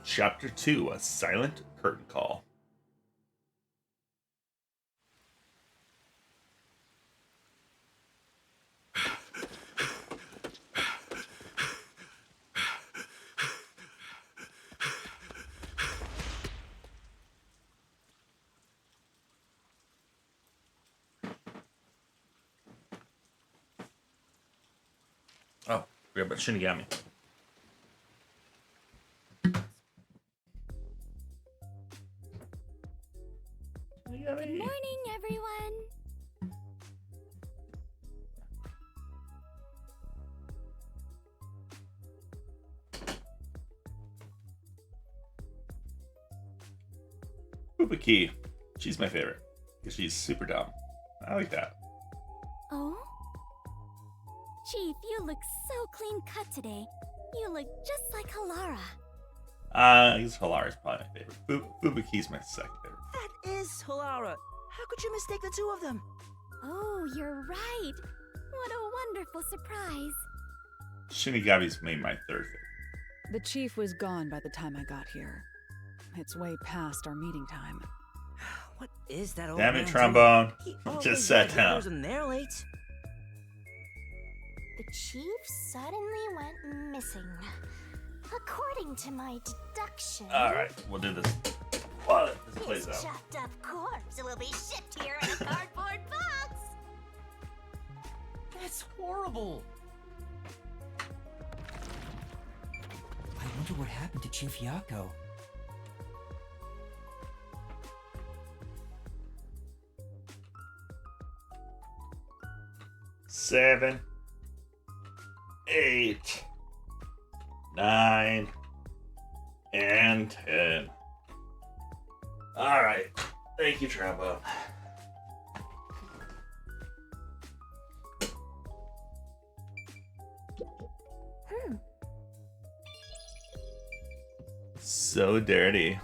Chapter 2, A Silent Curtain Call. Oh, we got Shinigami. Good morning, everyone. Fubuki. She's my favorite. Because she's super dumb. I like that. Oh? Chief, you look so clean cut today. You look just like Halara. I guess Halara's probably my favorite. Fubuki's my second favorite. That is Halara. How could you mistake the two of them? Oh, you're right. What a wonderful surprise. Shinigami's made my third favorite. The chief was gone by the time I got here. It's way past our meeting time. What is that old Damn man it, doing? Trombone. He Just always sat lets down. others And they're late. The chief suddenly went missing. According to my deduction, Alright, we'll do this. While this his plays out. chopped up corpse will be shipped here in a cardboard box. That's horrible. I wonder what happened to Chief Yako. Seven, 8, 9, and 10. Alright. Thank you, Trombone. So dirty.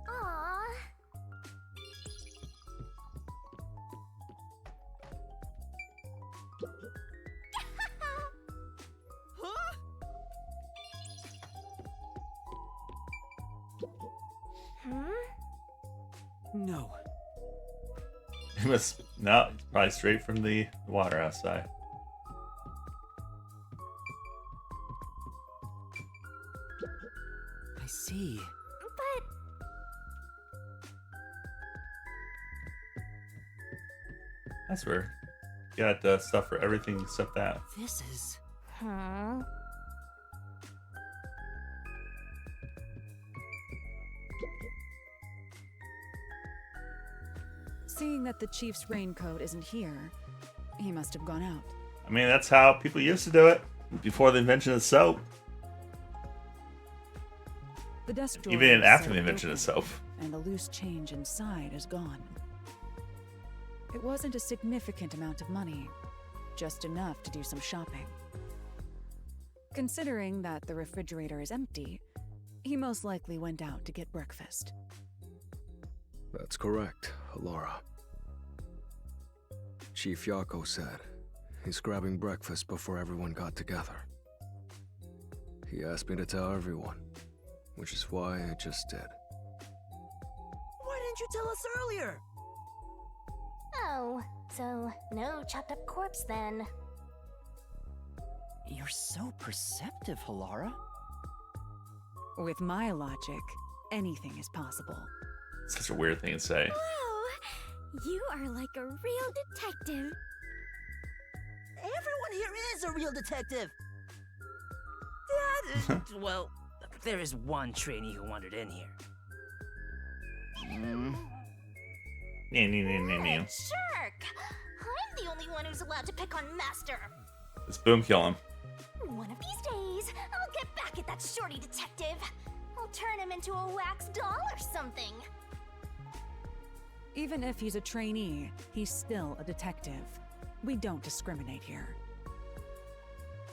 Aww. Hmm? No. It must no, it's probably straight from the water outside. I see. But That's weird. Got stuff for everything except that. This is... hmm? Seeing that the chief's raincoat isn't here, he must have gone out. I mean, that's how people used to do it before the invention of soap. The desk drawer Even is after the sealed invention of open, soap. and the loose change inside is gone. It wasn't a significant amount of money, just enough to do some shopping. Considering that the refrigerator is empty, he most likely went out to get breakfast. That's correct, Halara. Chief Yako said he's grabbing breakfast before everyone got together. He asked me to tell everyone, which is why I just did. Why didn't you tell us earlier? Oh, so no chopped up corpse then. You're so perceptive, Halara. With my logic, anything is possible. It's such a weird thing to say. Wow, you are like a real detective. Everyone here is a real detective. Well, there is one trainee who wandered in here. Jerk! I'm the only one who's allowed to pick on Master. Let's boom kill him. One of these days, I'll get back at that shorty detective. I'll turn him into a wax doll or something. Even if he's a trainee, he's still a detective. We don't discriminate here.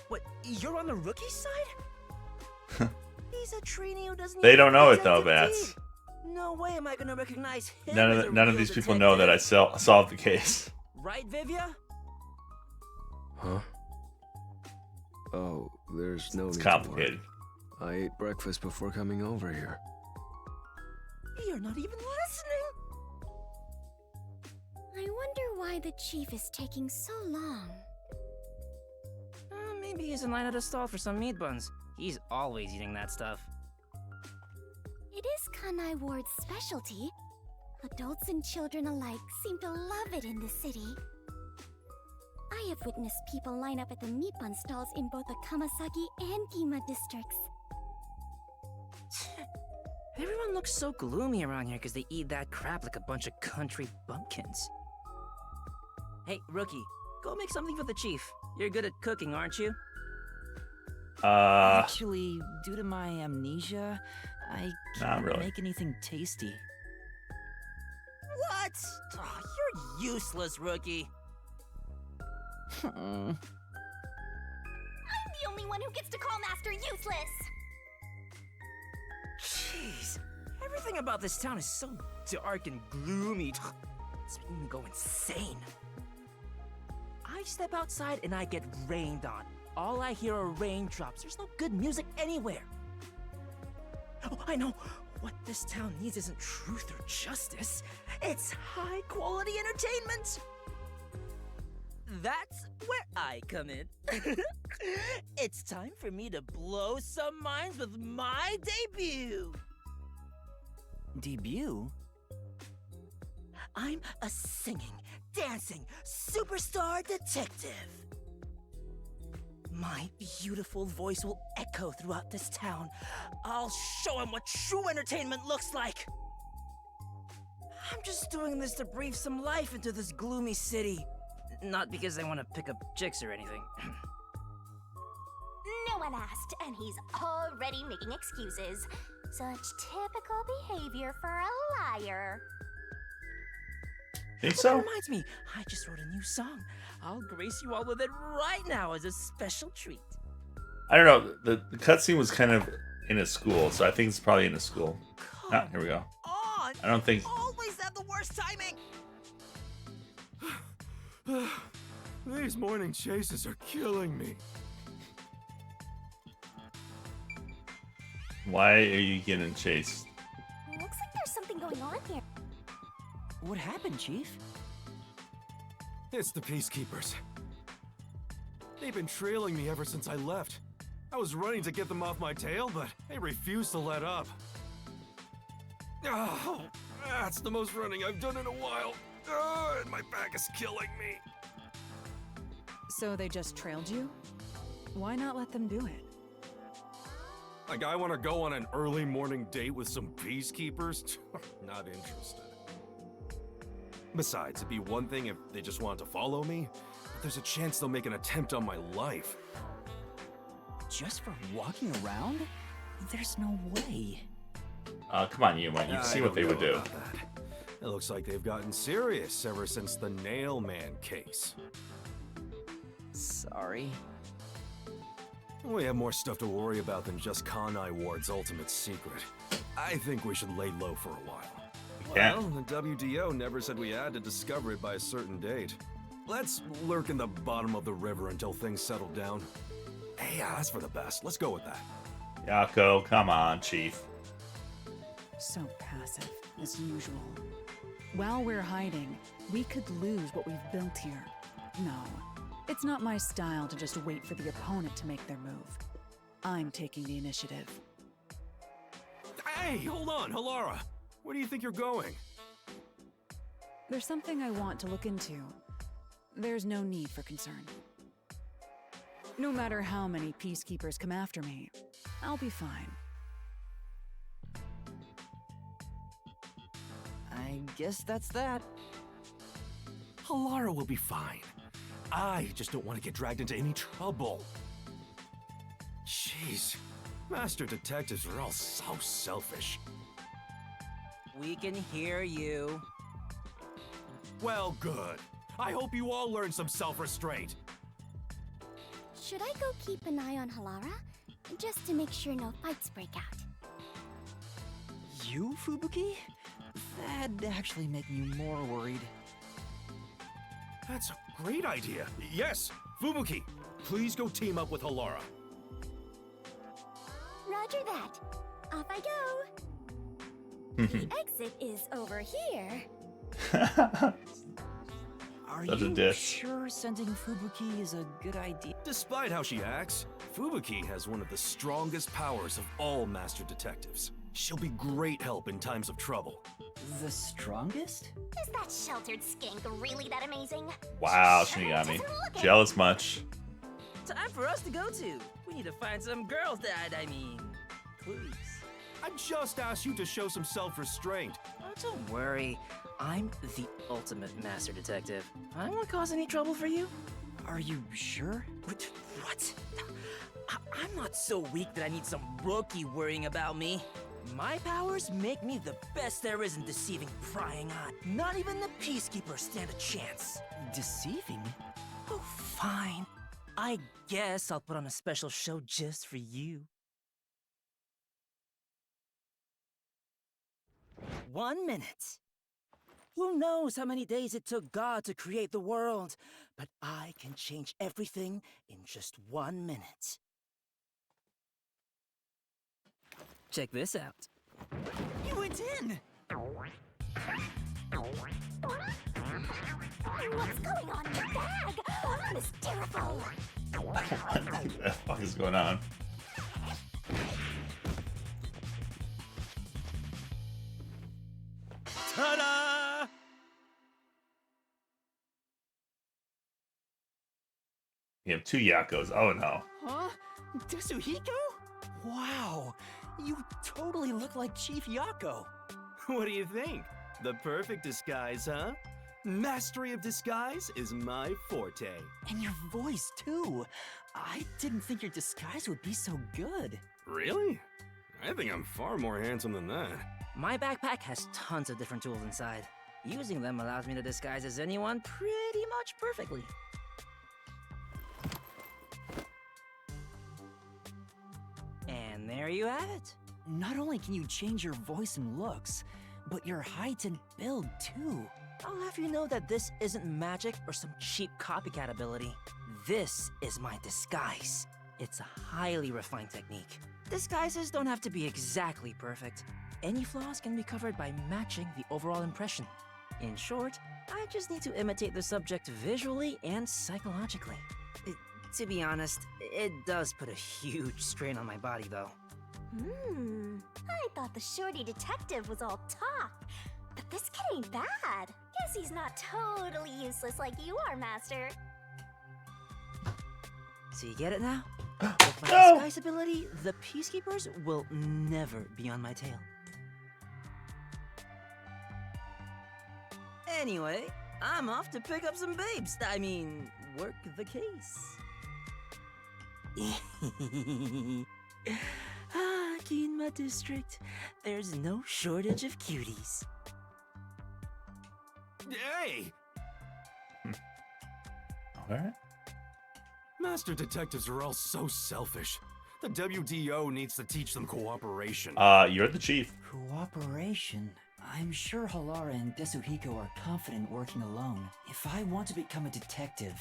What, you're on the rookie side? He's a trainee who doesn't They even don't know have it though, identity. Bats. No way am I gonna recognize him None as a of real these people know that I detective. solved the case. Right, Vivia? Huh? Oh, there's no It's need to worry. complicated. I ate breakfast before coming over here. You're not even listening! I wonder why the chief is taking so long. Maybe he's in line at a stall for some meat buns. He's always eating that stuff. It is Kanai Ward's specialty. Adults and children alike seem to love it in the city. I have witnessed people line up at the meat bun stalls in both the Kamasaki and Gima districts. Everyone looks so gloomy around here because they eat that crap like a bunch of country bumpkins. Hey, Rookie, go make something for the chief. You're good at cooking, aren't you? Actually, due to my amnesia, I Not can't really. make anything tasty. What? Oh, you're useless, Rookie. I'm the only one who gets to call Master useless! Jeez, everything about this town is so dark and gloomy. It's making me go insane. I step outside and I get rained on. All I hear are raindrops. There's no good music anywhere. Oh, I know. What this town needs isn't truth or justice. It's high-quality entertainment. That's where I come in. It's time for me to blow some minds with my debut. Debut? I'm a singing, dancing superstar detective. My beautiful voice will echo throughout this town. I'll show him what true entertainment looks like. I'm just doing this to breathe some life into this gloomy city. Not because I want to pick up chicks or anything. No one asked, and he's already making excuses. Such typical behavior for a liar. Think That so? reminds me, I just wrote a new song. I'll grace you all with it right now as a special treat. I don't know. The cutscene was kind of in a school, so I think it's probably in a school. Ah, here we go. On! I don't think. Always have the worst timing! These morning chases are killing me. Why are you getting chased? Looks like there's something going on here. What happened, Chief? It's the Peacekeepers. They've been trailing me ever since I left. I was running to get them off my tail, but they refused to let up. Oh, that's the most running I've done in a while. Oh, and my back is killing me. So they just trailed you? Why not let them do it? Like I want to go on an early morning date with some Peacekeepers? Not interested. Besides, it'd be one thing if they just wanted to follow me, but there's a chance they'll make an attempt on my life. Just for walking around? There's no way. Come on, Yuma. You see what they would do. It looks like they've gotten serious ever since the Nail Man case. Sorry. We have more stuff to worry about than just Kanai Ward's ultimate secret. I think we should lay low for a while. Yeah. Well, the WDO never said we had to discover it by a certain date. Let's lurk in the bottom of the river until things settle down. Hey, yeah, that's for the best. Let's go with that. Yako, come on, Chief. So passive, as usual. While we're hiding, we could lose what we've built here. No, it's not my style to just wait for the opponent to make their move. I'm taking the initiative. Hey, hold on, Halara. Where do you think you're going? There's something I want to look into. There's no need for concern. No matter how many Peacekeepers come after me, I'll be fine. I guess that's that. Halara will be fine. I just don't want to get dragged into any trouble. Jeez, master detectives are all so selfish. We can hear you. Well, good. I hope you all learn some self-restraint. Should I go keep an eye on Halara? Just to make sure no fights break out. You, Fubuki? That'd actually make me more worried. That's a great idea. Yes, Fubuki, please go team up with Halara. Roger that. Off I go. The exit is over here. Are Such a you diss. sure sending Fubuki is a good idea? Despite how she acts, Fubuki has one of the strongest powers of all master detectives. She'll be great help in times of trouble. The strongest? Is that sheltered skink really that amazing? Wow, Sure Shinigami. doesn't look it. Jealous much? Time for us to go to. We need to find some girls clues. I just asked you to show some self-restraint. Oh, don't worry. I'm the ultimate master detective. I won't cause any trouble for you. Are you sure? What? I'm not so weak that I need some rookie worrying about me. My powers make me the best there is in deceiving prying eye. Not even the peacekeepers stand a chance. Deceiving? Oh, fine. I guess I'll put on a special show just for you. 1 minute. Who knows how many days it took God to create the world? But I can change everything in just 1 minute. Check this out. You went in! What's going on in your bag? Hysterical. What the fuck is going on? Ta-da! You have 2 Yakos. Oh no. Huh? Tetsuhiko? Wow, you totally look like Chief Yako. What do you think? The perfect disguise, huh? Mastery of disguise is my forte. And your voice, too. I didn't think your disguise would be so good. Really? I think I'm far more handsome than that. My backpack has tons of different tools inside. Using them allows me to disguise as anyone pretty much perfectly. And there you have it. Not only can you change your voice and looks, but your height and build, too. I'll have you know that this isn't magic or some cheap copycat ability. This is my disguise. It's a highly refined technique. Disguises don't have to be exactly perfect. Any flaws can be covered by matching the overall impression. In short, I just need to imitate the subject visually and psychologically. To be honest, it does put a huge strain on my body, though. I thought the shorty detective was all talk. But this kid ain't bad. Guess he's not totally useless like you are, Master. So you get it now? With my No! disguise ability, the Peacekeepers will never be on my tail. Anyway, I'm off to pick up some babes. I mean, work the case. Kinma District. There's no shortage of cuties. Hey! Alright. Master detectives are all so selfish. The WDO needs to teach them cooperation. You're the chief. Cooperation. I'm sure Halara and Tetsuhiko are confident working alone. If I want to become a detective,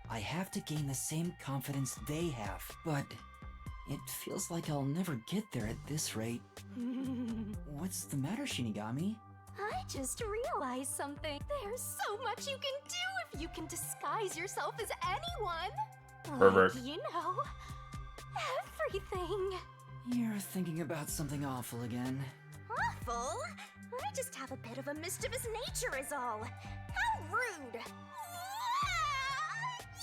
I have to gain the same confidence they have. But it feels like I'll never get there at this rate. What's the matter, Shinigami? I just realized something. There's so much you can do if you can disguise yourself as anyone. Pervert. Like, you know, everything. You're thinking about something awful again. Awful? I just have a bit of a mischievous nature is all. How rude!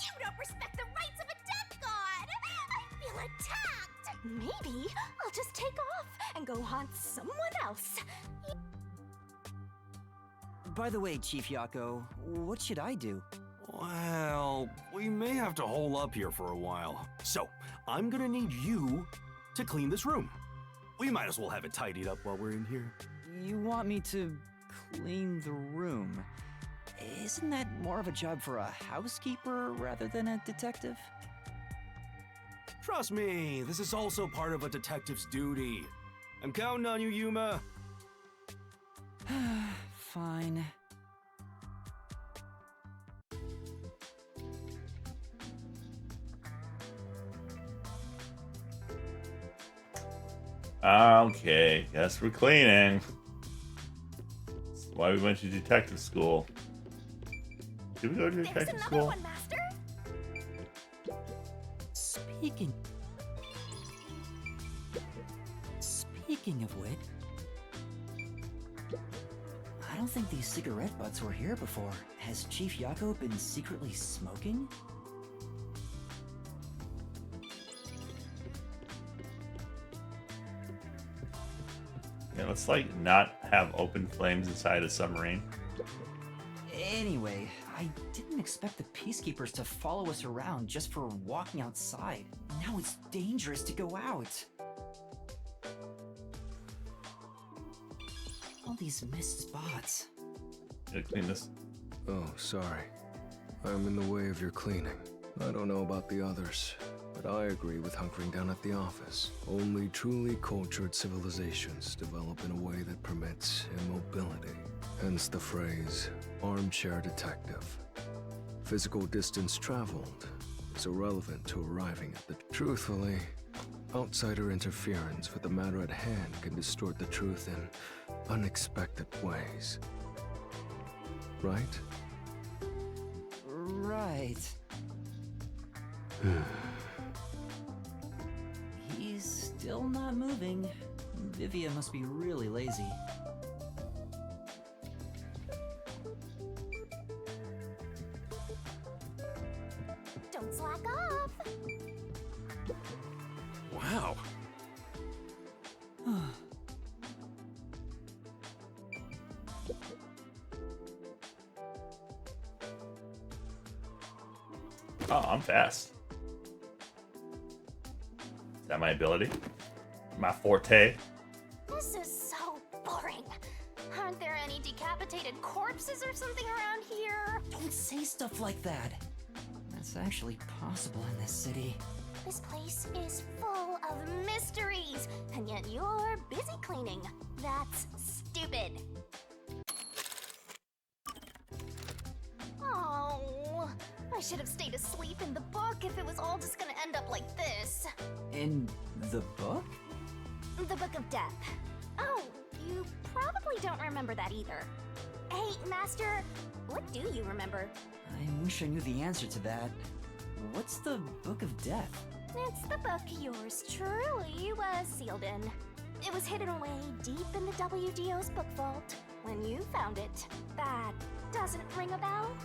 You don't respect the rights of a death god! I feel attacked! Maybe I'll just take off and go haunt someone else. By the way, Chief Yako, what should I do? Well, we may have to hole up here for a while. So, I'm gonna need you to clean this room. We might as well have it tidied up while we're in here. You want me to clean the room? Isn't that more of a job for a housekeeper rather than a detective? Trust me, this is also part of a detective's duty. I'm counting on you, Yuma. Fine. Okay, guess we're cleaning. That's why we went to detective school. Did we go to There's detective another school? one, Master. Speaking of which, I don't think these cigarette butts were here before. Has Chief Yako been secretly smoking? Yeah, let's like not have open flames inside a submarine. Anyway, I didn't expect the peacekeepers to follow us around just for walking outside. Now it's dangerous to go out. All these missed spots. Gotta clean this. Oh, sorry. I'm in the way of your cleaning. I don't know about the others, but I agree with hunkering down at the office. Only truly cultured civilizations develop in a way that permits immobility. Hence the phrase, armchair detective. Physical distance traveled is irrelevant to arriving at the... Truthfully, outsider interference with the matter at hand can distort the truth in unexpected ways. Right? Right. He's still not moving. Vivia must be really lazy. Don't slack off. Wow. Oh, I'm fast. Is that my ability? My forte? This is so boring. Aren't there any decapitated corpses or something around here? Don't say stuff like that. That's actually possible in this city. This place is full of mysteries, and yet you're busy cleaning. That's stupid. Oh, I should have stayed asleep in the book if it was all just gonna end up like this. In the book? The Book of Death. Oh, you probably don't remember that either. Hey, Master, what do you remember? I wish I knew the answer to that. What's the Book of Death? It's the book yours truly was sealed in. It was hidden away deep in the WDO's book vault when you found it. That doesn't ring a bell?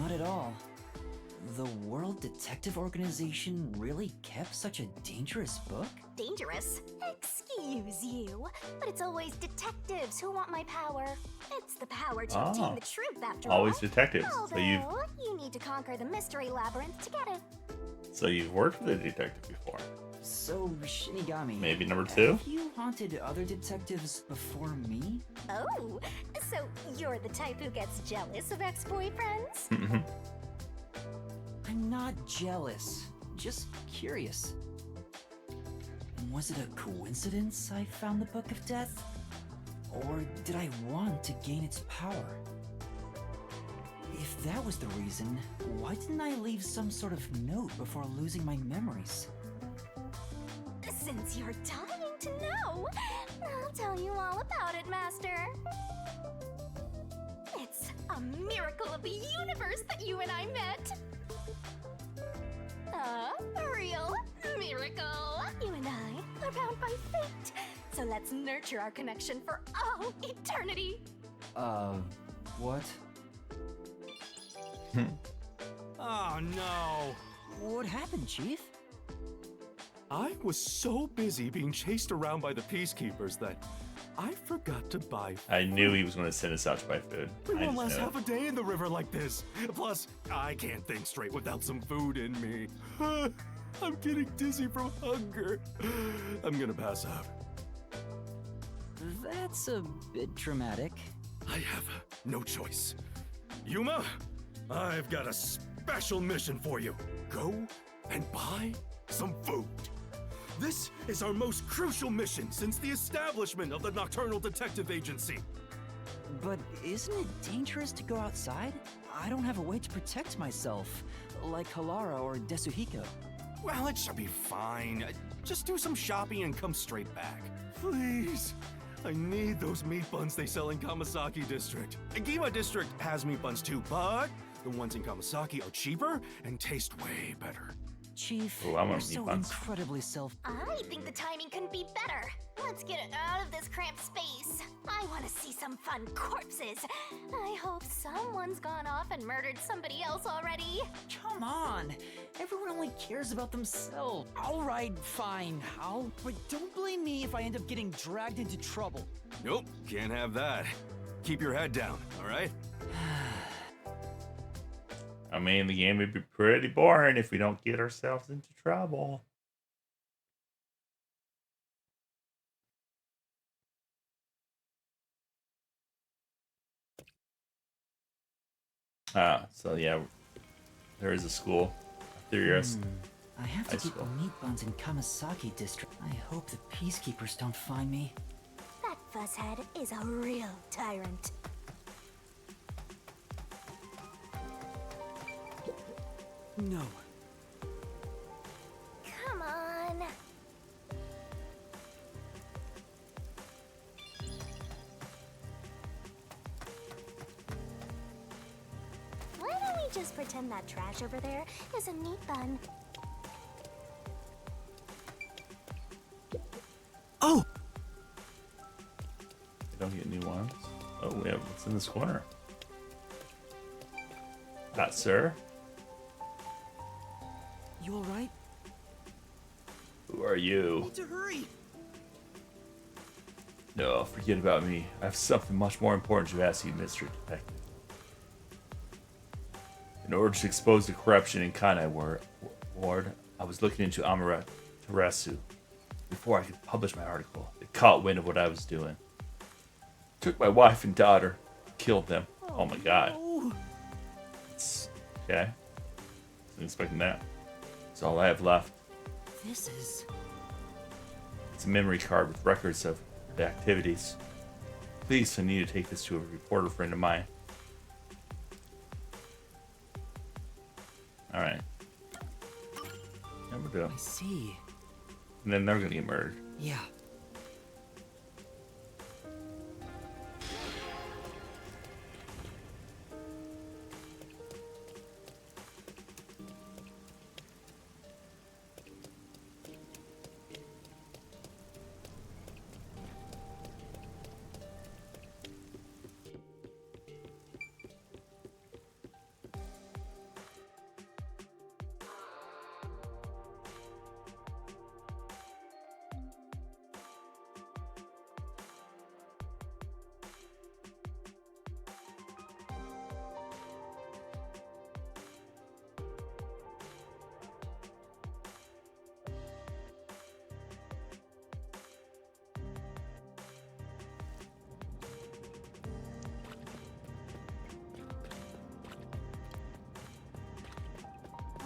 Not at all. The World Detective Organization really kept such a dangerous book? Dangerous? Excuse you, but it's always detectives who want my power. It's the power to obtain the truth, after all. Always detectives. Although, you need to conquer the mystery labyrinth to get it. So you've worked with a detective before. So, Shinigami... Maybe number 2? Have you haunted other detectives before me? Oh, so you're the type who gets jealous of ex-boyfriends? I'm not jealous, just curious. Was it a coincidence I found the Book of Death? Or did I want to gain its power? If that was the reason, why didn't I leave some sort of note before losing my memories? Since you're dying to know, I'll tell you all about it, Master. It's a miracle of the universe that you and I met. A real miracle. You and I are bound by fate, so let's nurture our connection for all eternity. What? Oh no! What happened, Chief? I was so busy being chased around by the peacekeepers that I forgot to buy food. I knew he was going to send us out to buy food. We I won't just last knew half it. a day in the river like this. Plus, I can't think straight without some food in me. I'm getting dizzy from hunger. I'm gonna pass out. That's a bit dramatic. I have no choice. Yuma, I've got a special mission for you. Go and buy some food. This is our most crucial mission since the establishment of the Nocturnal Detective Agency. But isn't it dangerous to go outside? I don't have a way to protect myself, like Halara or Desuhiko. Well, it should be fine. Just do some shopping and come straight back. Please. I need those meat buns they sell in Kamasaki District. Gima District has meat buns too, but the ones in Kamasaki are cheaper and taste way better. Chief, Oh, I want you're meat so buns. incredibly self. I think the timing couldn't be better. Let's get out of this cramped space. I want to see some fun corpses. I hope someone's gone off and murdered somebody else already. Come on, everyone only cares about themselves. All right, fine, Hal, but don't blame me if I end up getting dragged into trouble. Nope, can't have that. Keep your head down, all right? I mean, the game would be pretty boring if we don't get ourselves into trouble. So yeah, there is a school. Theorist. I have to High get school. meat buns in Kamasaki District. I hope the peacekeepers don't find me. That fuzzhead is a real tyrant. No. Come on. Why don't we just pretend that trash over there is a meat bun? Oh! We don't get new ones. Oh, we have what's in this corner. Sir. You alright? Who are you? Need to hurry! No, forget about me. I have something much more important to ask you, Mr. Detective. In order to expose the corruption in Kanai Ward, I was looking into Amaterasu. Before I could publish my article, they caught wind of what I was doing. Took my wife and daughter, killed them. Oh my god. Oh, It's, okay. Wasn't expecting that. That's all I have left. this is... It's a memory card with records of the activities. Please, I need to take this to a reporter friend of mine. Alright. Number 2. I see. And then they're gonna get murdered. Yeah.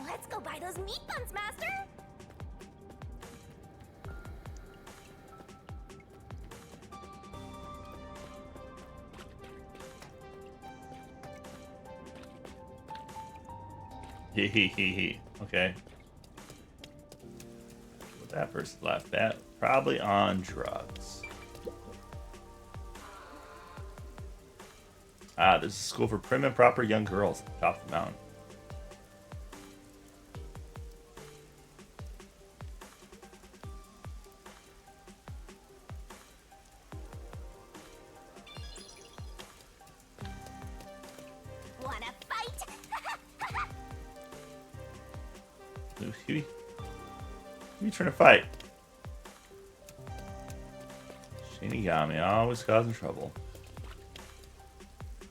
Let's go buy those meat buns, Master! Hee. Okay. What that person left that probably on drugs. There's a school for prim and proper young girls at the top of the mountain. Wanna fight? Who you trying to fight? Shinigami, always causing trouble.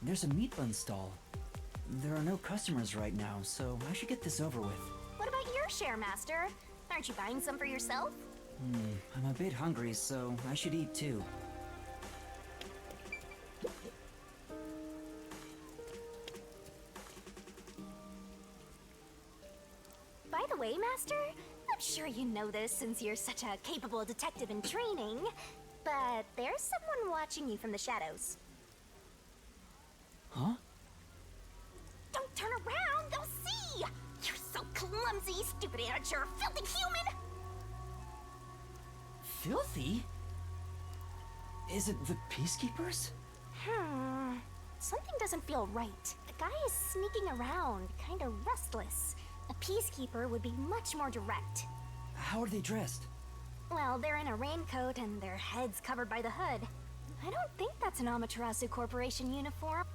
There's a meat bun stall. There are no customers right now, so I should get this over with. What about your share, Master? Aren't you buying some for yourself? I'm a bit hungry, so I should eat too. By the way, Master, I'm sure you know this since you're such a capable detective in training, but there's someone watching you from the shadows. Huh? Don't turn around, they'll see! You're so so clumsy, stupid amateur, filthy human! Filthy? Is it the Peacekeepers? Something doesn't feel right. The guy is sneaking around, kinda restless. A peacekeeper would be much more direct. How are they dressed? Well, they're in a raincoat and their heads covered by the hood. I don't think that's an Amaterasu Corporation uniform.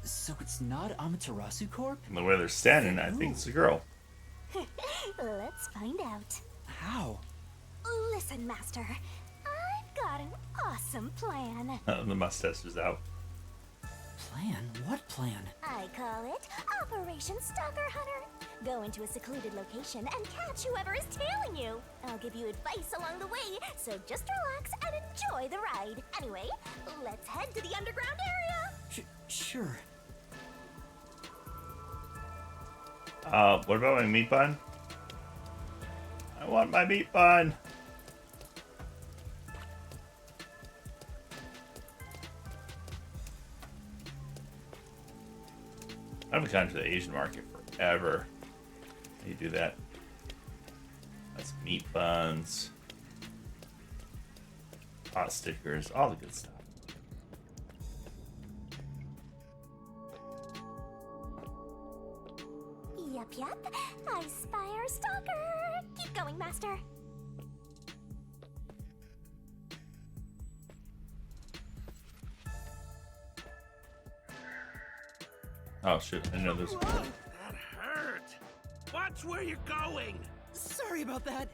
So it's not Amaterasu Corp? From the way they're standing, I think it's a girl. Let's find out. How? Listen, Master. I've got an awesome plan. The mustache is out. Plan? What plan? I call it Operation Stalker Hunter. Go into a secluded location and catch whoever is tailing you. I'll give you advice along the way, so just relax and enjoy the ride. Anyway, let's head to the underground area. Sure. What about my meat bun? I want my meat bun. I haven't gone to the Asian market forever. How do you do that? That's meat buns, pot stickers, all the good stuff. Yup. I spy our stalker. Keep going, Master. Oh shoot, I didn't know this. That hurt. Watch where you're going. Sorry about that.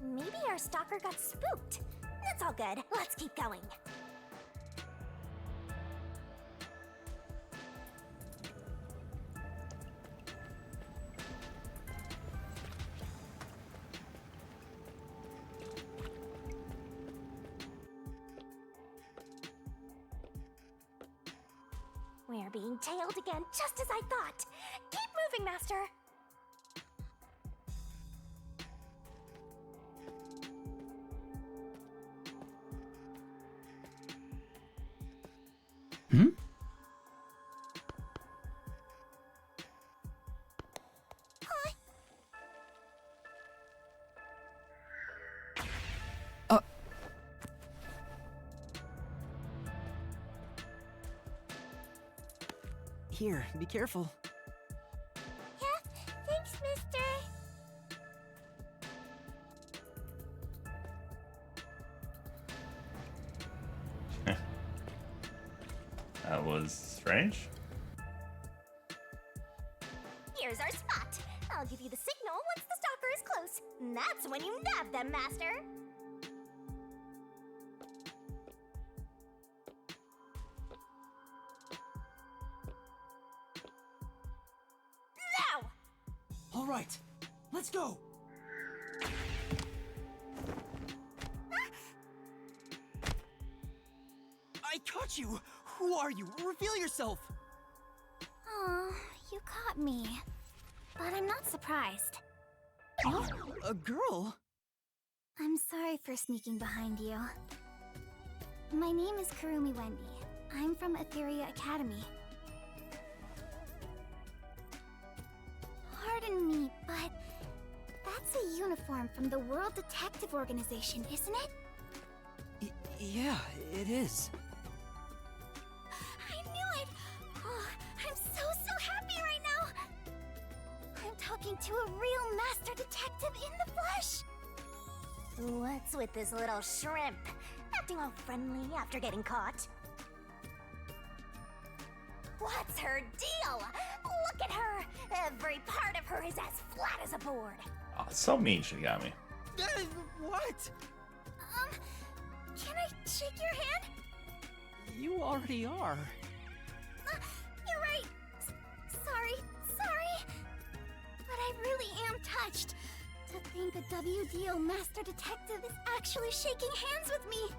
Maybe our stalker got spooked. That's all good. Let's keep going. We're being tailed again, just as I thought. Keep moving, Master. Hmm? Here, be careful. Yeah, thanks, mister. That was strange. Here's our spot. I'll give you the signal once the stalker is close. That's when you nab them, Master. Now! All right, let's go. I caught you. Who are you? Reveal yourself. Oh, you caught me. But I'm not surprised. Huh? A girl? I'm sorry for sneaking behind you. My name is Kurumi Wendy. I'm from Etheria Academy. Pardon me, but that's a uniform from the World Detective Organization, isn't it? Yeah, it is. I knew it! Oh, I'm so happy right now! I'm talking to a real master detective in the flesh! What's with this little shrimp? Acting all friendly after getting caught? What's her deal? Look at her! Every part of her is as flat as a board! Oh, it's so mean, Shinigami. What? Can I shake your hand? You already are. You're right! Sorry. But I really am touched. To think a WDO Master Detective is actually shaking hands with me!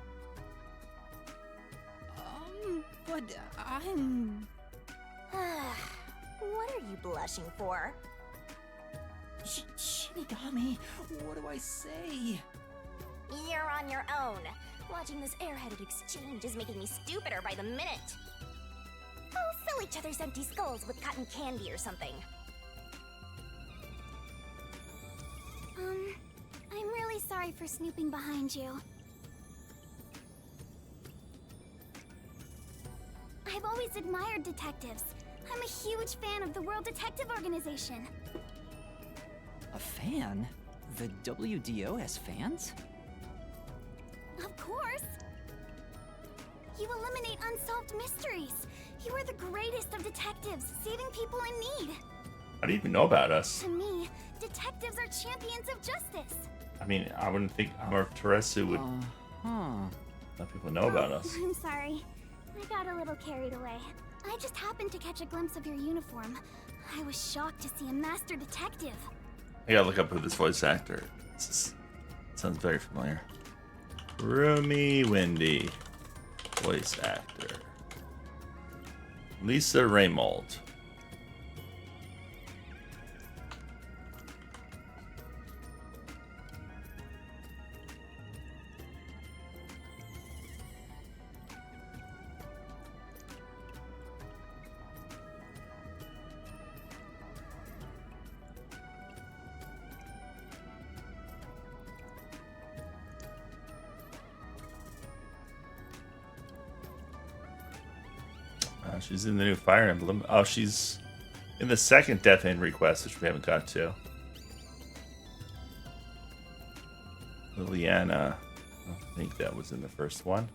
But I'm... What are you blushing for? Shinigami, what do I say? You're on your own. Watching this airheaded exchange is making me stupider by the minute. Oh, fill each other's empty skulls with cotton candy or something. I'm really sorry for snooping behind you. I've always admired detectives. I'm a huge fan of the World Detective Organization. A fan? The WDO has fans? Of course! You eliminate unsolved mysteries. You are the greatest of detectives, saving people in need. How do you even know about us? To me, detectives are champions of justice. I mean, I wouldn't think Amaterasu would Huh. let people know about us. I'm sorry. I got a little carried away. I just happened to catch a glimpse of your uniform. I was shocked to see a master detective. I gotta look up who this voice actor is. Sounds very familiar. Roomy Windy. Voice actor. Lisa Raymold. She's in the new Fire Emblem. Oh, she's in the second Death End request, which we haven't got to. Liliana. I think that was in the first one.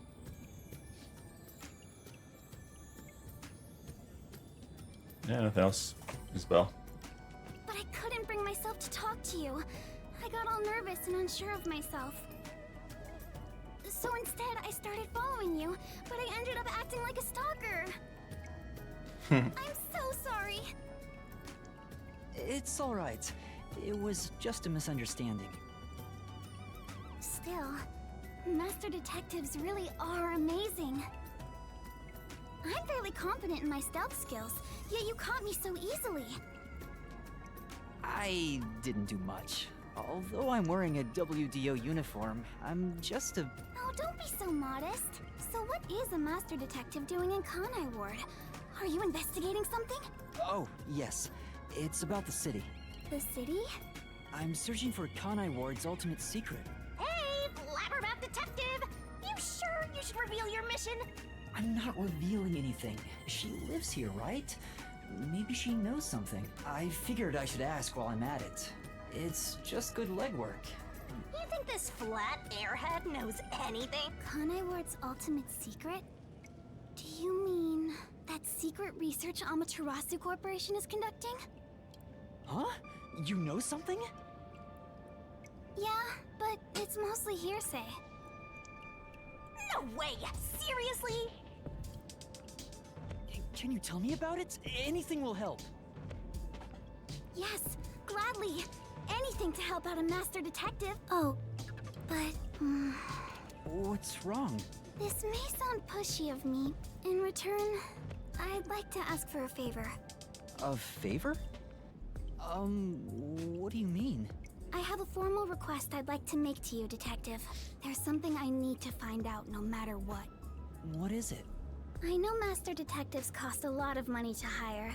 Yeah, nothing else. Isabel. But I couldn't bring myself to talk to you. I got all nervous and unsure of myself. So instead, I started following you, but I ended up acting like a stalker. I'm so sorry. It's alright. It was just a misunderstanding. Still, master detectives really are amazing. I'm fairly confident in my stealth skills, yet you caught me so easily. I didn't do much. Although I'm wearing a WDO uniform, I'm just a... Oh, don't be so modest. So what is a master detective doing in Kanai Ward? Are you investigating something? Oh, yes. It's about the city. The city? I'm searching for Kanai Ward's ultimate secret. Hey, Blabbermouth Detective! You sure you should reveal your mission? I'm not revealing anything. She lives here, right? Maybe she knows something. I figured I should ask while I'm at it. It's just good legwork. You think this flat airhead knows anything? Kanai Ward's ultimate secret? Do you mean that secret research Amaterasu Corporation is conducting? Huh? You know something? Yeah, but it's mostly hearsay. No way! Seriously? Can you tell me about it? Anything will help. Yes, gladly. Anything to help out a master detective. Oh, but, What's wrong? this may sound pushy of me. In return, I'd like to ask for a favor. A favor? What do you mean? I have a formal request I'd like to make to you, Detective. There's something I need to find out no matter what. What is it? I know master detectives cost a lot of money to hire.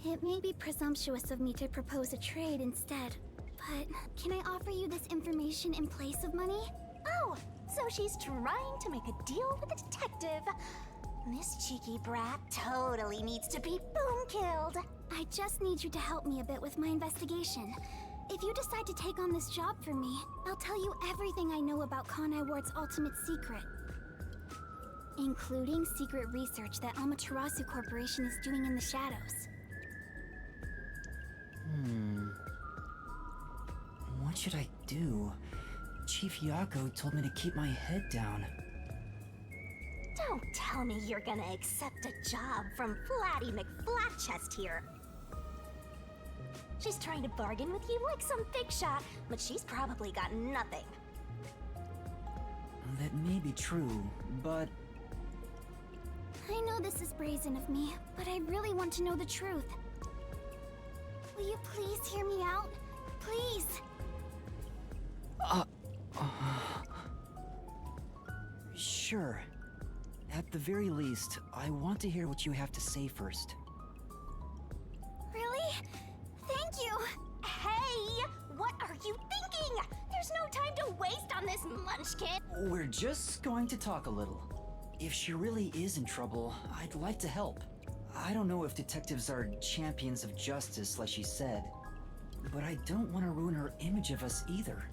It may be presumptuous of me to propose a trade instead, but can I offer you this information in place of money? Oh, so she's trying to make a deal with a detective. This cheeky brat totally needs to be boom-killed. I just need you to help me a bit with my investigation. If you decide to take on this job for me, I'll tell you everything I know about Kanai Ward's ultimate secret. Including secret research that Amaterasu Corporation is doing in the shadows. What should I do? Chief Yako told me to keep my head down. Don't tell me you're gonna accept a job from Flatty McFlatchest here. She's trying to bargain with you like some big shot, but she's probably got nothing. That may be true, but I know this is brazen of me, but I really want to know the truth. Will you please hear me out? Please! Sure. At the very least, I want to hear what you have to say first. Really? Thank you! Hey! What are you thinking? There's no time to waste on this munchkin! We're just going to talk a little. If she really is in trouble, I'd like to help. I don't know if detectives are champions of justice like she said, but I don't want to ruin her image of us either.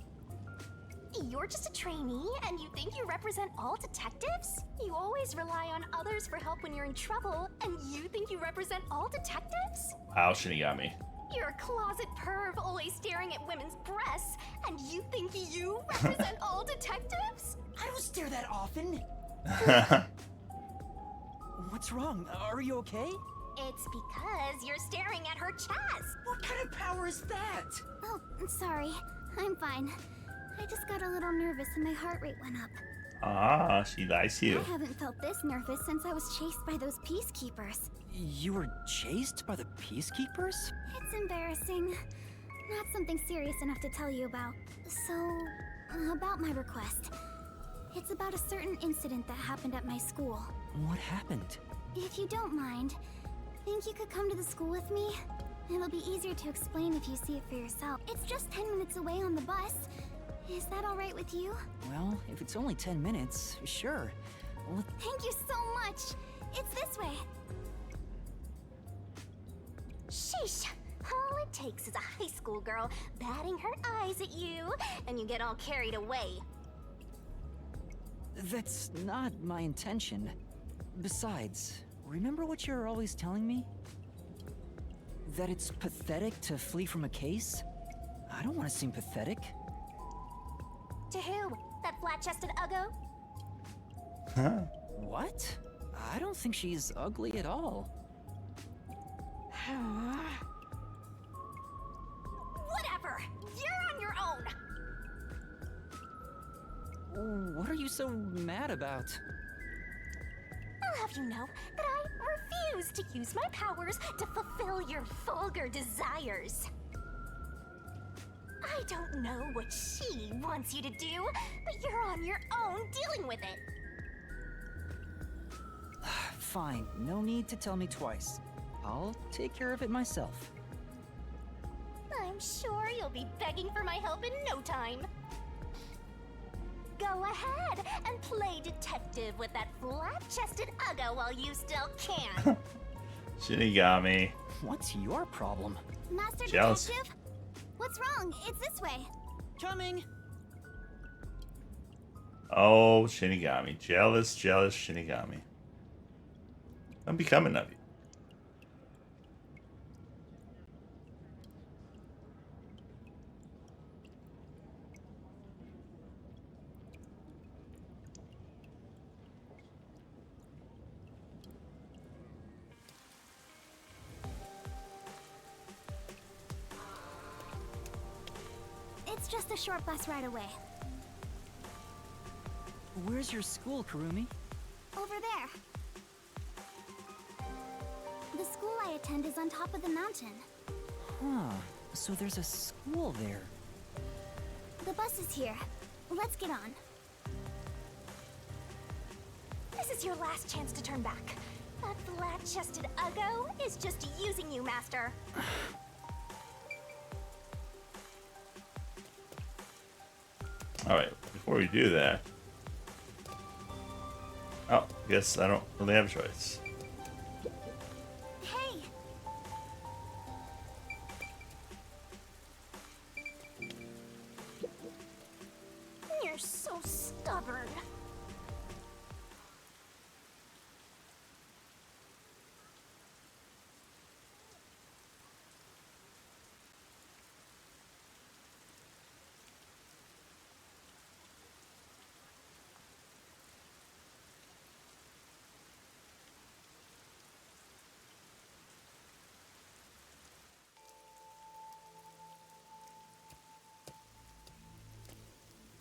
You're just a trainee, and you think you represent all detectives? You always rely on others for help when you're in trouble, and you think you represent all detectives? Wow, Shinigami. You're a closet perv always staring at women's breasts, and you think you represent all detectives? I don't stare that often. What's wrong? Are you okay? It's because you're staring at her chest. What kind of power is that? Oh, sorry. I'm fine. I just got a little nervous and my heart rate went up. Ah, she likes you. I haven't felt this nervous since I was chased by those peacekeepers. You were chased by the peacekeepers? It's embarrassing. Not something serious enough to tell you about. So, about my request. It's about a certain incident that happened at my school. What happened? If you don't mind, think you could come to the school with me? It'll be easier to explain if you see it for yourself. It's just 10 minutes away on the bus. Is that alright with you? Well, if it's only 10 minutes, sure. Thank you so much! It's this way! Sheesh! All it takes is a high school girl batting her eyes at you, and you get all carried away. That's not my intention. Besides, remember what you're always telling me? That it's pathetic to flee from a case? I don't want to seem pathetic. To who? That flat-chested uggo? Huh? What? I don't think she's ugly at all. Whatever! You're on your own! What are you so mad about? I'll have you know that I refuse to use my powers to fulfill your vulgar desires. I don't know what she wants you to do, but you're on your own dealing with it. Fine, no need to tell me twice. I'll take care of it myself. I'm sure you'll be begging for my help in no time. Go ahead and play detective with that flat-chested uggo while you still can. Shinigami. What's your problem? Master Jealous. Detective? What's wrong? It's this way. Coming! Oh, Shinigami. Jealous, jealous Shinigami. I'm becoming of you. It's just a short bus ride away. Where's your school, Kurumi? Over there. The school I attend is on top of the mountain. Huh, so there's a school there. The bus is here. Let's get on. This is your last chance to turn back. That flat-chested uggo is just using you, Master. Alright, before we do that... Oh, guess I don't really have a choice. Hey! You're so stubborn.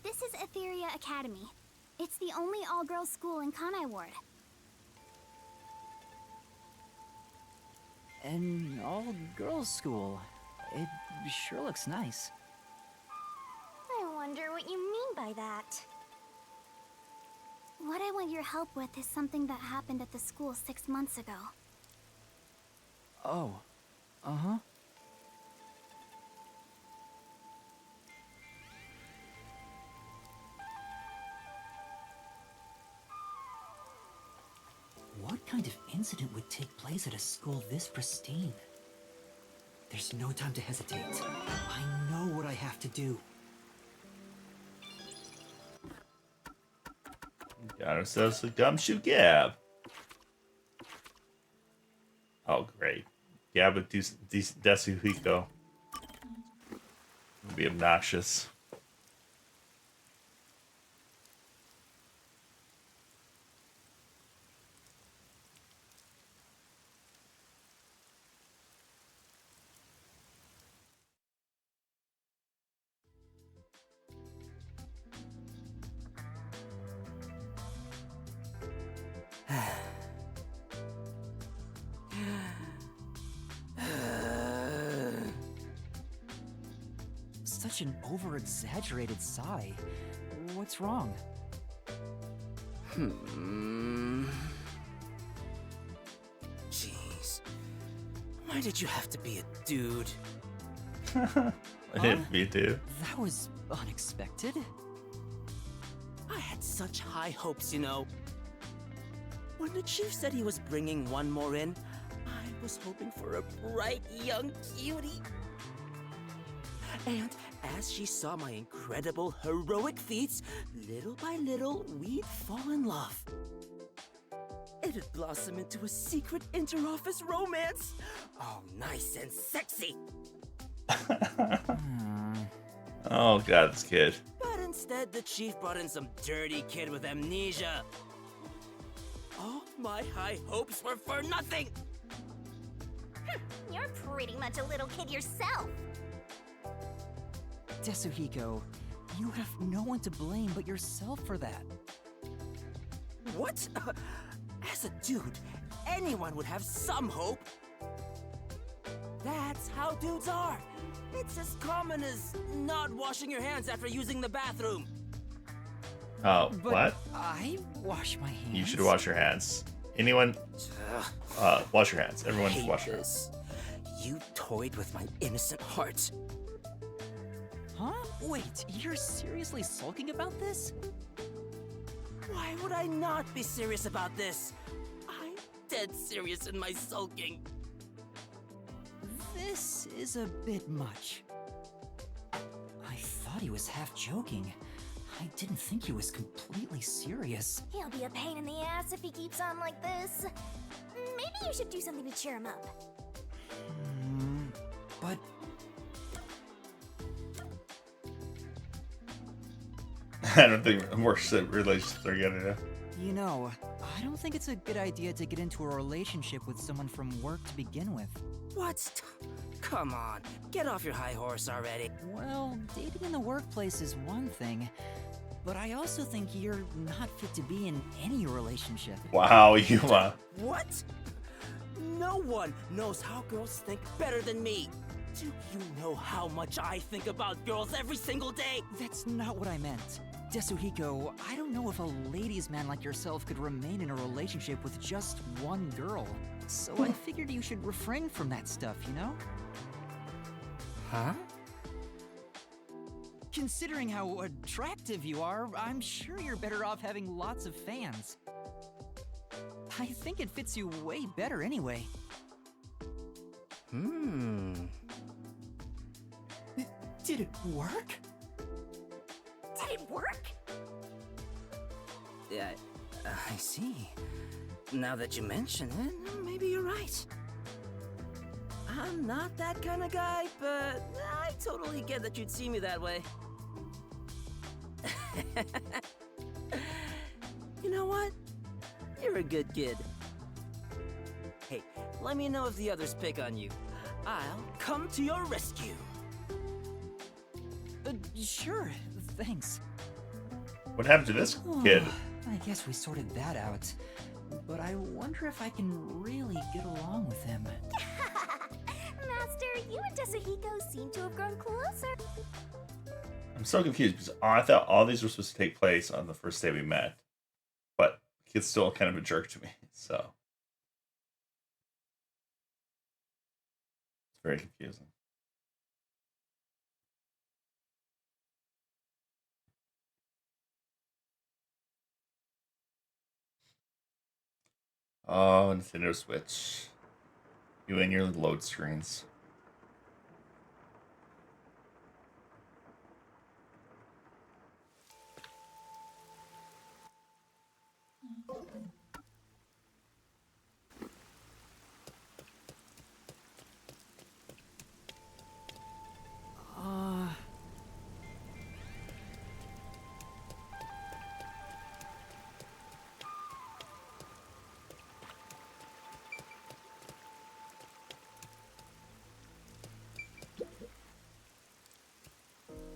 This is Etheria Academy. It's the only all-girls school in Kanai Ward. An all-girls school. It sure looks nice. I wonder what you mean by that. What I want your help with is something that happened at the school 6 months ago. Oh. Uh-huh. What kind of incident would take place at a school this pristine? There's no time to hesitate. I know what I have to do. Got ourselves a gumshoe Gab. Oh, great. Gab with Desuhiko. It'll be obnoxious. Such an over-exaggerated sigh. What's wrong? Jeez. Why did you have to be a dude? I didn't mean to. That was unexpected. I had such high hopes, you know. When the chief said he was bringing one more in, I was hoping for a bright young cutie. And as she saw my incredible heroic feats, little by little, we'd fall in love. It'd blossom into a secret inter-office romance. Oh, nice and sexy. Oh god, this kid. But instead, the chief brought in some dirty kid with amnesia. All my high hopes were for nothing. You're pretty much a little kid yourself. Desuhiko, you have no one to blame but yourself for that. What? As a dude, anyone would have some hope. That's how dudes are. It's as common as not washing your hands after using the bathroom. Oh, But what? I wash my hands. You should wash your hands. Anyone? Wash your hands. Everyone Hate wash your hands. this. You toyed with my innocent heart. Huh? Wait, you're seriously sulking about this? Why would I not be serious about this? I'm dead serious in my sulking. This is a bit much. I thought he was half joking. I didn't think he was completely serious. He'll be a pain in the ass if he keeps on like this. Maybe you should do something to cheer him up. But I don't think more relationships are gonna. you know, I don't think it's a good idea to get into a relationship with someone from work to begin with. What? Come on, get off your high horse already. Well, dating in the workplace is one thing, but I also think you're not fit to be in any relationship. Wow, you What? No one knows how girls think better than me. Do you know how much I think about girls every single day? That's not what I meant. Desuhiko, I don't know if a ladies' man like yourself could remain in a relationship with just one girl. So I figured you should refrain from that stuff, you know? Huh? Considering how attractive you are, I'm sure you're better off having lots of fans. I think it fits you way better anyway. Did it work? Did it work? Yeah, I see. Now that you mention it, maybe you're right. I'm not that kind of guy, but I totally get that you'd see me that way. You know what? You're a good kid. Hey, let me know if the others pick on you. I'll come to your rescue. Sure, thanks. What happened to this kid? I guess we sorted that out. But I wonder if I can really get along with him. Master, you and Desuhiko seem to have grown closer. I'm so confused because I thought all these were supposed to take place on the first day we met. Kid's still kind of a jerk to me, so it's very confusing. Oh, Nintendo Switch. You and your load screens.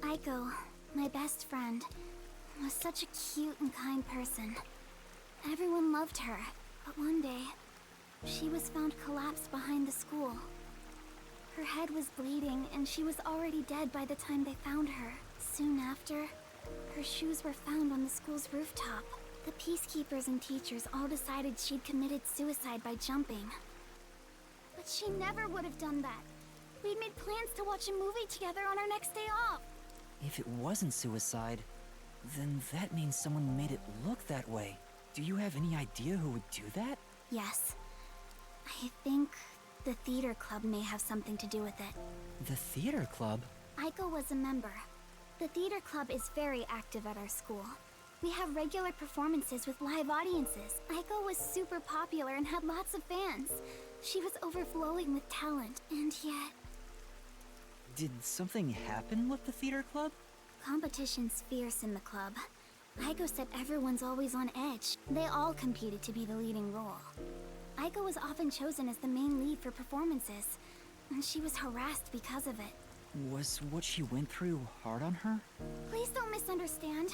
Aiko, my best friend, was such a cute and kind person. Everyone loved her, but one day, she was found collapsed behind the school. Her head was bleeding, and she was already dead by the time they found her. Soon after, her shoes were found on the school's rooftop. The peacekeepers and teachers all decided she'd committed suicide by jumping. But she never would have done that. We'd made plans to watch a movie together on our next day off. If it wasn't suicide, then that means someone made it look that way. Do you have any idea who would do that? Yes. I think the theater club may have something to do with it. The theater club? Aiko was a member. The theater club is very active at our school. We have regular performances with live audiences. Aiko was super popular and had lots of fans. She was overflowing with talent, and yet... Did something happen with the theater club? Competition's fierce in the club. Aiko said everyone's always on edge. They all competed to be the leading role. Aiko was often chosen as the main lead for performances, and she was harassed because of it. Was what she went through hard on her? Please don't misunderstand.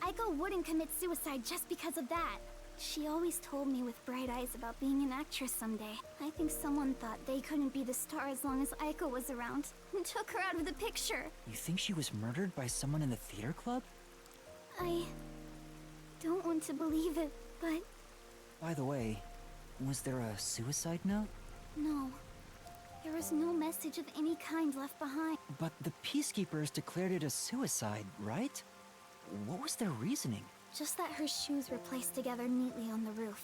Aiko wouldn't commit suicide just because of that. She always told me with bright eyes about being an actress someday. I think someone thought they couldn't be the star as long as Aiko was around, and took her out of the picture. You think she was murdered by someone in the theater club? I don't want to believe it, but By the way, was there a suicide note? no. There was no message of any kind left behind. But the peacekeepers declared it a suicide, right? What was their reasoning? Just that her shoes were placed together neatly on the roof.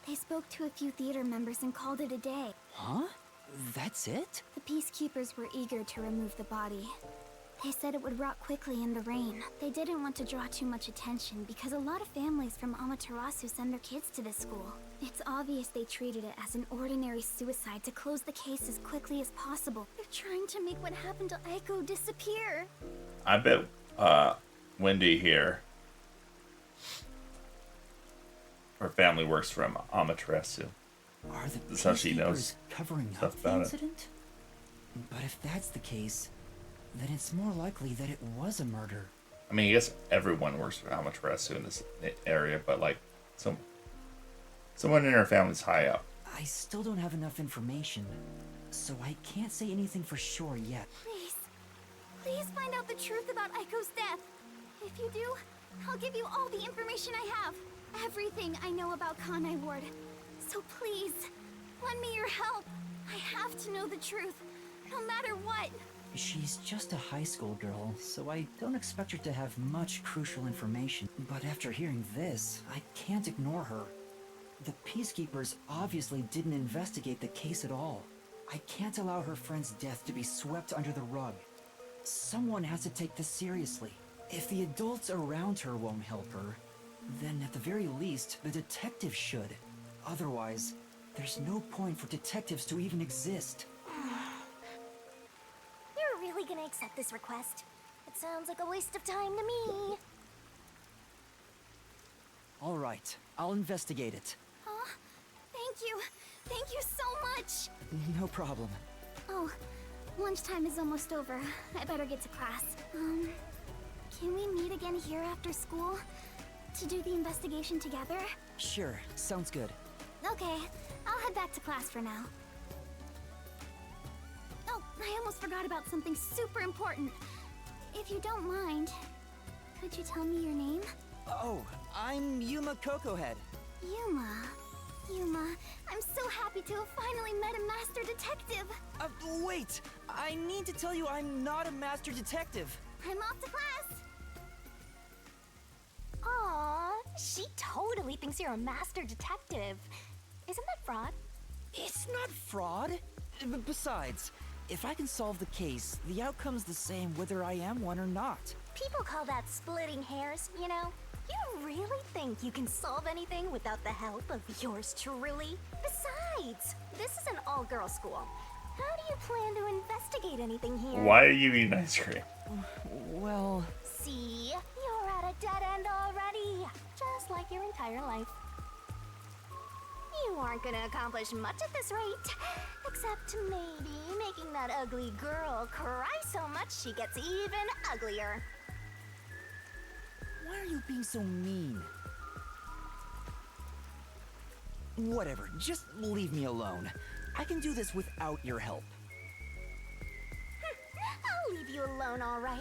They spoke to a few theater members and called it a day. Huh? That's it? The peacekeepers were eager to remove the body. They said it would rot quickly in the rain. They didn't want to draw too much attention because a lot of families from Amaterasu send their kids to this school. It's obvious they treated it as an ordinary suicide to close the case as quickly as possible. They're trying to make what happened to Aiko disappear. I bet Wendy here, her family works from Amaterasu. Are the That's how she knows peacekeepers covering stuff up the about it. incident? But if that's the case, then it's more likely that it was a murder. I mean, I guess everyone works for Amaterasu in this area, but like someone in her family's high up. I still don't have enough information, so I can't say anything for sure yet. Please find out the truth about Aiko's death. If you do, I'll give you all the information I have. Everything I know about Kanai Ward. So please, lend me your help. I have to know the truth, no matter what. She's just a high school girl, so I don't expect her to have much crucial information. But after hearing this, I can't ignore her. The peacekeepers obviously didn't investigate the case at all. I can't allow her friend's death to be swept under the rug. Someone has to take this seriously. If the adults around her won't help her, then at the very least, the detectives should. Otherwise, there's no point for detectives to even exist. You're really gonna accept this request? It sounds like a waste of time to me. All right, I'll investigate it. Oh, thank you. Thank you so much. No problem. Oh, lunchtime is almost over. I better get to class. Can we meet again here after school? To do the investigation together? Sure, sounds good. Okay, I'll head back to class for now. Oh, I almost forgot about something super important. If you don't mind, could you tell me your name? Oh, I'm Yuma Cocohead. Yuma, I'm so happy to have finally met a master detective. Wait! I need to tell you I'm not a master detective. I'm off to class. Aw, she totally thinks you're a master detective. Isn't that fraud? It's not fraud. Besides, if I can solve the case, the outcome's the same whether I am one or not. People call that splitting hairs, you know? You really think you can solve anything without the help of yours truly? Besides, this is an all-girls school. How do you plan to investigate anything here? Why are you eating ice cream? Well... See? You're at a dead end already. Just like your entire life. You aren't gonna accomplish much at this rate. Except maybe making that ugly girl cry so much she gets even uglier. Why are you being so mean? Whatever, just leave me alone. I can do this without your help. I'll leave you alone, all right?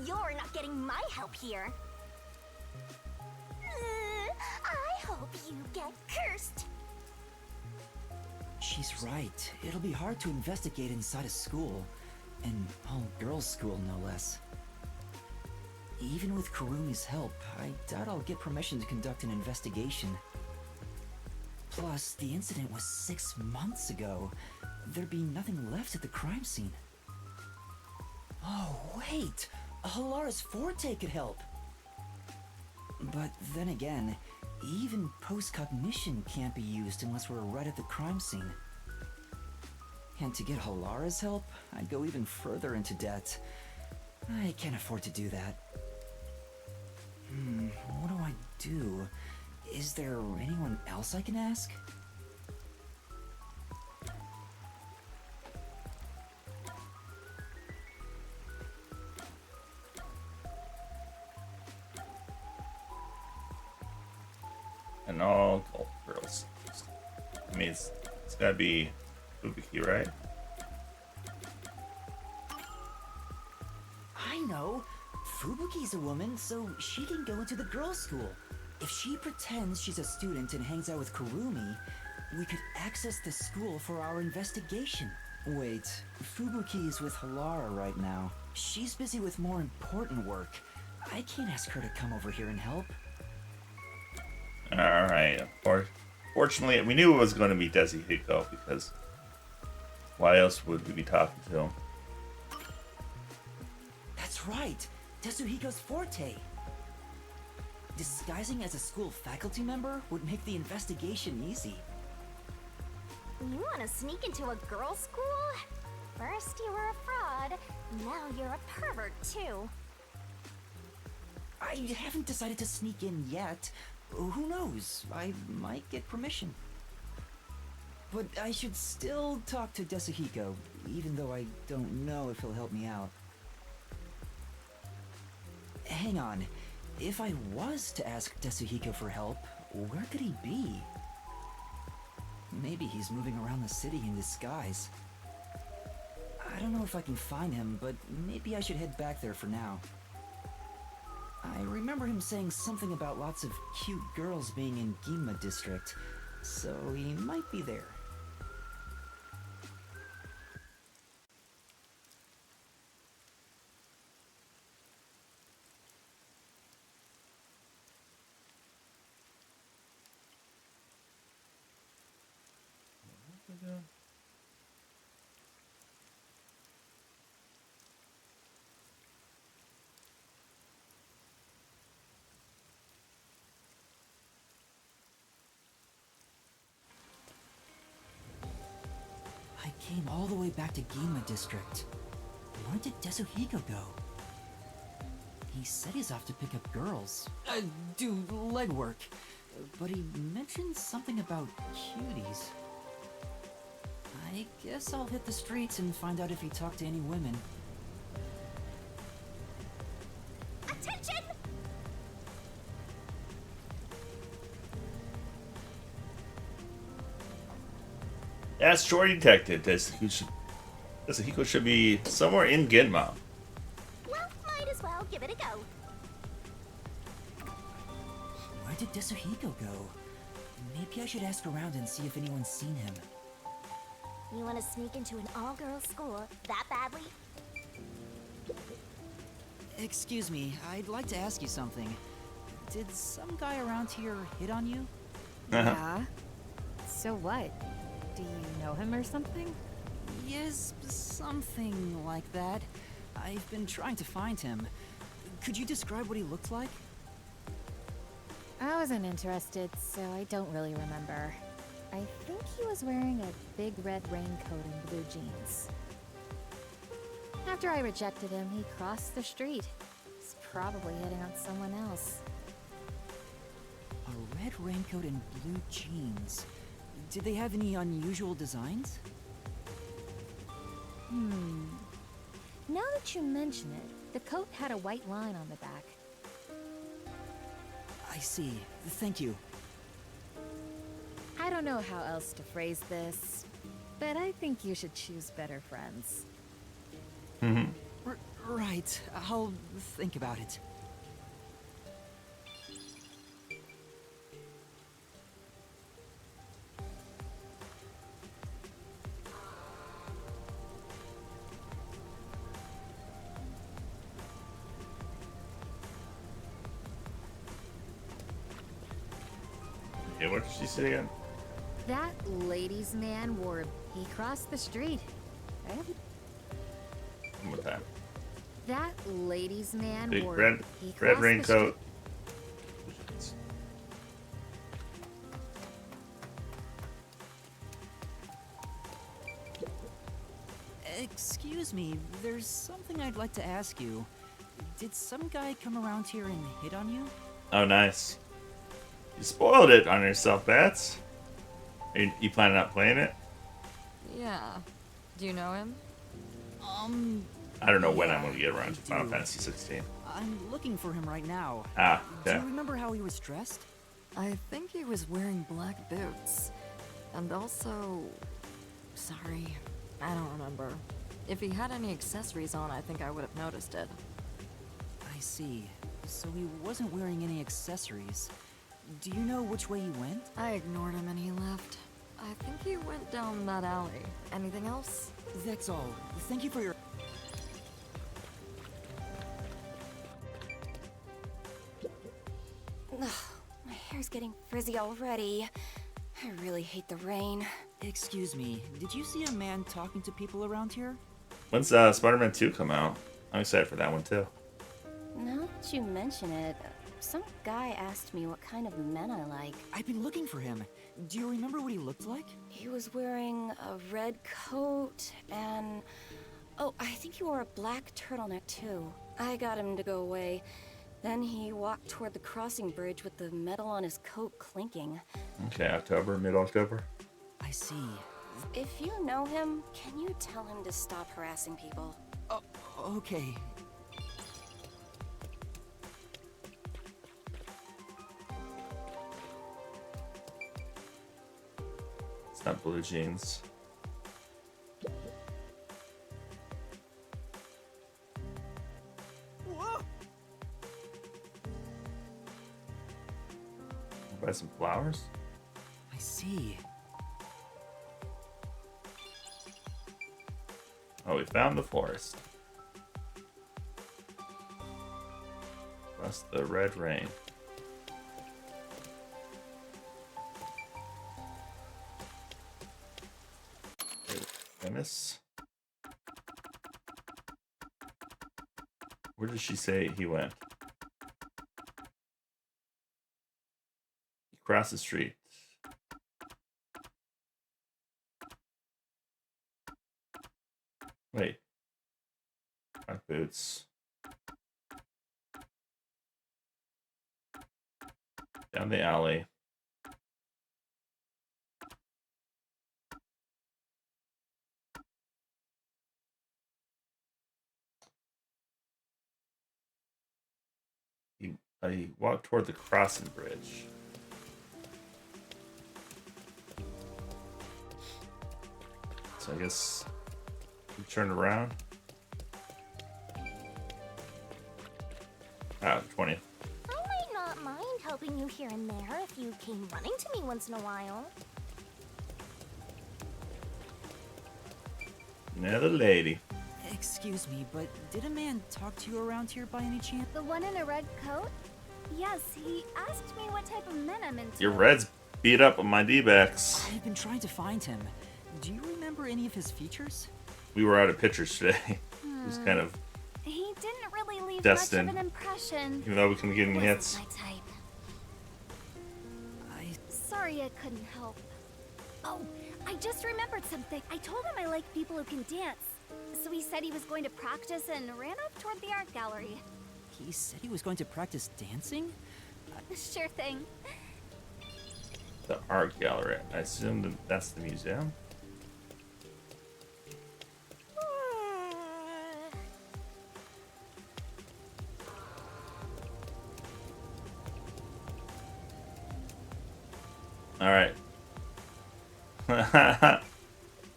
You're not getting my help here. I hope you get cursed. She's right. It'll be hard to investigate inside a school. An all-girls school, no less. Even with Kurumi's help, I doubt I'll get permission to conduct an investigation. Plus, the incident was 6 months ago. There'd be nothing left at the crime scene. Oh, wait! Halara's Forte could help! But then again, even post-cognition can't be used unless we're right at the crime scene. And to get Halara's help, I'd go even further into debt. I can't afford to do that. What do I do? Is there anyone else I can ask? And all golf girls. I mean, it's gotta be Fubuki, right? I know! Fubuki's a woman, so she can go into the girls' school. If she pretends she's a student and hangs out with Kurumi, we could access the school for our investigation. Wait, Fubuki is with Halara right now. She's busy with more important work. I can't ask her to come over here and help. Alright, fortunately, we knew it was going to be Desi-Hiko, because why else would we be talking to him? That's right! Tetsuhiko's Forte! Disguising as a school faculty member would make the investigation easy. You want to sneak into a girls' school? First you were a fraud, now you're a pervert too. I haven't decided to sneak in yet. Who knows? I might get permission. But I should still talk to Tetsuhiko, even though I don't know if he'll help me out. Hang on. If I was to ask Tetsuhiko for help, where could he be? Maybe he's moving around the city in disguise. I don't know if I can find him, but maybe I should head back there for now. I remember him saying something about lots of cute girls being in Ginma District, so he might be there. I came all the way back to Ginma District. Where did Tetsuhiko go? He said he's off to pick up girls. Do legwork. But he mentioned something about cuties. I guess I'll hit the streets and find out if he talked to any women. Attention! That's Shorty Detective. Tetsuhiko should be somewhere in Ginma. Well, might as well give it a go. Where did Tetsuhiko go? Maybe I should ask around and see if anyone's seen him. You want to sneak into an all-girls school that badly? Excuse me, I'd like to ask you something. Did some guy around here hit on you? Yeah. So what? Do you know him or something? Yes, something like that. I've been trying to find him. Could you describe what he looked like? I wasn't interested, so I don't really remember. I think he was wearing a big red raincoat and blue jeans. After I rejected him, he crossed the street. He's probably hitting on someone else. A red raincoat and blue jeans. Did they have any unusual designs? Now that you mention it, the coat had a white line on the back. I see. Thank you. I don't know how else to phrase this, but I think you should choose better friends. Right. I'll think about it. Yeah, what did she say again? That ladies' man he crossed the street. Right? One more time. That ladies' man Big he red crossed raincoat. Excuse me, there's something I'd like to ask you. Did some guy come around here and hit on you? Oh, nice. You spoiled it on yourself, Bats. You planning on playing it? Yeah. Do you know him? I don't know when I'm Yeah, going to get around to I Final do. Fantasy 16. I'm looking for him right now. Ah, Do okay. you remember how he was dressed? I think he was wearing black boots. And also... Sorry, I don't remember. If he had any accessories on, I think I would have noticed it. I see. So he wasn't wearing any accessories. Do you know which way he went? I ignored him and he left. I think he went down that alley. Anything else? That's all. Thank you for your... Ugh, my hair's getting frizzy already. I really hate the rain. Excuse me, did you see a man talking to people around here? When's Spider-Man 2 come out? I'm excited for that one too. Now that you mention it, some guy asked me what kind of men I like. I've been looking for him. Do you remember what he looked like? He was wearing a red coat and... Oh, I think he wore a black turtleneck too. I got him to go away. Then he walked toward the crossing bridge with the metal on his coat clinking. Okay, October, mid-October. I see. If you know him, can you tell him to stop harassing people? Oh, okay. It's not blue jeans. Whoa! Buy some flowers. I see. Oh, we found the forest. Plus the red rain. Dennis? Where did she say he went? He crossed the street. Wait. Black boots. Down the alley. He walked toward the crossing bridge. So I guess we turn around. Ah, 20. I might not mind helping you here and there if you came running to me once in a while. Another lady. Excuse me, but did a man talk to you around here by any chance? The one in a red coat? Yes, he asked me what type of men I'm into. Your red's beat up on my D-backs. I've been trying to find him. Do you remember any of his features? We were out of pictures today. It was kind of He didn't really leave destined. much of an impression. Even though we couldn't get any Wasn't hits. my type. I... Sorry I couldn't help. Oh, I just remembered something. I told him I like people who can dance. So he said he was going to practice and ran off toward the art gallery. He said he was going to practice dancing? Sure thing. The art gallery. I assume that's the museum. All right.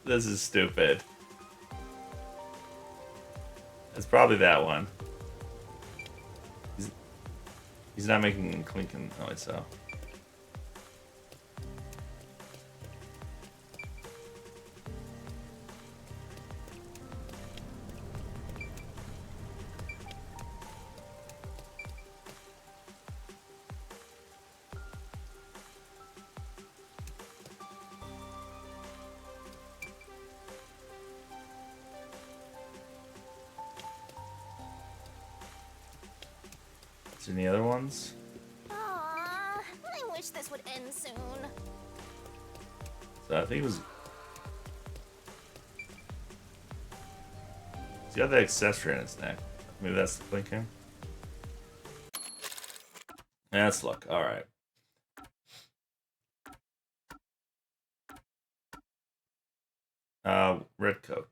This is stupid. It's probably that one. He's not making a clinking noise, so. Is there any other ones? Aww, I wish this would end soon. So I think it was. He's got the accessory in his neck. Maybe that's the clinking. That's luck. All right. Red coat.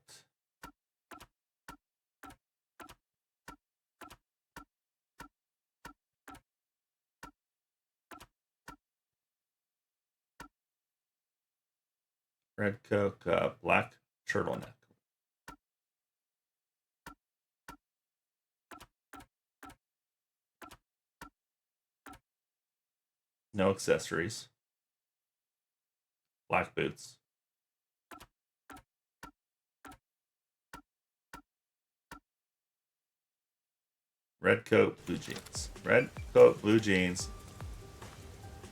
Red coat, black turtleneck. No accessories. Black boots. Red coat, blue jeans. Red coat, blue jeans.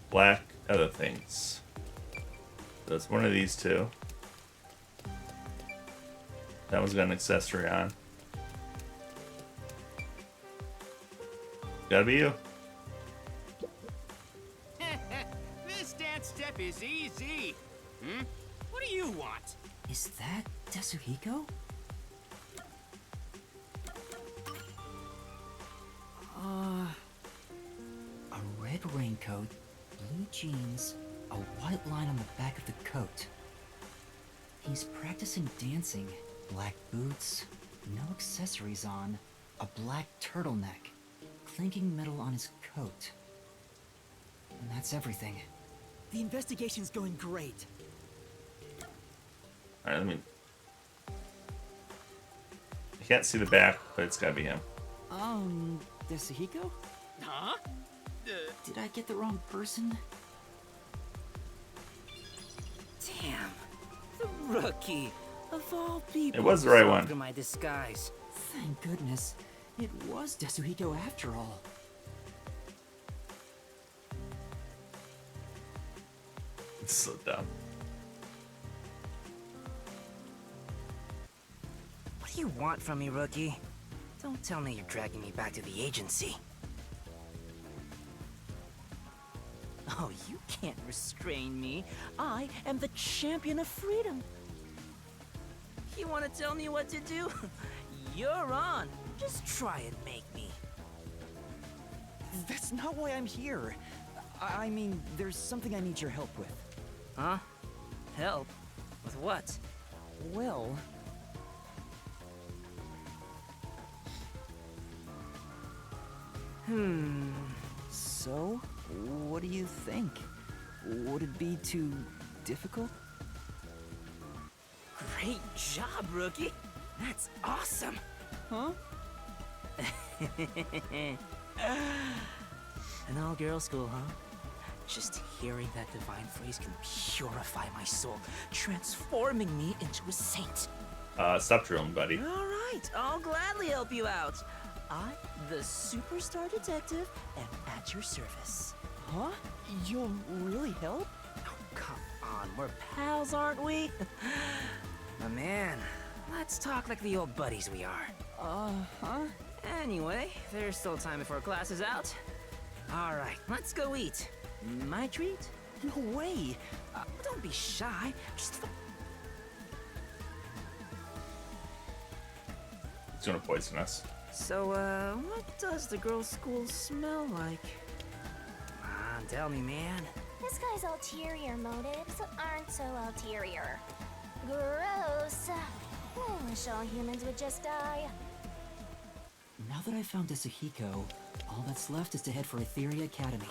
Black other things. So it's one of these two. That one's got an accessory on. Gotta be you. This dance step is easy. What do you want? Is that Tetsuhiko? A red raincoat, blue jeans, a white line on the back of the coat. He's practicing dancing. Black boots, no accessories on, a black turtleneck, clinking metal on his coat. And that's everything. The investigation's going great. Alright, let me. I can't see the back, but it's gotta be him. Tetsuhiko? Huh? Did I get the wrong person? Damn. The rookie. Of all people. It was the right to one. soften my disguise. Thank goodness. It was Tetsuhiko after all. It's so dumb. What do you want from me, rookie? Don't tell me you're dragging me back to the agency. Oh, you can't restrain me. I am the champion of freedom. You want to tell me what to do? You're on. Just try and make me. That's not why I'm here. I mean, there's something I need your help with. Huh? Help? With what? Well... So, what do you think? Would it be too difficult? Great job, rookie. That's awesome. Huh? An all-girl school, huh? Just hearing that divine phrase can purify my soul, transforming me into a saint. Stop drilling, buddy. All right, I'll gladly help you out. I, the superstar detective, am at your service. Huh? You'll really help? Oh, come on, we're pals, aren't we? My man, let's talk like the old buddies we are. Uh-huh. Anyway, there's still time before class is out. All right, let's go eat. My treat? No way. Don't be shy. Just He's gonna poison us. So, what does the girls' school smell like? Come on, tell me, man. This guy's ulterior motives aren't so ulterior. Gross. I wish all humans would just die. Now that I've found Yasuhiko, all that's left is to head for Etheria Academy.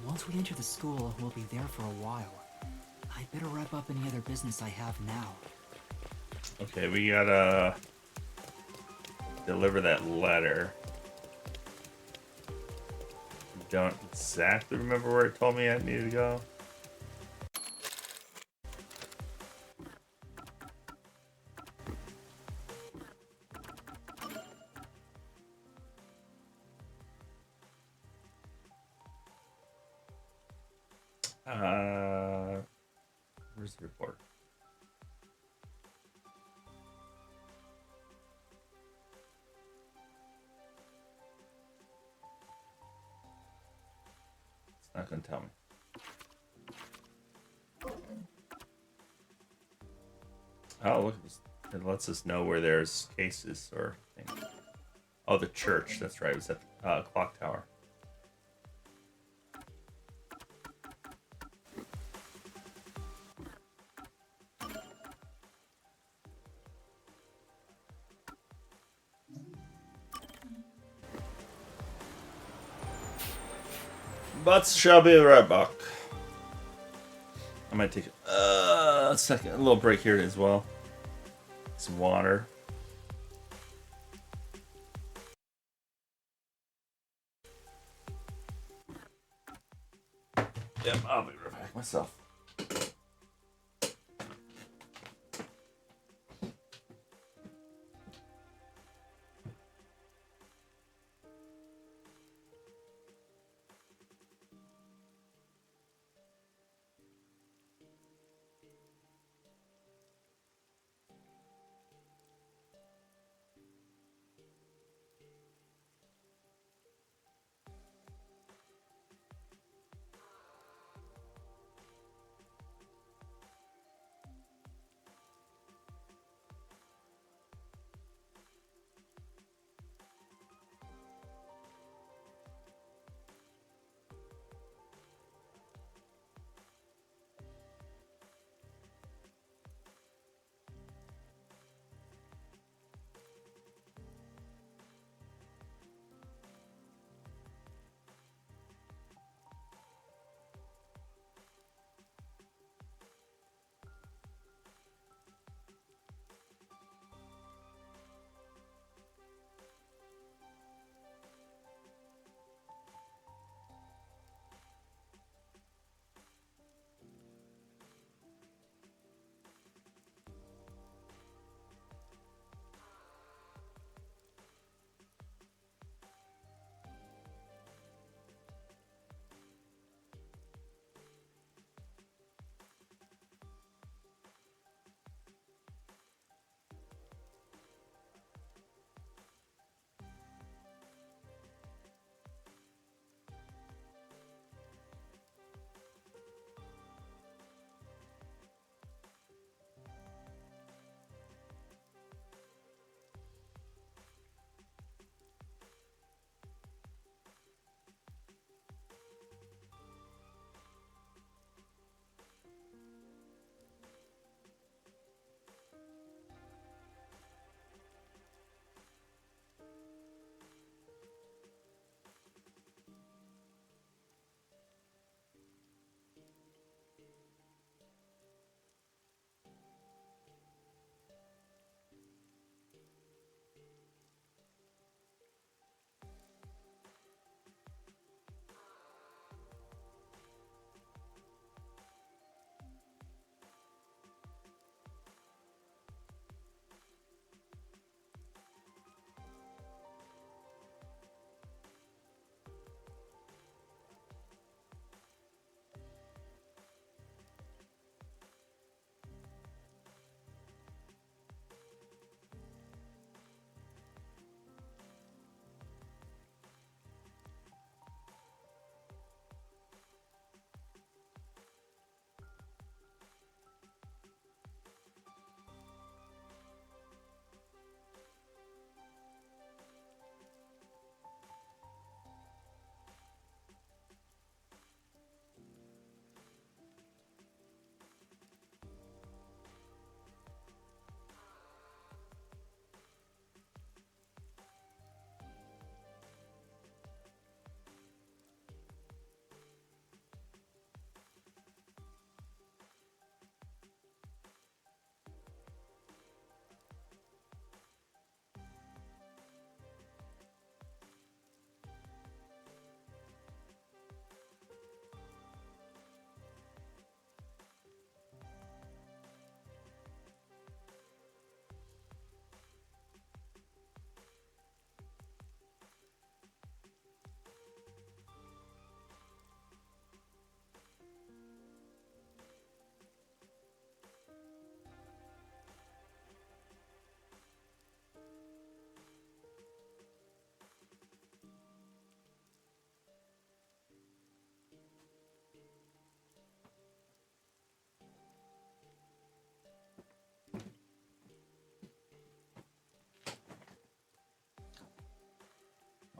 Once we enter the school, we'll be there for a while. I better wrap up any other business I have now. Okay, we gotta deliver that letter. Don't exactly remember where it told me I needed to go. Where's the report? It's not gonna tell me. Oh, look, it lets us know where there's cases or things. Oh, the church. That's right. It was at the clock tower. But shall be right back. I might take a second, a little break here as well. Some water. Yep, I'll be right back myself.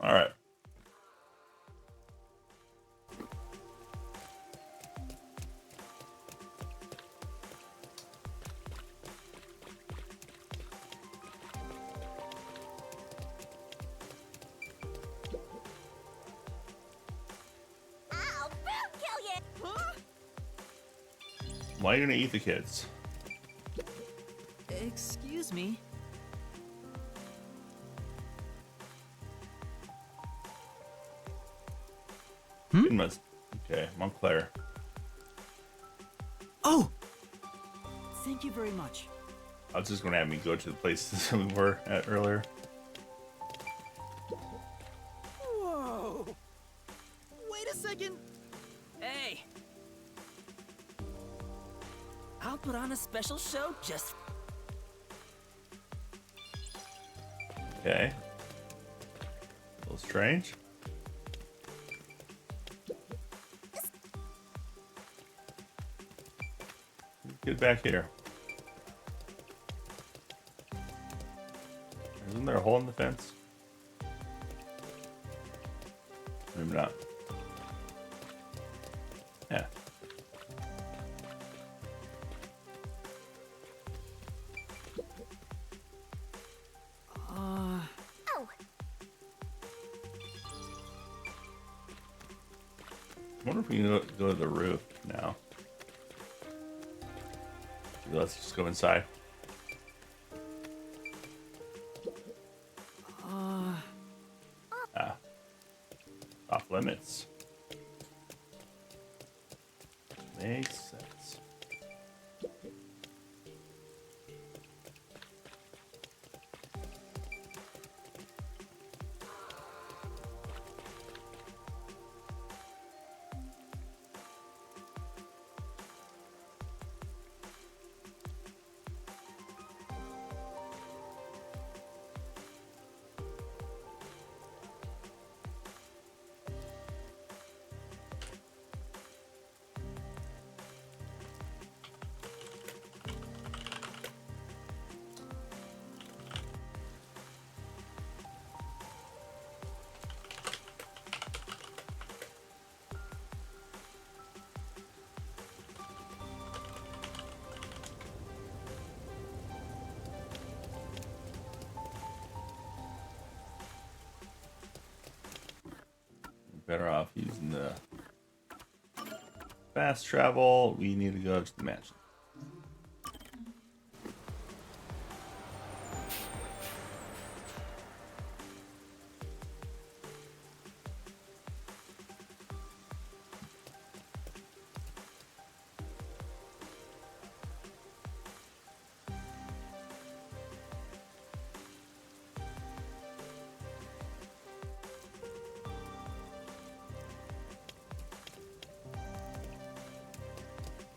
All right. I'll boom kill you! Huh? Why are you gonna eat the kids? Excuse me. It must. Okay, Montclair. Oh! Thank you very much. I was just gonna have me go to the places we were at earlier. Whoa! Wait a second! Hey! I'll put on a special show just... Okay. A little strange. Get back here. Isn't there a hole in the fence? Maybe not. Yeah. Oh! I wonder if we can go to the roof now. Let's just go inside. Off limits. Makes sense. Better off using the fast travel. We need to go to the mansion.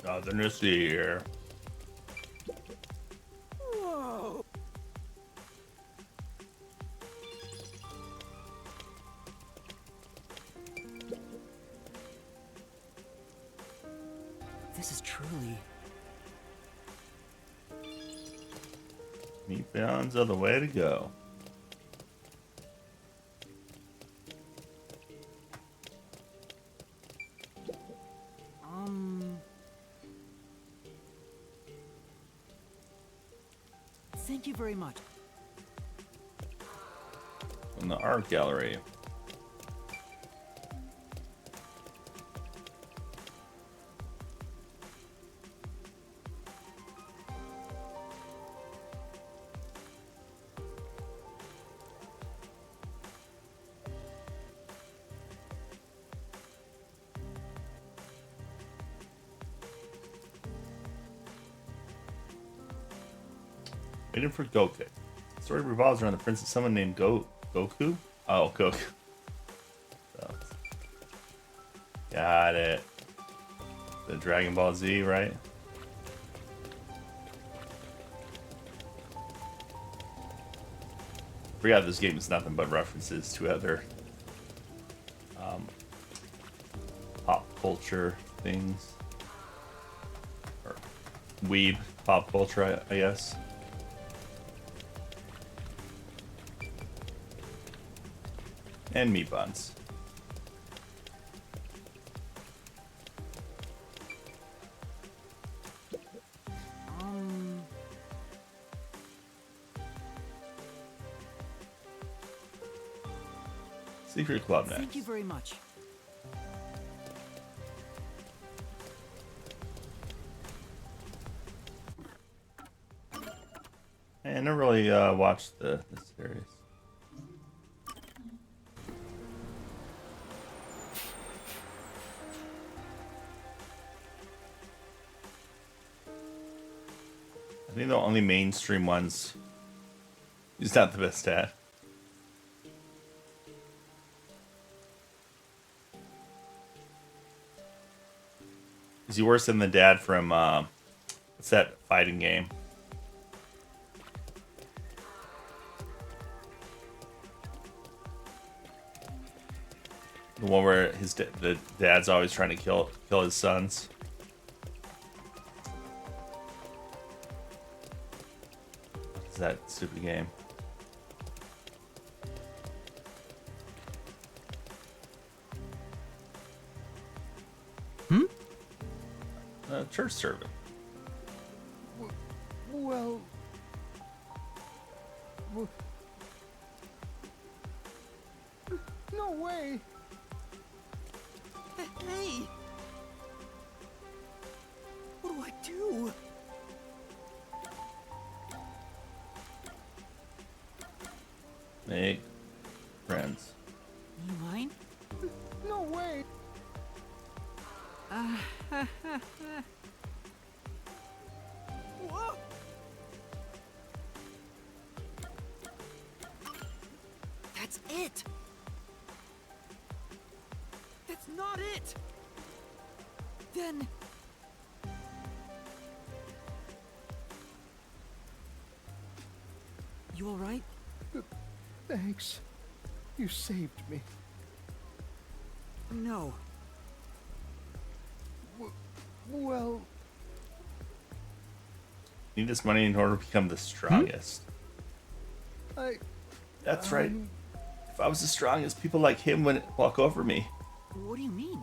Nothing to see here. Whoa! This is truly... Meat bounds are the way to go. Thank you very much. In the art gallery. Waiting for Goku. The story revolves around the prince of someone named Goku? Oh, Goku. So, got it. The Dragon Ball Z, right? Forgot this game is nothing but references to other pop culture things. Or weeb pop culture, I guess. And meat buns. Secret club next. Thank you very much. I never really watched the series. I think the only mainstream ones he's not the best at. Is he worse than the dad from what's that fighting game? The one where the dad's always trying to kill his sons. What's that stupid game? Church servant. Well... No way! Hey! What do I do? Make friends. You mine? No way! Whoa! That's it! That's not it! Then... You alright? Thanks. You saved me. No. Well... Need this money in order to become the strongest. That's right. If I was the strongest, people like him wouldn't walk over me. What do you mean?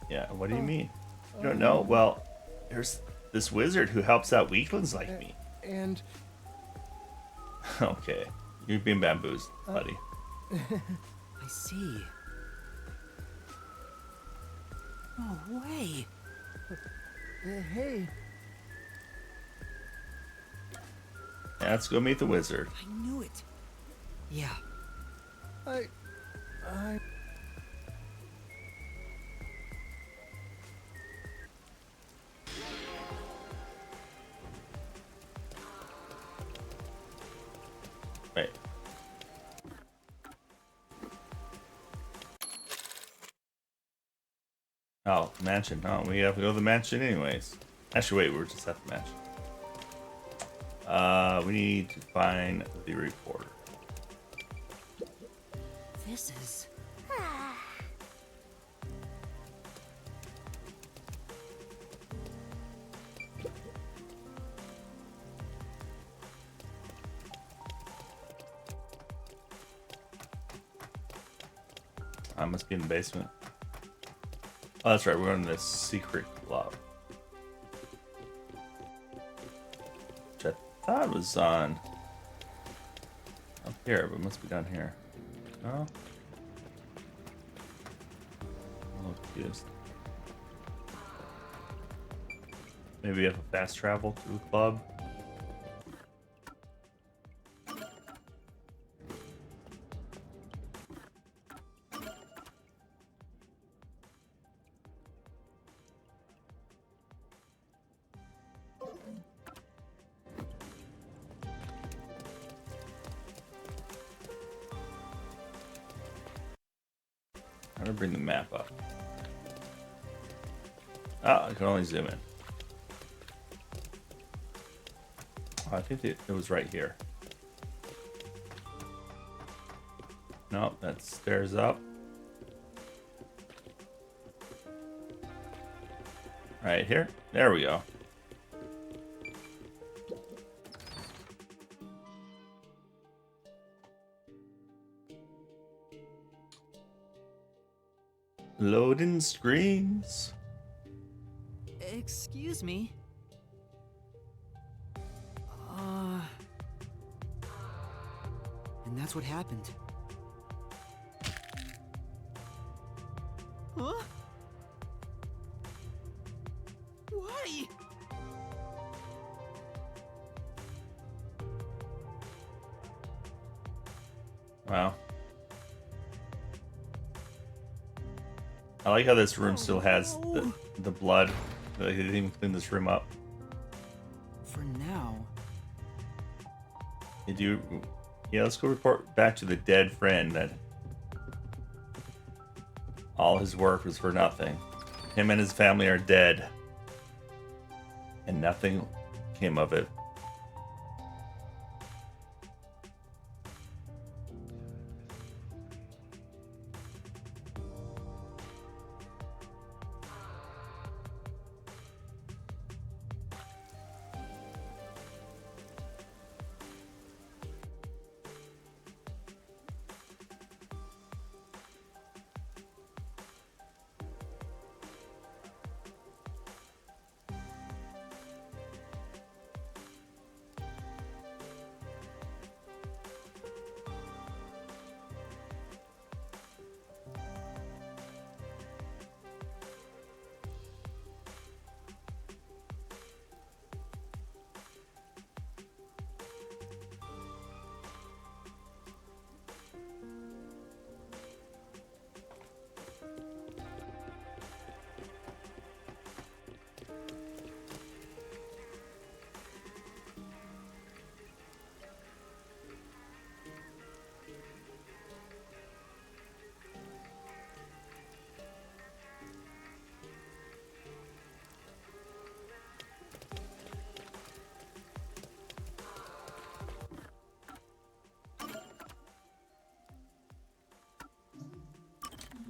Yeah, what do you mean? You don't know? Well, there's this wizard who helps out weaklings like me. And... Okay, you're being bamboozled, buddy. I see. No way. Hey. Yeah, let's go meet the wizard. I knew it. Yeah. I... Wait. Oh, mansion. Oh, we have to go to the mansion anyways. Actually, wait, we're just at the mansion. We need to find the reporter. This is... I must be in the basement. Oh, that's right. We're going to the secret club. Which I thought was on up here, but it must be down here. No? I'm a little confused. Maybe we have a fast travel to the club. I'm gonna bring the map up. Ah, I can only zoom in. Oh, I think it was right here. Nope, that's stairs up. Right here. There we go. Loading screens. Excuse me. And that's what happened. Huh? Why? Wow. I like how this room still has the blood. They didn't even clean this room up. For now. Yeah, let's go report back to the dead friend that all his work was for nothing. Him and his family are dead. And nothing came of it.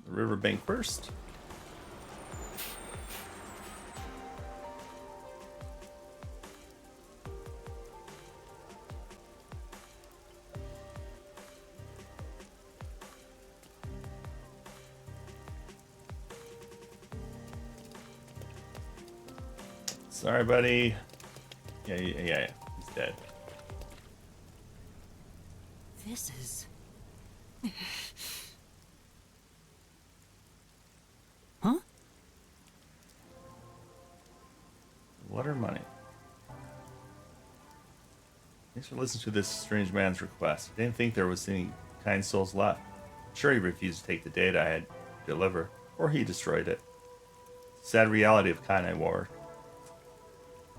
Riverbank first. Sorry, buddy. Yeah, he's dead. This is... Huh? Water money. Thanks for listening to this strange man's request. I didn't think there was any kind souls left. Sure, he refused to take the data I had to deliver, or he destroyed it. Sad reality of Kanai Ward.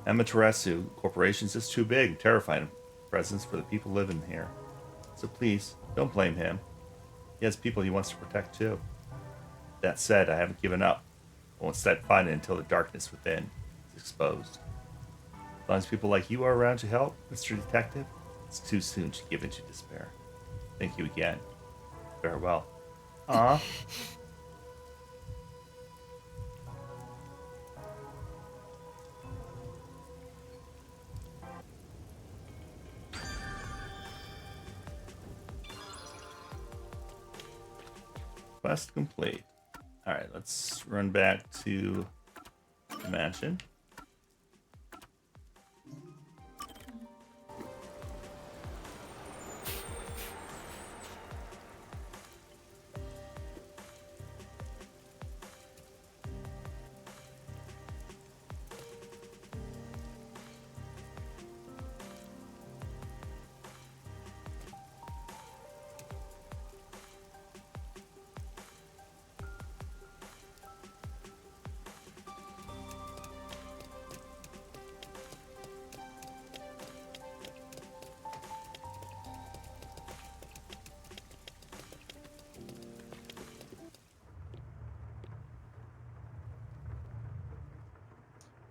Amaterasu Corporation is just too big, terrifying presence for the people living here. So please, don't blame him. He has people he wants to protect too. That said, I haven't given up. I won't stop fighting until the darkness within is exposed. As long as people like you are around to help, Mr. Detective, it's too soon to give in to despair. Thank you again. Farewell. Aw. Quest complete. Alright, let's run back to the mansion.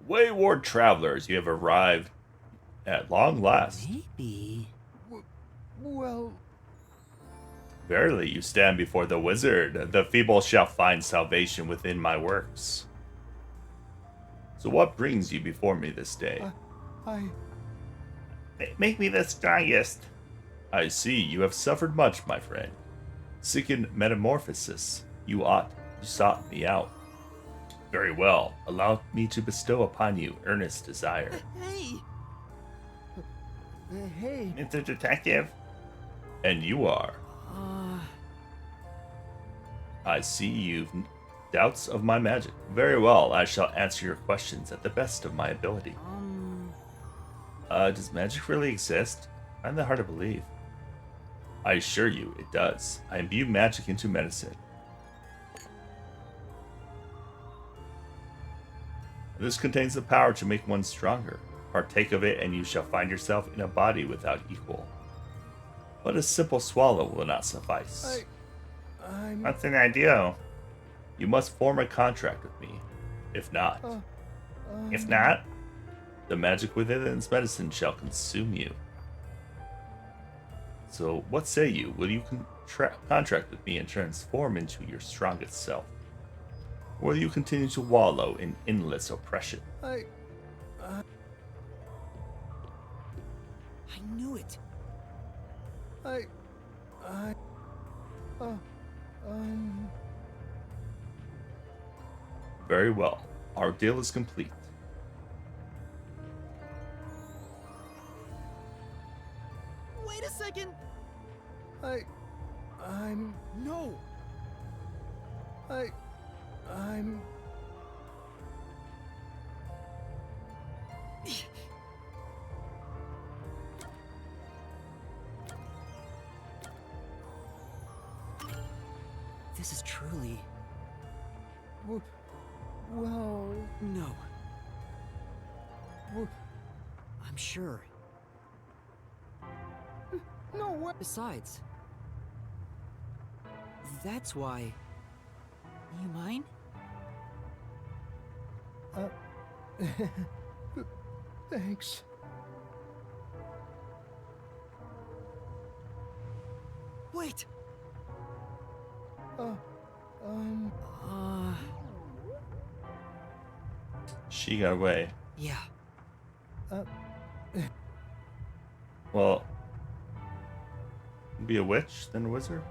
Wayward travelers, you have arrived at long last. Maybe. Well... Verily, you stand before the wizard. The feeble shall find salvation within my works. So what brings you before me this day? Make me the strongest. I see, you have suffered much, my friend. Seeking metamorphosis, you ought You sought me out. Very well. Allow me to bestow upon you earnest desire. Hey! Hey. Mr. Detective. And you are. I see you've doubts of my magic. Very well, I shall answer your questions at the best of my ability. Does magic really exist? I find that hard to believe. I assure you, it does. I imbue magic into medicine. This contains the power to make one stronger. Partake of it, and you shall find yourself in a body without equal. But a simple swallow will not suffice. What's an idea? You must form a contract with me. If not, the magic within this medicine shall consume you. So, what say you? Will you contract with me and transform into your strongest self? Or will you continue to wallow in endless oppression? I knew it. Very well. Our deal is complete. Wait a second. No. This is truly... Well, No. I'm sure. no, what? Besides... That's why... You mind? Thanks. Wait! She got away. Yeah. Well, be a witch, then a wizard?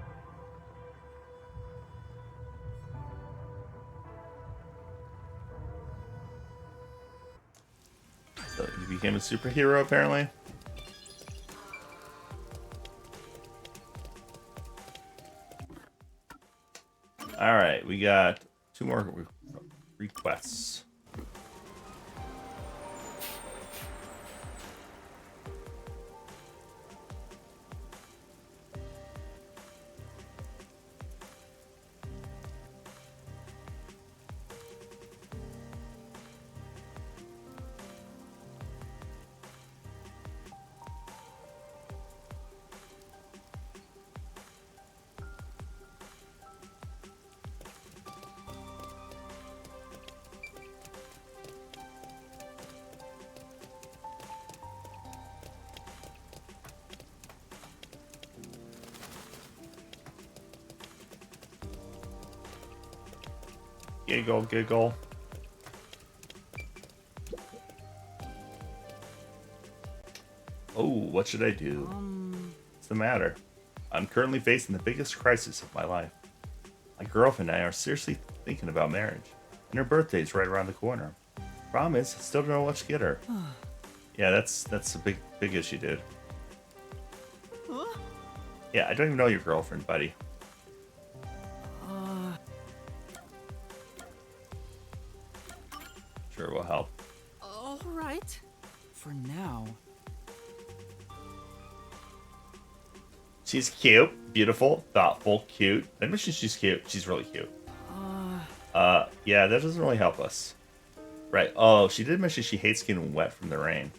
So you became a superhero, apparently? Alright, we got 2 more requests. Giggle, giggle. Oh, what should I do? What's the matter? I'm currently facing the biggest crisis of my life. My girlfriend and I are seriously thinking about marriage, and her birthday's right around the corner. Problem is, I still don't know what to get her. Yeah, that's a big issue, dude. Yeah, I don't even know your girlfriend, buddy. Sure will help. All right. For now. She's cute, beautiful, thoughtful, cute. I mentioned she's cute. She's really cute. Yeah, that doesn't really help us. Right. Oh, she did mention she hates getting wet from the rain.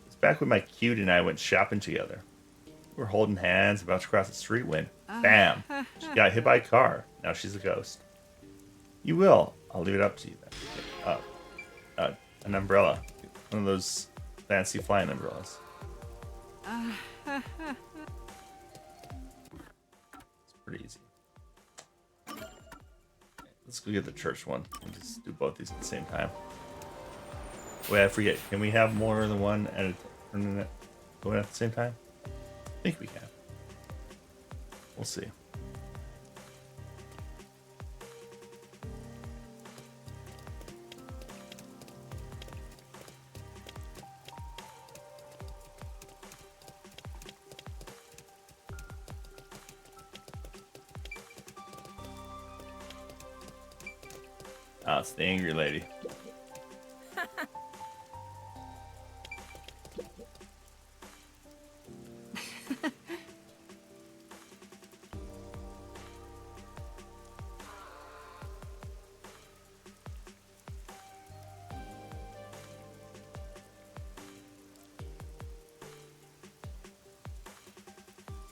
It's back when my cute and I went shopping together. We were holding hands, about to cross the street when, bam, she got hit by a car. Now she's a ghost. You will. I'll leave it up to you then. An umbrella. One of those fancy flying umbrellas. It's pretty easy. Let's go get the church one. We'll just do both these at the same time. Wait, I forget. Can we have more than one at going at the same time? I think we can. We'll see. Oh, it's the angry lady.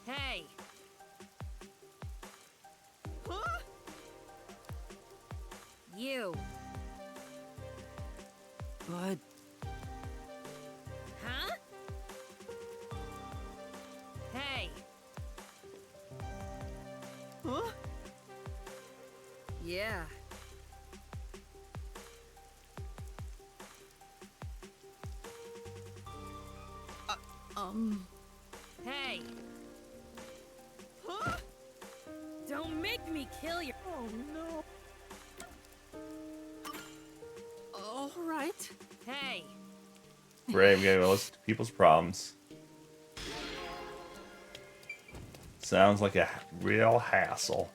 Hey! Huh? You. But Huh? Hey! Huh? Yeah. Hey! Huh? Don't make me kill you! Oh no! All right. Hey! Great, we gotta go listen to people's problems. Sounds like a real hassle.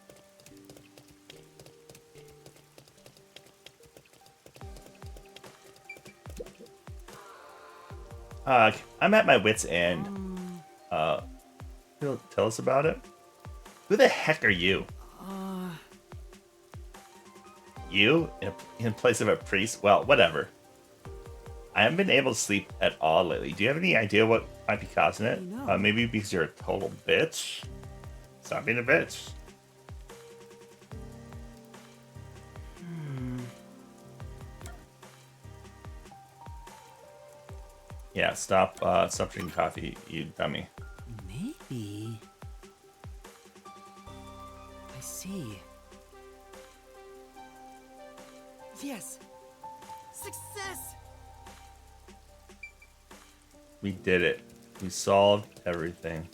I'm at my wit's end. Tell us about it. Who the heck are you? You? In place of a priest? Well, whatever. I haven't been able to sleep at all lately. Do you have any idea what might be causing it? Maybe because you're a total bitch? Stop being a bitch. Yeah, stop drinking coffee, you dummy. maybe. I see. Yes! Success! We did it. We solved everything.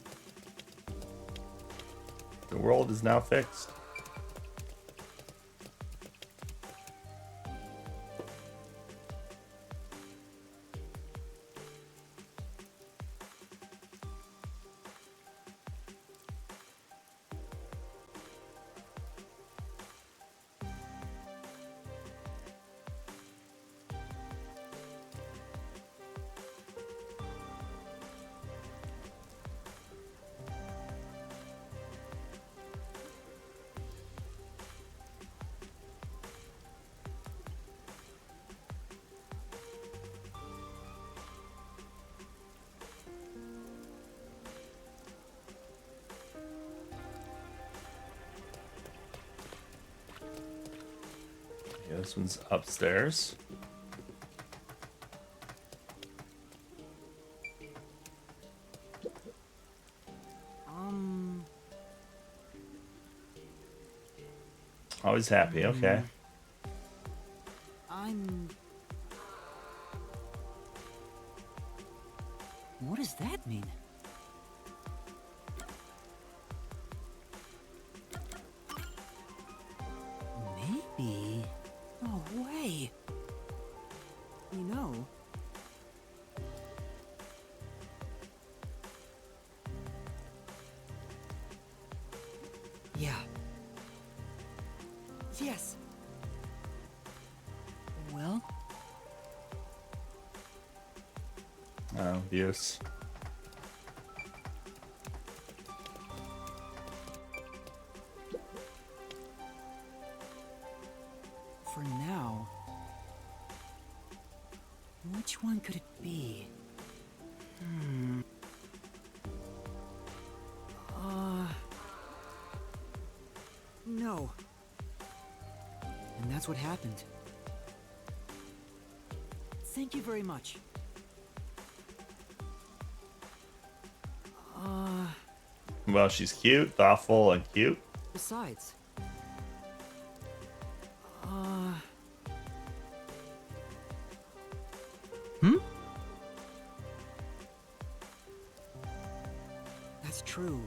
The world is now fixed. Yeah, this one's upstairs. Always happy, okay. What does that mean? Maybe. No way. You know. Yeah. Yes. Well, Oh, abuse. for now. Which one could it be? No. And that's what happened. Thank you very much. Well, she's cute, thoughtful, and cute. Besides. That's true.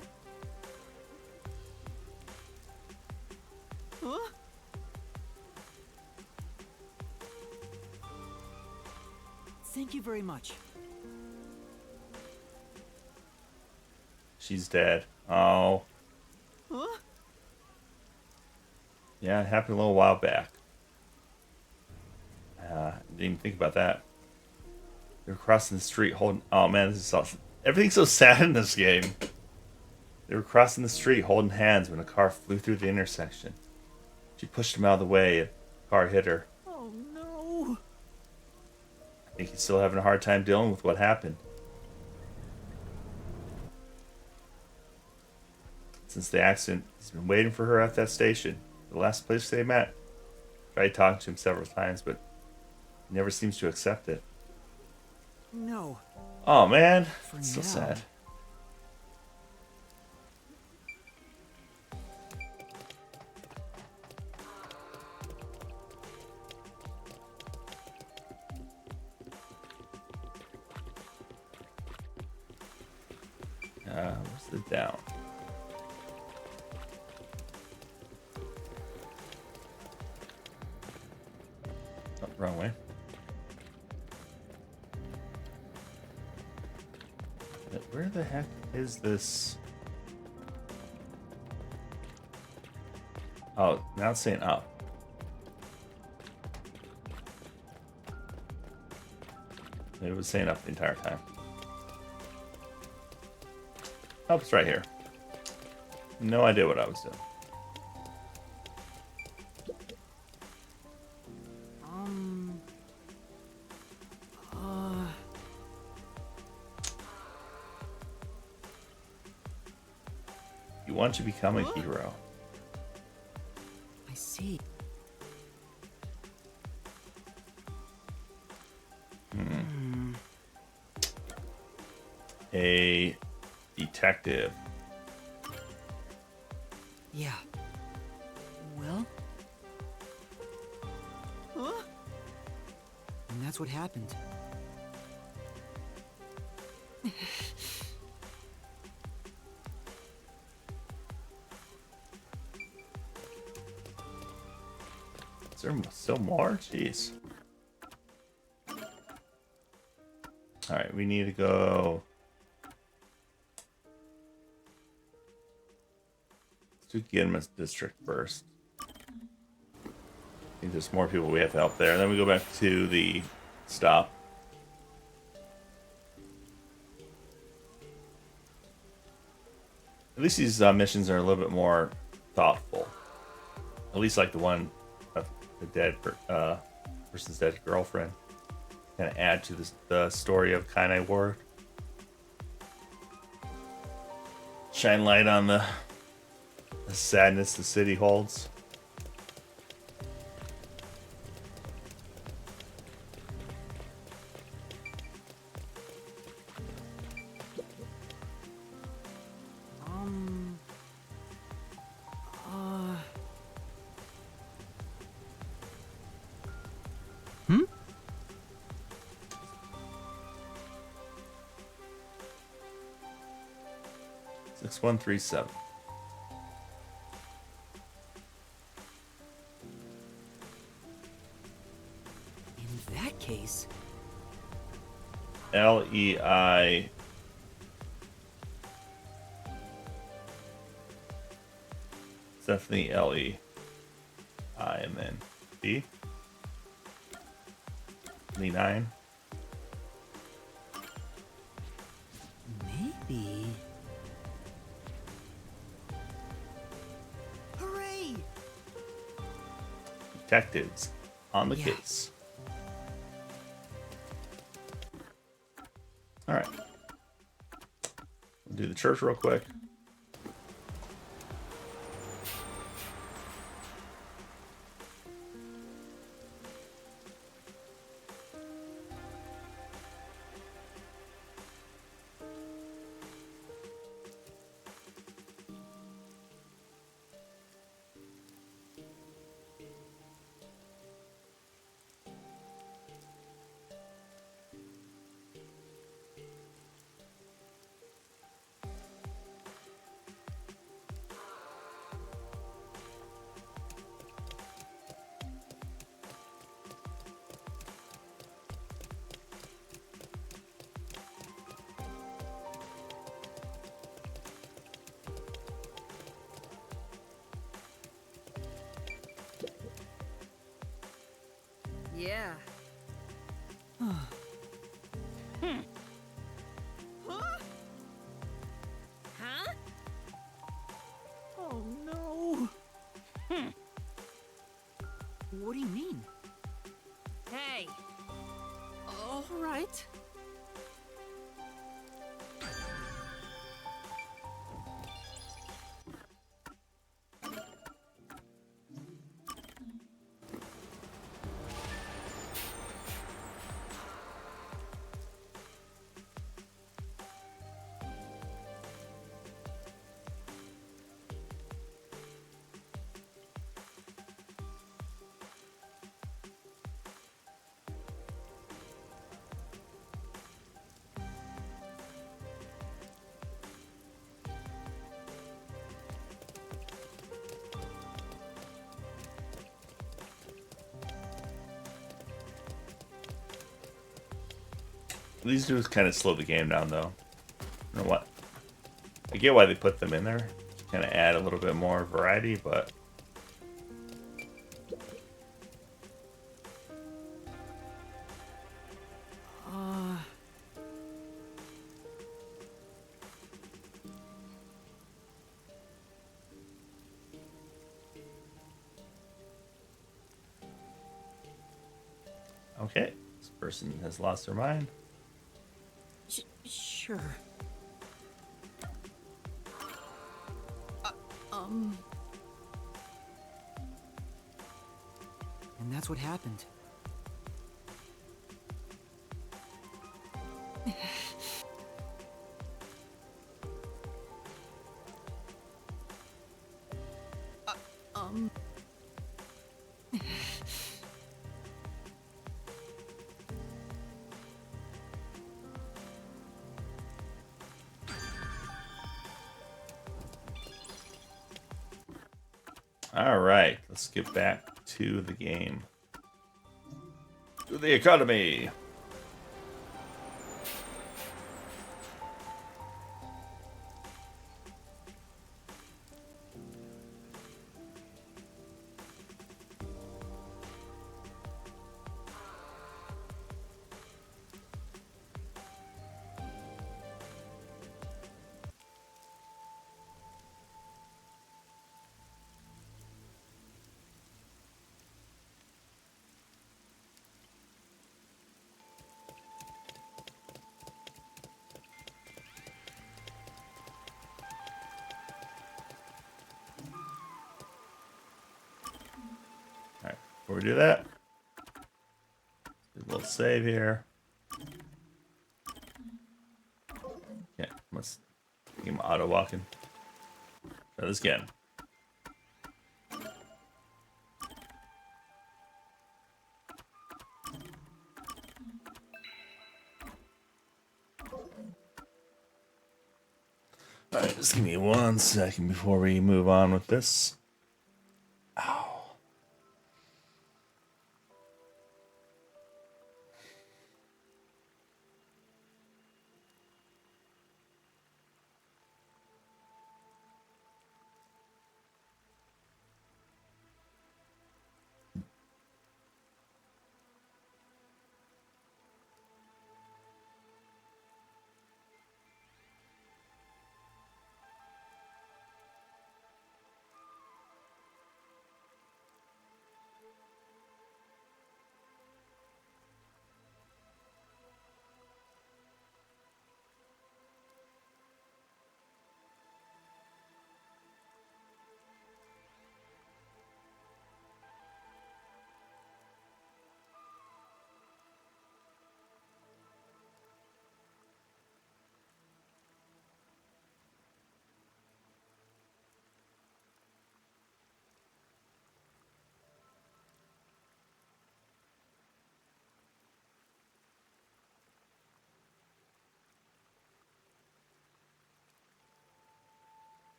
Huh? Thank you very much. She's dead. Oh. Huh? Yeah, it happened a little while back. Didn't even think about that. They were crossing the street holding. Oh man, this is so, everything's so sad in this game. They were crossing the street holding hands when a car flew through the intersection. She pushed him out of the way and the car hit her. Oh no! I think he's still having a hard time dealing with what happened. Since the accident, he's been waiting for her at that station, the last place they met. Tried talking to him several times, but he never seems to accept it. No. Oh man, For it's so now. sad. Where's the down? Oh, wrong way. Where the heck is this? Oh, now it's saying up. It was saying up the entire time. Oh, it's right here. No idea what I was doing. You want to become a hero. I see. A detective. Yeah. Well? Huh? And that's what happened. Is there still more? Jeez. Alright, we need to go. Let's do Ginma district first. I think there's more people we have to help there. And then we go back to the stop. At least these missions are a little bit more thoughtful. At least like the one of the dead person's dead girlfriend. Kind of add to the story of Kainai Ward. Shine light on the sadness the city holds. Hmm? 6137. In that case, LEI. It's definitely LEI and then B. E9. maybe. Hooray! Detectives on the Yeah. case. All right. We'll do the church real quick. Yeah, Huh? Oh no. What do you mean? Hey. All right. These dudes kind of slow the game down, though. I don't know what. I get why they put them in there. Kind of add a little bit more variety, but. Okay, this person has lost their mind. Sure. And that's what happened. All right, let's get back to the game. To the academy. Alright, before we do that, do a little save here. Yeah, let's get him auto walking. Try this again. Alright, just give me 1 second before we move on with this. Ow.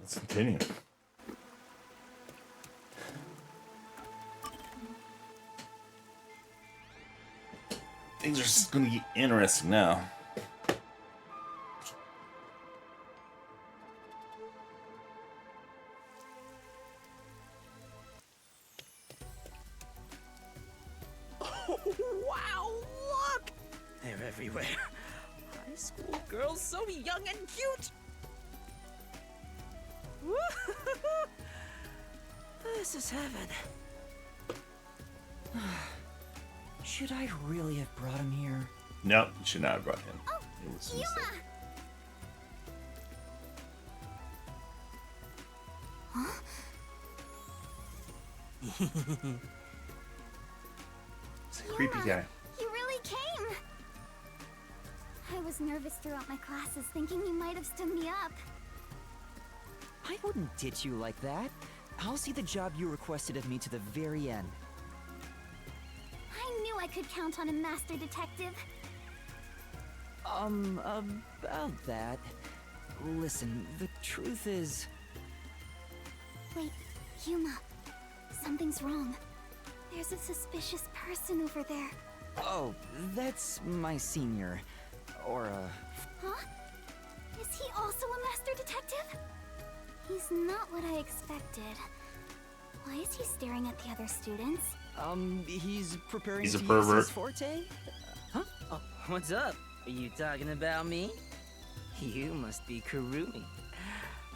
Let's continue. Things are just going to get interesting now. Oh, wow, look! They're everywhere. High school girls so young and cute! This is heaven. Should I really have brought him here? Nope, you should not have brought him. Oh, It was a Yuma! mistake. It's a creepy Yuma, guy. You really came! I was nervous throughout my classes, thinking you might have stood me up. I wouldn't ditch you like that. I'll see the job you requested of me to the very end. I knew I could count on a master detective. About that. Listen, the truth is... Wait, Yuma. Something's wrong. There's a suspicious person over there. Oh, that's my senior. Or, Huh? Is he also a master detective? He's not what I expected. Why is he staring at the other students? he's preparing He's a to use pervert. his forte? Huh? Oh, what's up? Are you talking about me? You must be Kurumi.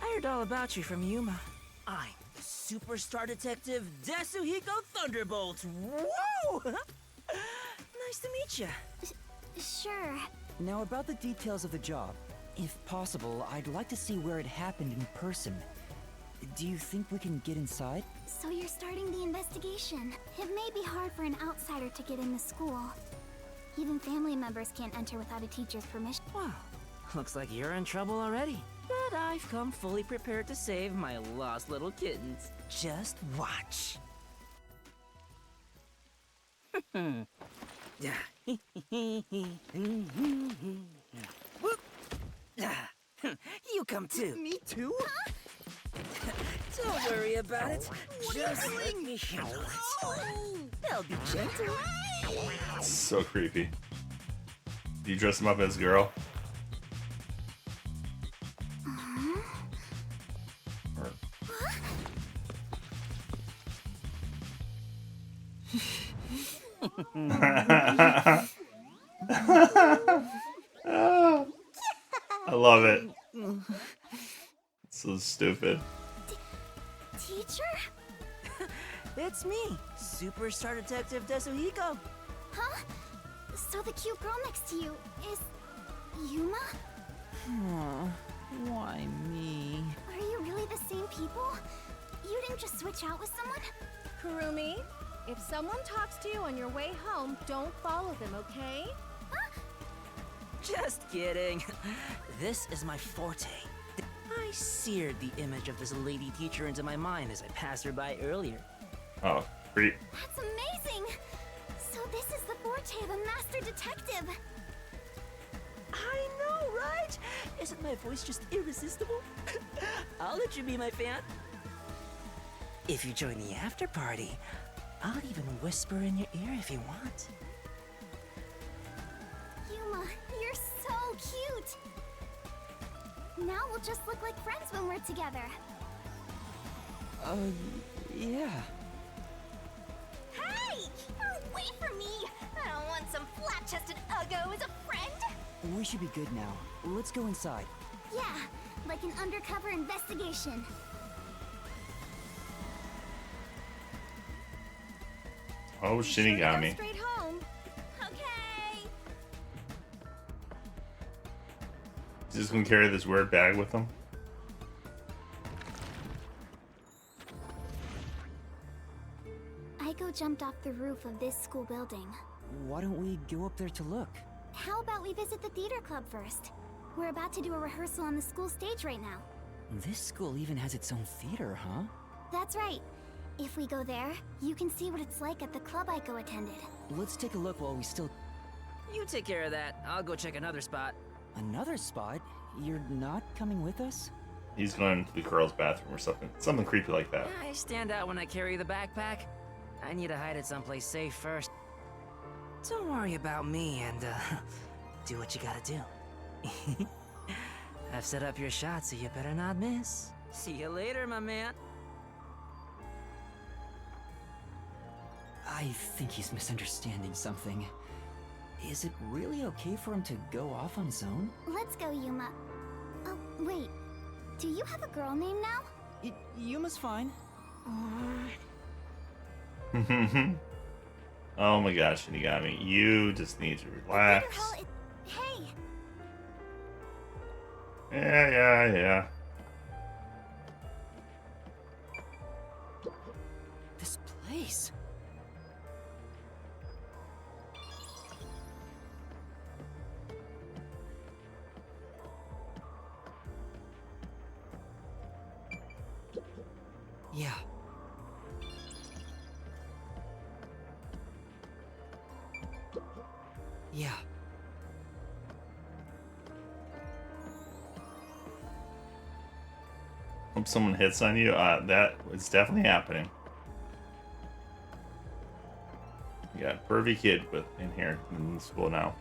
I heard all about you from Yuma. I'm the superstar detective Desuhiko Thunderbolts. Whoa! Nice to meet you. Sure. Now about the details of the job. If possible, I'd like to see where it happened in person. Do you think we can get inside? So you're starting the investigation. It may be hard for an outsider to get in the school. Even family members can't enter without a teacher's permission. Wow. Looks like you're in trouble already. But I've come fully prepared to save my lost little kittens. Just watch. You come too. Me too? Don't worry about it. Just let me handle it. I'll be gentle. So creepy. Do you dress him up as a girl? Or- I love it. So stupid. Teacher? It's me, Superstar Detective Desuhiko. Huh? So the cute girl next to you is... Yuma? Why me? Are you really the same people? You didn't just switch out with someone? Kurumi, if someone talks to you on your way home, don't follow them, okay? Just kidding. This is my forte. I seared the image of this lady teacher into my mind as I passed her by earlier. Oh, creep. That's amazing! So this is the forte of a master detective. I know, right? Isn't my voice just irresistible? I'll let you be my fan. If you join the after party, I'll even whisper in your ear if you want. Yuma, you're so cute! Now we'll just look like friends when we're together. Yeah. Hey! Wait for me! I don't want some flat-chested uggo as a friend! We should be good now. Let's go inside. Yeah, like an undercover investigation. Oh, Be sure to go Shinigami. straight home. Okay! He's just gonna carry this weird bag with him. Aiko jumped off the roof of this school building. Why don't we go up there to look? How about we visit the theater club first? We're about to do a rehearsal on the school stage right now. This school even has its own theater, huh? That's right. If we go there, you can see what it's like at the club Aiko attended. Let's take a look while we still... You take care of that. I'll go check another spot. Another spot? You're not coming with us? he's going to the girls' bathroom or something. Something creepy like that. I stand out when I carry the backpack. I need to hide it someplace safe first. Don't worry about me and, do what you gotta do. I've set up your shot, so you better not miss. See you later, my man. I think he's misunderstanding something. Is it really okay for him to go off on his own? Let's go, Yuma. Oh, wait. Do you have a girl name now? Yuma's fine. Oh my gosh, Shinigami, you just need to relax. Hey! Yeah. This place. Yeah. Yeah. Hope someone hits on you. That is definitely happening. You got a pervy kid in here in school now.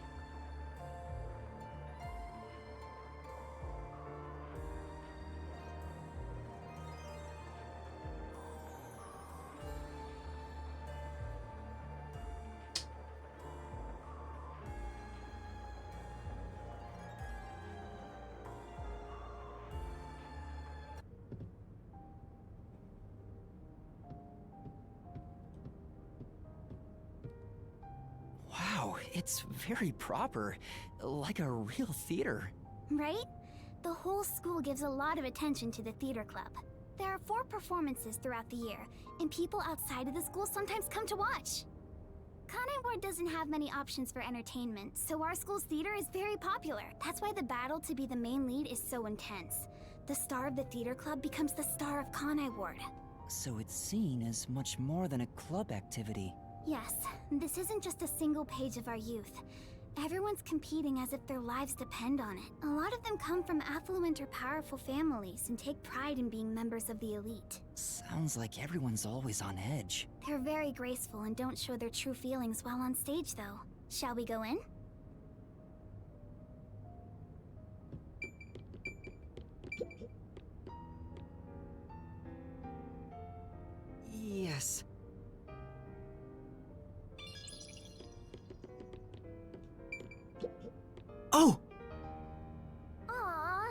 Wow, it's very proper. Like a real theater. Right? The whole school gives a lot of attention to the theater club. There are 4 performances throughout the year, and people outside of the school sometimes come to watch. Kanai Ward doesn't have many options for entertainment, so our school's theater is very popular. That's why the battle to be the main lead is so intense. The star of the theater club becomes the star of Kanai Ward. So it's seen as much more than a club activity. Yes, this isn't just a single page of our youth. Everyone's competing as if their lives depend on it. A lot of them come from affluent or powerful families and take pride in being members of the elite. Sounds like everyone's always on edge. They're very graceful and don't show their true feelings while on stage, though. Shall we go in? Yes. Oh! Aww.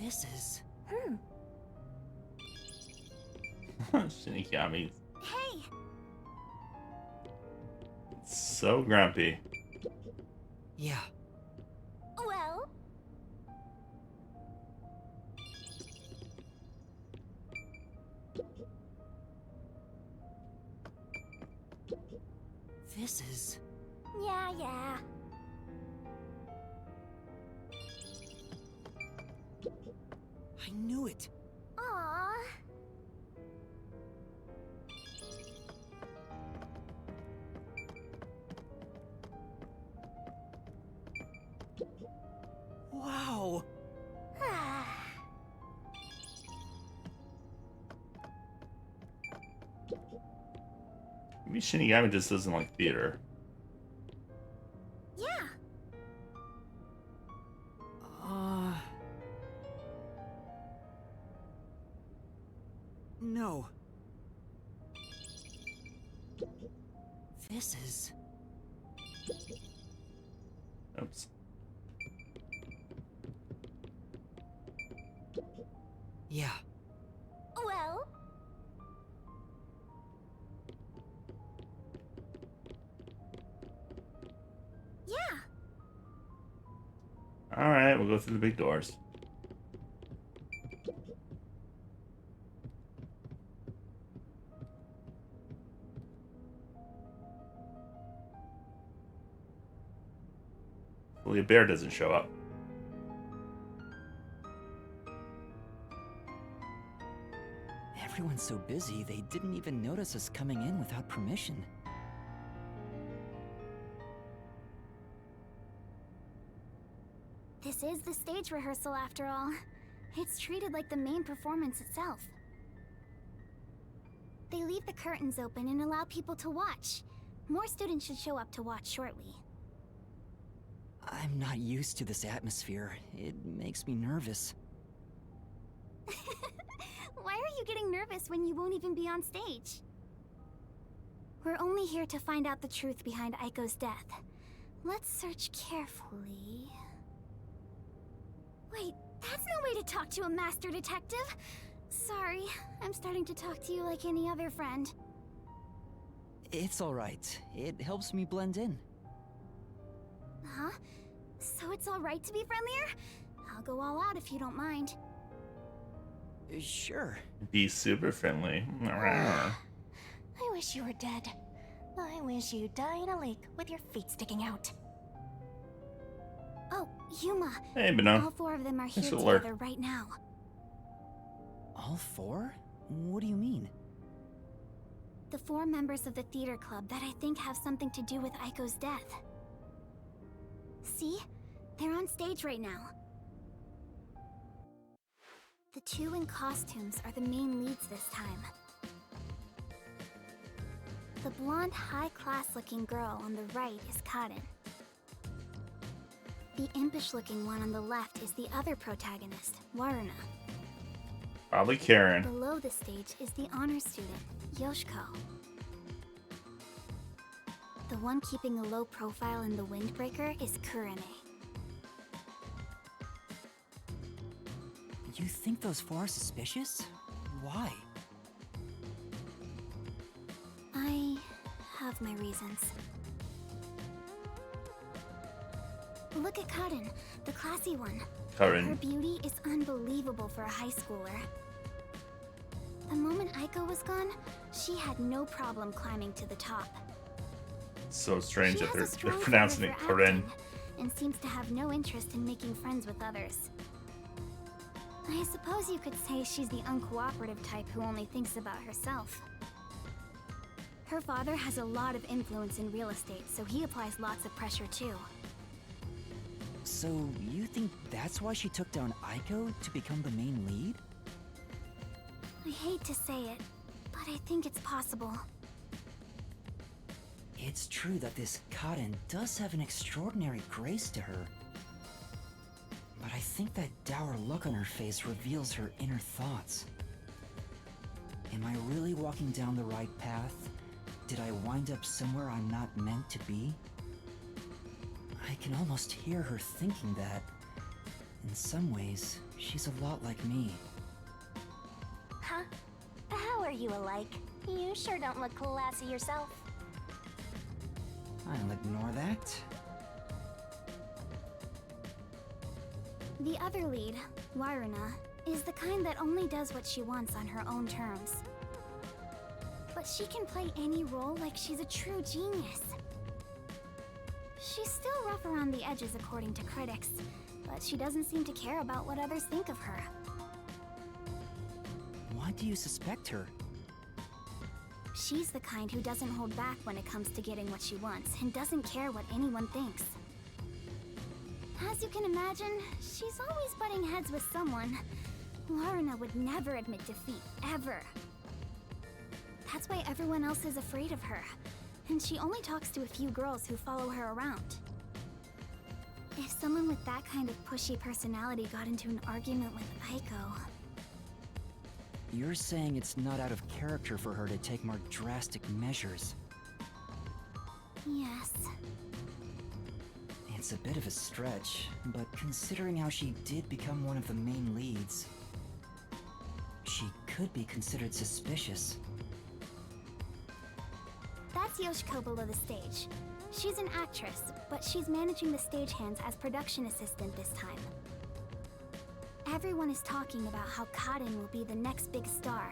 This is... Shinigami. Hey! So grumpy. Yeah. Well? This is... Yeah. I knew it. Aww. Wow. Maybe Shinigami just doesn't like theater. Yeah. No. This is... Oops. Yeah. Well? Yeah. Alright, we'll go through the big doors. Hopefully a bear doesn't show up. Everyone's so busy, they didn't even notice us coming in without permission. This is the stage rehearsal after all. It's treated like the main performance itself. They leave the curtains open and allow people to watch. More students should show up to watch shortly. I'm not used to this atmosphere. It makes me nervous. Why are you getting nervous when you won't even be on stage? We're only here to find out the truth behind Aiko's death. Let's search carefully. Wait, that's no way to talk to a master detective! Sorry, I'm starting to talk to you like any other friend. It's alright. It helps me blend in. Huh? So it's alright to be friendlier? I'll go all out if you don't mind. Sure. Be super friendly. I wish you were dead. I wish you died in a lake with your feet sticking out. Oh, Yuma. Hey, Beno. All four of them are here Thanks for the alert. together right now. All four? What do you mean? The four members of the theater club that I think have something to do with Aiko's death. See? They're on stage right now. The two in costumes are the main leads this time. The blonde, high-class looking girl on the right is Karin. The impish looking one on the left is the other protagonist, Waruna. Probably Karen. Below the stage is the honor student, Yoshiko. The one keeping a low profile in the windbreaker is Kurene. You think those four are suspicious? Why? I have my reasons. Look at Karin, the classy one. Karin. Her beauty is unbelievable for a high schooler. The moment Aiko was gone, she had no problem climbing to the top. So strange She that has a they're strong pronouncing it flavor for Karen. acting, and seems to have no interest in making friends with others. I suppose you could say she's the uncooperative type who only thinks about herself. Her father has a lot of influence in real estate, so he applies lots of pressure too. So, you think that's why she took down Aiko to become the main lead? I hate to say it, but I think it's possible. It's true that this Karin does have an extraordinary grace to her. But I think that dour look on her face reveals her inner thoughts. Am I really walking down the right path? Did I wind up somewhere I'm not meant to be? I can almost hear her thinking that. In some ways, she's a lot like me. Huh? How are you alike? You sure don't look classy yourself. I'll ignore that. The other lead, Waruna, is the kind that only does what she wants on her own terms. But she can play any role like she's a true genius. She's still rough around the edges according to critics, but she doesn't seem to care about what others think of her. Why do you suspect her? She's the kind who doesn't hold back when it comes to getting what she wants and doesn't care what anyone thinks. As you can imagine, she's always butting heads with someone. Waruna would never admit defeat, ever. That's why everyone else is afraid of her, and she only talks to a few girls who follow her around. If someone with that kind of pushy personality got into an argument with Aiko... You're saying it's not out of character for her to take more drastic measures. Yes. It's a bit of a stretch, but considering how she did become one of the main leads, she could be considered suspicious. That's Yoshiko below the stage. She's an actress, but she's managing the stagehands as production assistant this time. Everyone is talking about how Karin will be the next big star.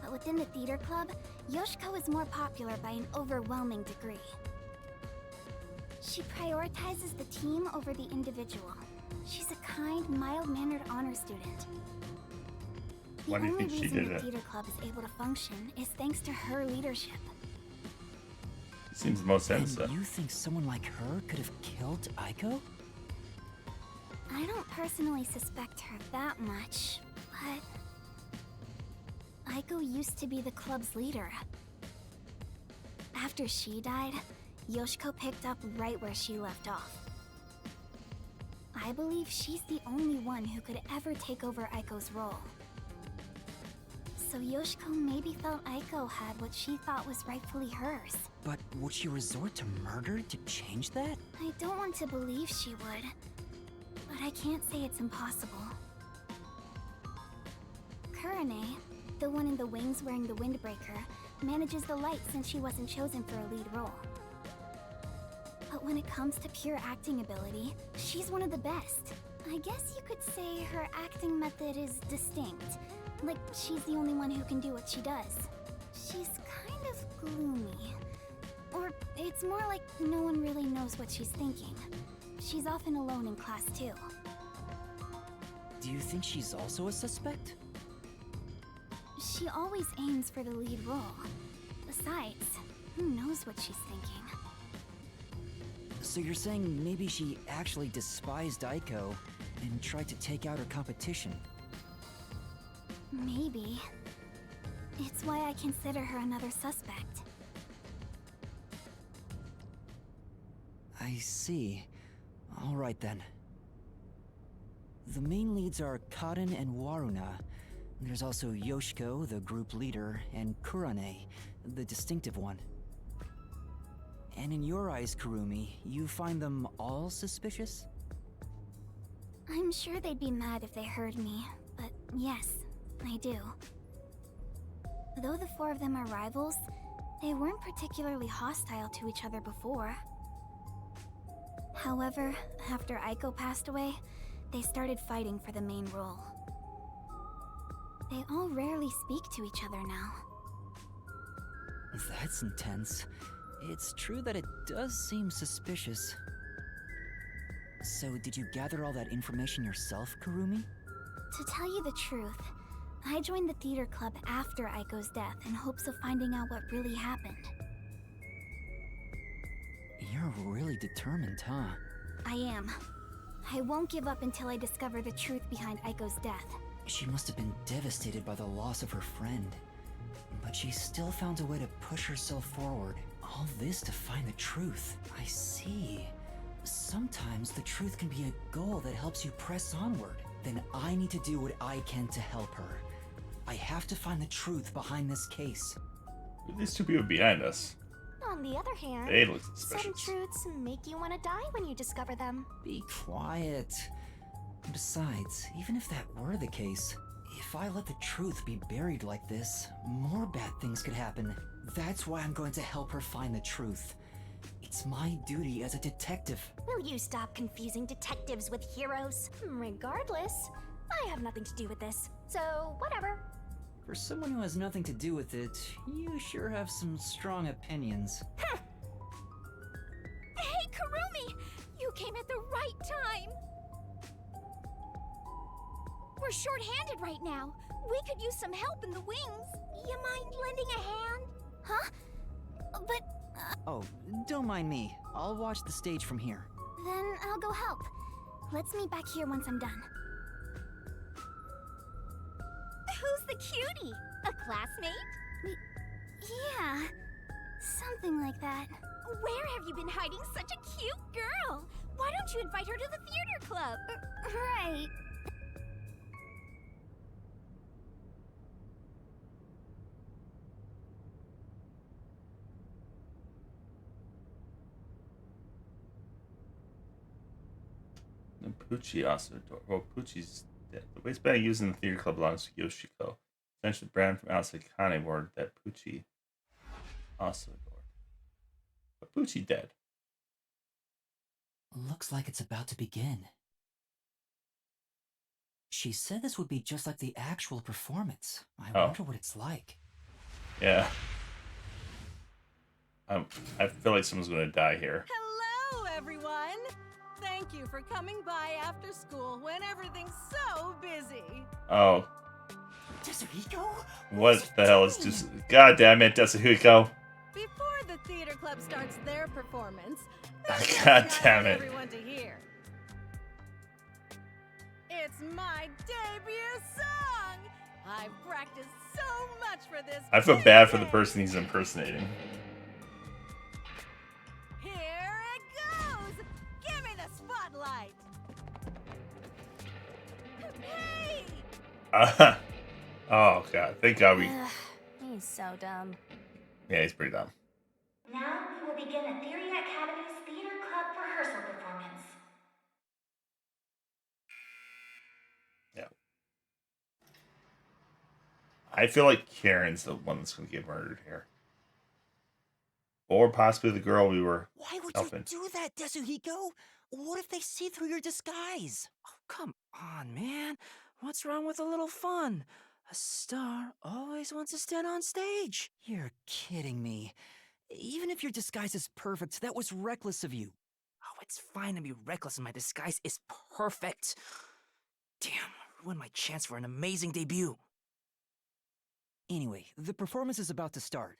But within the theater club, Yoshiko is more popular by an overwhelming degree. She prioritizes the team over the individual. She's a kind, mild-mannered honor student. Why do you think she did The it? theater club is able to function is thanks to her leadership. It seems the most And innocent. you think someone like her could have killed Aiko? I don't personally suspect her that much, but Aiko used to be the club's leader. After she died, Yoshiko picked up right where she left off. I believe she's the only one who could ever take over Aiko's role. So Yoshiko maybe felt Aiko had what she thought was rightfully hers. But would she resort to murder to change that? I don't want to believe she would, but I can't say it's impossible. Kurane, the one in the wings wearing the windbreaker, manages the light since she wasn't chosen for a lead role. But when it comes to pure acting ability, she's one of the best. I guess you could say her acting method is distinct. Like, she's the only one who can do what she does. She's kind of gloomy. Or it's more like no one really knows what she's thinking. She's often alone in class too. Do you think she's also a suspect? She always aims for the lead role. Besides, who knows what she's thinking? So you're saying maybe she actually despised Aiko and tried to take out her competition? Maybe. It's why I consider her another suspect. I see. All right then. The main leads are Kaden and Waruna. There's also Yoshiko, the group leader, and Kurane, the distinctive one. And in your eyes, Kurumi, you find them all suspicious? I'm sure they'd be mad if they heard me, but yes, I do. Though the four of them are rivals, they weren't particularly hostile to each other before. However, after Aiko passed away, they started fighting for the main role. They all rarely speak to each other now. That's intense. It's true that it does seem suspicious. So, did you gather all that information yourself, Kurumi? To tell you the truth, I joined the theater club after Aiko's death in hopes of finding out what really happened. You're really determined, huh? I am. I won't give up until I discover the truth behind Aiko's death. She must have been devastated by the loss of her friend. But she still found a way to push herself forward. All this to find the truth. I see. Sometimes the truth can be a goal that helps you press onward. Then I need to do what I can to help her. I have to find the truth behind this case. These two people behind us. On the other hand, They look some suspicious. truths make you want to die when you discover them. Be quiet. Besides, even if that were the case, if I let the truth be buried like this, more bad things could happen. That's why I'm going to help her find the truth. It's my duty as a detective. Will you stop confusing detectives with heroes? Regardless, I have nothing to do with this, so whatever. For someone who has nothing to do with it, you sure have some strong opinions. Hey, Kurumi! You came at the right time! We're short-handed right now. We could use some help in the wings. You mind lending a hand? Huh? But Oh, don't mind me. I'll watch the stage from here. then I'll go help. Let's meet back here once I'm done. Who's the cutie? A classmate? Yeah, something like that. Where have you been hiding such a cute girl? Why don't you invite her to the theater club? Right. And Pucci also. Well, Pucci's dead. The waste bag used in the theater club belongs to Yoshiko. Essentially, brand from outside Kane word that Pucci also adored. But Pucci dead. Looks like it's about to begin. She said this would be just like the actual performance. I wonder what it's like. Yeah. I feel like someone's going to die here. Hello, everyone! Thank you for coming by after school when everything's so busy. Oh. Desuhiko? What the hell is just? God damn it, Desuhiko! Before the theater club starts their performance, God damn it! everyone to hear. It's my debut song. I've practiced so much for this. I feel bad for the person he's impersonating. Here it goes. Give me the spotlight. Hey! Oh god, thank God we. He's so dumb. Yeah, he's pretty dumb. Now we will begin Etheria Academy's Theater Club rehearsal performance. Yeah. I feel like Karen's the one that's going to get murdered here. Or possibly the girl we were Why would helping. you do that, Desuhiko? What if they see through your disguise? Oh, come on, man. What's wrong with a little fun? A star always wants to stand on stage. You're kidding me. Even if your disguise is perfect, that was reckless of you. Oh, it's fine to be reckless and my disguise is perfect. Damn, ruined my chance for an amazing debut. Anyway, the performance is about to start.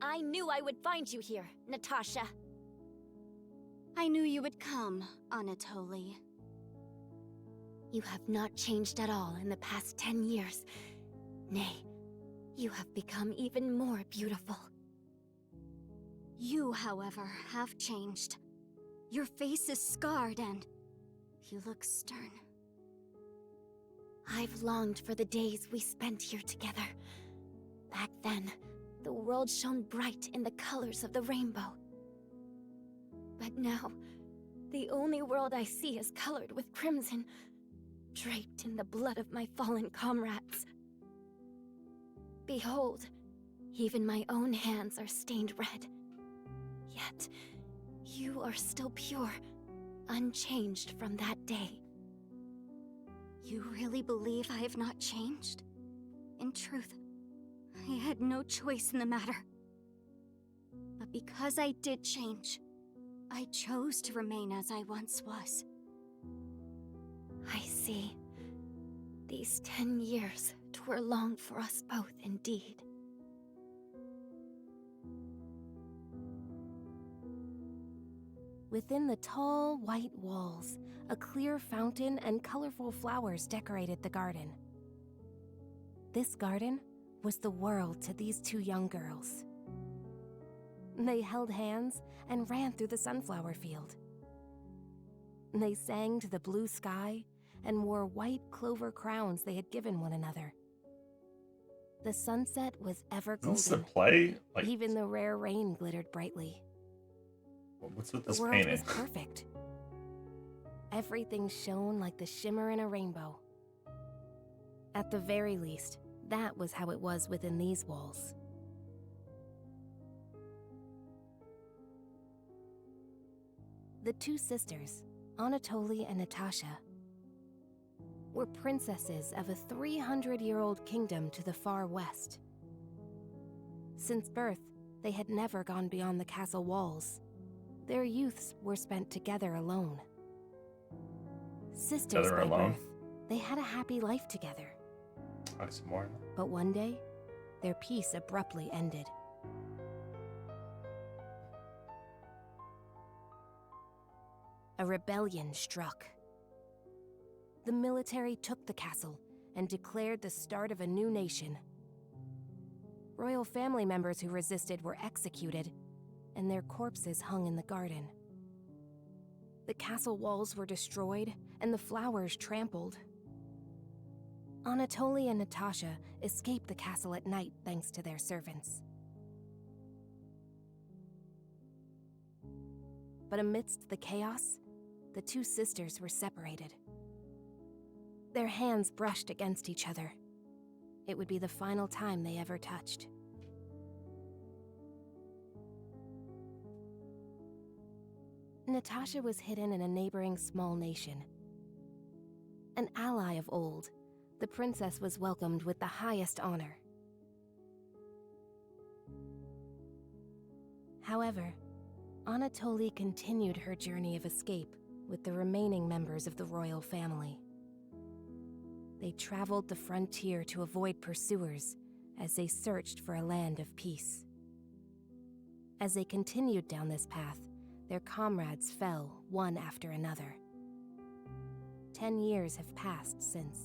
I knew I would find you here, Natasha. I knew you would come, Anatoly. You have not changed at all in the past 10 years. Nay, you have become even more beautiful. You, however, have changed. Your face is scarred and you look stern. I've longed for the days we spent here together. Back then, the world shone bright in the colors of the rainbow. But now, the only world I see is colored with crimson, draped in the blood of my fallen comrades. Behold, even my own hands are stained red. Yet, you are still pure, unchanged from that day. You really believe I have not changed? In truth, I had no choice in the matter. But because I did change, I chose to remain as I once was. I see. These 10 years were long for us both indeed. Within the tall, white walls, a clear fountain and colorful flowers decorated the garden. This garden was the world to these two young girls. They held hands and ran through the sunflower field. They sang to the blue sky and wore white clover crowns they had given one another. The sunset was ever golden. Is this a play? Like, even the rare rain glittered brightly. what's with this The world painting? was perfect. Everything shone like the shimmer in a rainbow. At the very least, that was how it was within these walls. The two sisters, Anatoly and Natasha, were princesses of a 300-year-old kingdom to the far west. Since birth, they had never gone beyond the castle walls. Their youths were spent together alone. Sisters Together by alone? birth, they had a happy life together. Some more. But one day, their peace abruptly ended. A rebellion struck. The military took the castle and declared the start of a new nation. Royal family members who resisted were executed, and their corpses hung in the garden. The castle walls were destroyed, and the flowers trampled. Anatoly and Natasha escaped the castle at night thanks to their servants. But amidst the chaos, the two sisters were separated. Their hands brushed against each other. It would be the final time they ever touched. Natasha was hidden in a neighboring small nation. An ally of old, the princess was welcomed with the highest honor. However, Anatoly continued her journey of escape with the remaining members of the royal family. They traveled the frontier to avoid pursuers as they searched for a land of peace. As they continued down this path, their comrades fell one after another. 10 years have passed since.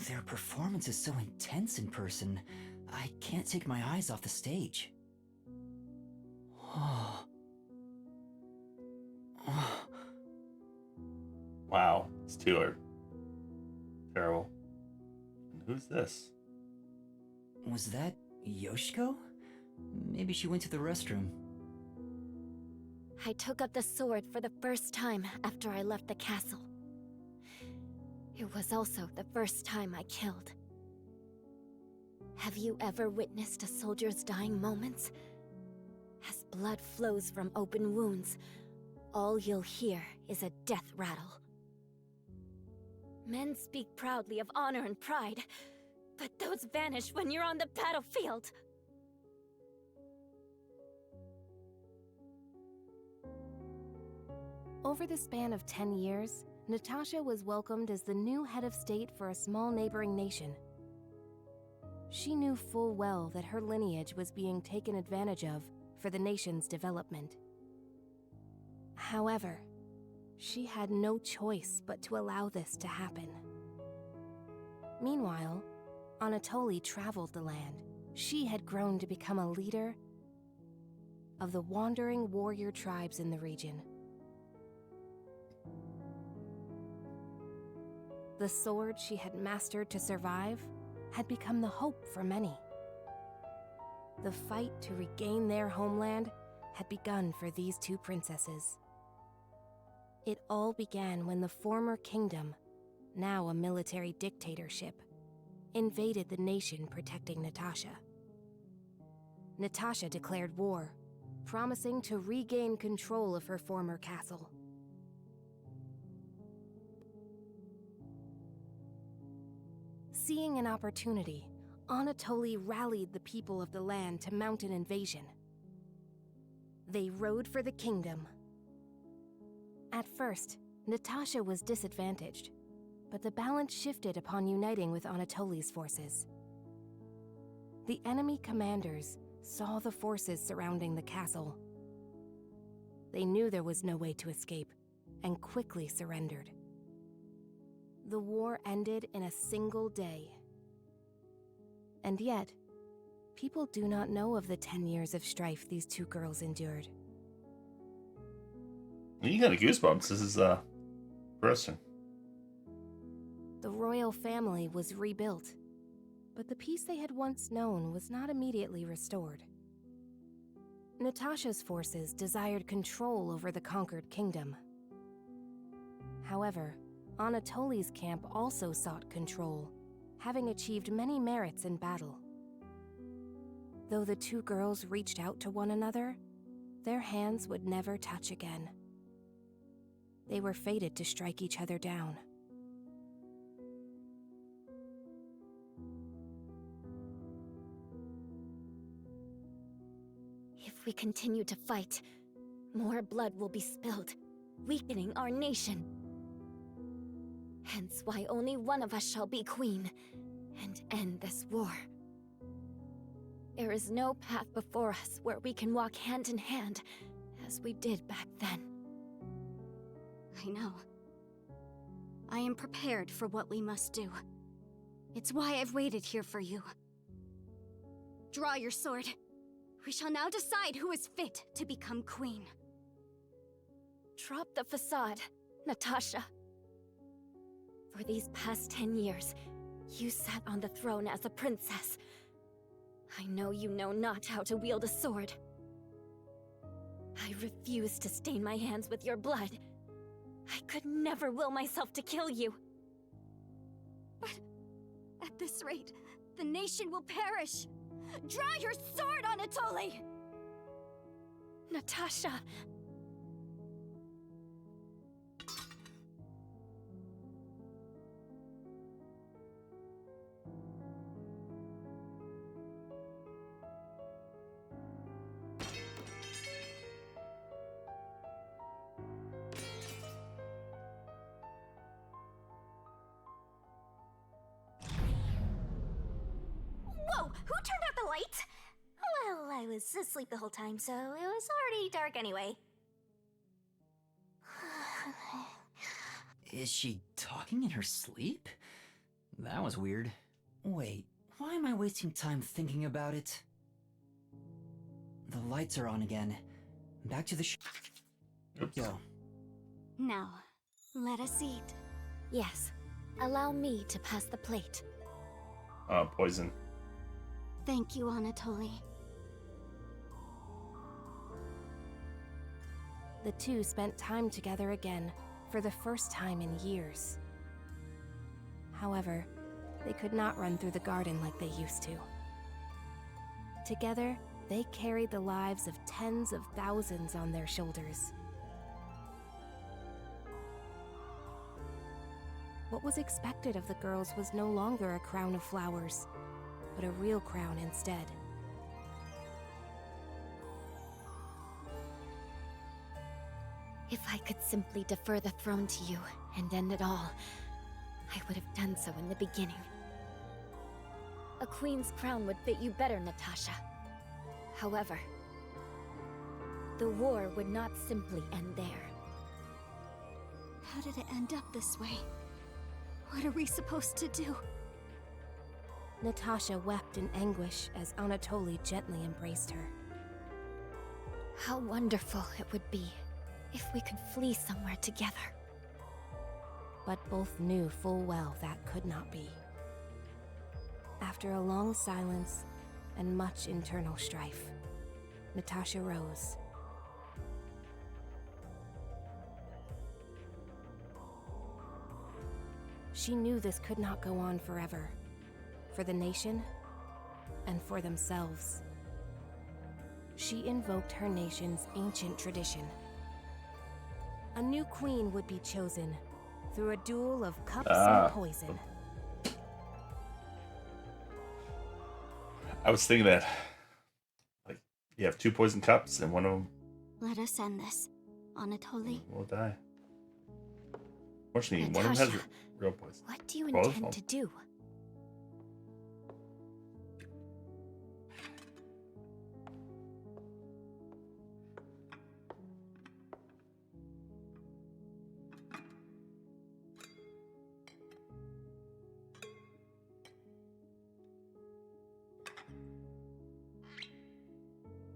Their performance is so intense in person, I can't take my eyes off the stage. Oh. Wow, these two are terrible. And who's this? Was that Yoshiko? Maybe she went to the restroom. I took up the sword for the first time after I left the castle. It was also the first time I killed. Have you ever witnessed a soldier's dying moments? As blood flows from open wounds, all you'll hear is a death rattle. Men speak proudly of honor and pride, but those vanish when you're on the battlefield. Over the span of 10 years, Natasha was welcomed as the new head of state for a small neighboring nation. She knew full well that her lineage was being taken advantage of for the nation's development. However, she had no choice but to allow this to happen. Meanwhile, Anatoly traveled the land. She had grown to become a leader of the wandering warrior tribes in the region. The sword she had mastered to survive had become the hope for many. The fight to regain their homeland had begun for these two princesses. It all began when the former kingdom, now a military dictatorship, invaded the nation protecting Natasha. Natasha declared war, promising to regain control of her former castle. Seeing an opportunity, Anatoly rallied the people of the land to mount an invasion. They rode for the kingdom. At first, Natasha was disadvantaged, but the balance shifted upon uniting with Anatoly's forces. The enemy commanders saw the forces surrounding the castle. They knew there was no way to escape, and quickly surrendered. The war ended in a single day. And yet, people do not know of the 10 years of strife these two girls endured. You got goosebumps. This is interesting. The royal family was rebuilt, but the peace they had once known was not immediately restored. Natasha's forces desired control over the conquered kingdom. However, Anatoly's camp also sought control, having achieved many merits in battle. Though the two girls reached out to one another, their hands would never touch again. They were fated to strike each other down. If we continue to fight, more blood will be spilled, weakening our nation. Hence why only one of us shall be queen, and end this war. There is no path before us where we can walk hand in hand, as we did back then. I know. I am prepared for what we must do. It's why I've waited here for you. Draw your sword. We shall now decide who is fit to become queen. Drop the facade, Natasha. For these past 10 years, you sat on the throne as a princess. I know you know not how to wield a sword. I refuse to stain my hands with your blood. I could never will myself to kill you. But at this rate, the nation will perish. Draw your sword, Anatoly! Natasha! right? Well, I was asleep the whole time, so it was already dark anyway. Is she talking in her sleep? That was weird. Wait, why am I wasting time thinking about it? The lights are on again. Back to the Go. Now, let us eat. Yes, allow me to pass the plate. Poison. Thank you, Anatoly. The two spent time together again, for the first time in years. However, they could not run through the garden like they used to. Together, they carried the lives of tens of thousands on their shoulders. What was expected of the girls was no longer a crown of flowers, but a real crown instead. If I could simply defer the throne to you and end it all, I would have done so in the beginning. A queen's crown would fit you better, Natasha. However, the war would not simply end there. How did it end up this way? What are we supposed to do? Natasha wept in anguish as Anatoly gently embraced her. How wonderful it would be if we could flee somewhere together. But both knew full well that could not be. After a long silence and much internal strife, Natasha rose. She knew this could not go on forever, for the nation and for themselves. She invoked her nation's ancient tradition. A new queen would be chosen through a duel of cups and poison. I was thinking that, like, you have 2 poison cups and one of them Let us end this, Anatoly. will die. Fortunately, Natasha, one of them has real poison. What do you Both of intend them. to do?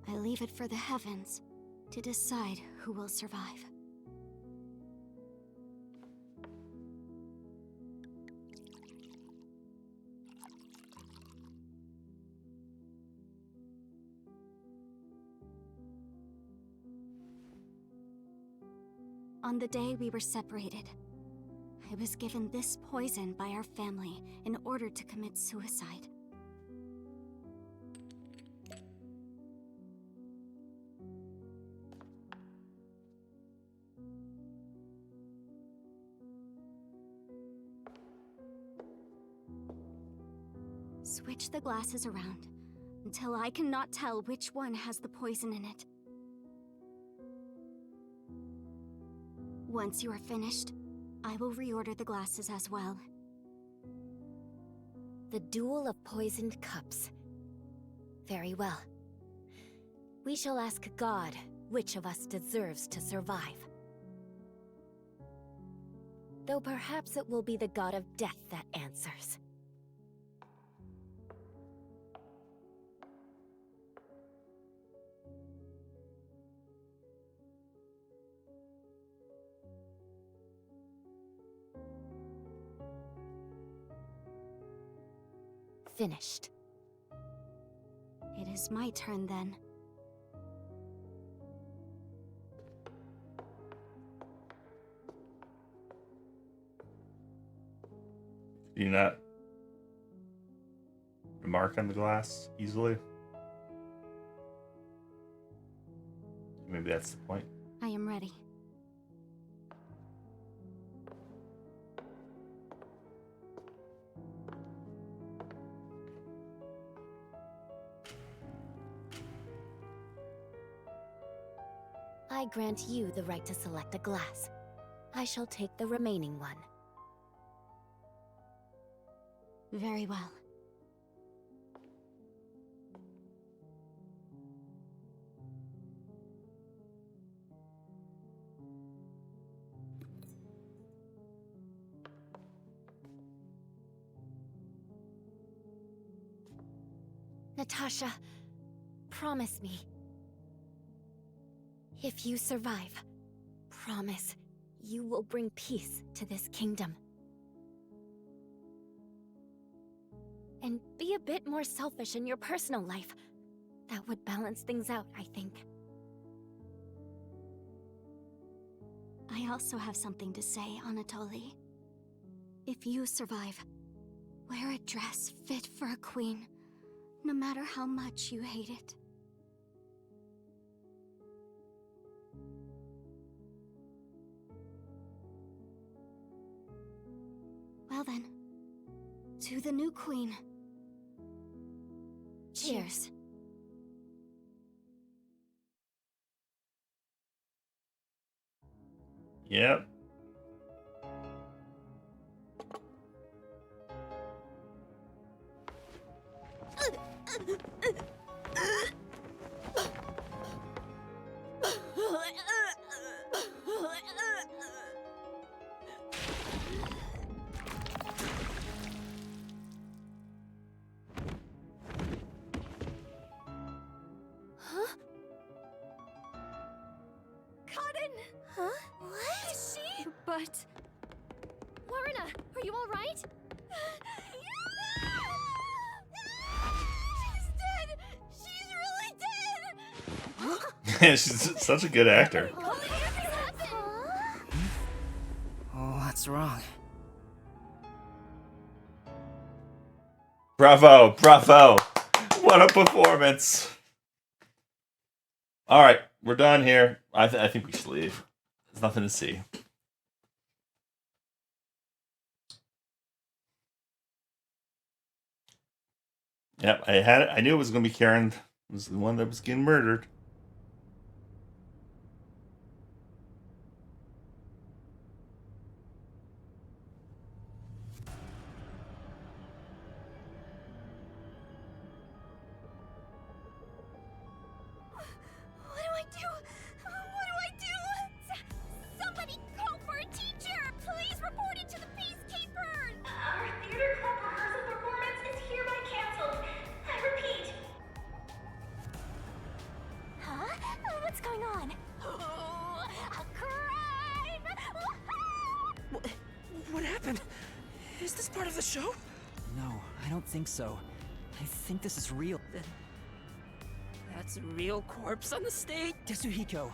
I leave it for the heavens to decide who will survive. On the day we were separated, I was given this poison by our family in order to commit suicide. Switch the glasses around until I cannot tell which one has the poison in it. Once you are finished, I will reorder the glasses as well. The duel of poisoned cups. Very well. We shall ask God which of us deserves to survive. Though perhaps it will be the god of death that answers. Finished. It is my turn then. Do you not mark on the glass easily? Maybe that's the point. I am ready. I grant you the right to select a glass. I shall take the remaining one. Very well. Natasha, promise me. If you survive, promise you will bring peace to this kingdom. And be a bit more selfish in your personal life. That would balance things out, I think. I also have something to say, Anatoly. If you survive, wear a dress fit for a queen, no matter how much you hate it. Well then, to the new queen. Cheers. Yep. Huh? Cotton! Huh? What? Is she? But... Lorna, are you alright? She's dead! She's really dead! She's such a good actor. What's wrong? Bravo, bravo. What a performance. All right, we're done here. I think we should leave. There's nothing to see. Yep, I knew it was going to be Karen. It was the one that was getting murdered. What do I do? What do I do? Somebody call for a teacher! Please report it to the Peacekeepers! Our theater club rehearsal performance is hereby canceled. I repeat. Huh? What's going on? Oh, a crime! What happened? Is this part of the show? No, I don't think so. I think this is real. That's a real corpse on the stage? Tetsuhiko,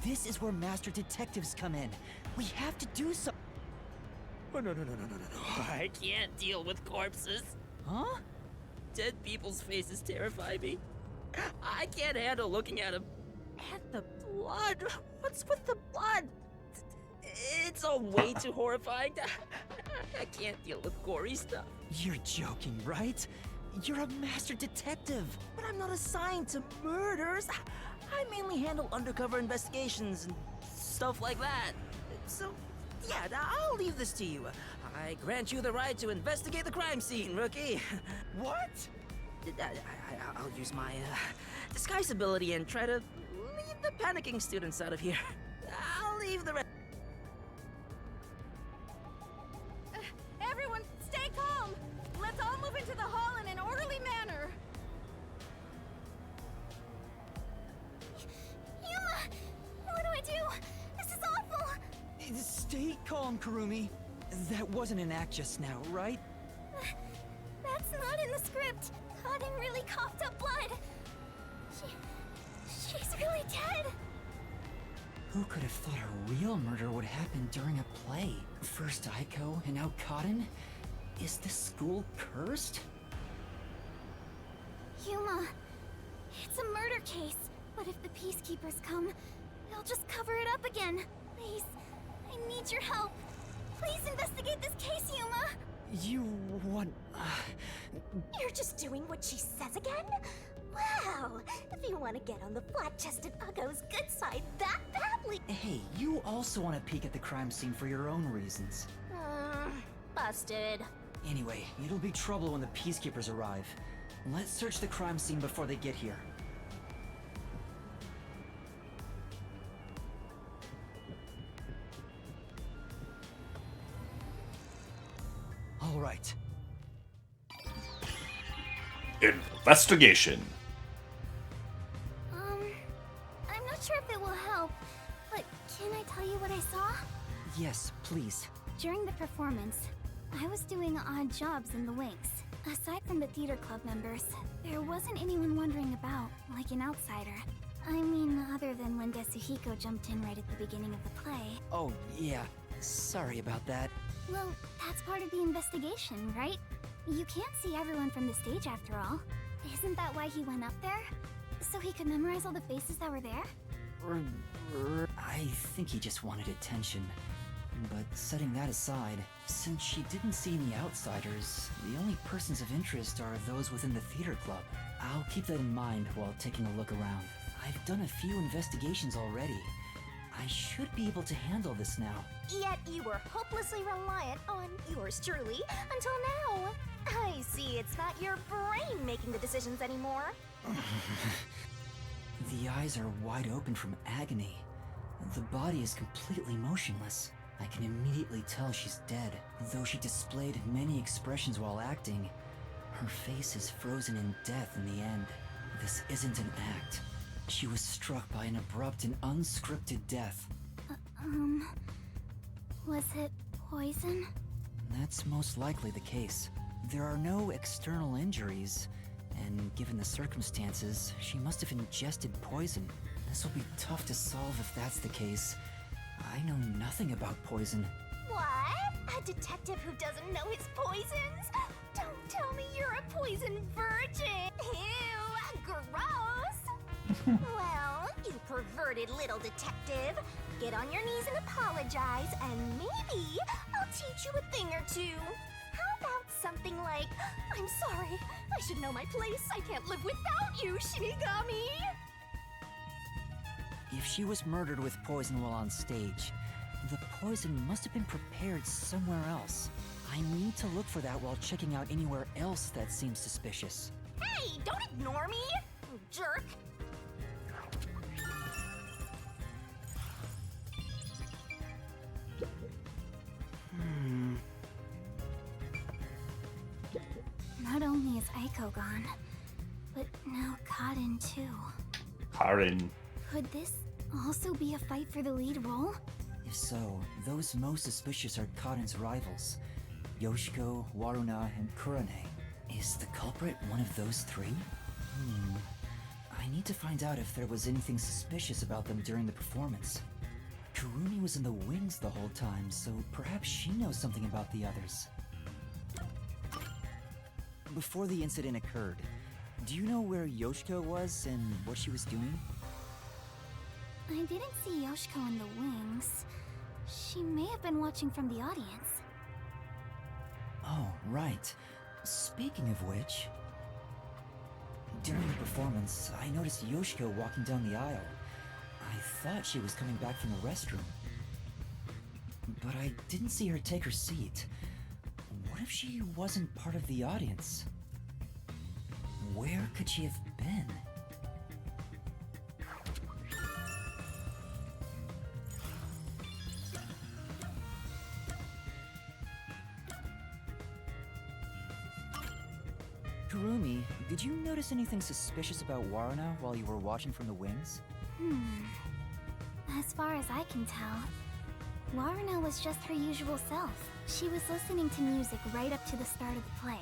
this is where master detectives come in. We have to do something. Oh, no. I can't deal with corpses. Huh? Dead people's faces terrify me. I can't handle looking at them. And the blood. What's with the blood? It's all way too horrifying. I can't deal with gory stuff. You're joking, right? You're a master detective. But I'm not assigned to murders. I mainly handle undercover investigations and stuff like that. So, yeah, I'll leave this to you. I grant you the right to investigate the crime scene, rookie. What? I'll use my disguise ability and try to leave the panicking students out of here. I'll leave the rest. Everyone, stay calm! Let's all move into the hall in an orderly manner! Yuma! What do I do? This is awful! Stay calm, Kurumi. That wasn't an act just now, right? That's not in the script. Cotton really coughed up blood. She's really dead. Who could have thought a real murder would happen during a play? First Aiko and now Cotton? Is this school cursed? Yuma, it's a murder case. But if the Peacekeepers come, they'll just cover it up again. Please, I need your help. Please investigate this case, Yuma. You want... You're just doing what she says again? Wow, if you want to get on the flat-chested Uggo's good side that badly... Hey, you also want to peek at the crime scene for your own reasons. Busted. Anyway, it'll be trouble when the Peacekeepers arrive. Let's search the crime scene before they get here. All right. In Investigation. I'm not sure if it will help, but can I tell you what I saw? Yes, please. During the performance, I was doing odd jobs in the wings. Aside from the theater club members, there wasn't anyone wandering about, like an outsider. I mean, other than when Desuhiko jumped in right at the beginning of the play. Oh, yeah. Sorry about that. Well, that's part of the investigation, right? You can't see everyone from the stage after all. Isn't that why he went up there? So he could memorize all the faces that were there? I think he just wanted attention. But setting that aside, since she didn't see any outsiders, the only persons of interest are those within the theater club. I'll keep that in mind while taking a look around. I've done a few investigations already. I should be able to handle this now. Yet you were hopelessly reliant on yours truly until now. I see it's not your brain making the decisions anymore. The eyes are wide open from agony. The body is completely motionless. I can immediately tell she's dead, though she displayed many expressions while acting. Her face is frozen in death in the end. This isn't an act. She was struck by an abrupt and unscripted death. Was it poison? That's most likely the case. There are no external injuries, and given the circumstances, she must have ingested poison. This will be tough to solve if that's the case. I know nothing about poison. What? A detective who doesn't know his poisons? Don't tell me you're a poison virgin! Ew, gross! Well, you perverted little detective. Get on your knees and apologize, and maybe I'll teach you a thing or two. How about something like, I'm sorry, I should know my place. I can't live without you, Shinigami. If she was murdered with poison while on stage, the poison must have been prepared somewhere else. I need to look for that while checking out anywhere else that seems suspicious. Hey, don't ignore me, jerk. Not only is Aiko gone, but now Kaden too. Kaden. Could this also be a fight for the lead role? If so, those most suspicious are Kaden's rivals. Yoshiko, Waruna, and Kurane. Is the culprit one of those three? I need to find out if there was anything suspicious about them during the performance. Kurumi was in the wings the whole time, so perhaps she knows something about the others. Before the incident occurred, do you know where Yoshiko was and what she was doing? I didn't see Yoshiko in the wings. She may have been watching from the audience. Oh, right. Speaking of which... During the performance, I noticed Yoshiko walking down the aisle. I thought she was coming back from the restroom. But I didn't see her take her seat. What if she wasn't part of the audience? Where could she have been? Kurumi, did you notice anything suspicious about Waruna while you were watching from the wings? As far as I can tell, Waruna was just her usual self. She was listening to music right up to the start of the play.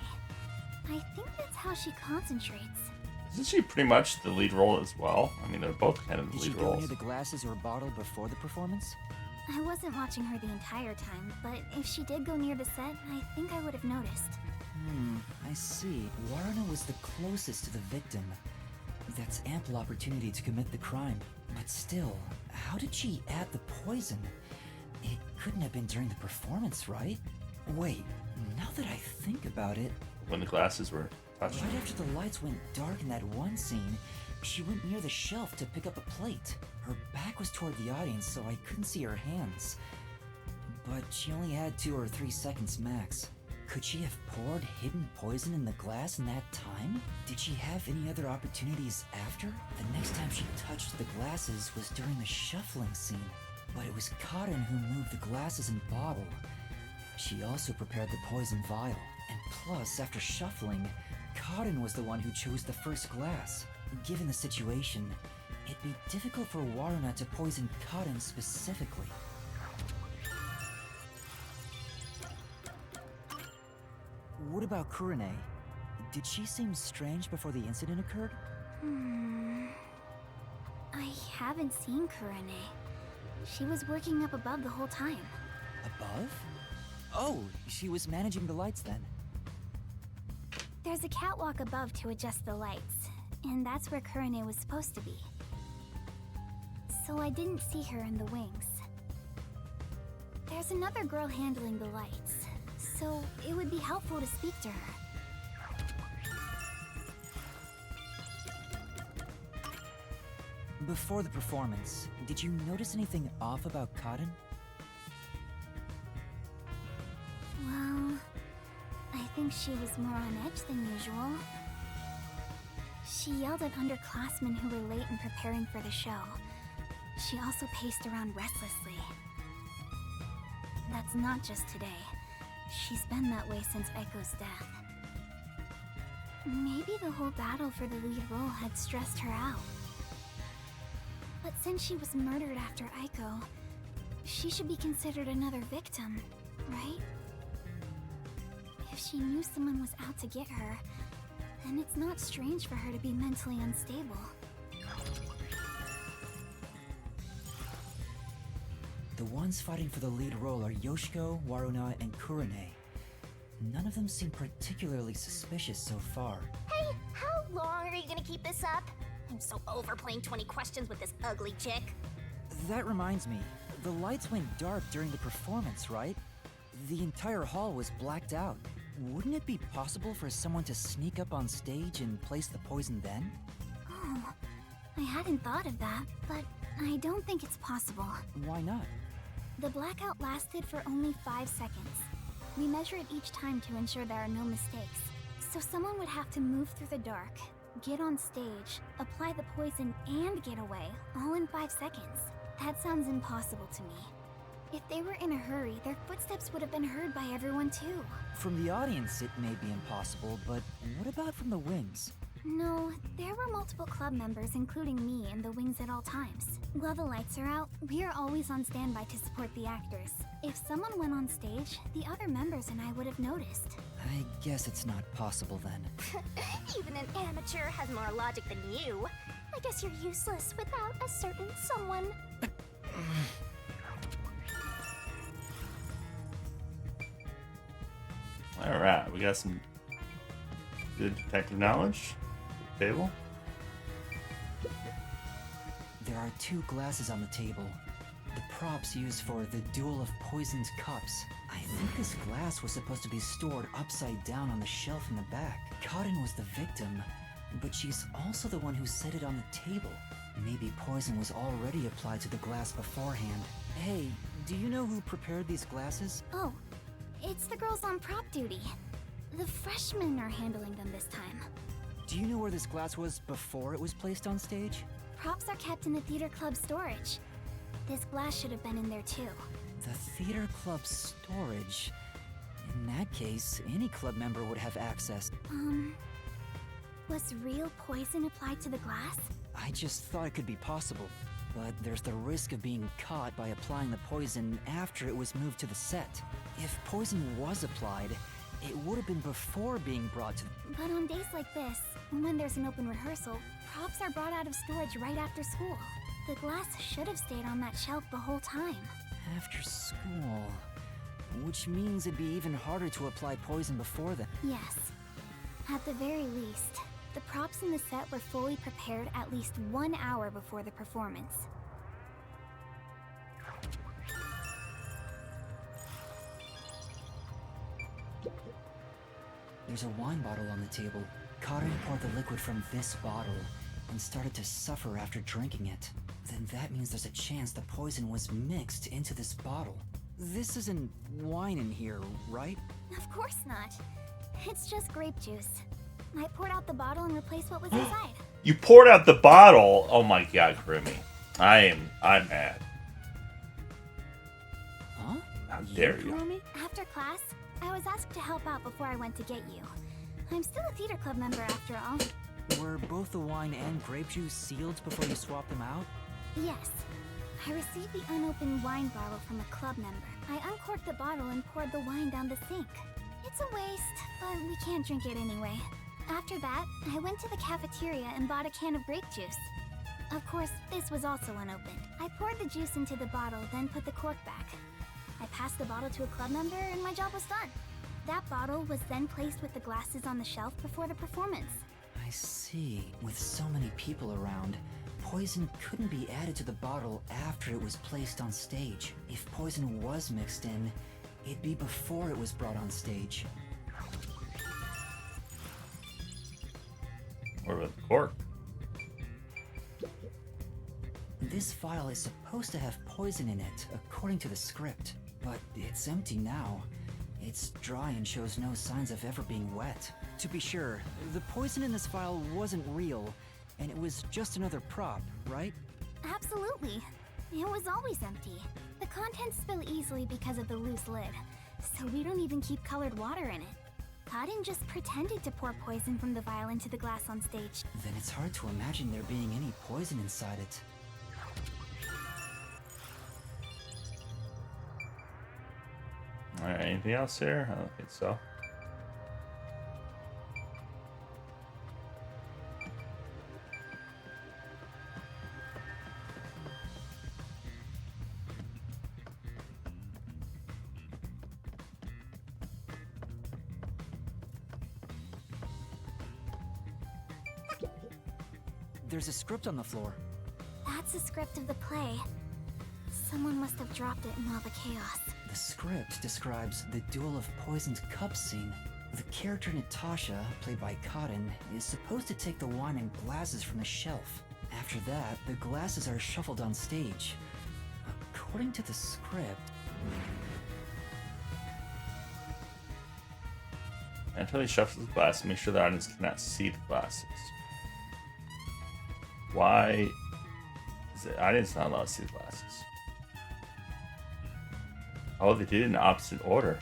I think that's how she concentrates. Isn't she pretty much the lead role as well? I mean, they're both kind of the Did she lead go roles. near the glasses or bottle before the performance? I wasn't watching her the entire time, but if she did go near the set, I think I would have noticed. I see. Waruna was the closest to the victim. That's ample opportunity to commit the crime. But still, how did she add the poison? It couldn't have been during the performance, right? Wait, now that I think about it... When the glasses were touched. Right after the lights went dark in that one scene, she went near the shelf to pick up a plate. Her back was toward the audience, so I couldn't see her hands. But she only had 2 or 3 seconds max. Could she have poured hidden poison in the glass in that time? Did she have any other opportunities after? The next time she touched the glasses was during the shuffling scene. But it was Kaden who moved the glasses and bottle. She also prepared the poison vial. And plus, after shuffling, Cotton was the one who chose the first glass. Given the situation, it'd be difficult for Waruna to poison Cotton specifically. What about Kurane? Did she seem strange before the incident occurred? I haven't seen Kurane. She was working up above the whole time. Above? Oh, she was managing the lights then. There's a catwalk above to adjust the lights, and that's where Kurane was supposed to be. So I didn't see her in the wings. There's another girl handling the lights, so it would be helpful to speak to her. Before the performance, did you notice anything off about Cotton? Well, I think she was more on edge than usual. She yelled at underclassmen who were late in preparing for the show. She also paced around restlessly. That's not just today. She's been that way since Eiko's death. Maybe the whole battle for the lead role had stressed her out. But since she was murdered after Eiko, she should be considered another victim, right? If she knew someone was out to get her, then it's not strange for her to be mentally unstable. The ones fighting for the lead role are Yoshiko, Waruna, and Kurane. None of them seem particularly suspicious so far. Hey, how long are you gonna keep this up? I'm so over playing 20 questions with this ugly chick. That reminds me, the lights went dark during the performance, right? The entire hall was blacked out. Wouldn't it be possible for someone to sneak up on stage and place the poison then? Oh, I hadn't thought of that, but I don't think it's possible. Why not? The blackout lasted for only 5 seconds. We measure it each time to ensure there are no mistakes. So someone would have to move through the dark, get on stage, apply the poison, and get away, all in 5 seconds. That sounds impossible to me. If they were in a hurry, their footsteps would have been heard by everyone too. From the audience, it may be impossible, but what about from the wings? No, there were multiple club members, including me, in the wings at all times. While the lights are out, we are always on standby to support the actors. If someone went on stage, the other members and I would have noticed. I guess it's not possible then. Even an amateur has more logic than you. I guess you're useless without a certain someone. Alright, we got some good detective knowledge. Table. There are 2 glasses on the table. The props used for the Duel of Poisoned Cups. I think this glass was supposed to be stored upside down on the shelf in the back. Cotton was the victim, but she's also the one who set it on the table. Maybe poison was already applied to the glass beforehand. Hey, do you know who prepared these glasses? Oh, it's the girls on prop duty. The freshmen are handling them this time. Do you know where this glass was before it was placed on stage? Props are kept in the theater club storage. This glass should have been in there too. The theater club storage? In that case, any club member would have access. Was real poison applied to the glass? I just thought it could be possible. But there's the risk of being caught by applying the poison after it was moved to the set. If poison was applied, it would have been before being brought to the... But on days like this, when there's an open rehearsal, props are brought out of storage right after school. The glass should have stayed on that shelf the whole time. After school... Which means it'd be even harder to apply poison before then. Yes. At the very least, the props in the set were fully prepared at least 1 hour before the performance. There's a wine bottle on the table. Cotton poured the liquid from this bottle and started to suffer after drinking it. Then that means there's a chance the poison was mixed into this bottle. This isn't wine in here, right? Of course not. It's just grape juice. I poured out the bottle and replaced what was inside. You poured out the bottle? Oh my god, Grimmy. I'm mad. Huh? How dare you? After class, I was asked to help out before I went to get you. I'm still a theater club member after all. Were both the wine and grape juice sealed before you swapped them out? Yes. I received the unopened wine bottle from a club member. I uncorked the bottle and poured the wine down the sink. It's a waste, but we can't drink it anyway. After that, I went to the cafeteria and bought a can of grape juice. Of course, this was also unopened. I poured the juice into the bottle, then put the cork back. I passed the bottle to a club member and my job was done. That bottle was then placed with the glasses on the shelf before the performance. I see. With so many people around, poison couldn't be added to the bottle after it was placed on stage. If poison was mixed in, it'd be before it was brought on stage. What about the cork? This vial is supposed to have poison in it, according to the script, but it's empty now. It's dry and shows no signs of ever being wet. To be sure, the poison in this vial wasn't real, and it was just another prop, right? Absolutely. It was always empty. The contents spill easily because of the loose lid, so we don't even keep colored water in it. Cotton just pretended to pour poison from the vial into the glass on stage. Then it's hard to imagine there being any poison inside it. Alright, anything else here? I don't think so. There's a script on the floor. That's a script of the play. Someone must have dropped it in all the chaos. The script describes the Duel of Poisoned Cups scene. The character Natasha, played by Cotton, is supposed to take the wine and glasses from the shelf. After that, the glasses are shuffled on stage. According to the script... Until he shuffles the glass, make sure the audience cannot see the glasses. Why is the audience not allowed to see the glasses? Oh, they did it in opposite order.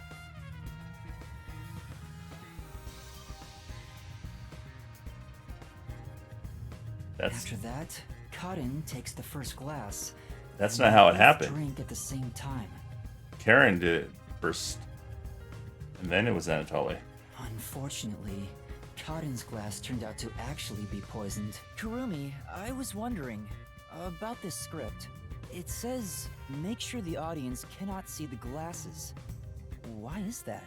After that, Cotton takes the first glass. That's not how it happened. Drink at the same time. Karen did it first, and then it was Anatoly. Unfortunately, Cotton's glass turned out to actually be poisoned. Kurumi, I was wondering about this script. It says, make sure the audience cannot see the glasses. Why is that?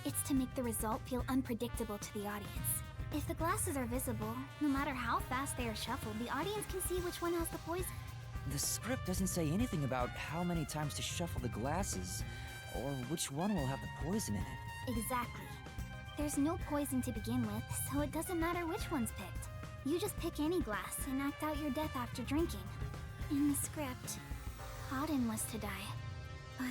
It's to make the result feel unpredictable to the audience. If the glasses are visible, no matter how fast they are shuffled, the audience can see which one has the poison. The script doesn't say anything about how many times to shuffle the glasses, or which one will have the poison in it. Exactly. There's no poison to begin with, so it doesn't matter which one's picked. You just pick any glass and act out your death after drinking. In the script, Cotton was to die, but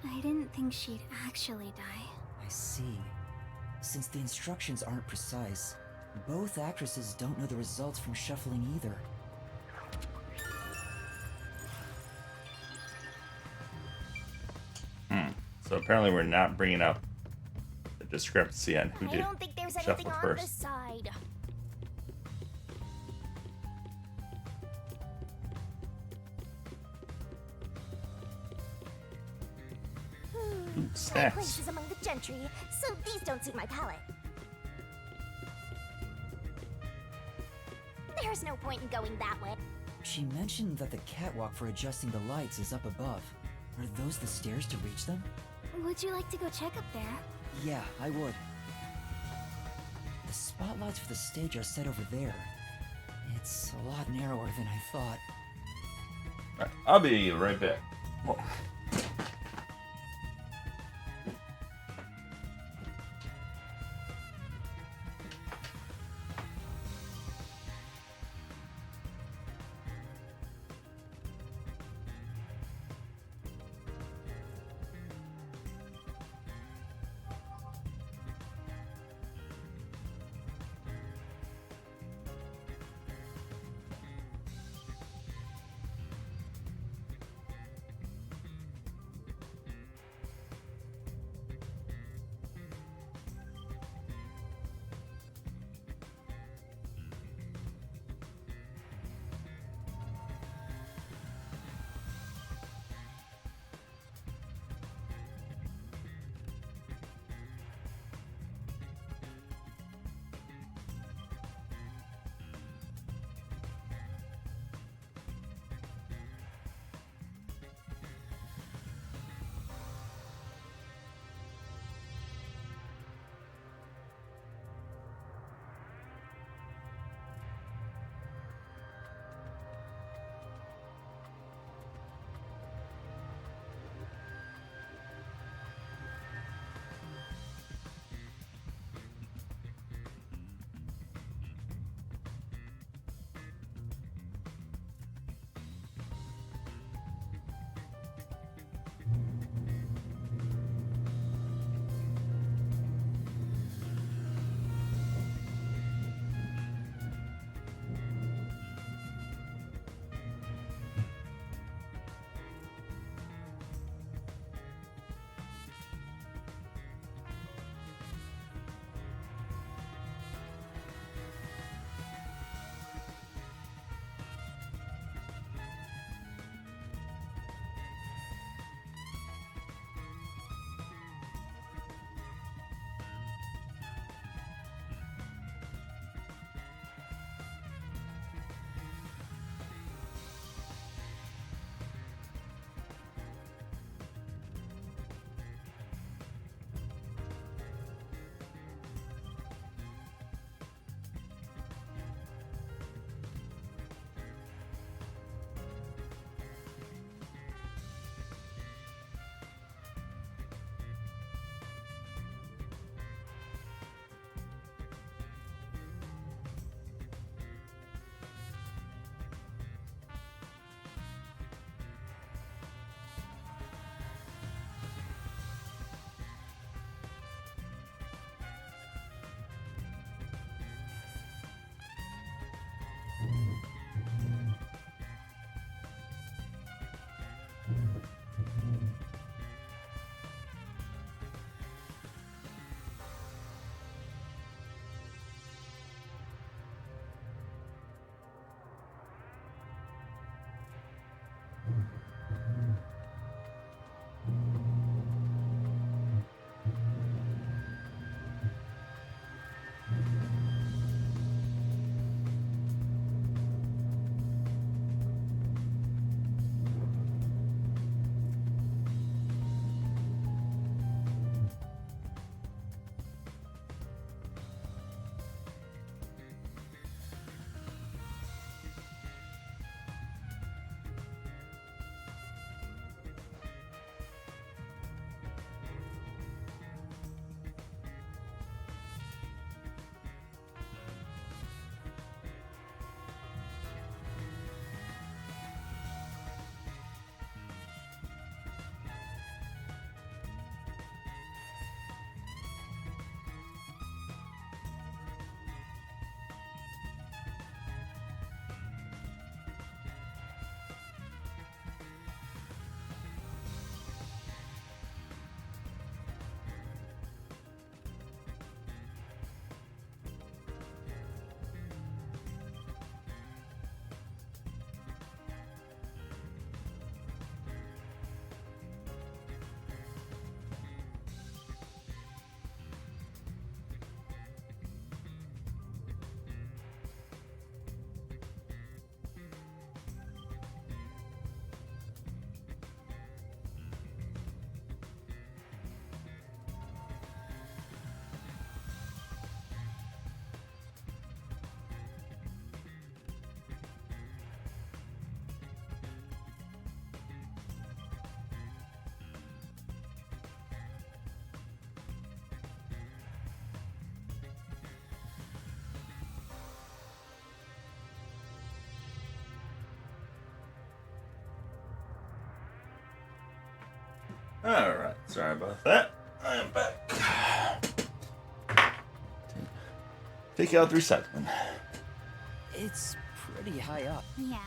I didn't think she'd actually die. I see. Since the instructions aren't precise, both actresses don't know the results from shuffling either. So apparently we're not bringing up the discrepancy on who I did don't think there's shuffle anything on first. this side. Ooh, My snacks. place is among the gentry, so these don't suit my palate. There's no point in going that way. She mentioned that the catwalk for adjusting the lights is up above. Are those the stairs to reach them? Would you like to go check up there? Yeah, I would. The spotlights for the stage are set over there. It's a lot narrower than I thought. Alright, I'll be right back. Oh. Alright, sorry about that. I am back. Take out the recycling. It's pretty high up. Yeah.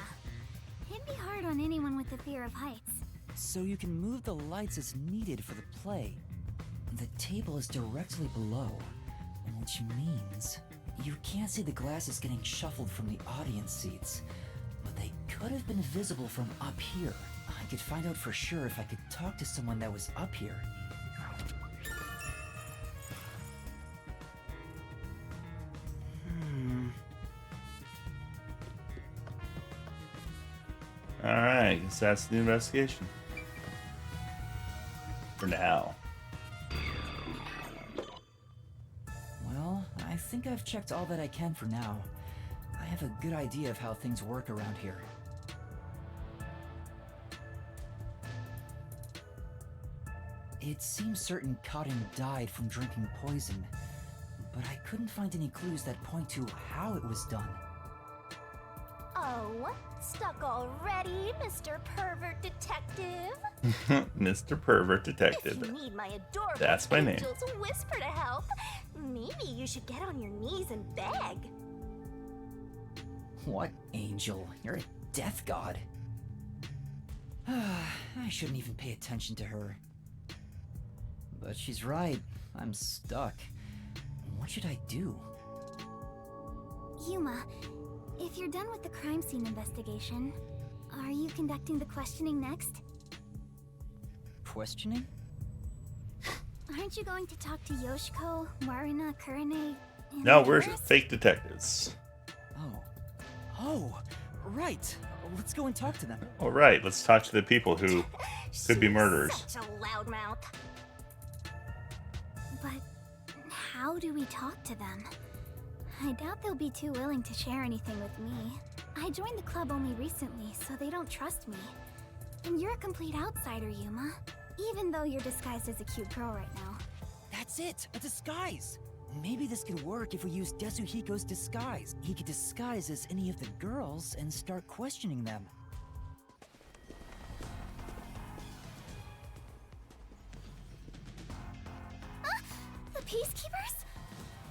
It'd be hard on anyone with a fear of heights. So you can move the lights as needed for the play. The table is directly below, which means you can't see the glasses getting shuffled from the audience seats. But they could have been visible from up here. I could find out for sure if I could talk to someone that was up here. Alright, I guess that's the investigation. For now. Well, I think I've checked all that I can for now. I have a good idea of how things work around here. It seems certain Cotton died from drinking poison, but I couldn't find any clues that point to how it was done. Oh, stuck already, Mr. Pervert Detective? Mr. Pervert Detective. If you need my adorable That's my name. angel's whisper to help, maybe you should get on your knees and beg. What angel? You're a death god. I shouldn't even pay attention to her. But she's right. I'm stuck. What should I do? Yuma, if you're done with the crime scene investigation, are you conducting the questioning next? Questioning? Aren't you going to talk to Yoshiko, Marina, Kurane, and No, we're others? fake detectives. Oh, right. Let's go and talk to them. Alright, let's talk to the people who could be murderers. Such a loudmouth. But how do we talk to them? I doubt they'll be too willing to share anything with me. I joined the club only recently, so they don't trust me. And you're a complete outsider, Yuma. Even though you're disguised as a cute girl right now. That's it! A disguise! Maybe this could work if we use Desuhiko's disguise. He could disguise as any of the girls and start questioning them. The Peacekeepers?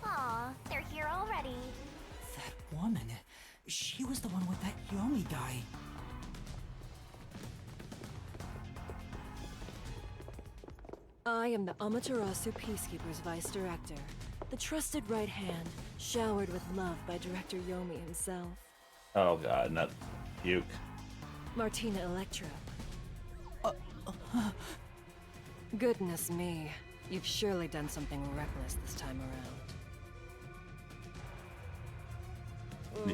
Aw, they're here already. That woman, she was the one with that Yomi guy. I am the Amaterasu Peacekeepers Vice Director, the trusted right hand, showered with love by Director Yomi himself. Oh god, not puke. Martina Electra. Goodness me, you've surely done something reckless this time around.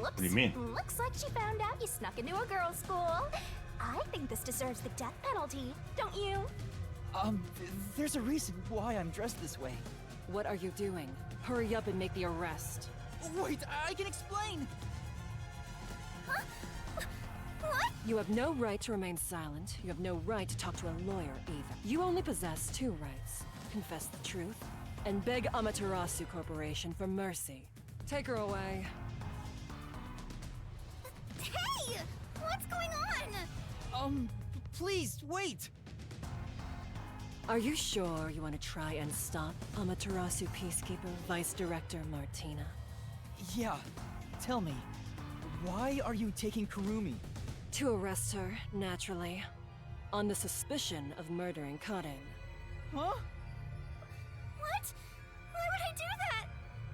What do you mean? Looks like she found out you snuck into a girls' school. I think this deserves the death penalty, don't you? There's a reason why I'm dressed this way. What are you doing? Hurry up and make the arrest. Wait, I can explain! Huh? What? You have no right to remain silent. You have no right to talk to a lawyer, either. You only possess two rights. Confess the truth, and beg Amaterasu Corporation for mercy. Take her away. Hey! What's going on? Please, wait! Are you sure you want to try and stop Amaterasu Peacekeeper Vice Director Martina? Yeah. Tell me, why are you taking Kurumi? To arrest her, naturally. On the suspicion of murdering Karin. Huh? What? Why would I do that?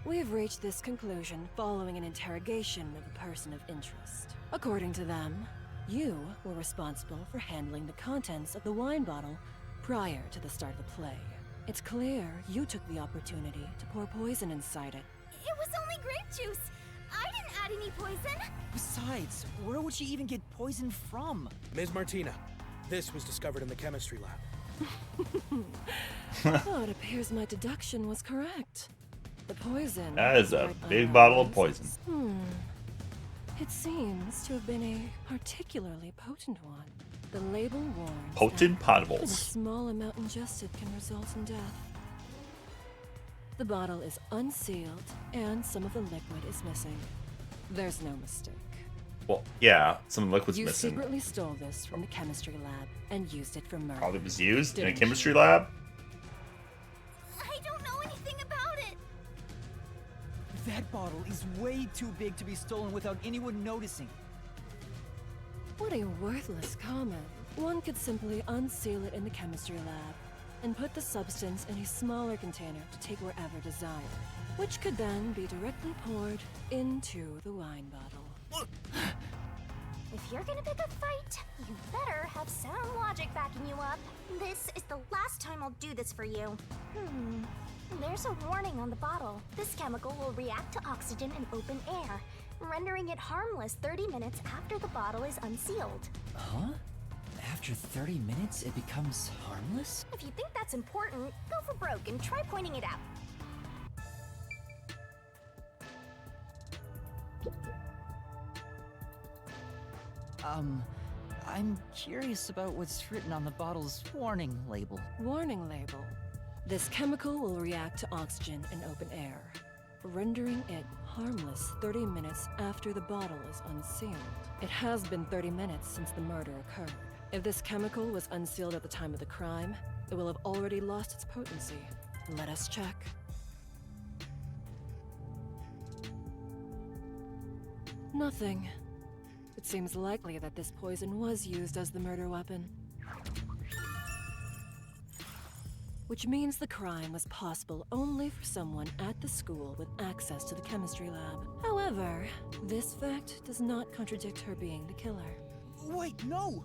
We have reached this conclusion following an interrogation of a person of interest. According to them, you were responsible for handling the contents of the wine bottle prior to the start of the play. It's clear you took the opportunity to pour poison inside it. It was only grape juice. I didn't add any poison. Besides, where would she even get poison from? Ms. Martina, this was discovered in the chemistry lab. Oh, it appears my deduction was correct. The poison... That is a right big under bottle our of poison. noses. It seems to have been a particularly potent one. The label warns Potent that potables. a small amount ingested can result in death. The bottle is unsealed, and some of the liquid is missing. There's no mistake. Well, yeah, some liquid's You missing. secretly stole this from the chemistry lab and used it for murder. All it was used in a Didn't chemistry you? lab? I don't know anything about it. That bottle is way too big to be stolen without anyone noticing. What a worthless comment. One could simply unseal it in the chemistry lab and put the substance in a smaller container to take wherever desired, which could then be directly poured into the wine bottle. If you're gonna pick a fight, you better have sound logic backing you up. This is the last time I'll do this for you. There's a warning on the bottle. This chemical will react to oxygen in open air, rendering it harmless 30 minutes after the bottle is unsealed. Huh? After 30 minutes, it becomes harmless? If you think that's important, go for broke and try pointing it out. I'm curious about what's written on the bottle's warning label. Warning label. This chemical will react to oxygen in open air, rendering it harmless 30 minutes after the bottle is unsealed. It has been 30 minutes since the murder occurred. If this chemical was unsealed at the time of the crime, it will have already lost its potency. Let us check. Nothing. It seems likely that this poison was used as the murder weapon. Which means the crime was possible only for someone at the school with access to the chemistry lab. However, this fact does not contradict her being the killer. Wait, no!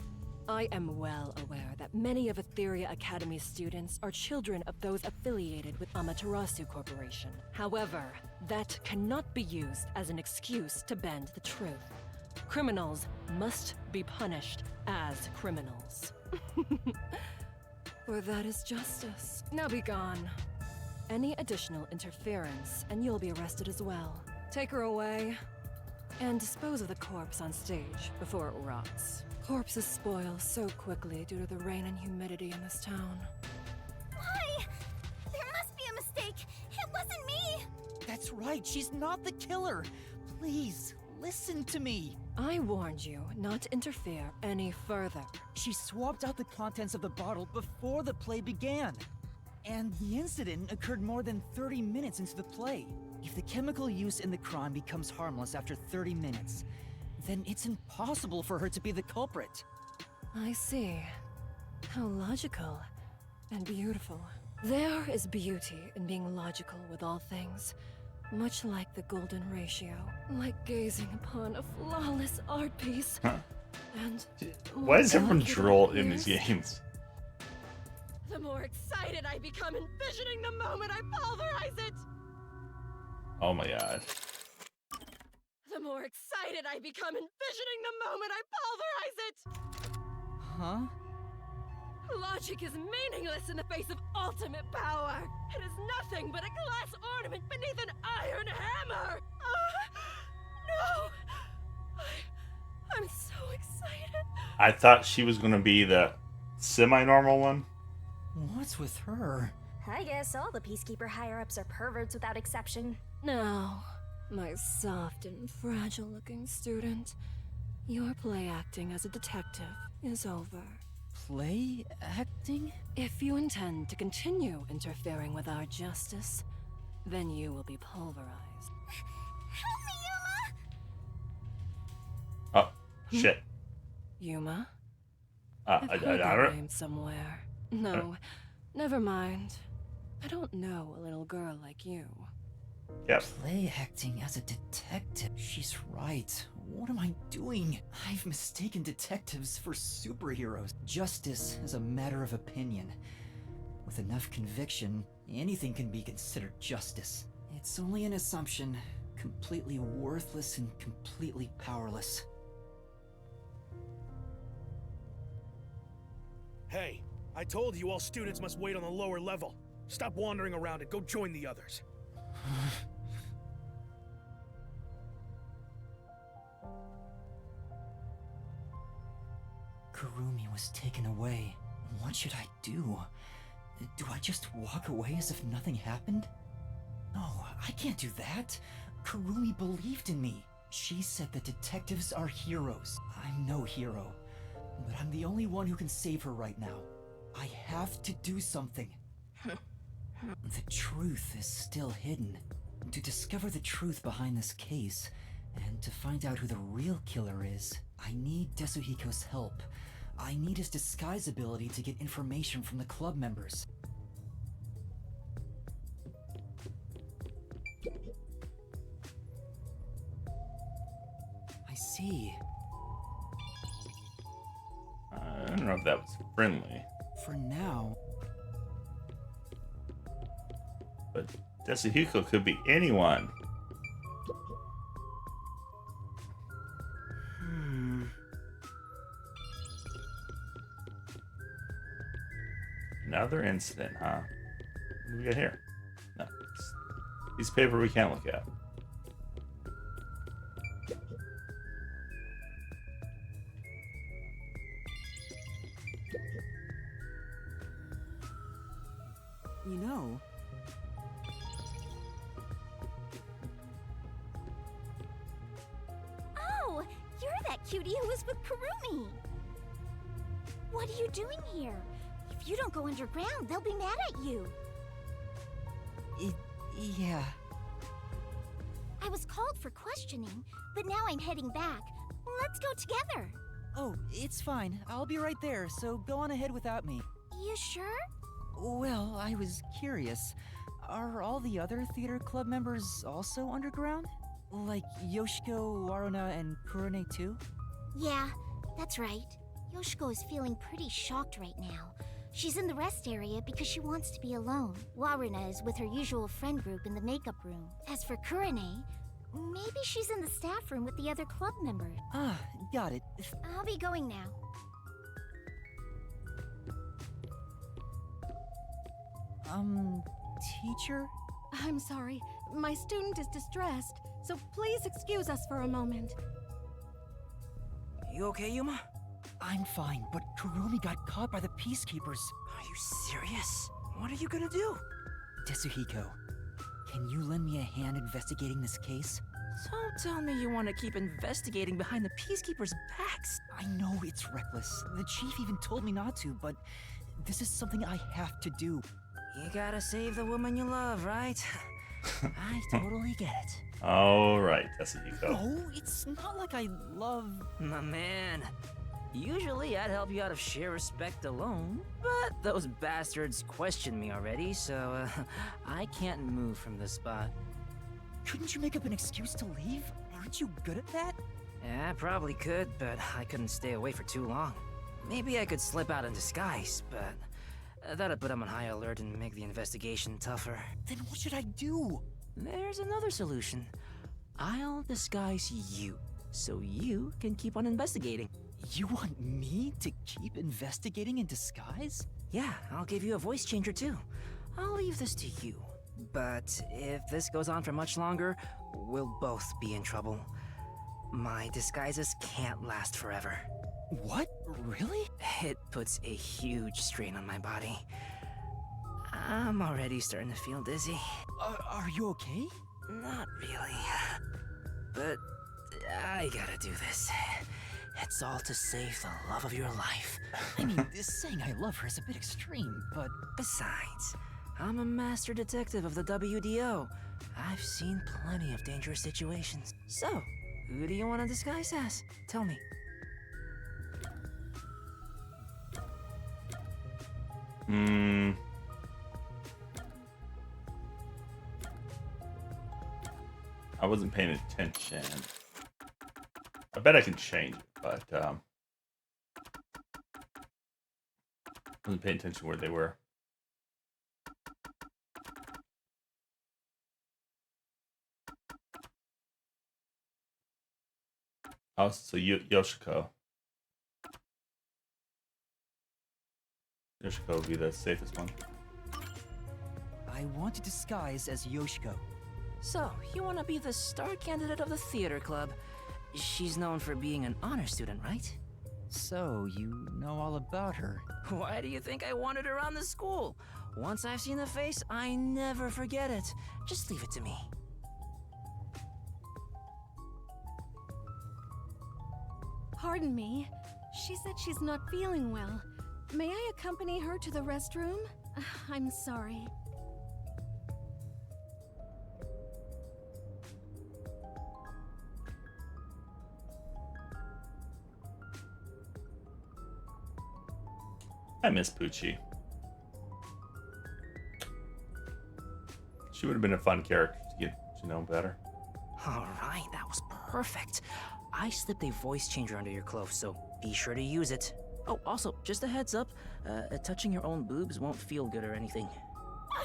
I am well aware that many of Etheria Academy's students are children of those affiliated with Amaterasu Corporation. However, that cannot be used as an excuse to bend the truth. Criminals must be punished as criminals. For that is justice. Now be gone. Any additional interference, and you'll be arrested as well. Take her away, and dispose of the corpse on stage before it rots. Corpses spoil so quickly due to the rain and humidity in this town. Why? There must be a mistake. It wasn't me. That's right, she's not the killer. Please, listen to me. I warned you not to interfere any further. She swapped out the contents of the bottle before the play began. And the incident occurred more than 30 minutes into the play. If the chemical used in the crime becomes harmless after 30 minutes, then it's impossible for her to be the culprit. I see. How logical and beautiful. There is beauty in being logical with all things, much like the golden ratio, like gazing upon a flawless art piece. And why is everyone droll in these games? the more excited I become envisioning the moment I pulverize it. Oh my god. The more excited I become envisioning the moment I pulverize it. Huh? Logic is meaningless in the face of ultimate power. It is nothing but a glass ornament beneath an iron hammer. No! I'm so excited. I thought she was gonna be the semi-normal one. What's with her? I guess all the Peacekeeper higher-ups are perverts without exception. Now, my soft and fragile-looking student, your play acting as a detective is over. Play acting? If you intend to continue interfering with our justice, then you will be pulverized. Help me, Yuma! Oh, shit. Yuma? I I've heard that don't. name somewhere. No, never mind. I don't know a little girl like you. Yep. Play acting as a detective. She's right. What am I doing? I've mistaken detectives for superheroes. Justice is a matter of opinion. With enough conviction, anything can be considered justice. It's only an assumption, completely worthless and completely powerless. Hey, I told you all students must wait on the lower level. Stop wandering around and go join the others. Kurumi was taken away. What should I do? Do I just walk away as if nothing happened? No, I can't do that. Kurumi believed in me. She said that detectives are heroes. I'm no hero, but I'm the only one who can save her right now. I have to do something. The truth is still hidden. To discover the truth behind this case, and to find out who the real killer is, I need Desuhiko's help. I need his disguise ability to get information from the club members. I see. I don't know if that was friendly. For now. But Desuhiko could be anyone. Another incident, huh? What do we got here? No. Piece of paper we can't look at. You know, Oh, you're that cutie who was with Kurumi. What are you doing here? If you don't go underground, they'll be mad at you. yeah. I was called for questioning, but now I'm heading back. Let's go together. Oh, it's fine. I'll be right there, so go on ahead without me. You sure? Well, I was curious. Are all the other theater club members also underground? Like Yoshiko, Waruna, and Kurone too? Yeah, that's right. Yoshiko is feeling pretty shocked right now. She's in the rest area because she wants to be alone. Waruna is with her usual friend group in the makeup room. As for Kurone, maybe she's in the staff room with the other club members. Ah, got it. I'll be going now. Teacher? I'm sorry. My student is distressed, so please excuse us for a moment. You okay, Yuma? I'm fine, but Kurumi got caught by the Peacekeepers. Are you serious? What are you gonna do? Desuhiko, can you lend me a hand investigating this case? Don't tell me you want to keep investigating behind the Peacekeepers' backs. I know it's reckless. The chief even told me not to, but this is something I have to do. You gotta save the woman you love, right? I totally get it. Alright, Desuhiko. No, it's not like I love... My man. Usually I'd help you out of sheer respect alone, but those bastards questioned me already, so I can't move from this spot. Couldn't you make up an excuse to leave? Aren't you good at that? Yeah, I probably could, but I couldn't stay away for too long. Maybe I could slip out in disguise, but that'd put them on high alert and make the investigation tougher. Then what should I do? There's another solution. I'll disguise you, so you can keep on investigating. You want me to keep investigating in disguise? Yeah, I'll give you a voice changer too. I'll leave this to you. But if this goes on for much longer, we'll both be in trouble. My disguises can't last forever. What? Really? It puts a huge strain on my body. I'm already starting to feel dizzy. Are you okay? Not really. But I gotta do this. It's all to save the love of your life. I mean, saying I love her is a bit extreme, but... Besides, I'm a master detective of the WDO. I've seen plenty of dangerous situations. So, who do you want to disguise as? Tell me. I wasn't paying attention. I bet I can change it, but I wasn't paying attention where they were. Oh, so Yoshiko. Yoshiko would be the safest one. I want to disguise as Yoshiko. So, you want to be the star candidate of the theater club. She's known for being an honor student, right? So, you know all about her. Why do you think I wanted her around the school? Once I've seen the face, I never forget it. Just leave it to me. Pardon me. She said she's not feeling well. May I accompany her to the restroom? I'm sorry. I miss Poochie. She would have been a fun character to get to know better. Alright, that was perfect. I slipped a voice changer under your clothes, so be sure to use it. Oh, also, just a heads up, touching your own boobs won't feel good or anything.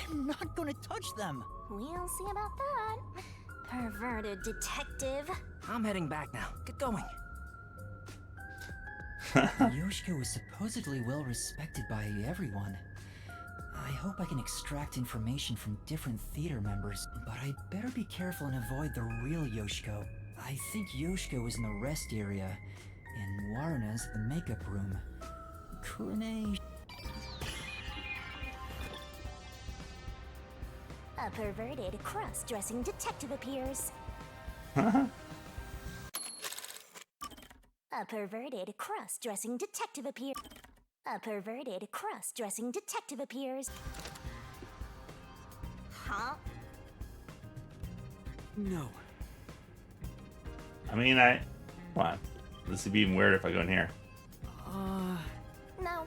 I'm not gonna touch them. We'll see about that. Perverted detective. I'm heading back now. Get going. Yoshiko is supposedly well respected by everyone. I hope I can extract information from different theater members, but I'd better be careful and avoid the real Yoshiko. I think Yoshiko is in the rest area, and Warna's the makeup room. Kurine... A perverted cross-dressing detective appears. A perverted cross-dressing detective appears. A perverted cross-dressing detective appears. Huh? No. I mean, come on. This would be even weird if I go in here. No.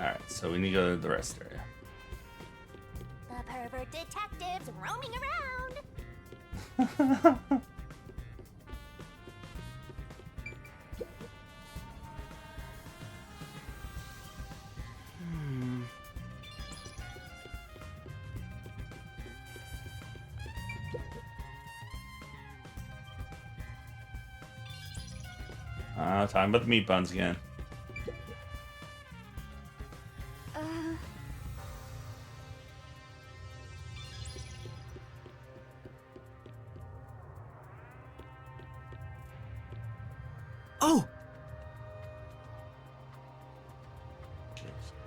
Alright, so we need to go to the rest area. The pervert detectives roaming around. Talking about the meat buns again. Oh!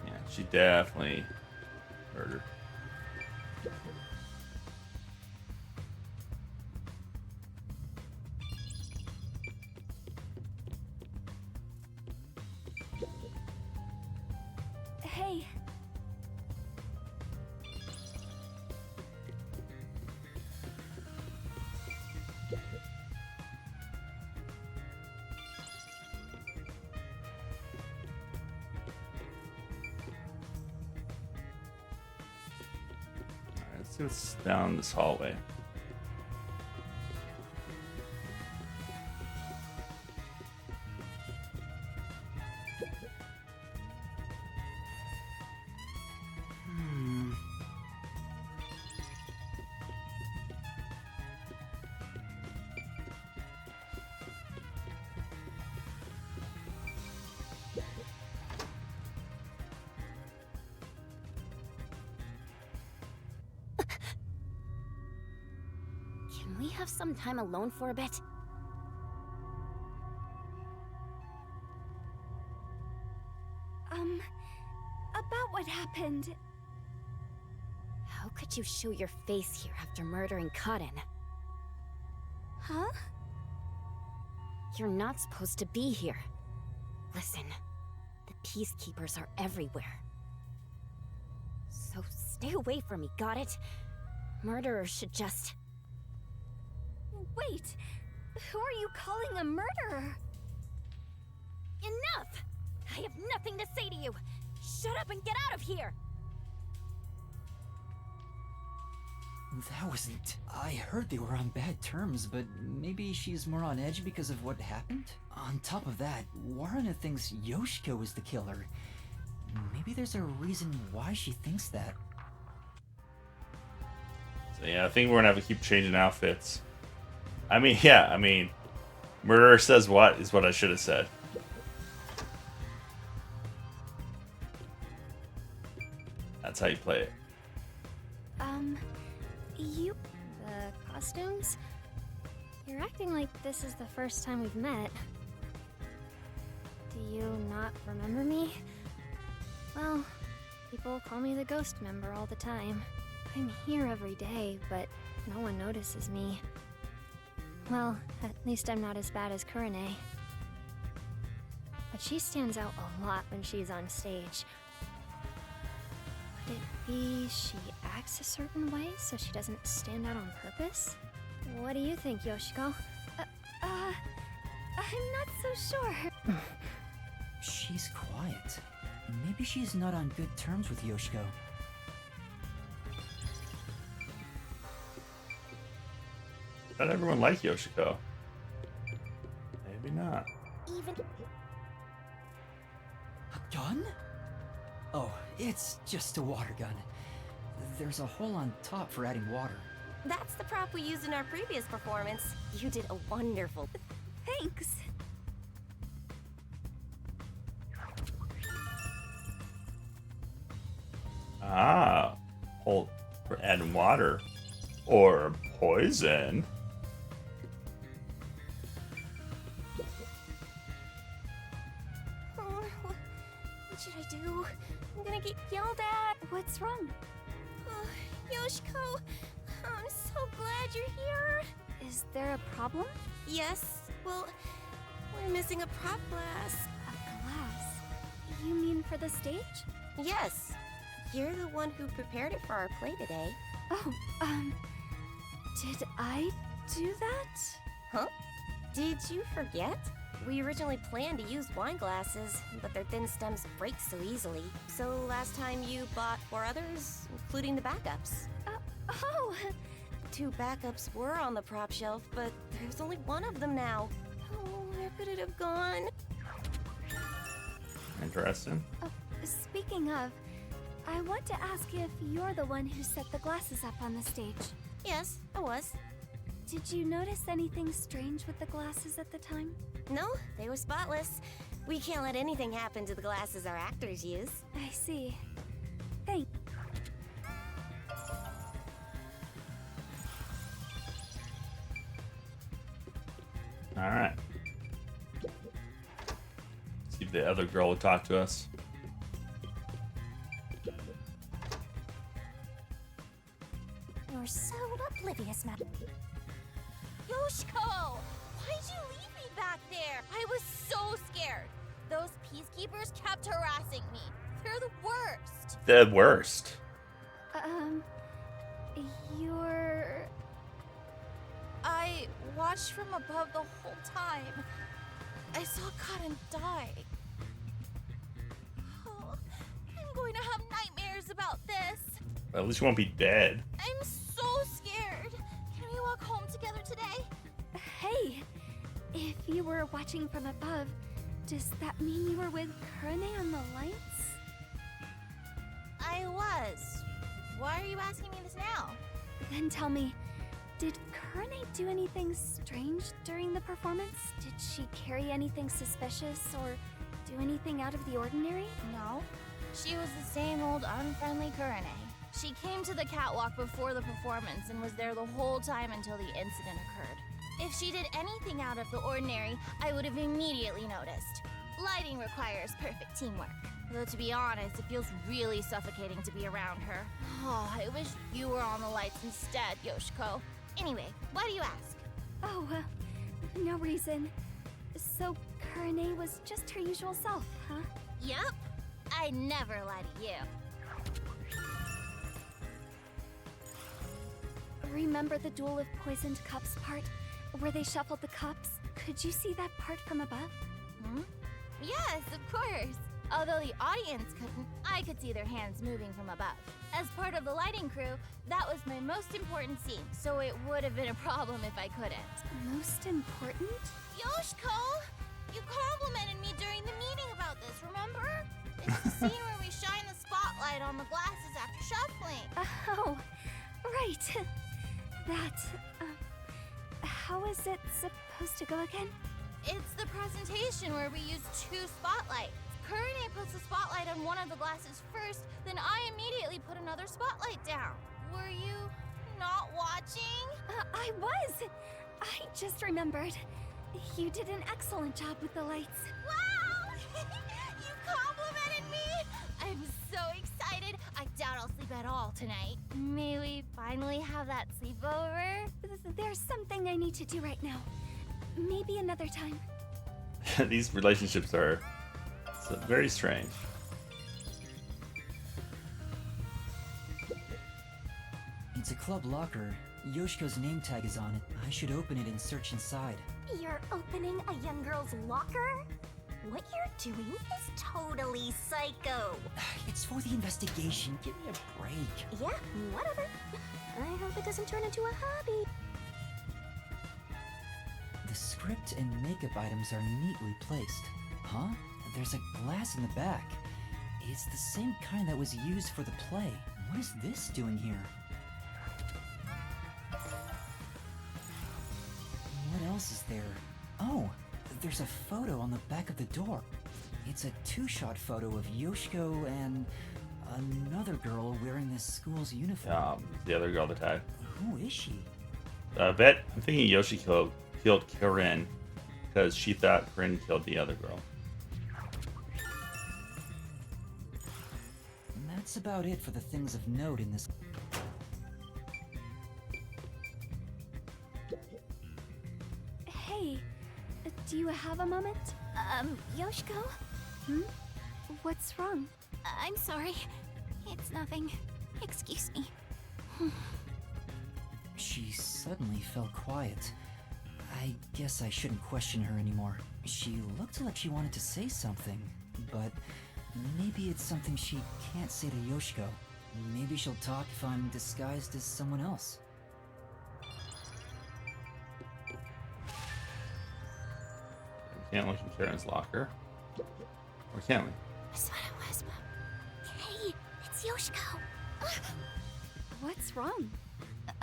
Yeah, she definitely murdered. Hey. Let's see what's down this hallway. Can we have some time alone for a bit? About what happened. How could you show your face here after murdering Kaden? Huh? You're not supposed to be here. Listen, the Peacekeepers are everywhere. So stay away from me, got it? Murderers should just... Wait! Who are you calling a murderer? Enough! I have nothing to say to you! Shut up and get out of here! That wasn't... I heard they were on bad terms, but maybe she's more on edge because of what happened? On top of that, Warna thinks Yoshiko is the killer. Maybe there's a reason why she thinks that. So yeah, I think we're gonna have to keep changing outfits. I mean, murderer says what is what I should have said. That's how you play it. The costumes? You're acting like this is the first time we've met. Do you not remember me? Well, people call me the ghost member all the time. I'm here every day, but no one notices me. Well, at least I'm not as bad as Kurane. But she stands out a lot when she's on stage. Could it be she acts a certain way so she doesn't stand out on purpose? What do you think, Yoshiko? I'm not so sure. She's quiet. Maybe she's not on good terms with Yoshiko. Not everyone likes Yoshiko. Maybe not. Even... A gun? Oh, it's just a water gun. There's a hole on top for adding water. That's the prop we used in our previous performance. You did a wonderful... Thanks. Ah, hole for adding water. Or poison. Oh, what should I do? I'm gonna get yelled at. What's wrong? Yoshiko, I'm so glad you're here. Is there a problem? Yes, well, we're missing a prop glass. A glass? You mean for the stage? Yes. You're the one who prepared it for our play today. Oh, did I do that? Huh? Did you forget? We originally planned to use wine glasses, but their thin stems break so easily. So last time you bought 4 others, including the backups. Oh! 2 backups were on the prop shelf, but there's only 1 of them now. Oh, where could it have gone? Interesting. Speaking of, I want to ask if you're the one who set the glasses up on the stage. Yes, I was. Did you notice anything strange with the glasses at the time? No, they were spotless. We can't let anything happen to the glasses our actors use. I see. Thanks. Alright. See if the other girl will talk to us. You're so oblivious, Matt. Yoshiko! Why'd you leave me back there? I was so scared. Those peacekeepers kept harassing me. They're the worst. The worst. You're... I watched from above the whole time. I saw Kaden die. Oh, I'm going to have nightmares about this. At least you won't be dead. I'm so scared. Can we walk home together today? Hey! If you were watching from above, does that mean you were with Kurane on the lights? I was. Why are you asking me this now? Then tell me, did Kurane do anything strange during the performance? Did she carry anything suspicious or do anything out of the ordinary? No. She was the same old unfriendly Kurane. She came to the catwalk before the performance and was there the whole time until the incident occurred. If she did anything out of the ordinary, I would have immediately noticed. Lighting requires perfect teamwork. Though to be honest, it feels really suffocating to be around her. Oh, I wish you were on the lights instead, Yoshiko. Anyway, why do you ask? Oh, no reason. So Kurane was just her usual self, huh? Yup. I never lie to you. Remember the Duel of Poisoned Cups part? Where they shuffled the cups? Could you see that part from above? Hmm? Yes, of course. Although the audience couldn't, I could see their hands moving from above. As part of the lighting crew, that was my most important scene, so it would have been a problem if I couldn't. Most important? Yoshiko! You complimented me during the meeting about this, remember? It's the scene where we shine the spotlight on the glasses after shuffling. Oh, right. That, how is it supposed to go again? It's the presentation where we use 2 spotlights. Kurane puts the spotlight on one of the glasses first, then I immediately put another spotlight down. Were you not watching? I was! I just remembered. You did an excellent job with the lights. Wow! You complimented me! I'm so excited. I doubt I'll sleep at all tonight. May we finally have that sleepover? There's something I need to do right now. Maybe another time. These relationships are very strange. It's a club locker. Yoshiko's name tag is on it. I should open it and search inside. You're opening a young girl's locker? What you're doing is totally psycho. It's for the investigation. Give me a break. Yeah, whatever. I hope it doesn't turn into a hobby. The script and makeup items are neatly placed. Huh? There's a glass in the back. It's the same kind that was used for the play. What is this doing here? What else is there? Oh, there's a photo on the back of the door. It's a two-shot photo of Yoshiko and another girl wearing this school's uniform. The other girl, the tag. Who is she? I'm thinking Yoshiko killed Corinne because she thought Corinne killed the other girl. And that's about it for the things of note in this. Hey, do you have a moment? Yoshiko? Hmm? What's wrong? I'm sorry. It's nothing. Excuse me. She suddenly fell quiet. I guess I shouldn't question her anymore. She looked like she wanted to say something, but maybe it's something she can't say to Yoshiko. Maybe she'll talk if I'm disguised as someone else. We can't look in Karen's locker. Or can we? That's what it was, Mom. Hey, it's Yoshiko. What's wrong?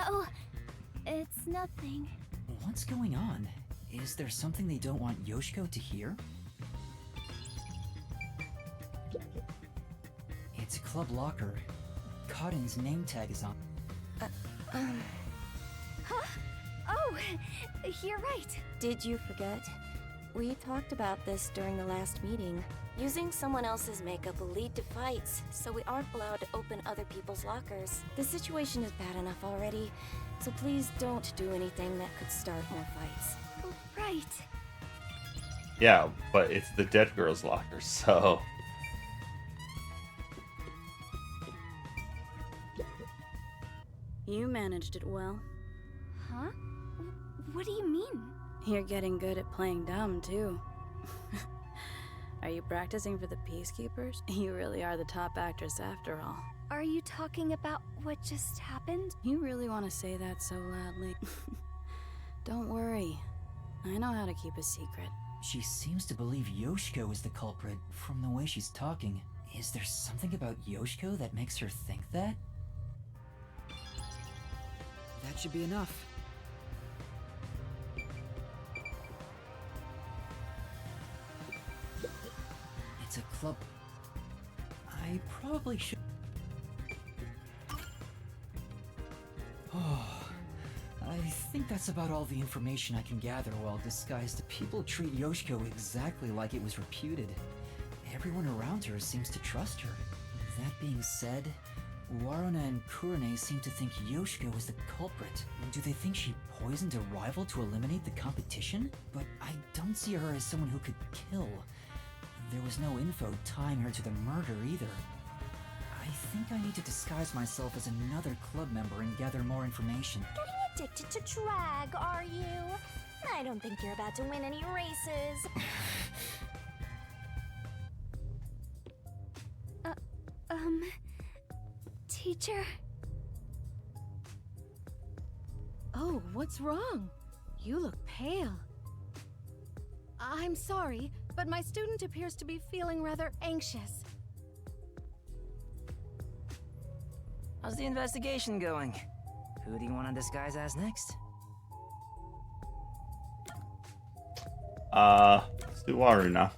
Oh, it's nothing. What's going on? Is there something they don't want Yoshiko to hear? It's a club locker. Cotton's name tag is on. Huh? Oh, you're right. Did you forget? We talked about this during the last meeting. Using someone else's makeup will lead to fights, so we aren't allowed to open other people's lockers. The situation is bad enough already, so please don't do anything that could start more fights. Right. Yeah, but it's the dead girl's locker, so... You managed it well. Huh? What do you mean? You're getting good at playing dumb, too. Are you practicing for the Peacekeepers? You really are the top actress after all. Are you talking about what just happened? You really want to say that so loudly? Don't worry. I know how to keep a secret. She seems to believe Yoshiko is the culprit from the way she's talking. Is there something about Yoshiko that makes her think that? That should be enough. It's a club. I probably should. Oh, I think that's about all the information I can gather while disguised. People treat Yoshiko exactly like it was reputed. Everyone around her seems to trust her. That being said, Waruna and Kurane seem to think Yoshiko is the culprit. Do they think she poisoned a rival to eliminate the competition? But I don't see her as someone who could kill. There was no info tying her to the murder either. I think I need to disguise myself as another club member and gather more information. Getting addicted to drag, are you? I don't think you're about to win any races. Teacher? Oh, what's wrong? You look pale. I'm sorry, but my student appears to be feeling rather anxious. How's the investigation going? Who do you want to disguise as next? Let's do Waruna.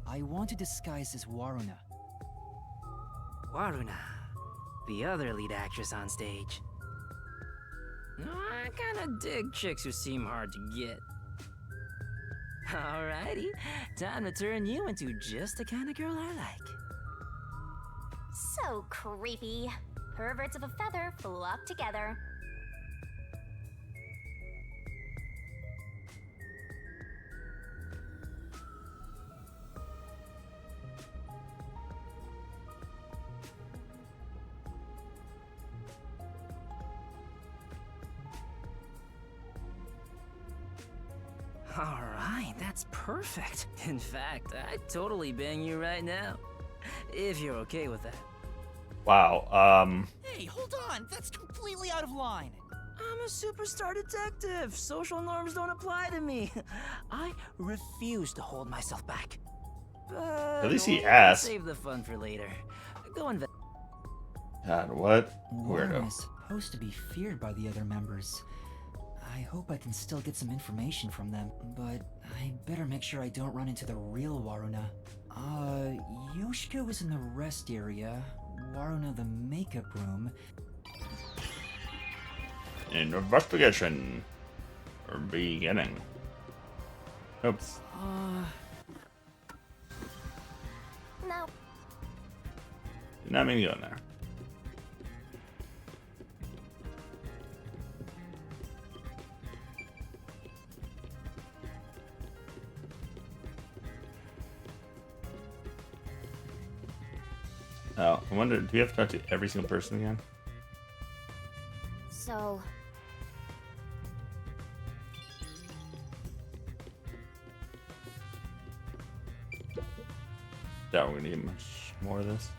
I want to disguise as Waruna. Waruna, the other lead actress on stage. I kinda dig chicks who seem hard to get. Alrighty, time to turn you into just the kind of girl I like. So creepy. perverts of a feather flock together. Alright, that's perfect. In fact, I'd totally bang you right now. If you're okay with that. Wow. Hey, hold on! That's completely out of line! I'm a superstar detective. Social norms don't apply to me. I refuse to hold myself back. But At least he we'll asked. Save the fun for later. Go invest. God, what? Warren Weirdo. is supposed to be feared by the other members. I hope I can still get some information from them, but I better make sure I don't run into the real Waruna. Yoshiko is in the rest area, Waruna the makeup room. Investigation. Or beginning. Oops. No. Did not mean to go in there. Oh, I wonder, do we have to talk to every single person again? So, Doubt we're gonna get much more of this.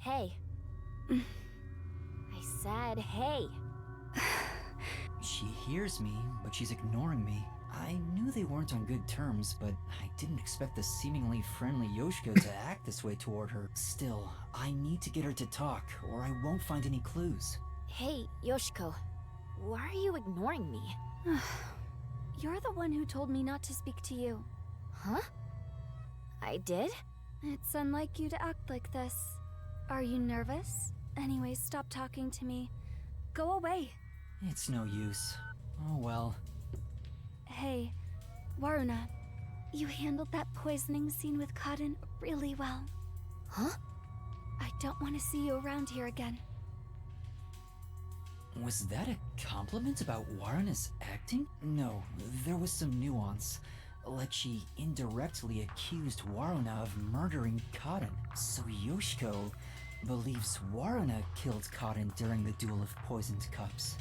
hey. I said hey. She hears me, but she's ignoring me. I knew they weren't on good terms, but I didn't expect the seemingly friendly Yoshiko to act this way toward her. Still, I need to get her to talk, or I won't find any clues. Hey, Yoshiko. Why are you ignoring me? You're the one who told me not to speak to you. Huh? I did? It's unlike you to act like this. Are you nervous? Anyways, stop talking to me. Go away. It's no use. Oh well. Hey, Waruna, you handled that poisoning scene with Cotton really well. Huh? I don't want to see you around here again. Was that a compliment about Waruna's acting? No, there was some nuance. Like she indirectly accused Waruna of murdering Cotton. So Yoshiko believes Waruna killed Cotton during the duel of poisoned cups.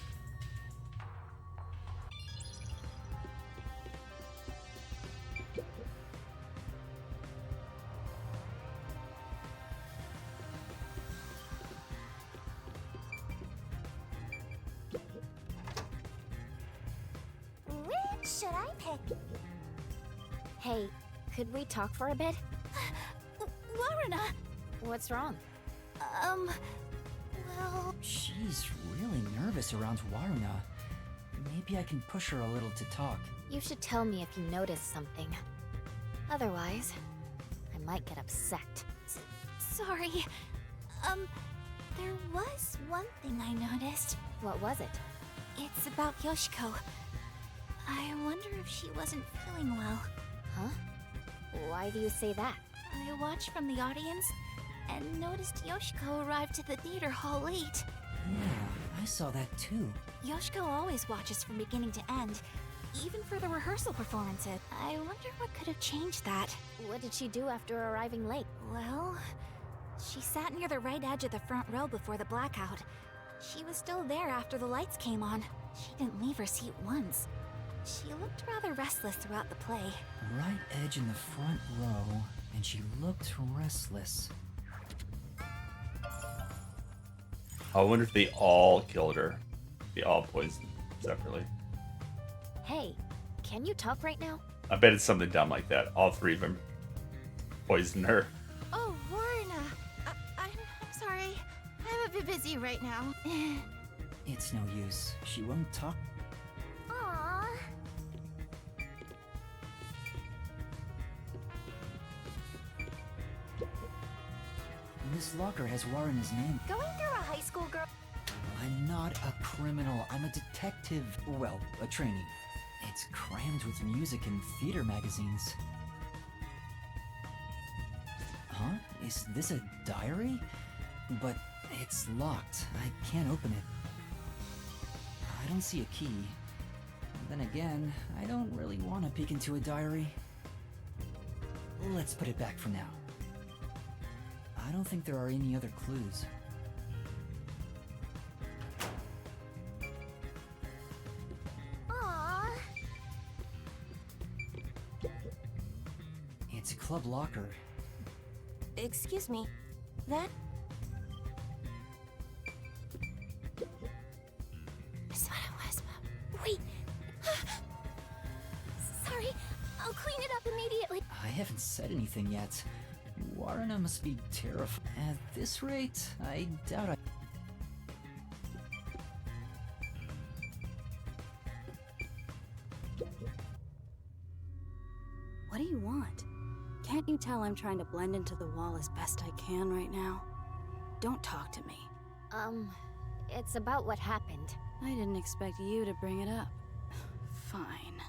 Which should I pick? Hey, could we talk for a bit? Waruna! What's wrong? Well... She's really nervous around Waruna. Maybe I can push her a little to talk. You should tell me if you notice something. Otherwise, I might get upset. Sorry. There was one thing I noticed. What was it? It's about Yoshiko. I wonder if she wasn't feeling well. Huh? Why do you say that? I watched from the audience and noticed Yoshiko arrived to the theater hall late. Yeah, I saw that too. Yoshiko always watches from beginning to end, even for the rehearsal performances. I wonder what could have changed that. What did she do after arriving late? Well, she sat near the right edge of the front row before the blackout. She was still there after the lights came on. She didn't leave her seat once. She looked rather restless throughout the play. Right edge in the front row, and she looked restless. I wonder if they all killed her. They all poisoned separately. Hey, can you talk right now? I bet it's something dumb like that. All three of them poisoned her. Oh, Waruna. I'm sorry. I'm a bit busy right now. It's no use. She won't talk. Aww. This locker has Waruna's name. Going through a I'm not a criminal. I'm a detective. Well, a trainee. It's crammed with music and theater magazines. Huh? Is this a diary? But it's locked. I can't open it. I don't see a key. Then again, I don't really want to peek into a diary. Let's put it back for now. I don't think there are any other clues. Aww. It's a club locker. Excuse me. That is what it was. Wait. Sorry. I'll clean it up immediately. I haven't said anything yet. Warrena must be terrified. At this rate, I doubt I... What do you want? Can't you tell I'm trying to blend into the wall as best I can right now? Don't talk to me. It's about what happened. I didn't expect you to bring it up. Fine.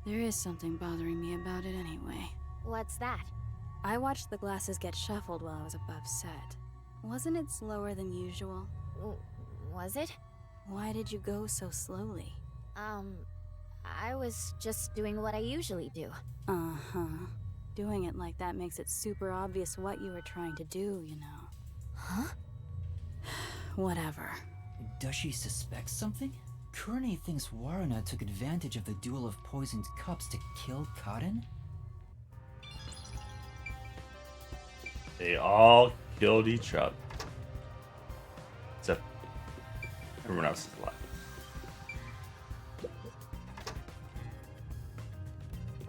There is something bothering me about it anyway. What's that? I watched the glasses get shuffled while I was above set. Wasn't it slower than usual? Was it? Why did you go so slowly? I was just doing what I usually do. Uh-huh. Doing it like that makes it super obvious what you were trying to do, you know. Huh? Whatever. Does she suspect something? Kurane thinks Warrena took advantage of the duel of poisoned cups to kill Cotton? They all killed each other. Except everyone else is alive.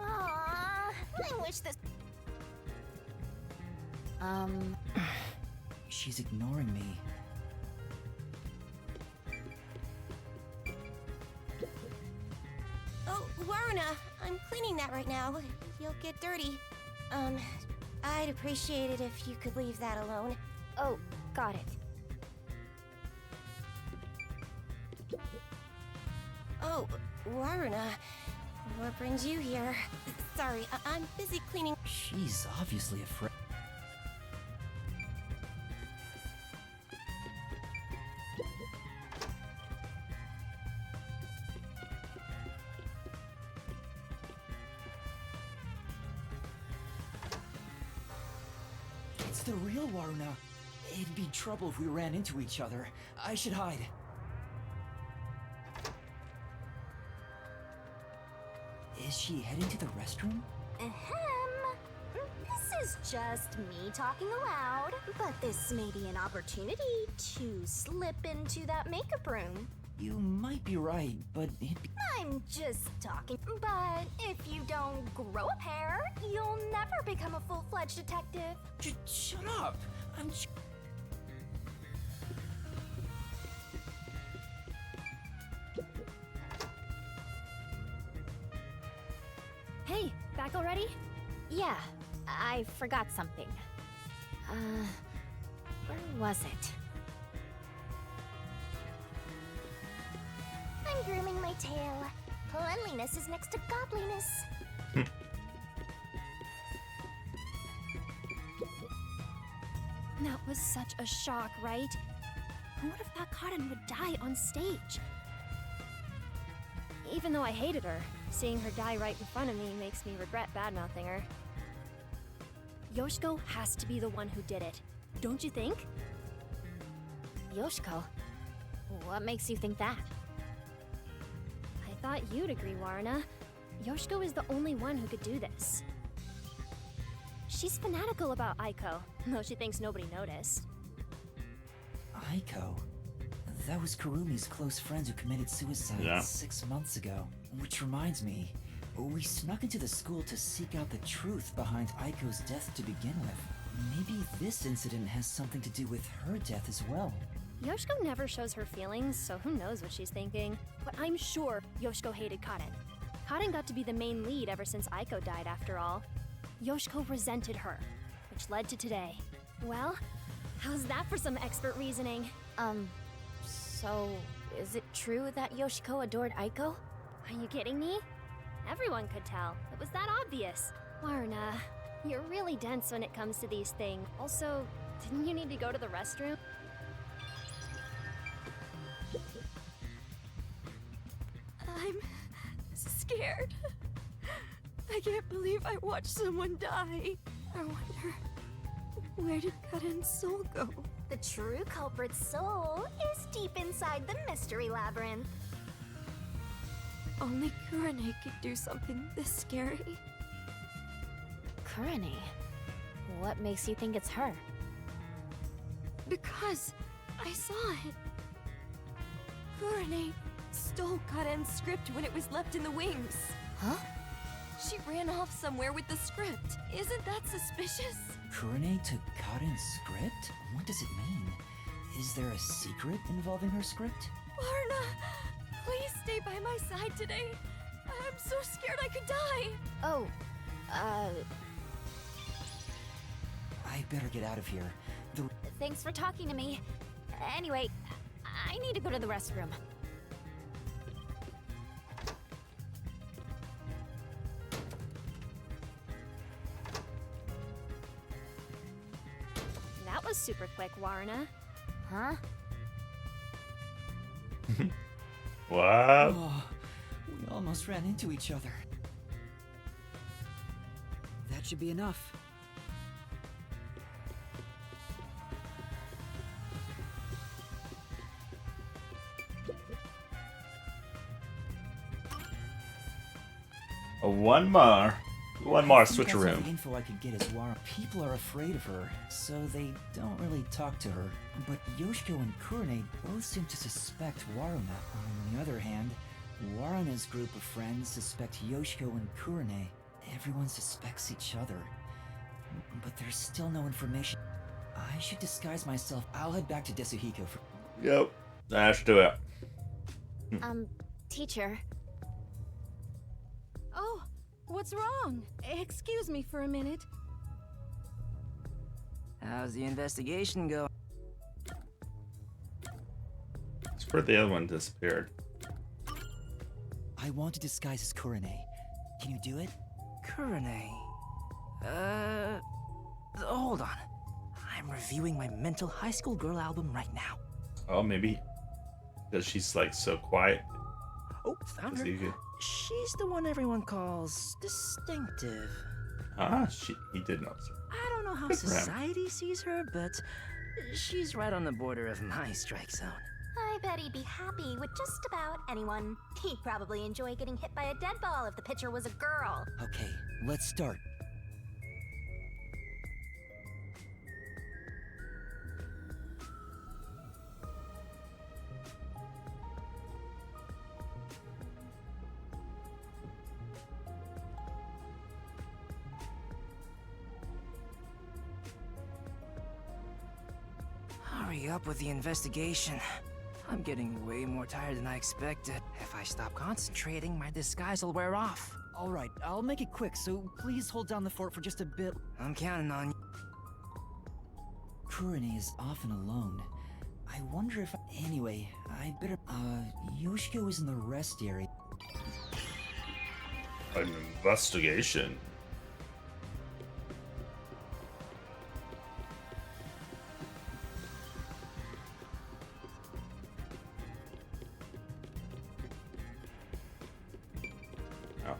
Aww. I wish this. She's ignoring me. Oh, Warrena, I'm cleaning that right now. You'll get dirty. I'd appreciate it if you could leave that alone. Oh, got it. Oh, Warrena, what brings you here? Sorry, I'm busy cleaning. She's obviously afraid. It's the real Warrena. It'd be trouble if we ran into each other. I should hide. Is she heading to the restroom? Ahem. This is just me talking aloud, but this may be an opportunity to slip into that makeup room. You might be right, but I'm just talking. But if you don't grow a pair, you'll never become a full-fledged detective. Shut up! I'm... Hey, back already? Yeah, I forgot something. Where was it? I'm grooming my tail. Cleanliness is next to godliness. That was such a shock, right? What if that Cotton would die on stage? Even though I hated her, seeing her die right in front of me makes me regret badmouthing her. Yoshiko has to be the one who did it. Don't you think? Yoshiko? What makes you think that? I thought you'd agree, Warrena. Yoshiko is the only one who could do this. She's fanatical about Aiko, though she thinks nobody noticed. Aiko? That was Kurumi's close friend who committed suicide 6 months ago. Which reminds me, we snuck into the school to seek out the truth behind Aiko's death to begin with. Maybe this incident has something to do with her death as well. Yoshiko never shows her feelings, so who knows what she's thinking. But I'm sure Yoshiko hated Cotton. Cotton got to be the main lead ever since Aiko died, after all. Yoshiko resented her, which led to today. Well, how's that for some expert reasoning? So, is it true that Yoshiko adored Aiko? Are you kidding me? Everyone could tell. It was that obvious. Warna, you're really dense when it comes to these things. Also, didn't you need to go to the restroom? I'm scared. I can't believe I watched someone die. I wonder, where did Karen's soul go? The true culprit's soul is deep inside the mystery labyrinth. Only Kurane could do something this scary. Kurane? What makes you think it's her? Because I saw it. Kurane stole Karen's script when it was left in the wings. Huh? She ran off somewhere with the script. Isn't that suspicious? Kurane took Karen's script? What does it mean? Is there a secret involving her script? Warna, please stay by my side today. I'm so scared I could die. Oh, I better get out of here. thanks for talking to me. Anyway, I need to go to the restroom. That was super quick, Warna. Huh? What? Oh, we almost ran into each other. That should be enough. One more I think that's all switcheroo. the info I could get is Warren. People are afraid of her, so they don't really talk to her. But Yoshiko and Kurane both seem to suspect Waruna. On the other hand, Waruna's group of friends suspect Yoshiko and Kurane. Everyone suspects each other. But there's still no information. I should disguise myself. I'll head back to Desuhiko for... Yep, that should do it. Teacher. Oh, what's wrong? Excuse me for a minute. How's the investigation going? It's where the other one disappeared. I want to disguise as Kurane. Can you do it? Kurane. Hold on. I'm reviewing my mental high school girl album right now. Oh, maybe because she's like so quiet. Oh, found her. She's the one everyone calls distinctive. Ah, he did notice her. I don't know how Good for him. society sees her, but she's right on the border of my strike zone. I bet he'd be happy with just about anyone. He'd probably enjoy getting hit by a dead ball if the pitcher was a girl. Okay, let's start. Hurry up with the investigation. I'm getting way more tired than I expected. If I stop concentrating, my disguise will wear off. Alright, I'll make it quick, so please hold down the fort for just a bit. I'm counting on you. Kurane is often alone. I wonder if... Anyway, I better... Yoshiko is in the rest area. An investigation. Oh.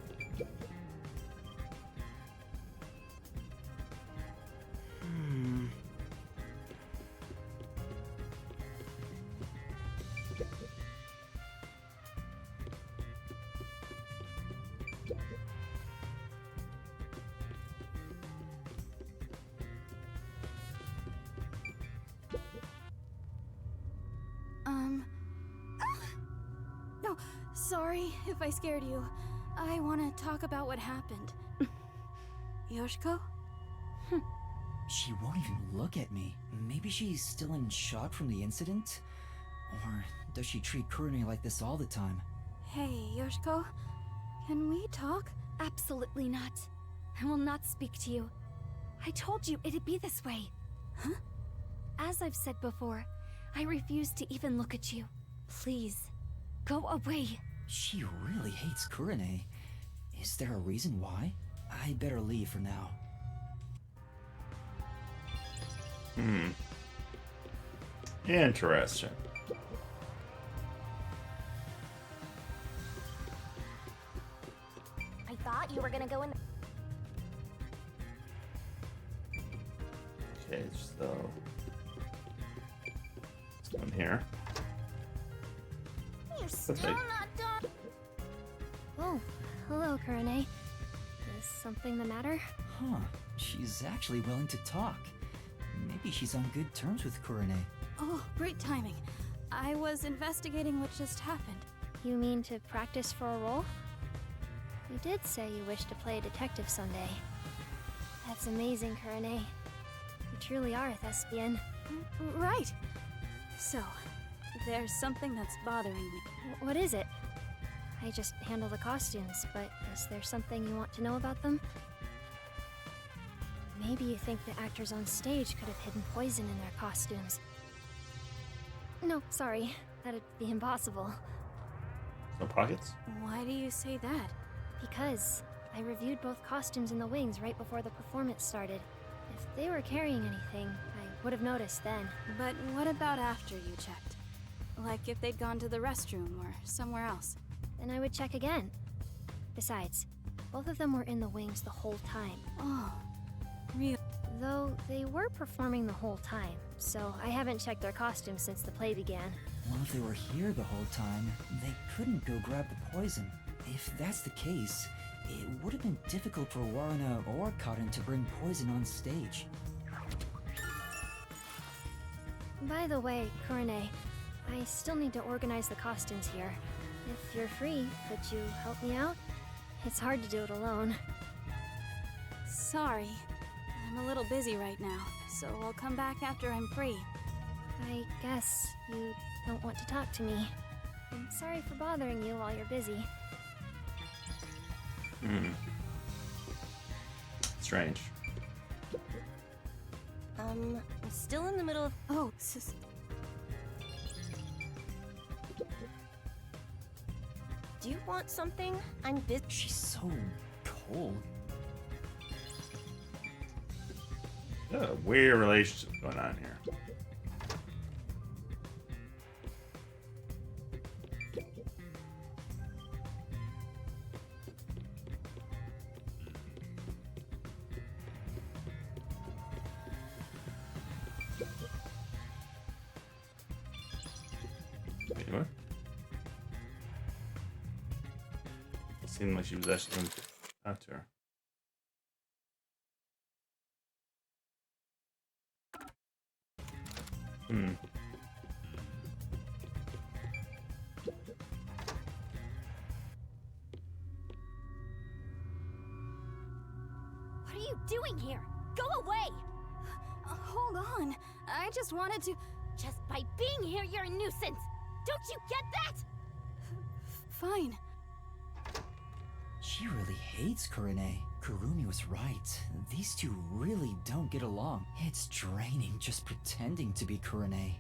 No, sorry if I scared you. I want to talk about what happened. Yoshiko? She won't even look at me. Maybe she's still in shock from the incident? Or does she treat Kurane like this all the time? Hey, Yoshiko. Can we talk? Absolutely not. I will not speak to you. I told you it'd be this way. Huh? As I've said before, I refuse to even look at you. Please, go away. She really hates Kurane. Is there a reason why? I better leave for now. Interesting. I thought you were gonna go in. Okay, so let's go in here. You're still not done. Oh, hello, Kurane. Is something the matter? Huh. She's actually willing to talk. Maybe she's on good terms with Kurane. Oh, great timing. I was investigating what just happened. You mean to practice for a role? You did say you wish to play a detective someday. That's amazing, Kurane. You truly are a thespian. Right. So, there's something that's bothering me. What is it? I just handle the costumes, but is there something you want to know about them? Maybe you think the actors on stage could have hidden poison in their costumes. No, sorry. That'd be impossible. No pockets? Why do you say that? Because I reviewed both costumes in the wings right before the performance started. If they were carrying anything, I would have noticed then. But what about after you checked? Like if they'd gone to the restroom or somewhere else? Then I would check again. Besides, both of them were in the wings the whole time. Oh, real. Though they were performing the whole time, so I haven't checked their costumes since the play began. Well, if they were here the whole time, they couldn't go grab the poison. If that's the case, it would have been difficult for Waruna or Cotton to bring poison on stage. By the way, Kurane, I still need to organize the costumes here. If you're free, could you help me out? It's hard to do it alone. Sorry. I'm a little busy right now, so I'll come back after I'm free. I guess you don't want to talk to me. I'm sorry for bothering you while you're busy. Strange. I'm still in the middle of. Oh, Do you want something? I'm busy. She's so cold. A weird relationship going on here. Wait, what? It seemed like she was actually going to talk to her. What are you doing here? Go away! Hold on. I just wanted to. Just by being here, you're a nuisance! Don't you get that? Fine. She really hates Kurane. Kurumi was right. These two really don't get along. It's draining just pretending to be Kurane.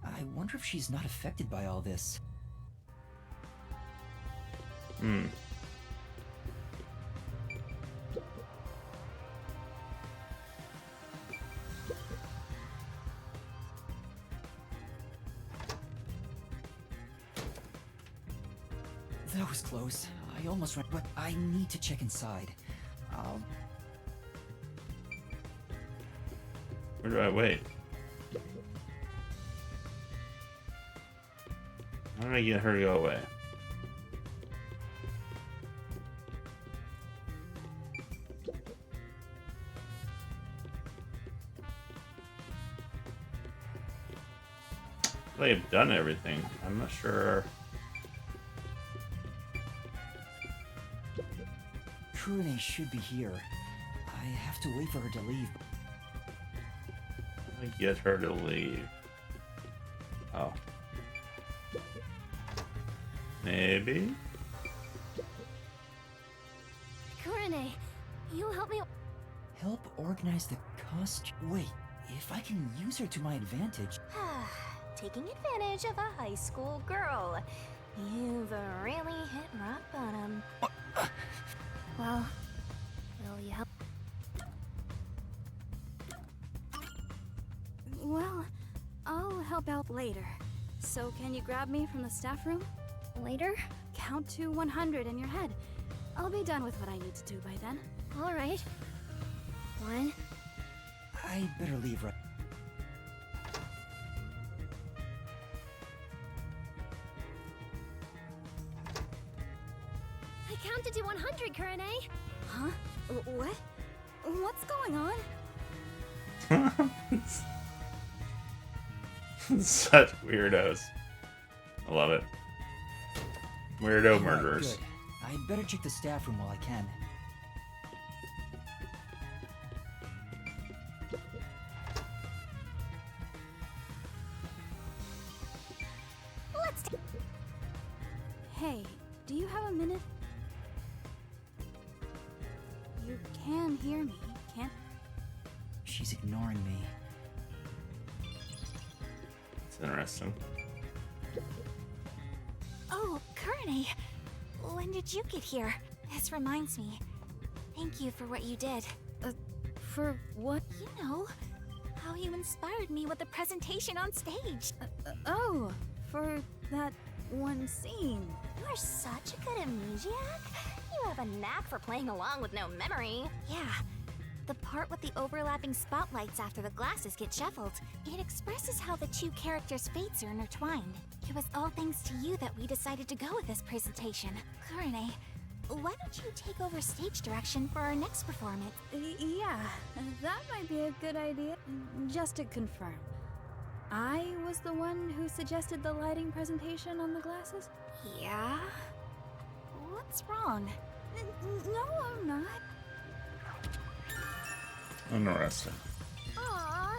I wonder if she's not affected by all this. That was close. I almost ran, but I need to check inside. Where do I wait? How do I get her to go away? They've done everything. I'm not sure. Kurane should be here. I have to wait for her to leave. I get her to leave. Oh. Maybe? Kurane, you help me. Help organize the costume. Wait, if I can use her to my advantage. taking advantage of a high school girl. You've really hit rock bottom. Well, will you help? Well, I'll help out later. So can you grab me from the staff room? Later? Count to 100 in your head. I'll be done with what I need to do by then. All right. 1. I'd better leave right. I counted to 100, Kurane. Huh? What? What's going on? Such weirdos. I love it. Weirdo Alright, murderers. good. I'd better check the staff room while I can. Let's Hey, do you have a minute? You can hear me, can't? She's ignoring me. It's interesting. Oh, Kurane. When did you get here? This reminds me. Thank you for what you did. For what? You know, how you inspired me with the presentation on stage. Oh, for that one scene. You're such a good amnesiac. You have a knack for playing along with no memory. Yeah. The part with the overlapping spotlights after the glasses get shuffled. It expresses how the two characters' fates are intertwined. It was all thanks to you that we decided to go with this presentation. Kurane, why don't you take over stage direction for our next performance? Yeah, that might be a good idea. Just to confirm, I was the one who suggested the lighting presentation on the glasses? Yeah? What's wrong? No, I'm not. Interesting. Aww.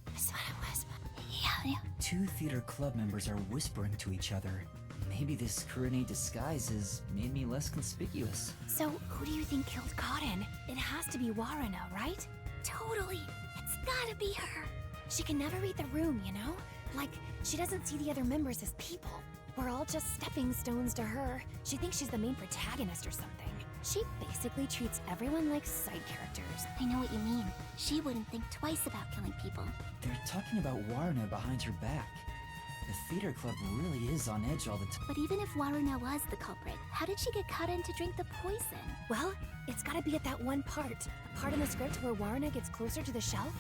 That's what it was. Yeah. Two theater club members are whispering to each other. Maybe this Kurane disguise has made me less conspicuous. So, who do you think killed Karin? It has to be Waruna, right? Totally. It's gotta be her. She can never read the room, you know? Like, she doesn't see the other members as people. We're all just stepping stones to her. She thinks she's the main protagonist or something. She basically treats everyone like side characters. I know what you mean. She wouldn't think twice about killing people. They're talking about Waruna behind her back. The theater club really is on edge all the time. But even if Waruna was the culprit, how did she get Karin to drink the poison? Well, it's gotta be at that one part. The part in the script where Waruna gets closer to the shelf.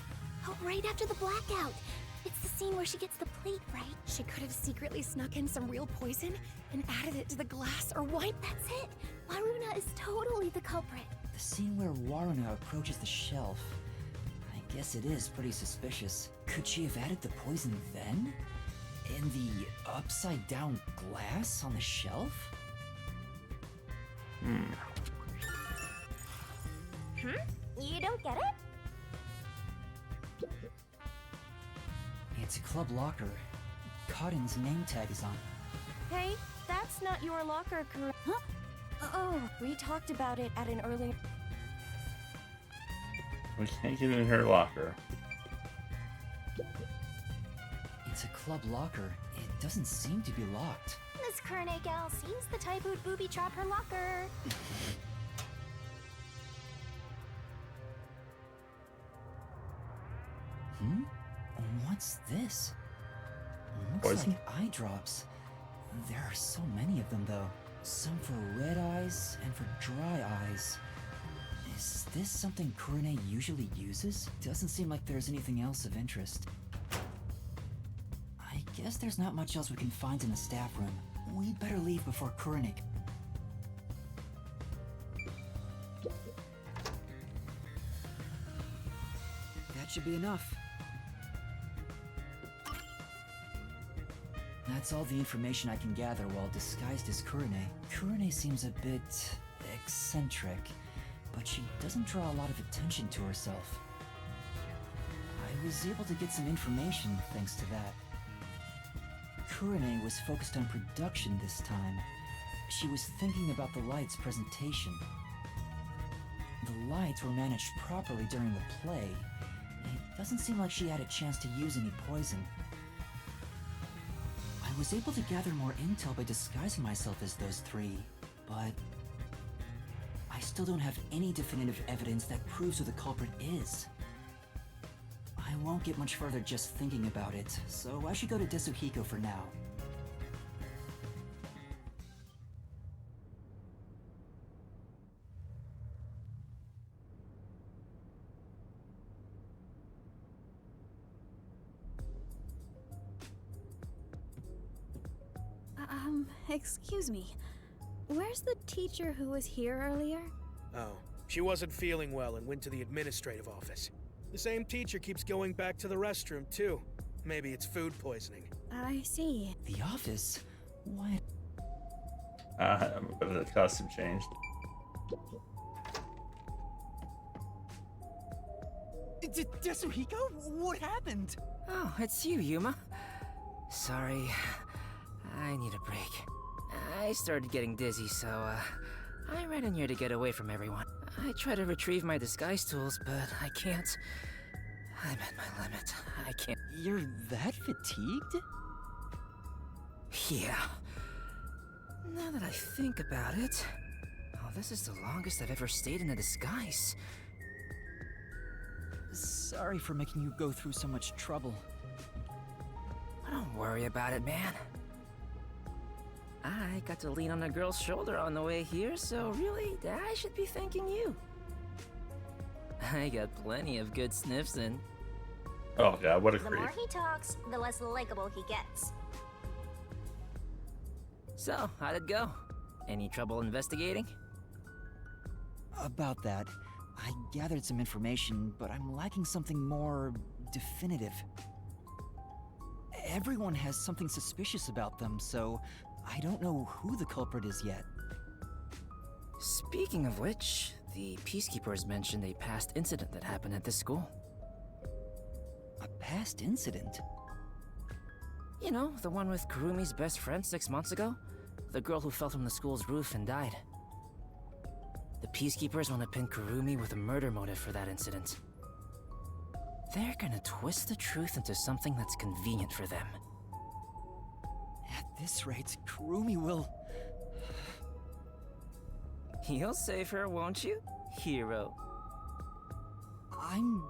Oh, right after the blackout. It's the scene where she gets the plate, right? She could have secretly snuck in some real poison and added it to the glass or wine. That's it. Waruna is totally the culprit. The scene where Waruna approaches the shelf. I guess it is pretty suspicious. Could she have added the poison then? In the upside down glass on the shelf? Hmm? You don't get it? It's a club locker. Karin's name tag is on. Hey, that's not your locker, Kurane. Huh? Oh, we talked about it at an earlier... We can't get in her locker. It's a club locker. It doesn't seem to be locked. This Kurane gal seems the type who'd booby trap her locker. Hmm? What's this? Looks Poison? like eye drops. There are so many of them, though. Some for red eyes and for dry eyes. Is this something Kurane usually uses? Doesn't seem like there's anything else of interest. I guess there's not much else we can find in the staff room. We'd better leave before Kurane... That should be enough. That's all the information I can gather while disguised as Kurane. Kurane seems a bit... eccentric, but she doesn't draw a lot of attention to herself. I was able to get some information thanks to that. Kurane was focused on production this time. She was thinking about the light's presentation. the lights were managed properly during the play, it doesn't seem like she had a chance to use any poison. I was able to gather more intel by disguising myself as those three, but I still don't have any definitive evidence that proves who the culprit is. I won't get much further just thinking about it, so I should go to Desuhiko for now. Excuse me. Where's the teacher who was here earlier? Oh, she wasn't feeling well and went to the administrative office. The same teacher keeps going back to the restroom, too. Maybe it's food poisoning. I see. The office? What? The costume changed. Desuhiko? What happened? Oh, it's you, Yuma. Sorry. I need a break. I started getting dizzy, so, I ran in here to get away from everyone. I try to retrieve my disguise tools, but I can't. I'm at my limit. I can't. You're that fatigued? Yeah. Now that I think about it, oh, this is the longest I've ever stayed in a disguise. Sorry for making you go through so much trouble. Don't worry about it, man. I got to lean on a girl's shoulder on the way here, so really, I should be thanking you. I got plenty of good sniffs in. Oh god, what a The creep. more he talks, the less likable he gets. So, how'd it go? Any trouble investigating? About that, I gathered some information, but I'm lacking something more definitive. Everyone has something suspicious about them, so I don't know who the culprit is yet. Speaking of which, the Peacekeepers mentioned a past incident that happened at this school. A past incident? You know, the one with Kurumi's best friend 6 months ago? The girl who fell from the school's roof and died. The Peacekeepers want to pin Kurumi with a murder motive for that incident. They're gonna twist the truth into something that's convenient for them. At this rate, Kurumi will... You'll save her, won't you, hero? I'm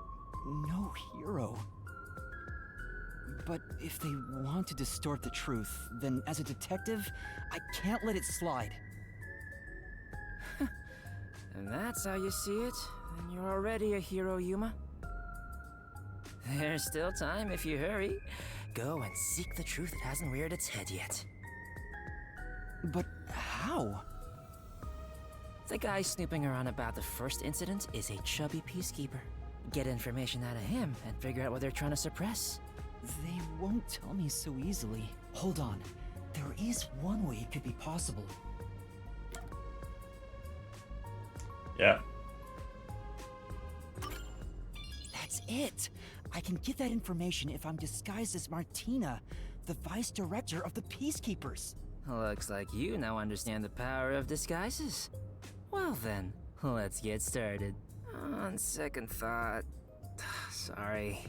no hero. But if they want to distort the truth, then as a detective, I can't let it slide. And that's how you see it, then you're already a hero, Yuma. There's still time if you hurry. Go and seek the truth that hasn't reared its head yet. But how? The guy snooping around about the first incident is a chubby peacekeeper. Get information out of him and figure out what they're trying to suppress. They won't tell me so easily. Hold on. There is one way it could be possible. Yeah. That's it! I can get that information if I'm disguised as Martina, the vice director of the Peacekeepers. Looks like you now understand the power of disguises. Well then, let's get started. On second thought... Sorry.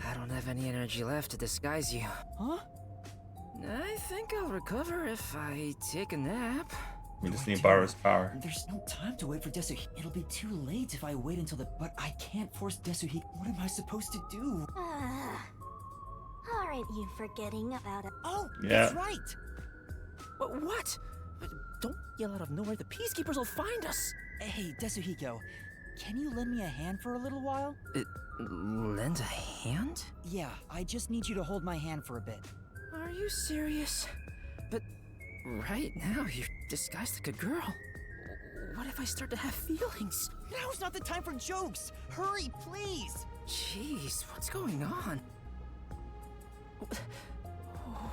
I don't have any energy left to disguise you. Huh? I think I'll recover if I take a nap. We just need Barba's power. There's no time to wait for Desuhiko. It'll be too late if I wait until the... But I can't force Desuhiko. What am I supposed to do? Aren't you forgetting about it? Oh, yeah. That's right! What? Don't yell out of nowhere. The Peacekeepers will find us. Hey, Desuhiko, can you lend me a hand for a little while? Lend a hand? Yeah, I just need you to hold my hand for a bit. Are you serious? But right now, you're disguised like a girl. What if I start to have feelings? Now's not the time for jokes! Hurry, please! Jeez, what's going on?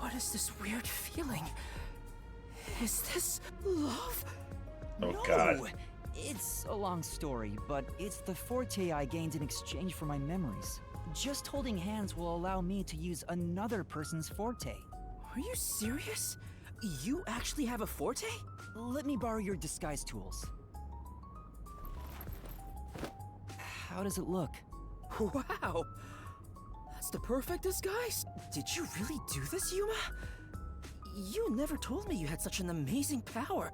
What is this weird feeling? Is this love? Oh no! god. It's a long story, but it's the forte I gained in exchange for my memories. Just holding hands will allow me to use another person's forte. Are you serious? You actually have a forte? Let me borrow your disguise tools. How does it look? Wow! That's the perfect disguise! Did you really do this, Yuma? You never told me you had such an amazing power.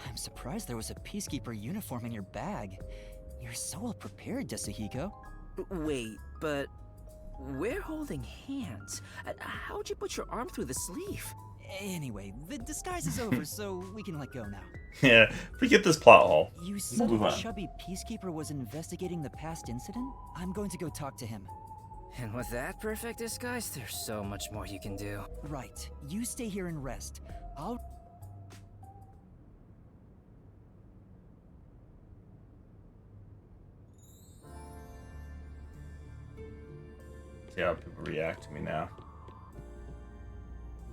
I'm surprised there was a Peacekeeper uniform in your bag. You're so well prepared, Yasuhiko. Wait, but we're holding hands. How'd you put your arm through the sleeve? Anyway, the disguise is over, so we can let go now. Yeah, forget this plot hole. You Let's said move the on. chubby Peacekeeper was investigating the past incident? I'm going to go talk to him. And with that perfect disguise, there's so much more you can do. Right. You stay here and rest. I'll... See how people react to me now.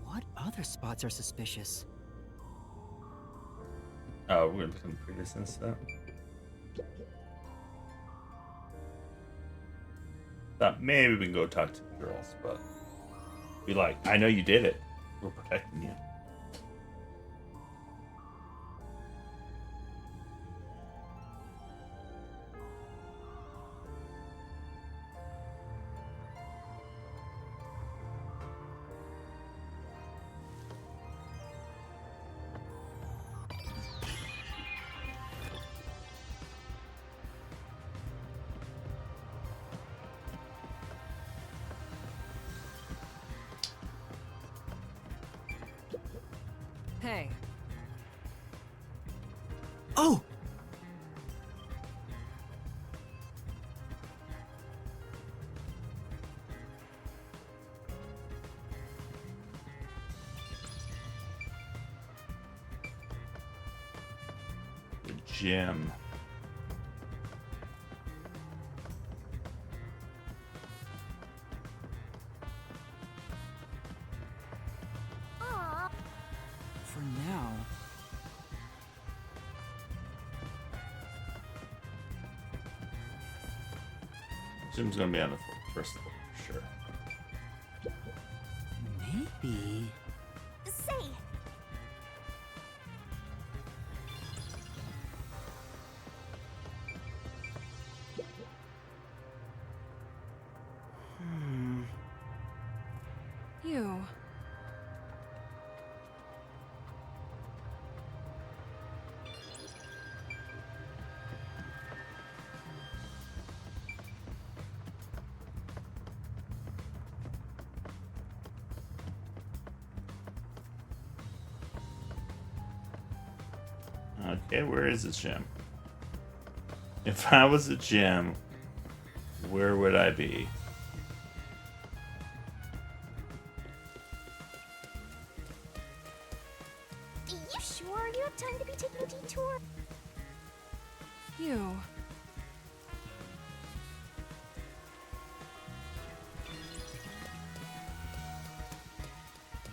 What other spots are suspicious? Oh, we're gonna look in the previous incident. Thought maybe we can go talk to the girls, but be like, I know you did it. We're protecting you. Hey. Oh! The gym. For now... Gym's gonna be on the first floor for sure. Maybe... Say, You. Okay, where is this gym? If I was a gym, where would I be? are you sure you have time to be taking a detour? You.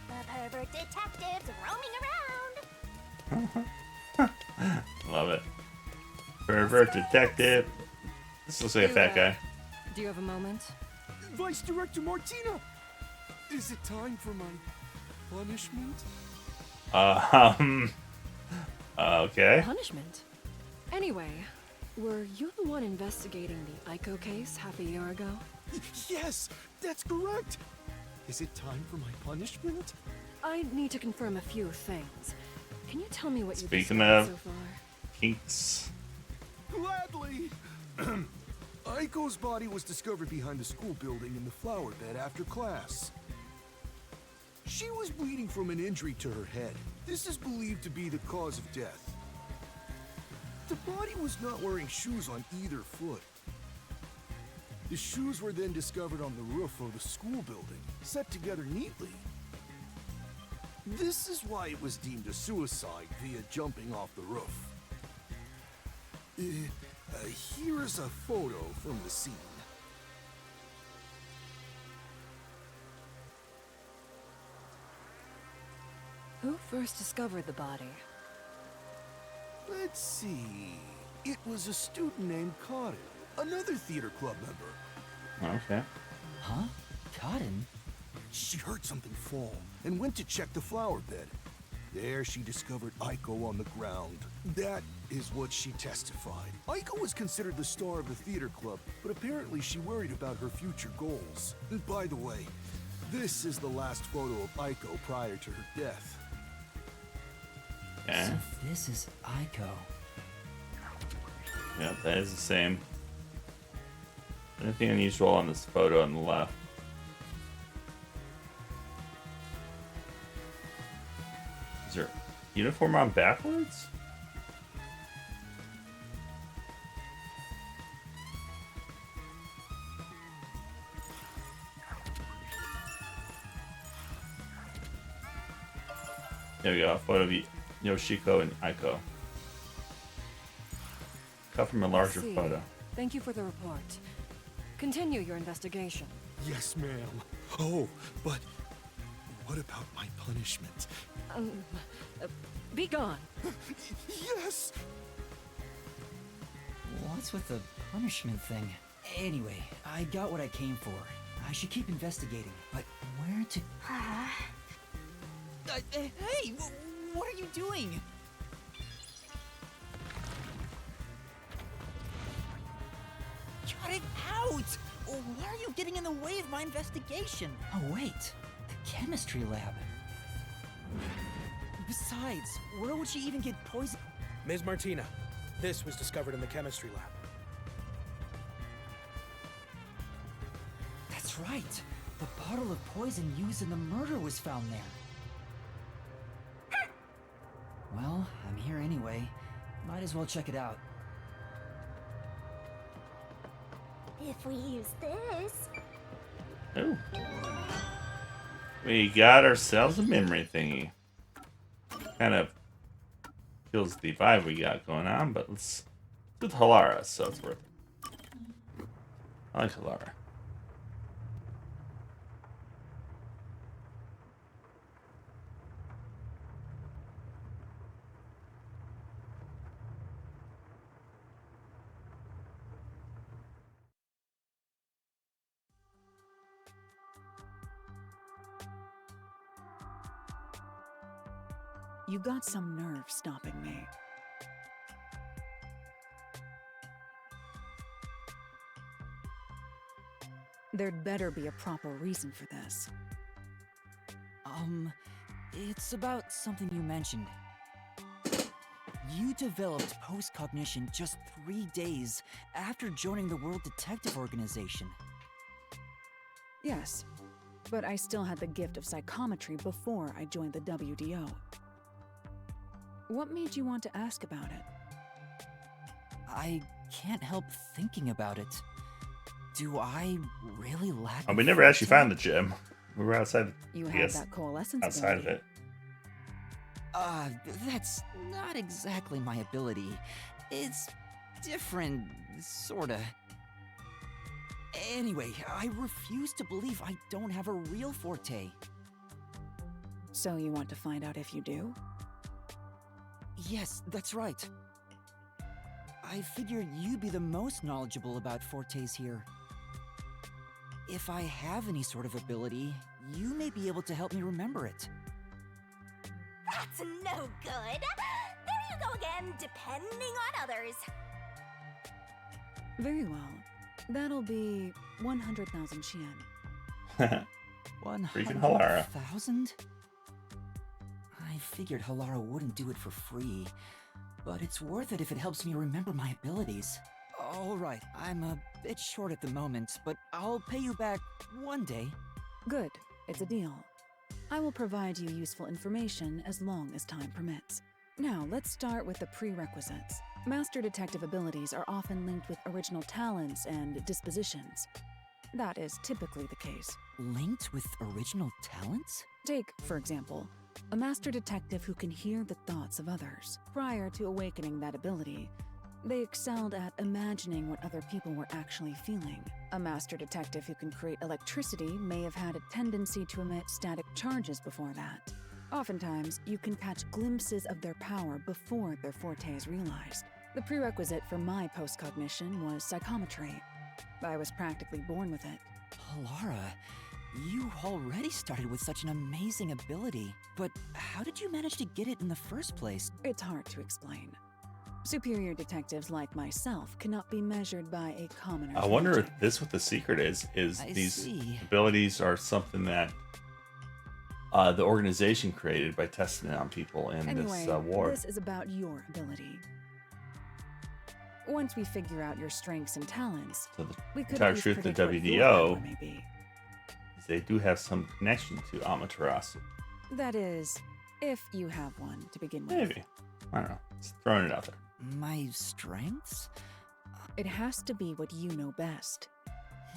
The pervert detectives roaming around. Love it. Pervert detective. This looks like a fat guy. Do you have a moment? Vice Director Martina! Is it time for my punishment? Okay. Punishment? Anyway, were you the one investigating the Aiko case half a year ago? Yes, that's correct! Is it time for my punishment? I need to confirm a few things. Can you tell me what you've Speaking discovered of so far? kinks. Gladly! Aiko's body was discovered behind the school building in the flower bed after class. She was bleeding from an injury to her head. This is believed to be the cause of death. The body was not wearing shoes on either foot. The shoes were then discovered on the roof of the school building, set together neatly. This is why it was deemed a suicide via jumping off the roof. Here is a photo from the scene. Who first discovered the body? Let's see. It was a student named Cotton, another theater club member. Okay. Huh? Cotton? She heard something fall and went to check the flower bed. There she discovered Aiko on the ground. That is what she testified. Aiko was considered the star of the theater club, but apparently she worried about her future goals. And by the way, this is the last photo of Aiko prior to her death. Okay. So this is Aiko. Yeah, that is the same. Anything unusual on this photo on the left? Is her uniform on backwards? There we go, a photo of Yoshiko and Aiko. Cut from a larger I see. photo. Thank you for the report. Continue your investigation. Yes, ma'am. Oh, but what about my punishment? Be gone. Yes! What's with the punishment thing? Anyway, I got what I came for. I should keep investigating, but where to... hey! What are you doing? Cut it out! Why are you getting in the way of my investigation? Oh, wait. The chemistry lab. Besides, where would she even get poison? Ms. Martina, this was discovered in the chemistry lab. That's right. The bottle of poison used in the murder was found there. Well, I'm here anyway. Might as well check it out. If we use this... Ooh. We got ourselves a memory thingy. Kind of kills the vibe we got going on, but let's do the Halara, so it's worth it. I like Halara. You got some nerve stopping me. There'd better be a proper reason for this. It's about something you mentioned. You developed post-cognition just 3 days after joining the World Detective Organization. Yes, but I still had the gift of psychometry before I joined the WDO. What made you want to ask about it? I can't help thinking about it. Do I really lack... Oh, we never actually found the gym. We were outside. You I had guess, that coalescence outside of ability. it. That's not exactly my ability. It's different, sorta. Anyway, I refuse to believe I don't have a real forte. So you want to find out if you do? Yes, that's right. I figured you'd be the most knowledgeable about fortes here. If I have any sort of ability, you may be able to help me remember it. That's no good! There you go again, depending on others. Very well. That'll be 100,000 Xian. 100,000? I figured Halara wouldn't do it for free, but it's worth it if it helps me remember my abilities. Alright, I'm a bit short at the moment, but I'll pay you back one day. Good. It's a deal. I will provide you useful information as long as time permits. Now, let's start with the prerequisites. Master detective abilities are often linked with original talents and dispositions. That is typically the case. Linked with original talents? Take, for example, a master detective who can hear the thoughts of others. Prior to awakening that ability, they excelled at imagining what other people were actually feeling. A master detective who can create electricity may have had a tendency to emit static charges before that. Oftentimes, you can catch glimpses of their power before their forte is realized. The prerequisite for my post-cognition was psychometry. I was practically born with it. Halara, You already started with such an amazing ability, but how did you manage to get it in the first place? It's hard to explain. Superior detectives like myself cannot be measured by a commoner's I wonder logic. if this what the secret is I these see. abilities are something that the organization created by testing it on people in Anyway, this ward. this is about your ability. Once we figure out your strengths and talents, So the we could entire at least truth, the predict what your WDO power may be. is they do have some connection to Amaterasu. That is, if you have one to begin with. Maybe. I don't know. Just throwing it out there. My strengths? It has to be what you know best.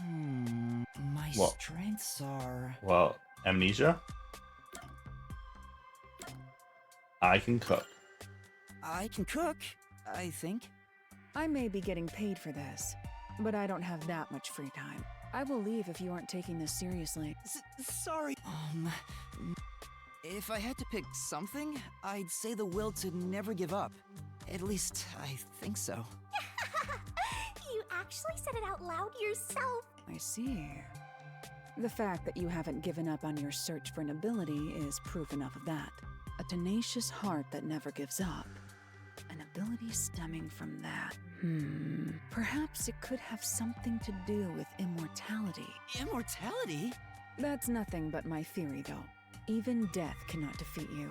My Well- strengths are... Well, amnesia. I can cook. I can cook, I think. I may be getting paid for this, but I don't have that much free time. I will leave if you aren't taking this seriously. Sorry. If I had to pick something, I'd say the will to never give up. At least, I think so. You actually said it out loud yourself. I see. The fact that you haven't given up on your search for an ability is proof enough of that. A tenacious heart that never gives up. An ability stemming from that. Perhaps it could have something to do with immortality. Immortality? That's nothing but my theory, though. Even death cannot defeat you.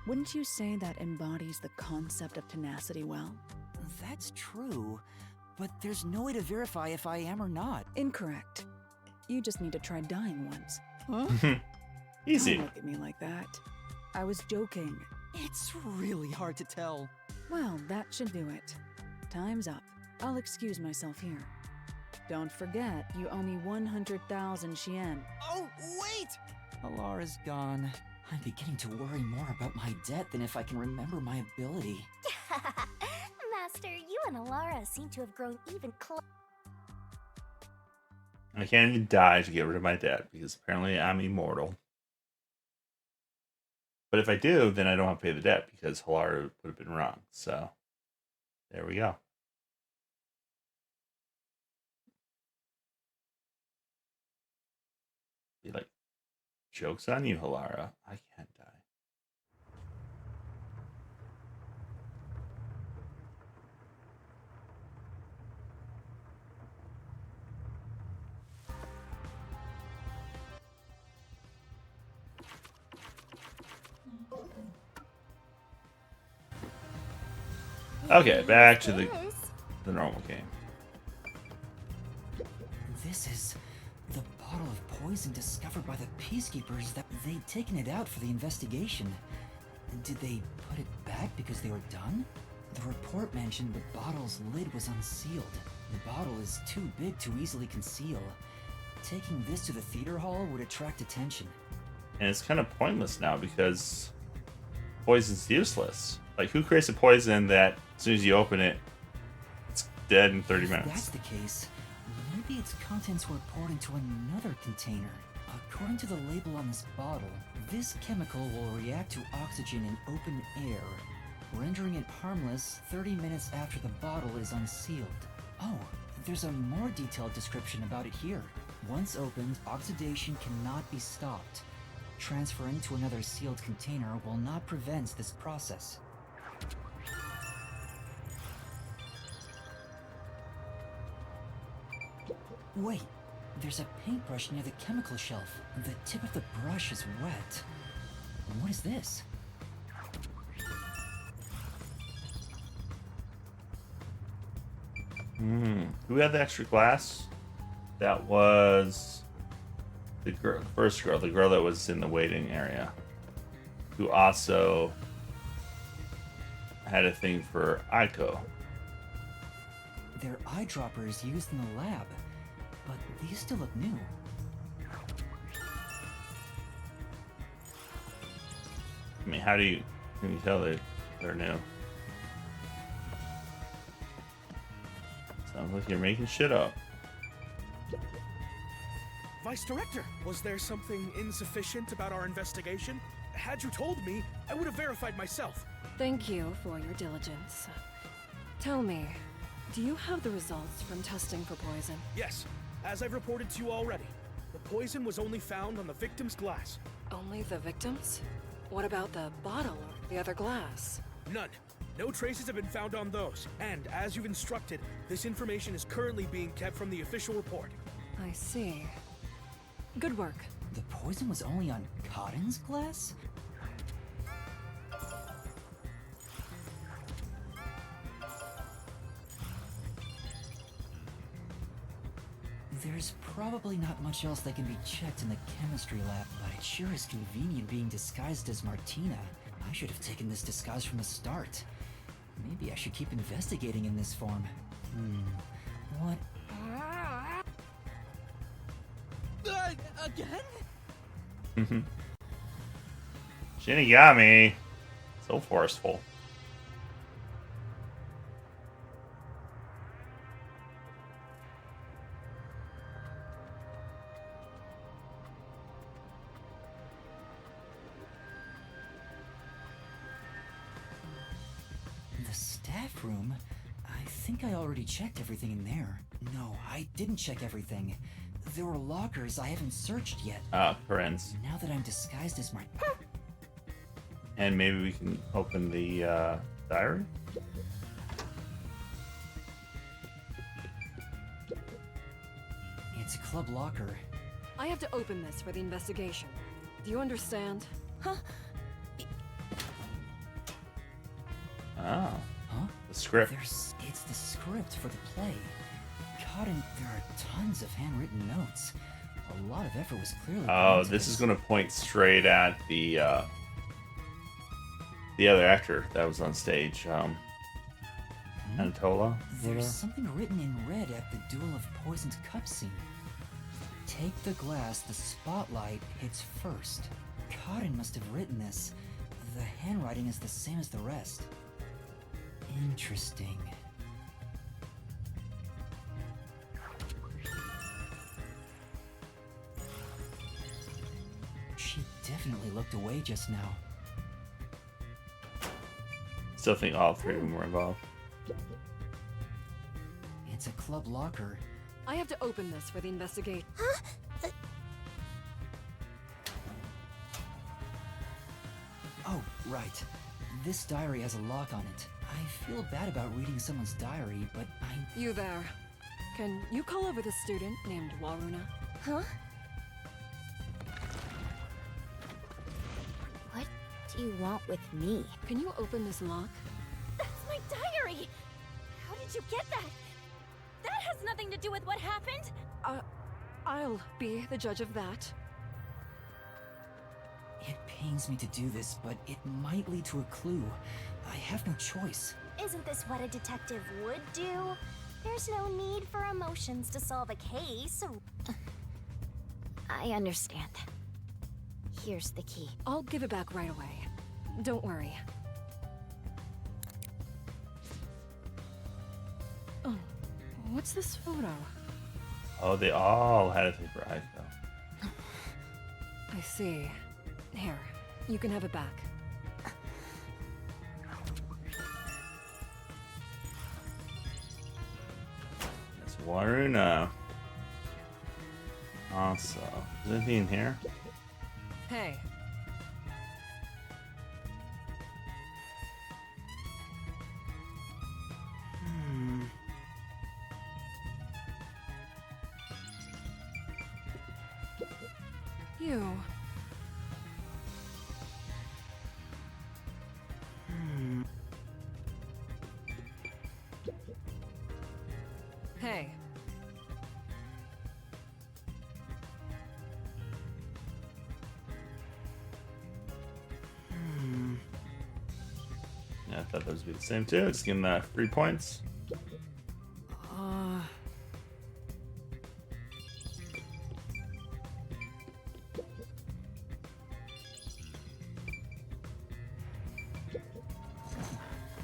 Wouldn't you say that embodies the concept of tenacity well? That's true, but there's no way to verify if I am or not. Incorrect. You just need to try dying once. Huh? Easy. Don't look at me like that. I was joking. It's really hard to tell. Well, that should do it. Time's up. I'll excuse myself here. Don't forget, you owe me 100,000 Shien. Oh, wait! Alara's gone. I'm beginning to worry more about my debt than if I can remember my ability. Master, you and Alara seem to have grown even closer. I can't even die to get rid of my debt because apparently I'm immortal. But if I do, then I don't have to pay the debt because Halara would have been wrong. So there we go. Be like, joke's on you, Halara. I can't die. Okay, back to the normal game. This is the bottle of poison discovered by the Peacekeepers that they'd taken it out for the investigation. Did they put it back because they were done? The report mentioned the bottle's lid was unsealed. The bottle is too big to easily conceal. Taking this to the theater hall would attract attention. And it's kind of pointless now because poison's useless. Like, who creates a poison that as soon as you open it, it's dead in 30 If minutes? that's the case, maybe its contents were poured into another container. According to the label on this bottle, this chemical will react to oxygen in open air, rendering it harmless 30 minutes after the bottle is unsealed. Oh, there's a more detailed description about it here. Once opened, oxidation cannot be stopped. Transferring to another sealed container will not prevent this process. Wait, there's a paintbrush near the chemical shelf. The tip of the brush is wet. What is this? Who had the extra glass? That was the girl, first girl, the girl that was in the waiting area, who also had a thing for Aiko. They're eyedroppers used in the lab, but these still look new. I mean, how do you can you tell they're new? Sounds like you're making shit up. Vice Director, was there something insufficient about our investigation? Had you told me, I would have verified myself. Thank you for your diligence. Tell me, do you have the results from testing for poison? Yes, as I've reported to you already. The The poison was only found on the victim's glass. Only the victims? What about the bottle or the other glass? None. No traces have been found on those. And as you've instructed, this information is currently being kept from the official report. I see. Good work. The poison was only on Cotton's glass? There's probably not much else that can be checked in the chemistry lab, but it sure is convenient being disguised as Martina. I should have taken this disguise from the start. Maybe I should keep investigating in this form. What? Mm-hmm. Shinigami. So forceful. The staff room? I think I already checked everything in there. No, I didn't check everything. There were lockers I haven't searched yet. Friends. Now that I'm disguised as And maybe we can open the diary? It's a club locker. I have to open this for the investigation. Do you understand? Huh? Oh. Huh? The script. It's the script for the play. Cotton, there are tons of handwritten notes. A lot of effort was clearly put Oh, into this is going to point straight at the other actor that was on stage. Anatola? There's something written in red at the Duel of Poisoned Cup scene. Take the glass the spotlight hits first. Cotton must have written this. The handwriting is the same as the rest. Interesting. She definitely looked away just now. Still think all three of them were involved. It's a club locker. I have to open this for the investigation. Oh, right. This diary has a lock on it. I feel bad about reading someone's diary, but You there. Can you call over the student named Waruna? Huh? What do you want with me? Can you open this lock? That's my diary! How did you get that? That has nothing to do with what happened! I'll be the judge of that. it pains me to do this, but it might lead to a clue. I have no choice. Isn't this what a detective would do? There's no need for emotions to solve a case. I understand. Here's the key. I'll give it back right away. Don't worry. Oh, what's this photo? Oh, they all had a thing for Aiko. I see. Here, you can have it back. It's Waruna. Also, is there anything in here? Hey. You. Hey. Yeah, I thought those would be the same too. Just give them 3 points.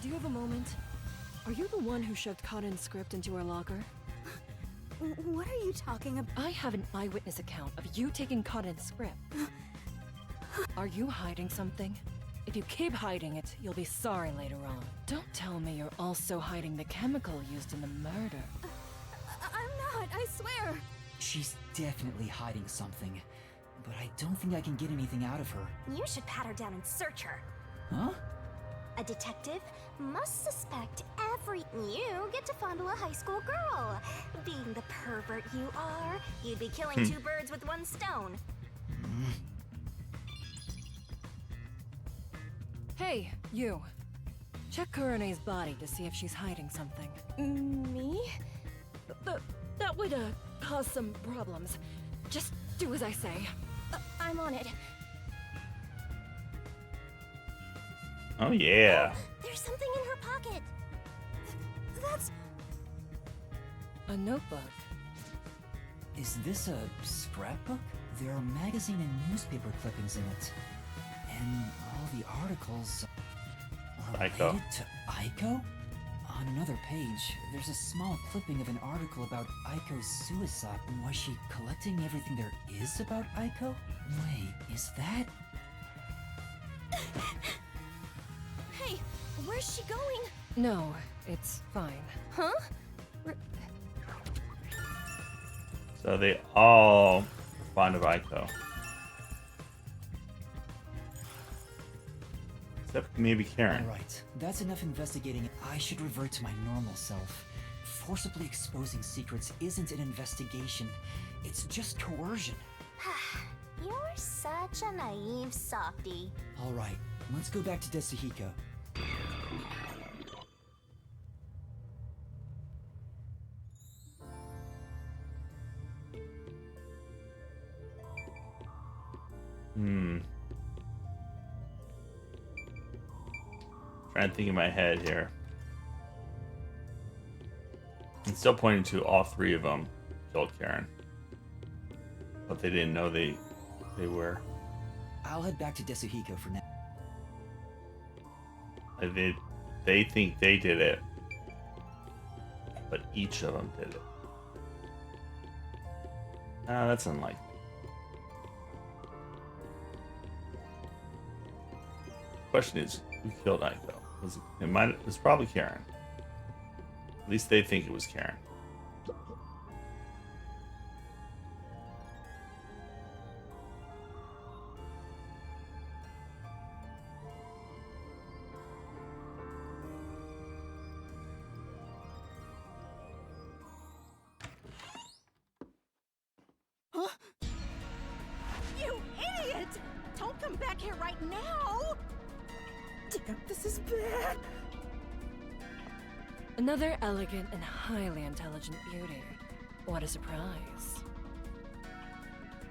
Do you have a moment? Are you the one who shoved Cotton's script into her locker? What are you talking about? I have an eyewitness account of you taking Cotton's script. Are you hiding something? If you keep hiding it, you'll be sorry later on. Don't tell me you're also hiding the chemical used in the murder. I'm not, I swear. She's definitely hiding something, but I don't think I can get anything out of her. You should pat her down and search her. Huh? A detective must suspect every... You get to fondle a high school girl. Being the pervert you are, you'd be killing two birds with one stone. Hey, you. Check Kurene's body to see if she's hiding something. Me? That would, cause some problems. Just do as I say. I'm on it. Oh yeah. There's something in her pocket. That's... A notebook. Is this a scrapbook? There are magazine and newspaper clippings in it. And all the articles are Aiko. related to Aiko? On another page, there's a small clipping of an article about Aiko's suicide. Was she collecting everything there is about Aiko? Wait, is that... Hey, where's she going? No, it's fine. Huh? So they all are fond of Aiko. Except maybe Karen. Alright, that's enough investigating. I should revert to my normal self. Forcibly exposing secrets isn't an investigation. It's just coercion. You're such a naive softie. Alright, let's go back to Tetsuhiko. Trying to think in my head here. I'm still pointing to all three of them killed Karen. But they didn't know they were. I'll head back to Tetsuhiko for now. They think they did it. But each of them did it. That's unlikely. Question is, who killed Aiko? It was probably Karen. At least they think it was Karen. Huh? You idiot! Don't come back here right now! Damn, this is bad! Another elegant and highly intelligent beauty. What a surprise.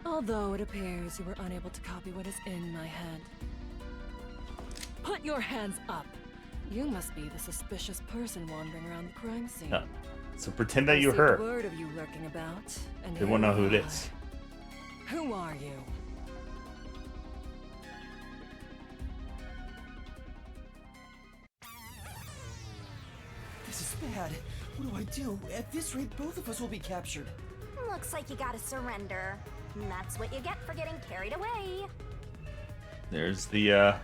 Although it appears you were unable to copy what is in my head. Put your hands up! You must be the suspicious person wandering around the crime scene. No. So pretend that I you're see her. the word of you lurking about, and They won't know who it here you is. are. Who are you? This is bad. What do I do? At this rate, both of us will be captured. Looks like you gotta surrender. And that's what you get for getting carried away. There's the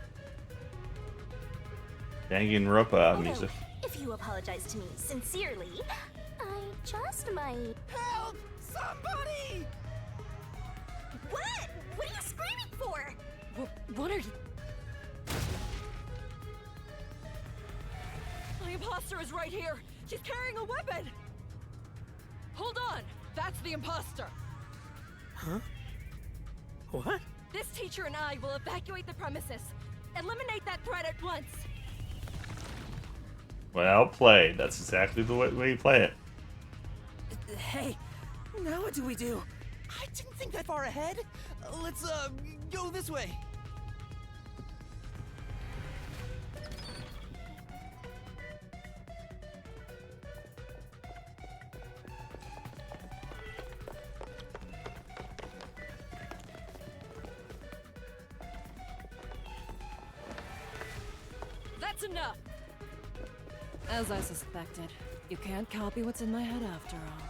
Danganronpa music. If you apologize to me sincerely, I just might... Help! Somebody! What? What are you screaming for? What are you... My imposter is right here! She's carrying a weapon! Hold on! That's the imposter! Huh? What? This teacher and I will evacuate the premises. Eliminate that threat at once! Well played. That's exactly the way you play it. Hey, now what do we do? I didn't think that far ahead. Let's, go this way. That's enough! As I suspected, you can't copy what's in my head after all.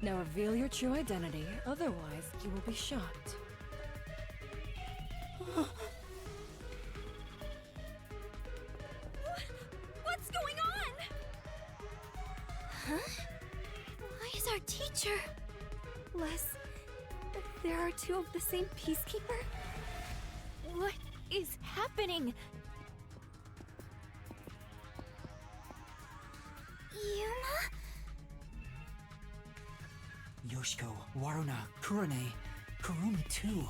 Now reveal your true identity, otherwise you will be shot. What's going on? Huh? Why is our teacher teacher. Les, there are two of the same Peacekeeper? What is happening? Yuma? Yoshiko, Waruna, Kurane, Kurumi too.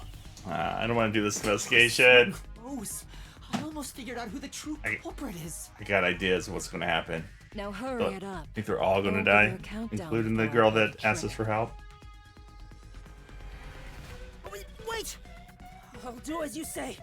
I don't want to do this investigation. Close. I almost figured out who the true culprit is. I got ideas of what's going to happen. Now hurry But it up. I think they're all going to Over die, your countdown including the before girl I get that asked us for help. Wait! I'll do as you say.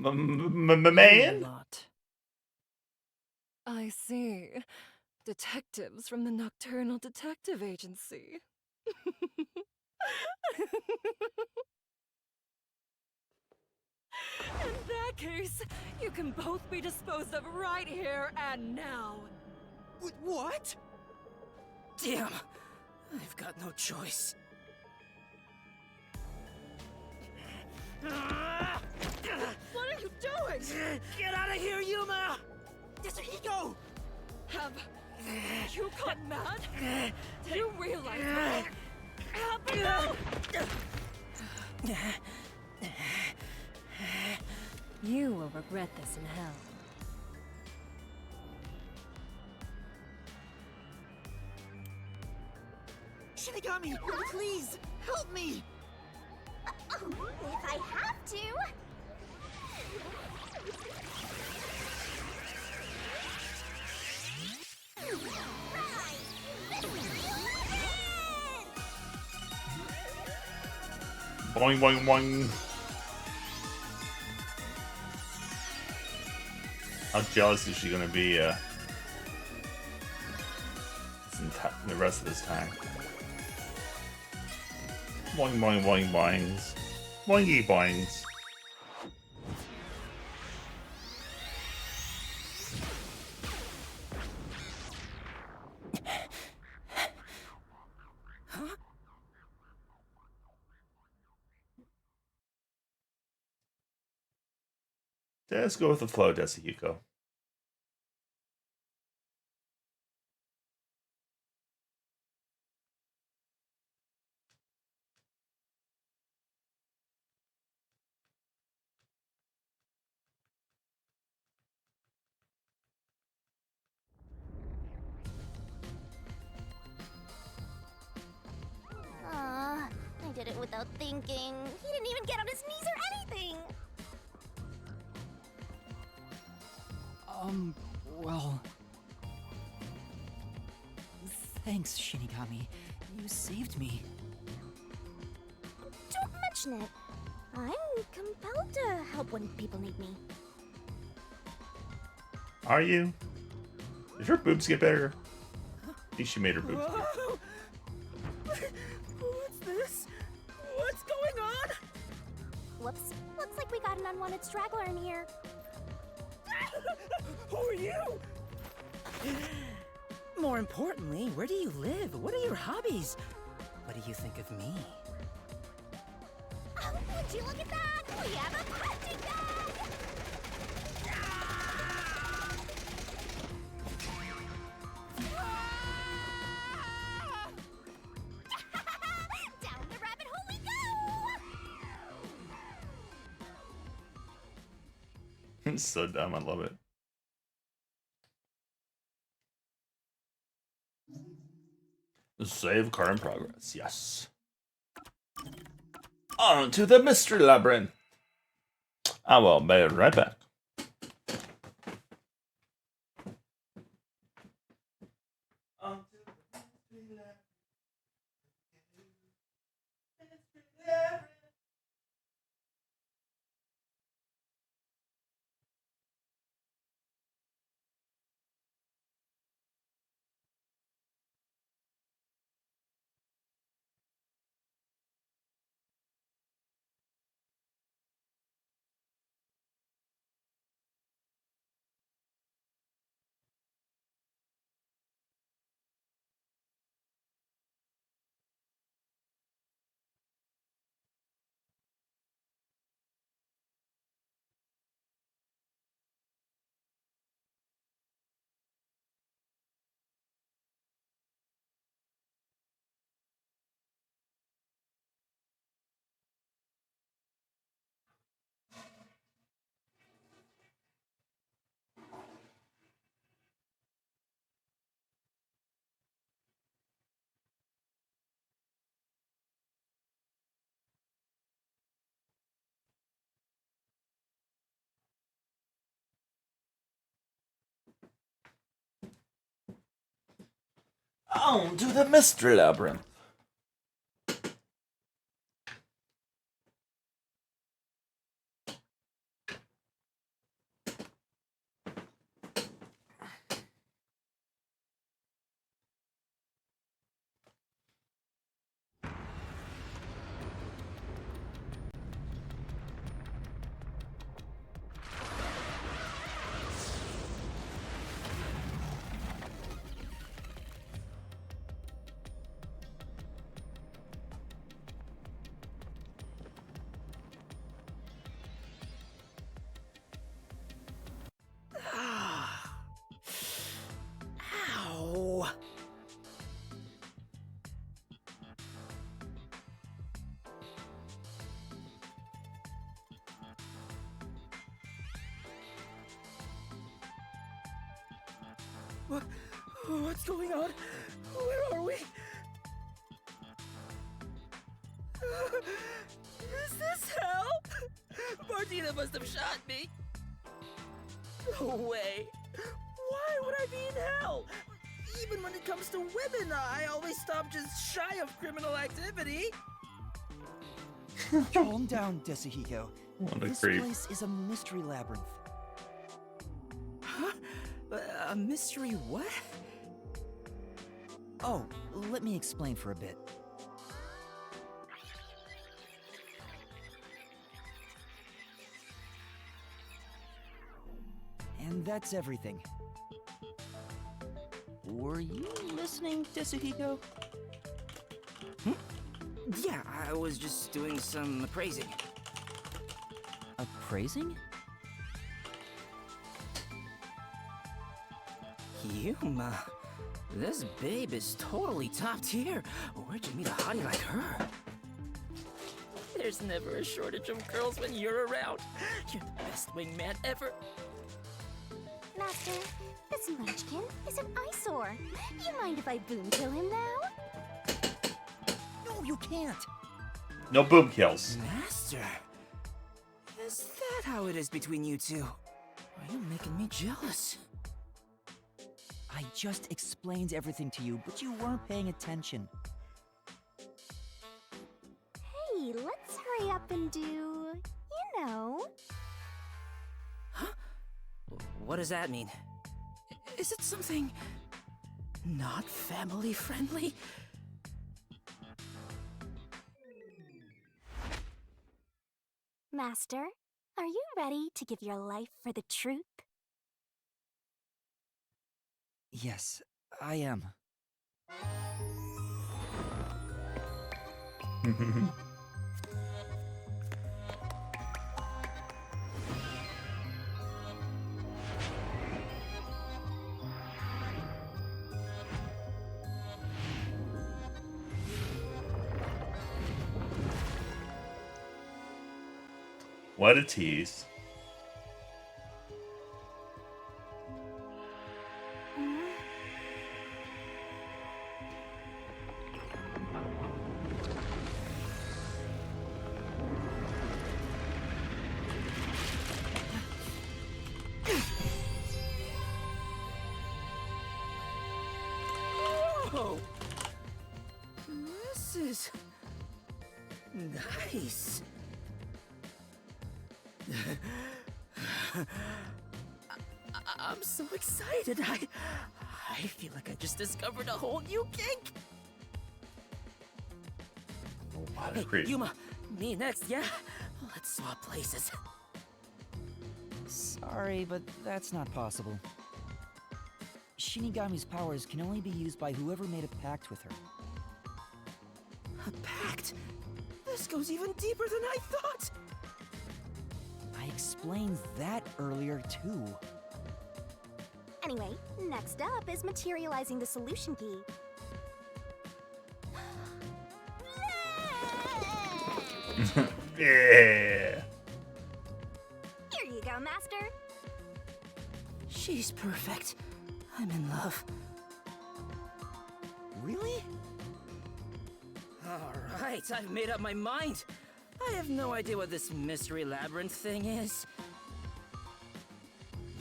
A man? Man? Lot. I see. Detectives from the Nocturnal Detective Agency. In that case, you can both be disposed of right here and now. What? Damn. I've got no choice. What are you doing? Get out of here, Yuma! Yasuhiko! Have you gone mad? Do you realize what happened? You will regret this in hell. Shinigami, please help me. If I have to. Boing, boing, boing. How jealous is she gonna be the rest of this time? Boing, boing, boing, boings. Boingy boings. Let's go with the flow, Desahiko. I did it without thinking. He didn't even get on his knees or anything. Well... Thanks, Shinigami. You saved me. Don't mention it. I'm compelled to help when people need me. Are you? Did her boobs get bigger? I think she made her boobs bigger. Whoa! What's this? What's going on? Whoops. Looks like we got an unwanted straggler in here. Who are you? More importantly, where do you live? What are your hobbies? What do you think of me? Oh, would you look at that? We have a crafting bag! Down the rabbit hole we go! It's so dumb, I love it. Save current progress, yes. On to the mystery labyrinth. I will be right back. On to the Mystery Labyrinth. Ow. What's going on? Where are we? Is this hell? Martina must have shot me. No way. Why would I be in hell? Even when it comes to women, I always stop just shy of criminal activity. Calm down, Desuhiko. What a This creep. place is a mystery labyrinth. Huh? A mystery what? Oh, let me explain for a bit. And that's everything. Were you listening, Desuhiko? Yeah, I was just doing some appraising. Appraising? Yuma, this babe is totally top tier. Where'd you meet a hottie like her? There's never a shortage of girls when you're around. You're the best wingman ever. Master, this munchkin is an eyesore. You mind if I boom kill him now? No, you can't. No boom kills. Master, is that how it is between you two? Are you making me jealous? I just explained everything to you, but you weren't paying attention. Hey, let's hurry up and do, you know. What does that mean? Is it something not family friendly? Master, are you ready to give your life for the truth? Yes, I am. What a tease. Whoa! This is nice. I'm so excited. I feel like I just discovered a whole new kink. What a Hey, creep. Yuma, me next, yeah? Let's swap places. Sorry, but that's not possible. Shinigami's powers can only be used by whoever made a pact with her. A pact? This goes even deeper than I thought. I explained that earlier, too. Anyway, next up is materializing the solution key. Yeah. Here you go, Master. She's perfect. I'm in love. Really? Alright, I've made up my mind. I have no idea what this mystery labyrinth thing is.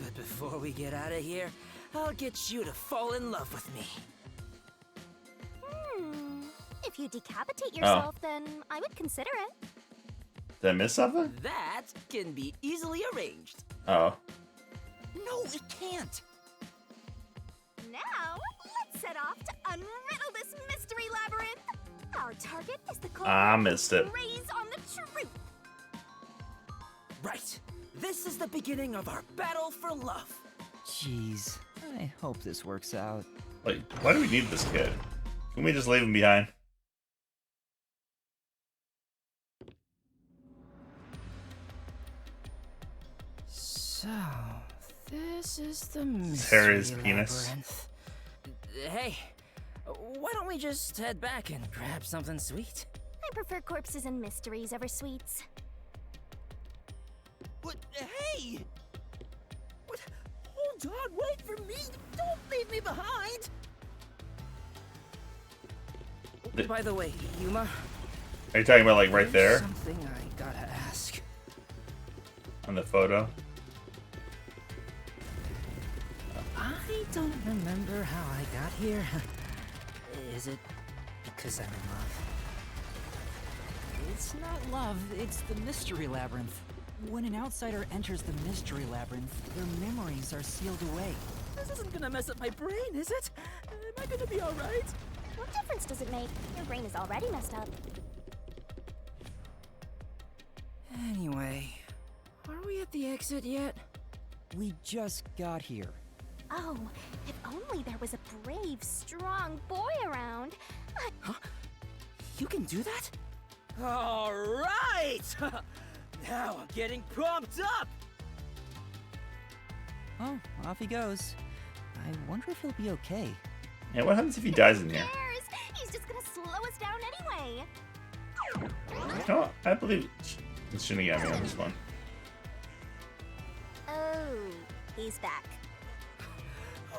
But before we get out of here, I'll get you to fall in love with me. If you decapitate yourself, then I would consider it. Did I miss something? That can be easily arranged. Oh. No, it can't. Now, let's set off to unriddle this mystery labyrinth. Our target is the I missed it. Raise on the truth. Right. This is the beginning of our battle for love. Jeez, I hope this works out. Like, why do we need this kid? Can we just leave him behind? So, this is the mystery Harry's penis. labyrinth. Hey, why don't we just head back and grab something sweet? I prefer corpses and mysteries over sweets. What? Hey! What? Hold on, wait for me! Don't leave me behind! By the way, Yuma. Are you talking about like right there? Something I gotta ask. On the photo? I don't remember how I got here. Is it because I'm in love? It's not love, it's the Mystery Labyrinth. When an outsider enters the Mystery Labyrinth, their memories are sealed away. This isn't gonna mess up my brain, is it? Am I gonna be alright? What difference does it make? Your brain is already messed up. Anyway, are we at the exit yet? We just got here. Oh, if only there was a brave, strong boy around. Huh? You can do that? Alright! Now I'm getting pumped up! Oh, off he goes. I wonder if he'll be okay. Yeah, what happens if he dies in here? Who cares? He's just gonna slow us down anyway. No, I believe it's Shinigami on this one. Oh, he's back.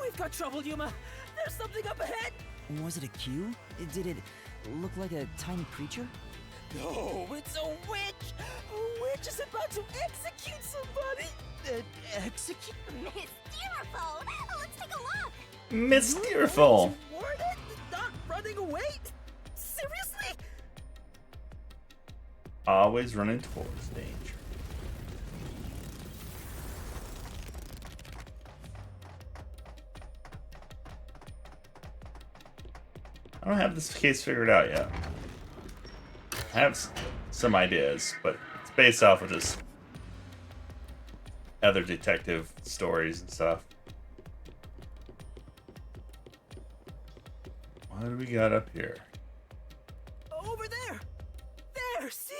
We've got trouble, Yuma! There's something up ahead! Was it a cue? Did it look like a tiny creature? No, it's a witch! A witch is about to execute somebody! Execute? Mysterful! Let's take a look! Mysterful! Warn it? Not running away? Seriously? Always running towards danger. I don't have this case figured out yet. I have some ideas, but it's based off of just other detective stories and stuff. What do we got up here? Over there! There, see?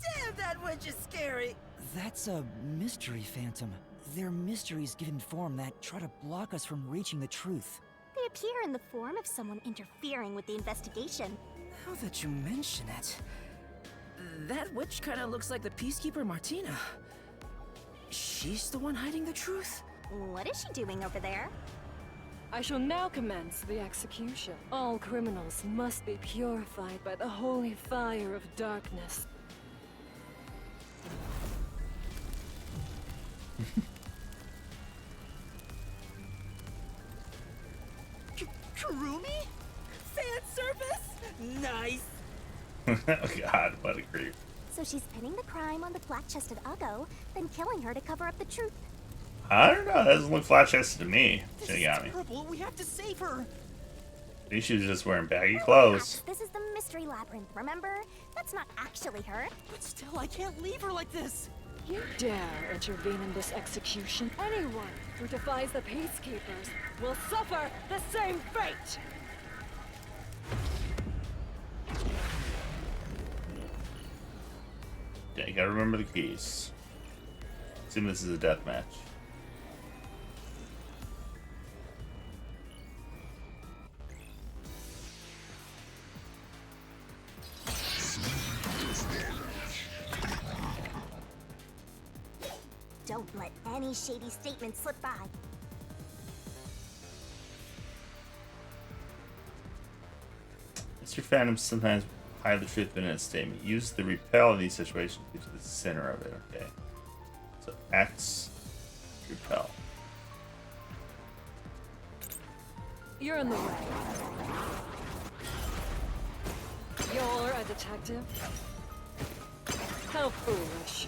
Damn, that witch is scary! That's a mystery phantom. They're mysteries given form that try to block us from reaching the truth. They appear in the form of someone interfering with the investigation. Now that you mention it, that witch kind of looks like the Peacekeeper Martina. She's the one hiding the truth? What is she doing over there? I shall now commence the execution. All criminals must be purified by the holy fire of darkness. Kurumi? Fan service? Nice! Oh god, what a creep. So she's pinning the crime on the flat-chested Uggo, then killing her to cover up the truth. I don't know, that doesn't look flat-chested to me, Shinigami. Terrible, we have to save her! Maybe she was just wearing baggy clothes. This is the Mystery Labyrinth, remember? That's not actually her. But still, I can't leave her like this! You dare intervene in this execution? Anyone who defies the Peacekeepers will suffer the same fate! Yeah, you gotta remember the keys. Assume this is a death match. Don't let any shady statement slip by. Mr. Phantom sometimes hide the truth in a statement. Use the repel in these situations to get to the center of it, okay? So X, repel. You're in the way. You're a detective? How foolish.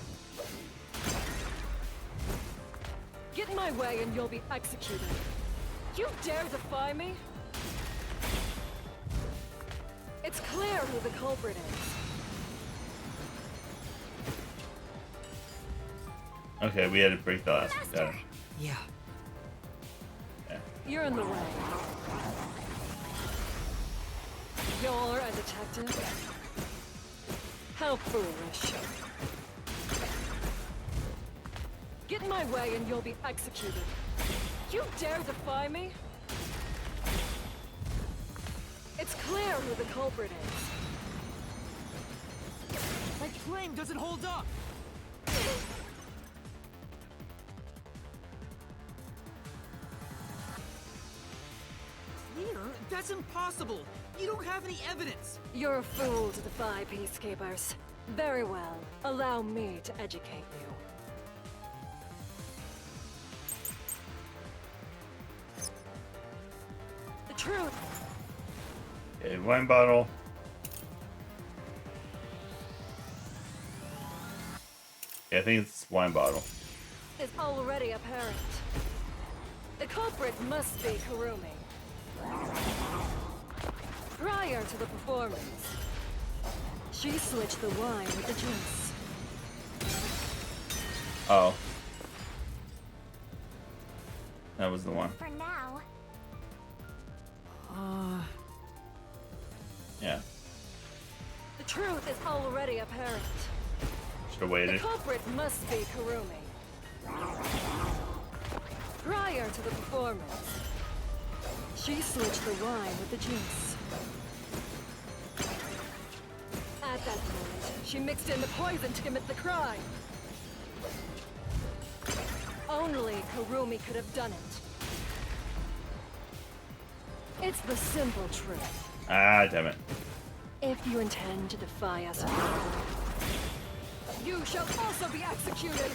Get in my way and you'll be executed. You dare defy me? It's clear who the culprit is. Okay, we had to break the last one. Got it. Yeah. You're in the way. You're a detective? How foolish. Get in my way and you'll be executed. You dare defy me? It's clear who the culprit is. My claim doesn't hold up! Clear? That's impossible! You don't have any evidence! You're a fool to defy peacekeepers. Very well. Allow me to educate you. The truth. Okay, wine bottle. Yeah, I think it's wine bottle. Is already apparent. The culprit must be Kurumi. Prior to the performance, she switched the wine with the juice. Oh. That was the one. For now. Yeah. The truth is already apparent. Should have The waited. culprit must be Kurumi. Prior to the performance, she switched the wine with the juice. At that moment, she mixed in the poison to commit the crime. Only Kurumi could have done it. It's the simple truth. Ah, damn it. If you intend to defy us, you shall also be executed.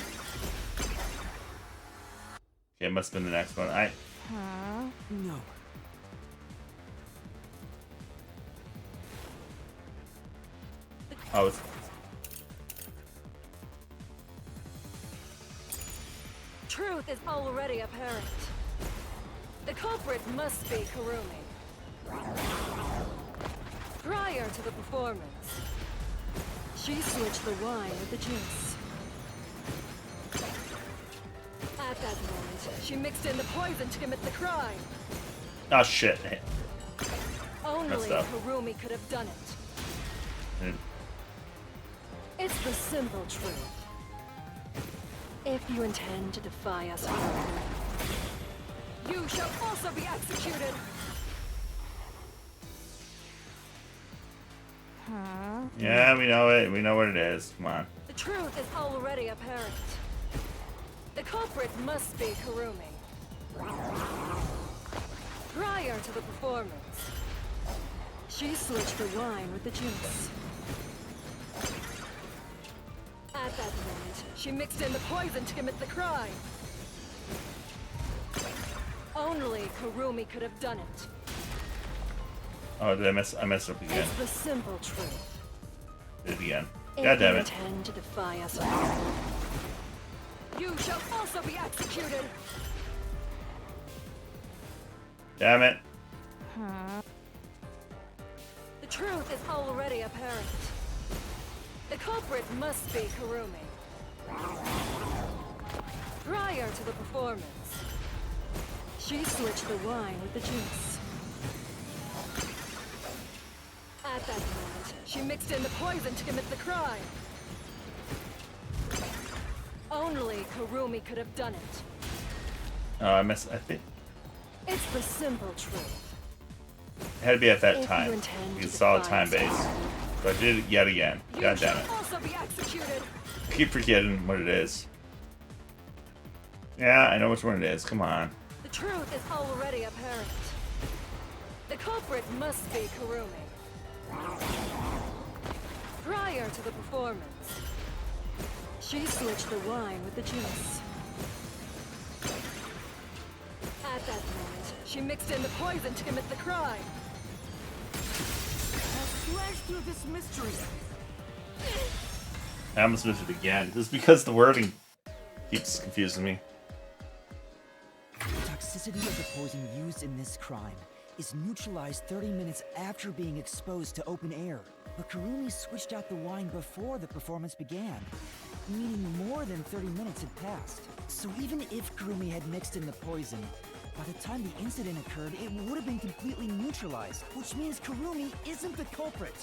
Okay, it must have been the next one. No. Oh, it's... Truth is already apparent. The culprit must be Kurumi. Prior to the performance, she switched the wine with the juice. At that moment, she mixed in the poison to commit the crime. Oh, shit. Only Messed up. Kurumi could have done it. Hmm. It's the simple truth. If you intend to defy us, you shall also be executed. Yeah, we know it. We know what it is. Come on. The truth is already apparent. The culprit must be Kurumi. Prior to the performance, she switched the wine with the juice. At that moment, she mixed in the poison to commit the crime. Only Kurumi could have done it. Oh, did I mess up again. It's the simple truth. Did it again. If God damn you it. intend to defy us, you shall also be executed. Damn it. The truth is already apparent. The culprit must be Kurumi. Prior to the performance, she switched the wine with the juice. At that moment, she mixed in the poison to commit the crime. Only Kurumi could have done it. Oh, I think It's the simple truth. it had to be at that If you time. intend It's to solid defy time base. So I did it yet again. God damn it. You shall also be executed. I keep forgetting what it is. Yeah, I know which one it is. Come on. The truth is already apparent. The culprit must be Kurumi. Prior to the performance, she switched the wine with the juice. At that moment, she mixed in the poison to commit the crime. slash through this mystery. I almost moved it again. Just because the wording keeps confusing me. The toxicity of the poison used in this crime is neutralized 30 minutes after being exposed to open air. But Kurumi switched out the wine before the performance began, meaning more than 30 minutes had passed. So even if Kurumi had mixed in the poison, by the time the incident occurred, it would have been completely neutralized, which means Kurumi isn't the culprit.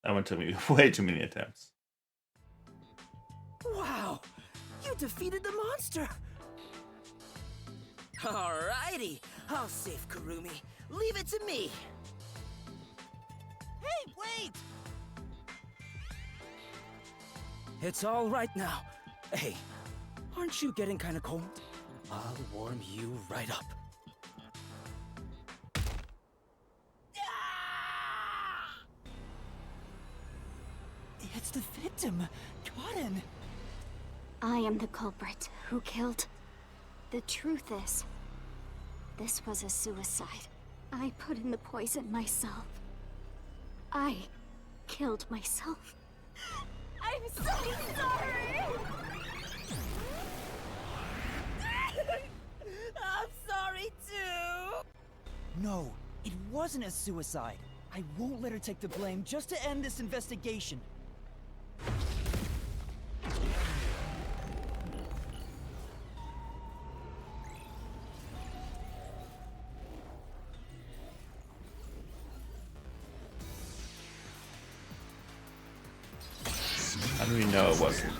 That one took me way too many attempts. Wow! You defeated the monster! Alrighty, I'll save Kurumi. Leave it to me! Hey, wait! It's all right now. Hey, aren't you getting kinda cold? I'll warm you right up. It's the victim, Kaden. I am the culprit who killed. The truth is, this was a suicide. I put in the poison myself. I killed myself. I'm so sorry! I'm sorry too! No, it wasn't a suicide. I won't let her take the blame just to end this investigation. How do we know it wasn't?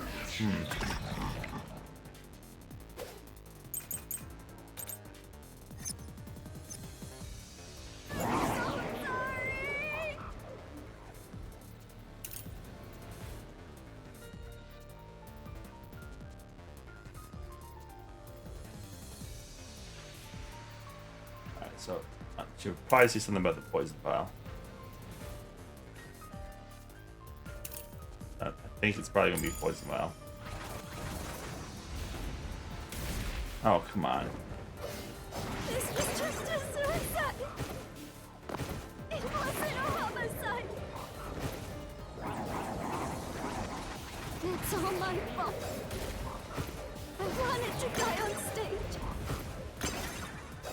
Alright, so you'll probably see something about the poison vial. I think it's probably gonna be poison vial. Oh, come on. This was just a suicide! It wasn't a homicide! It's all my fault. I wanted to die on stage.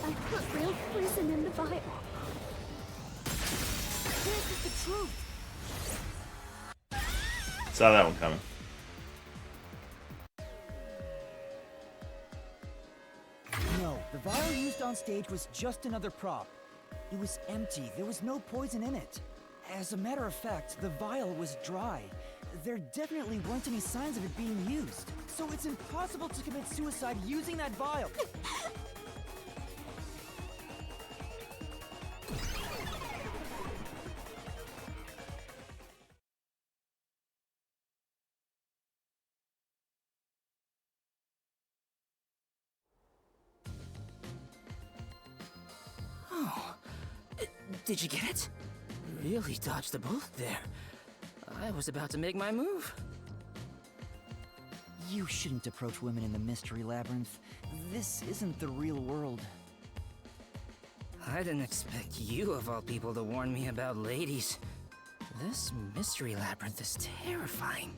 I put real poison in the vial. This is the truth! Saw that one coming. No, the vial used on stage was just another prop. It was empty, there was no poison in it. As a matter of fact, the vial was dry. There definitely weren't any signs of it being used. So it's impossible to commit suicide using that vial. Oh, did you get it? Really dodged the bullet there. I was about to make my move. You shouldn't approach women in the Mystery Labyrinth. This isn't the real world. I didn't expect you, of all people, to warn me about ladies. This Mystery Labyrinth is terrifying.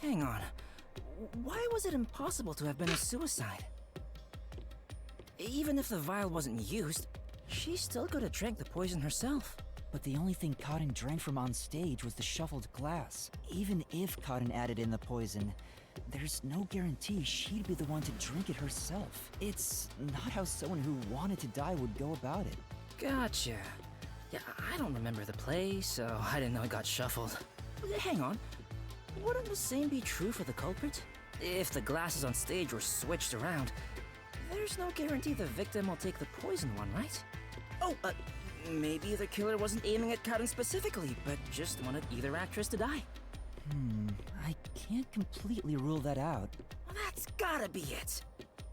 Hang on. Why was it impossible to have been a suicide? Even if the vial wasn't used, she still could have drank the poison herself. But the only thing Kaden drank from on stage was the shuffled glass. Even if Kaden added in the poison, there's no guarantee she'd be the one to drink it herself. It's not how someone who wanted to die would go about it. Gotcha. Yeah, I don't remember the play, so I didn't know it got shuffled. Hang on. Wouldn't the same be true for the culprit? If the glasses on stage were switched around, there's no guarantee the victim will take the poison one, right? Oh, maybe the killer wasn't aiming at Kaden specifically, but just wanted either actress to die. I can't completely rule that out. Well, that's gotta be it.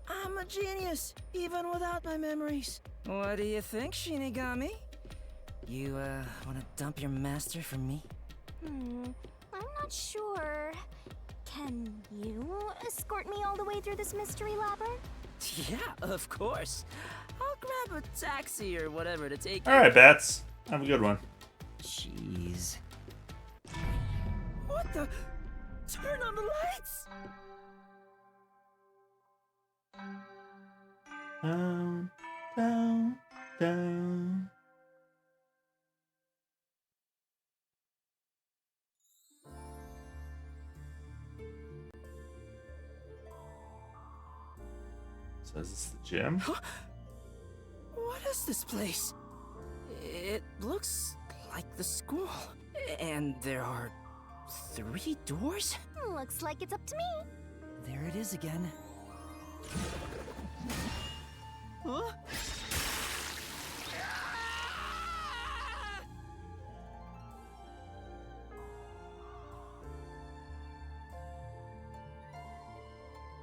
I'm a genius, even without my memories. What do you think, Shinigami? You, wanna dump your master for me? I'm not sure. Can you escort me all the way through this mystery labyrinth? Yeah, of course. I'll grab a taxi or whatever to take you. Alright, Bats. Have a good one. Jeez. What the? Turn on the lights! Down, down, down. So is this the gym? What is this place? It looks like the school. And there are 3 doors? Looks like it's up to me. There it is again. Huh?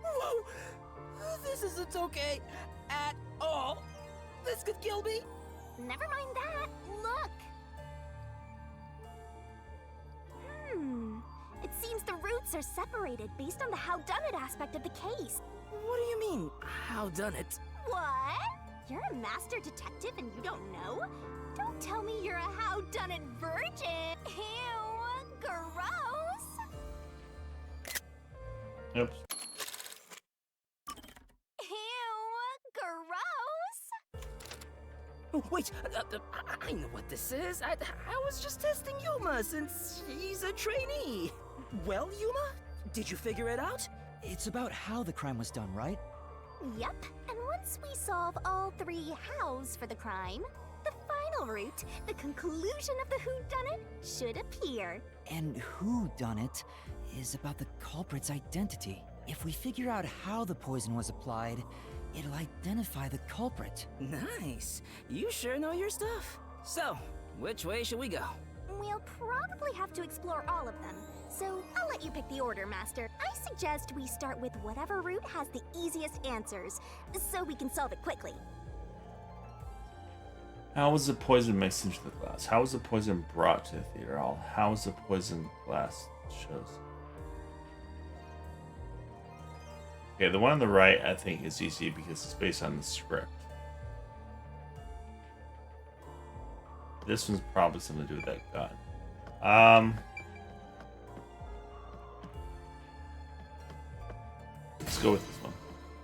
Whoa! This isn't okay at all. This could kill me. Never mind that. Look. It seems the roots are separated based on the howdunit aspect of the case. What do you mean, howdunit? What? You're a master detective and you don't know? Don't tell me you're a howdunit virgin. Ew, gross. Oops. Ew, gross. Oh, wait, I know what this is. I was just testing Yuma since he's a trainee. Well, Yuma, did you figure it out? It's about how the crime was done, right? Yep, and once we solve all 3 hows for the crime, the final route, the conclusion of the whodunit, should appear. And who done it is about the culprit's identity. If we figure out how the poison was applied, it'll identify the culprit. Nice. You sure know your stuff. So, which way should we go? We'll probably have to explore all of them, so I'll let you pick the order, Master. I suggest we start with whatever route has the easiest answers, so we can solve it quickly. How was the poison mixed into the glass? How was the poison brought to the theater hall? How was the poison glass shows? Okay, the one on the right I think is easy because it's based on the script. This one's probably something to do with that gun. Let's go with this one.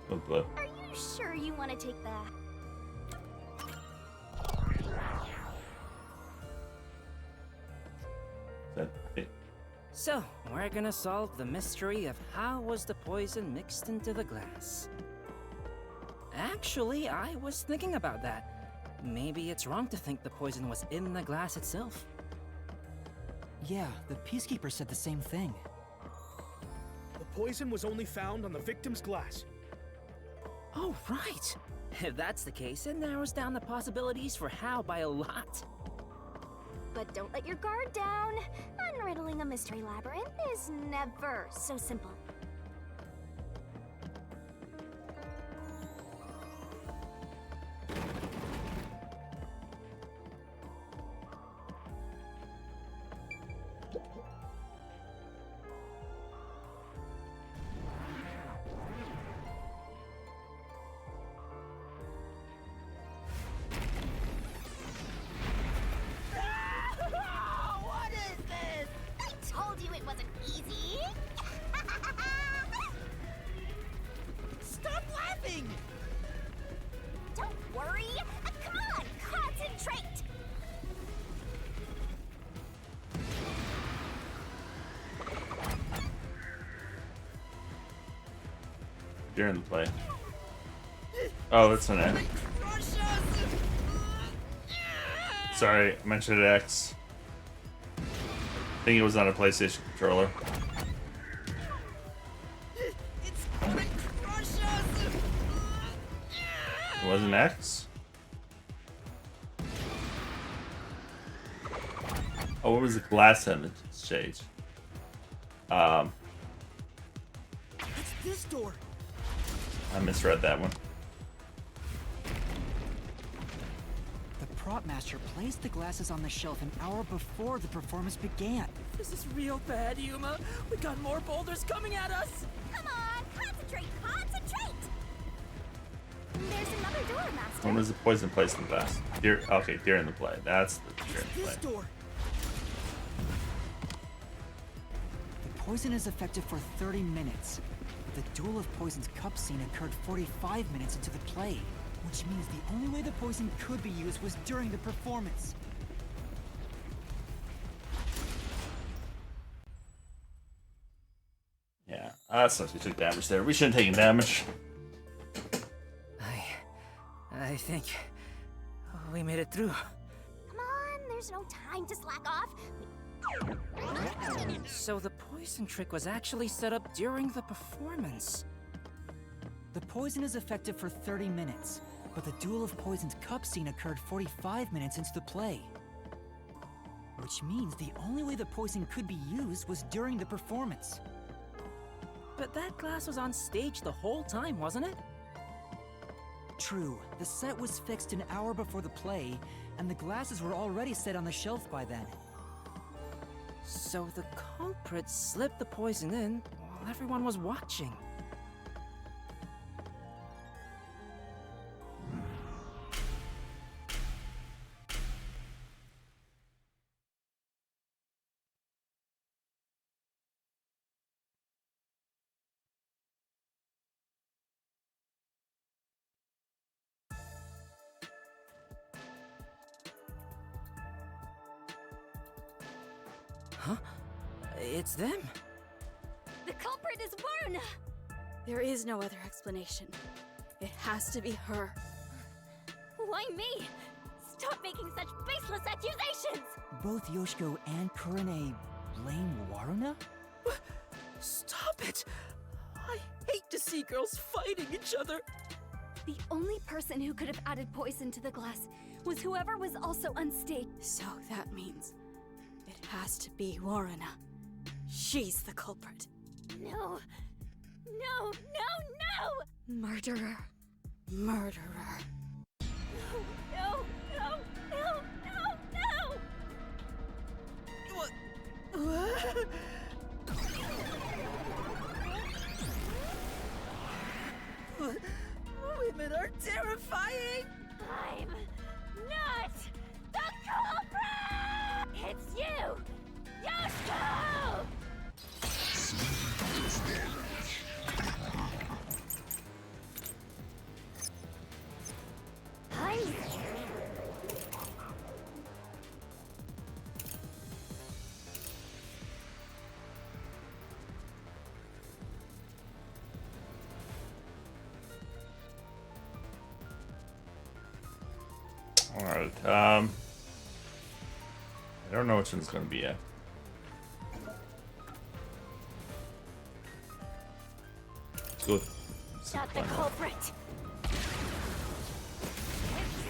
Go with blue. Are you sure you want to take the... Is that it? So, we're gonna solve the mystery of how was the poison mixed into the glass. Actually, I was thinking about that. Maybe it's wrong to think the poison was in the glass itself. Yeah, the Peacekeeper said the same thing. The poison was only found on the victim's glass. Oh, right. If that's the case, it narrows down the possibilities for how by a lot. But don't let your guard down. Unriddling a mystery labyrinth is never so simple. Stop laughing! Don't worry. Come on, concentrate. During the play. Oh, that's an X. Sorry, I mentioned X. I think it was on a PlayStation controller. It was an X? Oh, what was the glass stage? This door. I misread that one. The prop master placed the glasses on the shelf an hour before the performance began. This is real bad, Yuma. We got more boulders coming at us. Come on, concentrate, concentrate! There's another door, Master. When was the poison placed in the glass? During the play. That's the during the play. This door. The poison is effective for 30 minutes. The Duel of Poison's cup scene occurred 45 minutes into the play, which means the only way the poison could be used was during the performance. Yeah, that sucks. We took damage there. We shouldn't have taken damage. I think we made it through. Come on, there's no time to slack off. So the poison trick was actually set up during the performance. The poison is effective for 30 minutes, but the Duel of Poison's cup scene occurred 45 minutes into the play. Which means the only way the poison could be used was during the performance. But that glass was on stage the whole time, wasn't it? True, the set was fixed an hour before the play, and the glasses were already set on the shelf by then. So the culprit slipped the poison in while everyone was watching. Huh? It's them. The culprit is Warna! There is no other explanation. It has to be her. Why me? Stop making such baseless accusations! Both Yoshiko and Kurane blame Waruna? Stop it! I hate to see girls fighting each other. The only person who could have added poison to the glass was whoever was also unstaged. So that means it has to be Waruna. She's the culprit. No. No, no, no! Murderer. Murderer. No, no, no, no, no! What? Women are terrifying! I'm not the culprit! It's you! Yoshiko! Alright, I don't know which one's gonna be yet. Let's go with Not the culprit!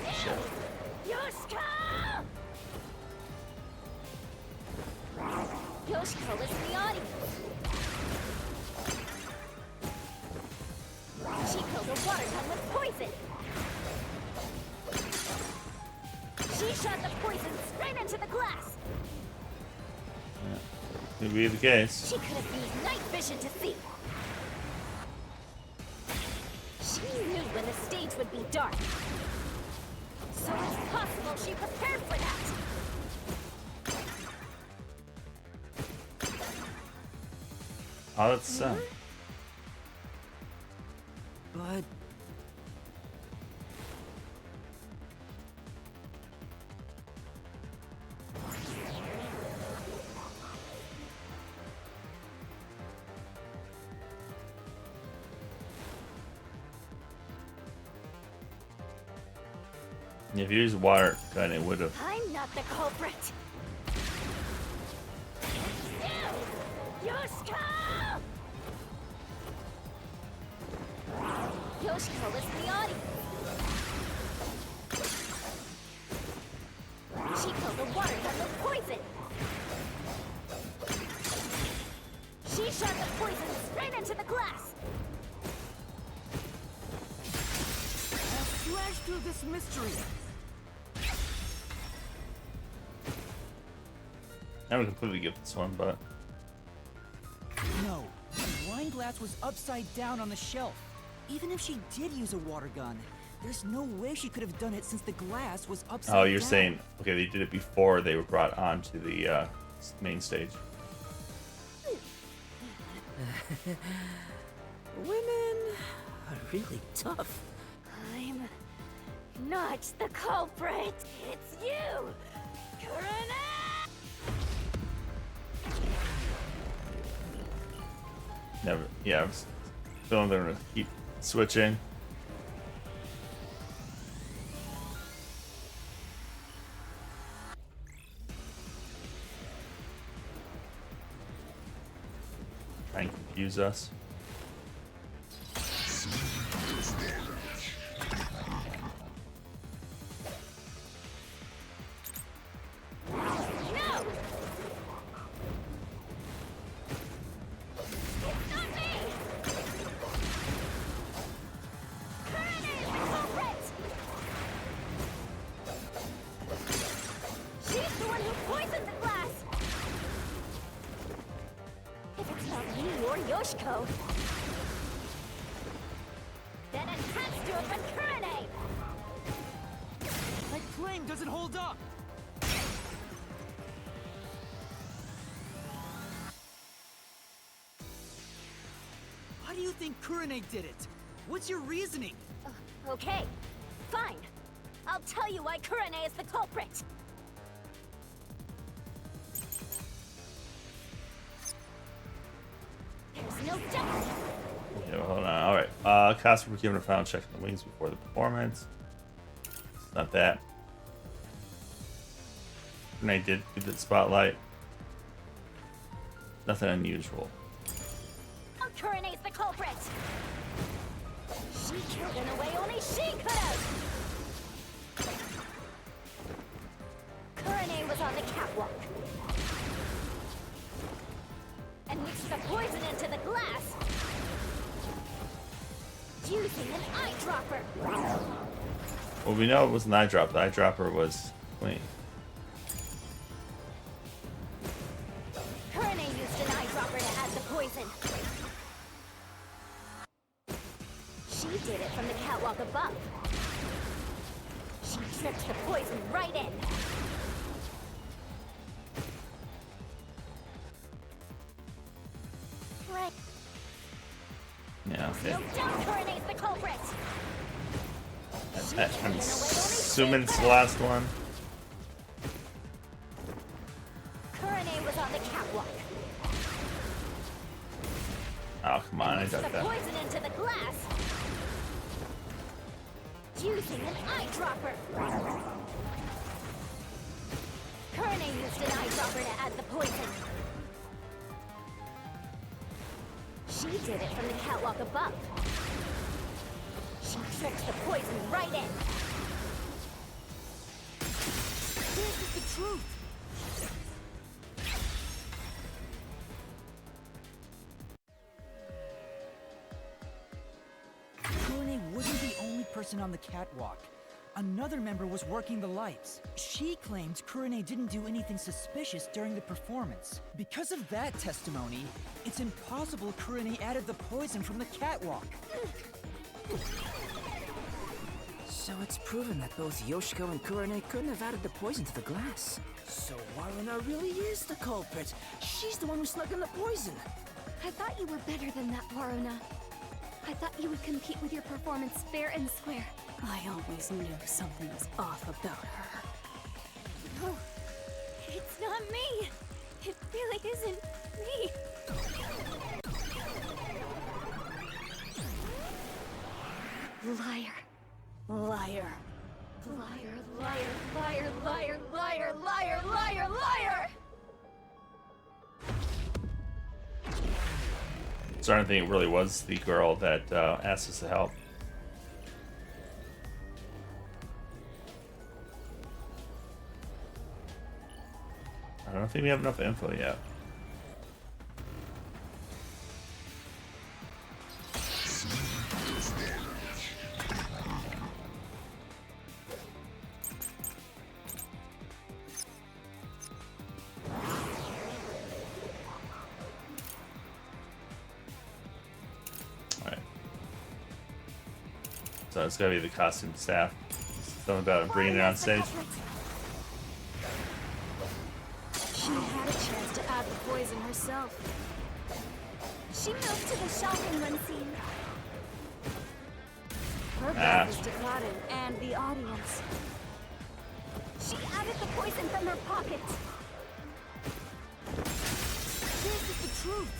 It's you! Yoshiko! Yoshiko is in the audience! She killed a water gun with poison! She shot the poison straight into the glass! Could be the case. She could have used night vision to see! She knew when the stage would be dark. So it's possible she prepared for that! Oh, that's sad. But... If you use water gun, it would have. I'm not the culprit! Yoshiko! Yoshiko is in the audience! She killed a water gun with poison! She shot the poison straight into the glass! smash through this mystery. I don't completely get this one, but No, the wine glass was upside down on the shelf. Even if she did use a water gun, there's no way she could have done it since the glass was upside down. oh, you're saying okay, they did it before they were brought onto the main stage. Women are really tough. I'm not the culprit. It's you, Kurane! Never. Yeah, I was feeling they're gonna keep switching. Try and confuse us. No! It's not me! Kurane is the culprit! She's the one who poisoned the glass! If it's not me or Yoshiko, then it has to have been Kurane! My claim doesn't hold up! Why do you think Kurane did it? What's your reasoning? Okay, fine. I'll tell you why Kurane is the culprit. There's no doubt. Yeah, hold on. All right. Cast were given a final check on the wings before the performance. It's not that. And I did do the spotlight. Nothing unusual. Kurane's the culprit. She killed in a way only she could have. Kurane was on the catwalk and mixed the poison into the glass using an eyedropper. Well, we know it was an eyedropper. The eyedropper was clean. Kurane used an eyedropper to add the poison. She did it from the catwalk above. She dripped the poison right in. Right. Yeah. No doubt Kurane's the culprit. I'm assuming it's the last one. Kurane was on the catwalk. Oh, come on. I Mixed got the that. poison into the glass using an eyedropper. Kurane used an eyedropper to add the poison. She did it from the catwalk above. She tricked the poison right in. This is the truth. Kurane wasn't the only person on the catwalk. Another member was working the lights. She claimed Kurane didn't do anything suspicious during the performance. Because of that testimony, it's impossible Kurane added the poison from the catwalk. So it's proven that both Yoshiko and Kurane couldn't have added the poison to the glass. So Waruna really is the culprit. She's the one who snuck in the poison. I thought you were better than that, Waruna. I thought you would compete with your performance fair and square. I always knew something was off about her. No, it's not me. It really isn't me. Liar. Liar. Liar, liar, liar, liar, liar, liar, liar, liar! Starting to think it really was the girl that asked us to help. I don't think we have enough info yet. So it's gotta be the costume staff. Something about bringing it on stage. She had a chance to add the poison herself. She moved to the shopping one scene. Her best is to Gladden and the audience. She added the poison from her pocket. This is the truth.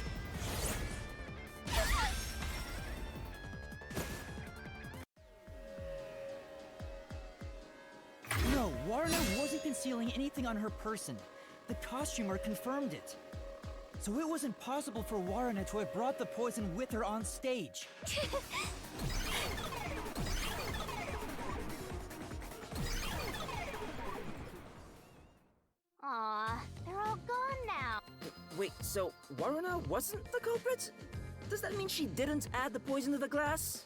No, Warner wasn't concealing anything on her person. The costumer confirmed it. So it wasn't possible for Warner to have brought the poison with her on stage. Aw, they're all gone now. Wait, so Waruna wasn't the culprit? Does that mean she didn't add the poison to the glass?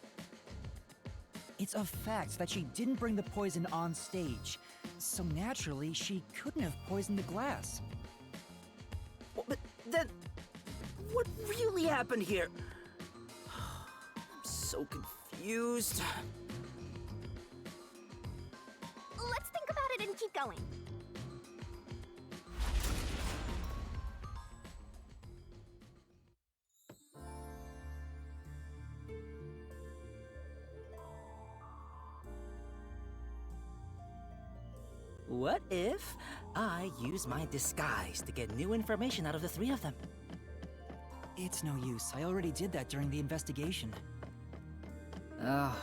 It's a fact that she didn't bring the poison on stage. So naturally, she couldn't have poisoned the glass. Well, but then, what really happened here? I'm so confused. Let's think about it and keep going. What if I use my disguise to get new information out of the three of them? It's no use. I already did that during the investigation. Oh,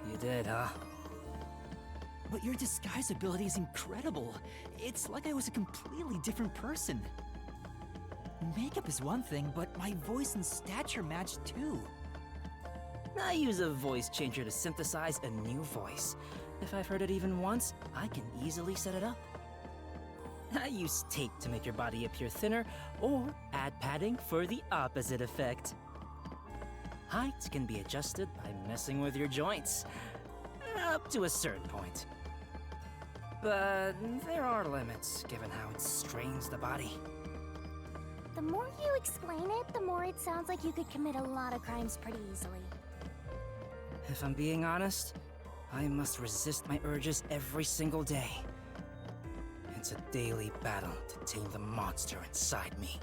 you did, huh? But your disguise ability is incredible. It's like I was a completely different person. Makeup is one thing, but my voice and stature match too. I use a voice changer to synthesize a new voice. If I've heard it even once, I can easily set it up. I use tape to make your body appear thinner, or add padding for the opposite effect. Height can be adjusted by messing with your joints, up to a certain point. But there are limits, given how it strains the body. The more you explain it, the more it sounds like you could commit a lot of crimes pretty easily. If I'm being honest, I must resist my urges every single day. It's a daily battle to tame the monster inside me.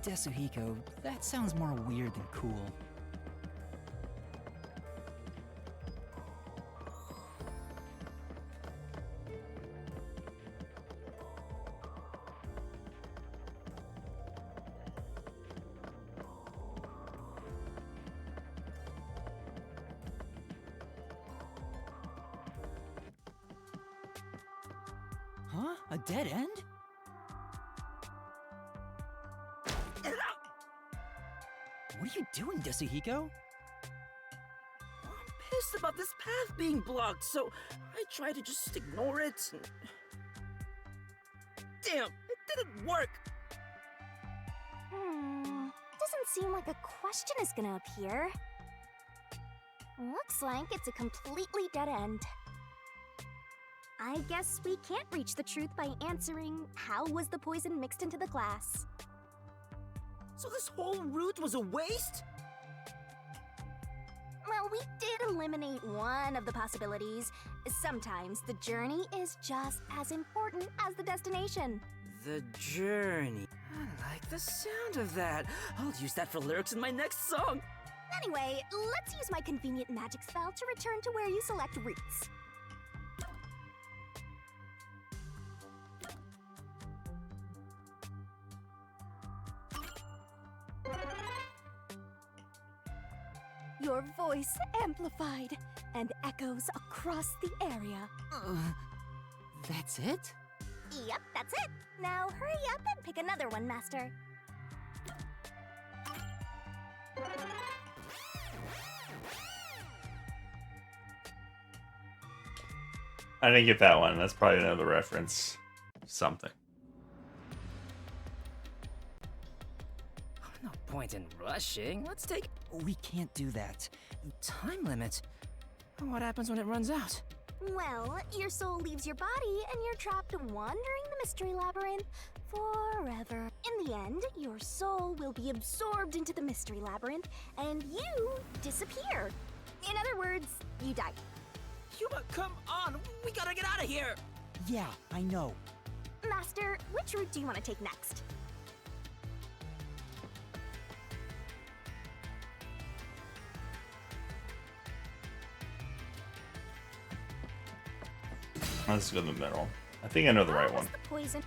Desuhiko, that sounds more weird than cool. Huh? A dead end? What are you doing, Desuhiko? I'm pissed about this path being blocked, so I try to just ignore it. Damn, it didn't work! Doesn't seem like a question is gonna appear. Looks like it's a completely dead end. I guess we can't reach the truth by answering, how was the poison mixed into the glass? So this whole route was a waste? Well, we did eliminate one of the possibilities. Sometimes the journey is just as important as the destination. The journey. I like the sound of that. I'll use that for lyrics in my next song. Anyway, let's use my convenient magic spell to return to where you select routes. Your voice amplified and echoes across the area. That's it? Yep, that's it. Now hurry up and pick another one, Master. I didn't get that one. That's probably another reference. Something. No point in rushing. Let's take... We can't do that. Time limit? What happens when it runs out? Well, your soul leaves your body and you're trapped wandering the mystery labyrinth forever. In the end, your soul will be absorbed into the mystery labyrinth and you disappear. In other words, you died. Yuma, come on! We gotta get out of here! Yeah, I know. Master, which route do you want to take next? Let's go in the middle. I think I know the right one. The poison.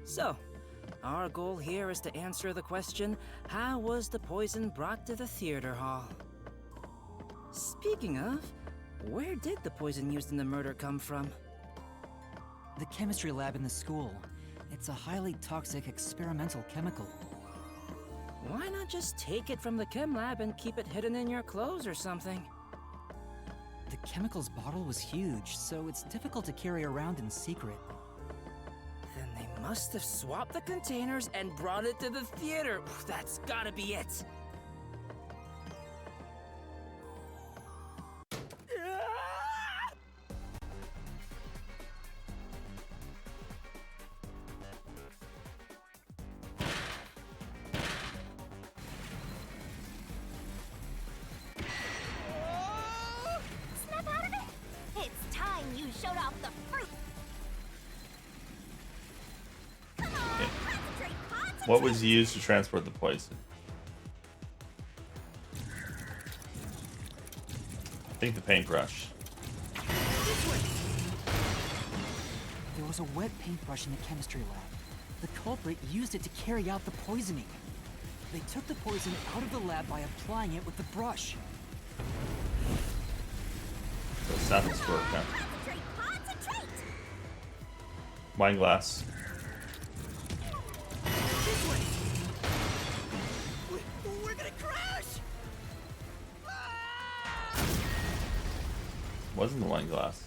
So, our goal here is to answer the question, how was the poison brought to the theater hall? Speaking of, where did the poison used in the murder come from? The chemistry lab in the school. It's a highly toxic experimental chemical. Why not just take it from the chem lab and keep it hidden in your clothes or something? The chemicals bottle was huge, so it's difficult to carry around in secret. Then they must have swapped the containers and brought it to the theater. That's gotta be it. Snap out of it! It's time you showed off the fruit! Come on, concentrate, concentrate! What was used to transport the poison? I think the paintbrush. There was a wet paintbrush in the chemistry lab. The culprit used it to carry out the poisoning. They took the poison out of the lab by applying it with the brush. So it's not this work, huh? Concentrate, concentrate! Wine glass. This way! We're gonna crash! Wasn't the wine glass.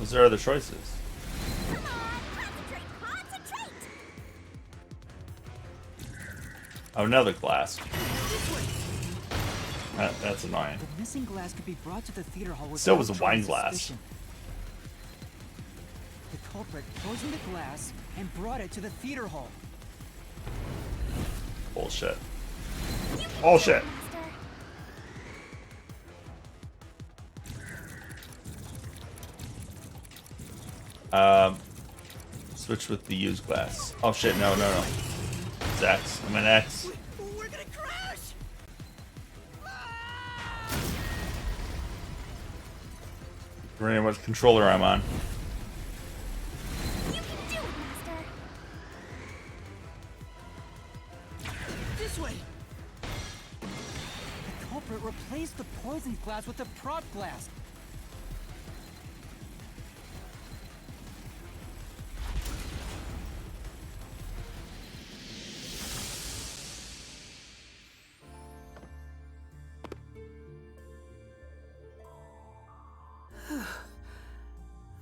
Was there other choices? Come on, concentrate, concentrate! Oh, another glass. That's annoying. The missing glass could be brought to the theater hall with Still was a wine glass. suspicion. The culprit poisoned the glass and brought it to the theater hall. Bullshit. Bullshit. Switch with the used glass. Oh shit, no. It's X. I'm an X. We're gonna crash! Remember what controller I'm on. You can do it, Master! This way! The culprit replaced the poisoned glass with the prop glass.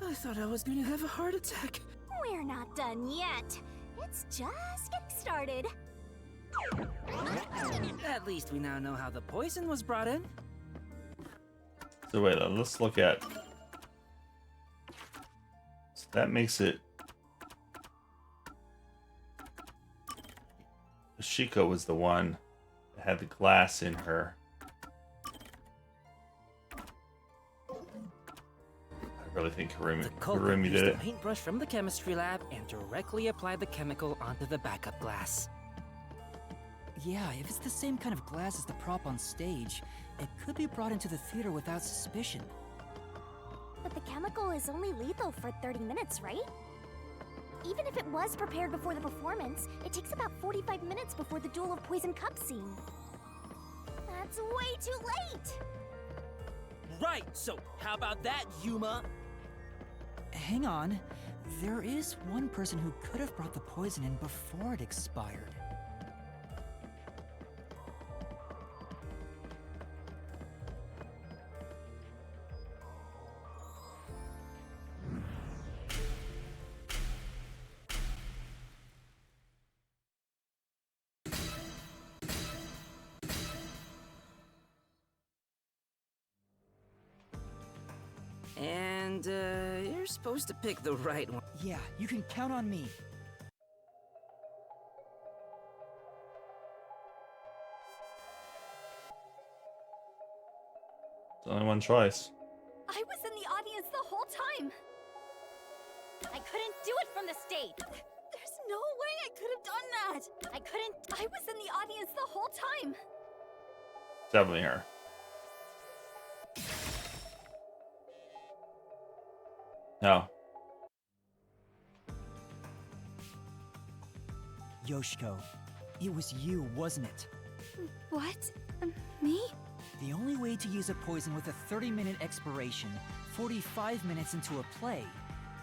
I thought I was gonna have a heart attack. We're not done yet. It's just getting started. At least we now know how the poison was brought in. So wait, let's look at. So that makes it. Shiko was the one that had the glass in her. I really think Harumi did Used it. a paintbrush from the chemistry lab and directly applied the chemical onto the backup glass. Yeah, if it's the same kind of glass as the prop on stage, it could be brought into the theater without suspicion. But the chemical is only lethal for 30 minutes, right? Even if it was prepared before the performance, it takes about 45 minutes before the Duel of Poison Cup scene. That's way too late! Right, so how about that, Yuma? Hang on. There is one person who could have brought the poison in before it expired. And, you're supposed to pick the right one. Yeah, you can count on me. It's only one choice. I was in the audience the whole time. I couldn't do it from the stage. There's no way I could have done that. I was in the audience the whole time. Definitely her. No. Yoshiko, it was you, wasn't it? What? Me? The only way to use a poison with a 30-minute expiration, 45 minutes into a play,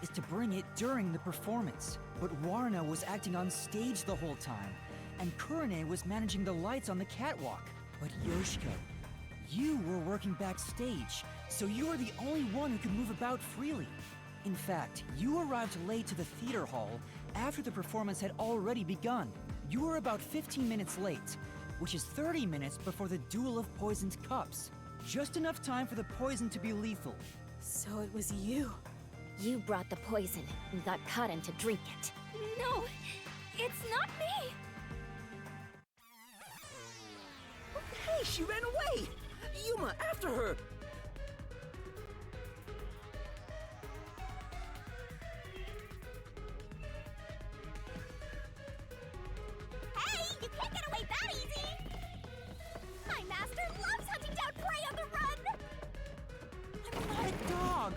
is to bring it during the performance. But Warna was acting on stage the whole time, and Kurane was managing the lights on the catwalk. But Yoshiko, you were working backstage, so you were the only one who could move about freely. In fact, you arrived late to the theater hall after the performance had already begun. You were about 15 minutes late, which is 30 minutes before the Duel of Poisoned Cups. Just enough time for the poison to be lethal. So it was you. You brought the poison and got Karin to drink it. No, it's not me. Hey, she ran away! Yuma, after her! Hey, you can't get away that easy! My master loves hunting down prey on the run! I'm not a dog!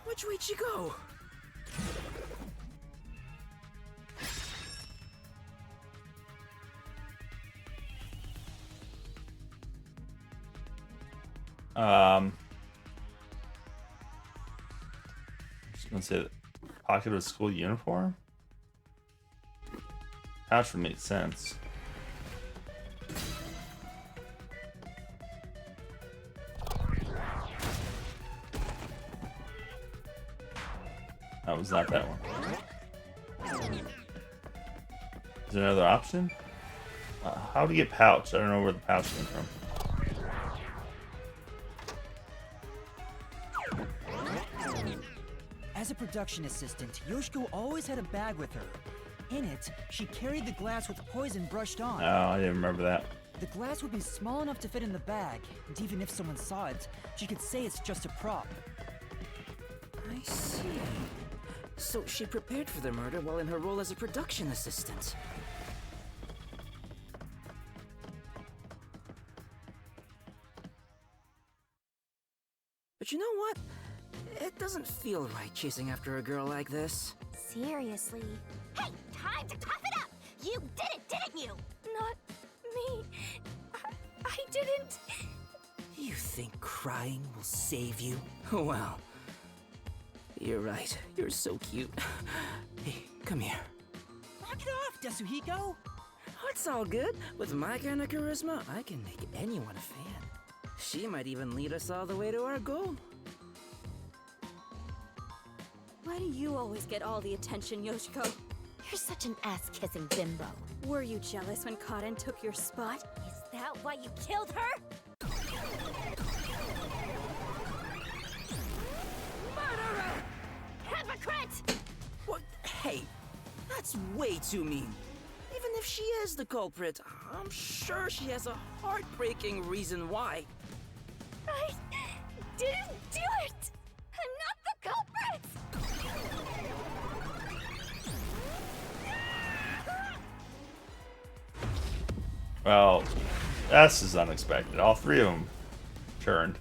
Which way'd she go? Just gonna say pocket of a school uniform. Pouch would make sense. That was not that one. Is there another option? How to get pouch? I don't know where the pouch came from. As a production assistant, Yoshiko always had a bag with her. In it, she carried the glass with poison brushed on. Oh, I didn't remember that. The glass would be small enough to fit in the bag, and even if someone saw it, she could say it's just a prop. I see. So she prepared for the murder while in her role as a production assistant. But you know what? It doesn't feel right chasing after a girl like this. Seriously. Hey, time to cough it up! You did it, didn't you? Not me. I didn't. You think crying will save you? Well, you're right. You're so cute. Hey, come here. Knock it off, Desuhiko! Oh, it's all good. With my kind of charisma, I can make anyone a fan. She might even lead us all the way to our goal. Why do you always get all the attention, Yoshiko? You're such an ass-kissing bimbo. Were you jealous when Karin took your spot? Is that why you killed her? Murderer! Hypocrite! What? Hey, that's way too mean. Even if she is the culprit, I'm sure she has a heartbreaking reason why. I didn't do it! I'm not the culprit! Well, this is unexpected. All three of them turned.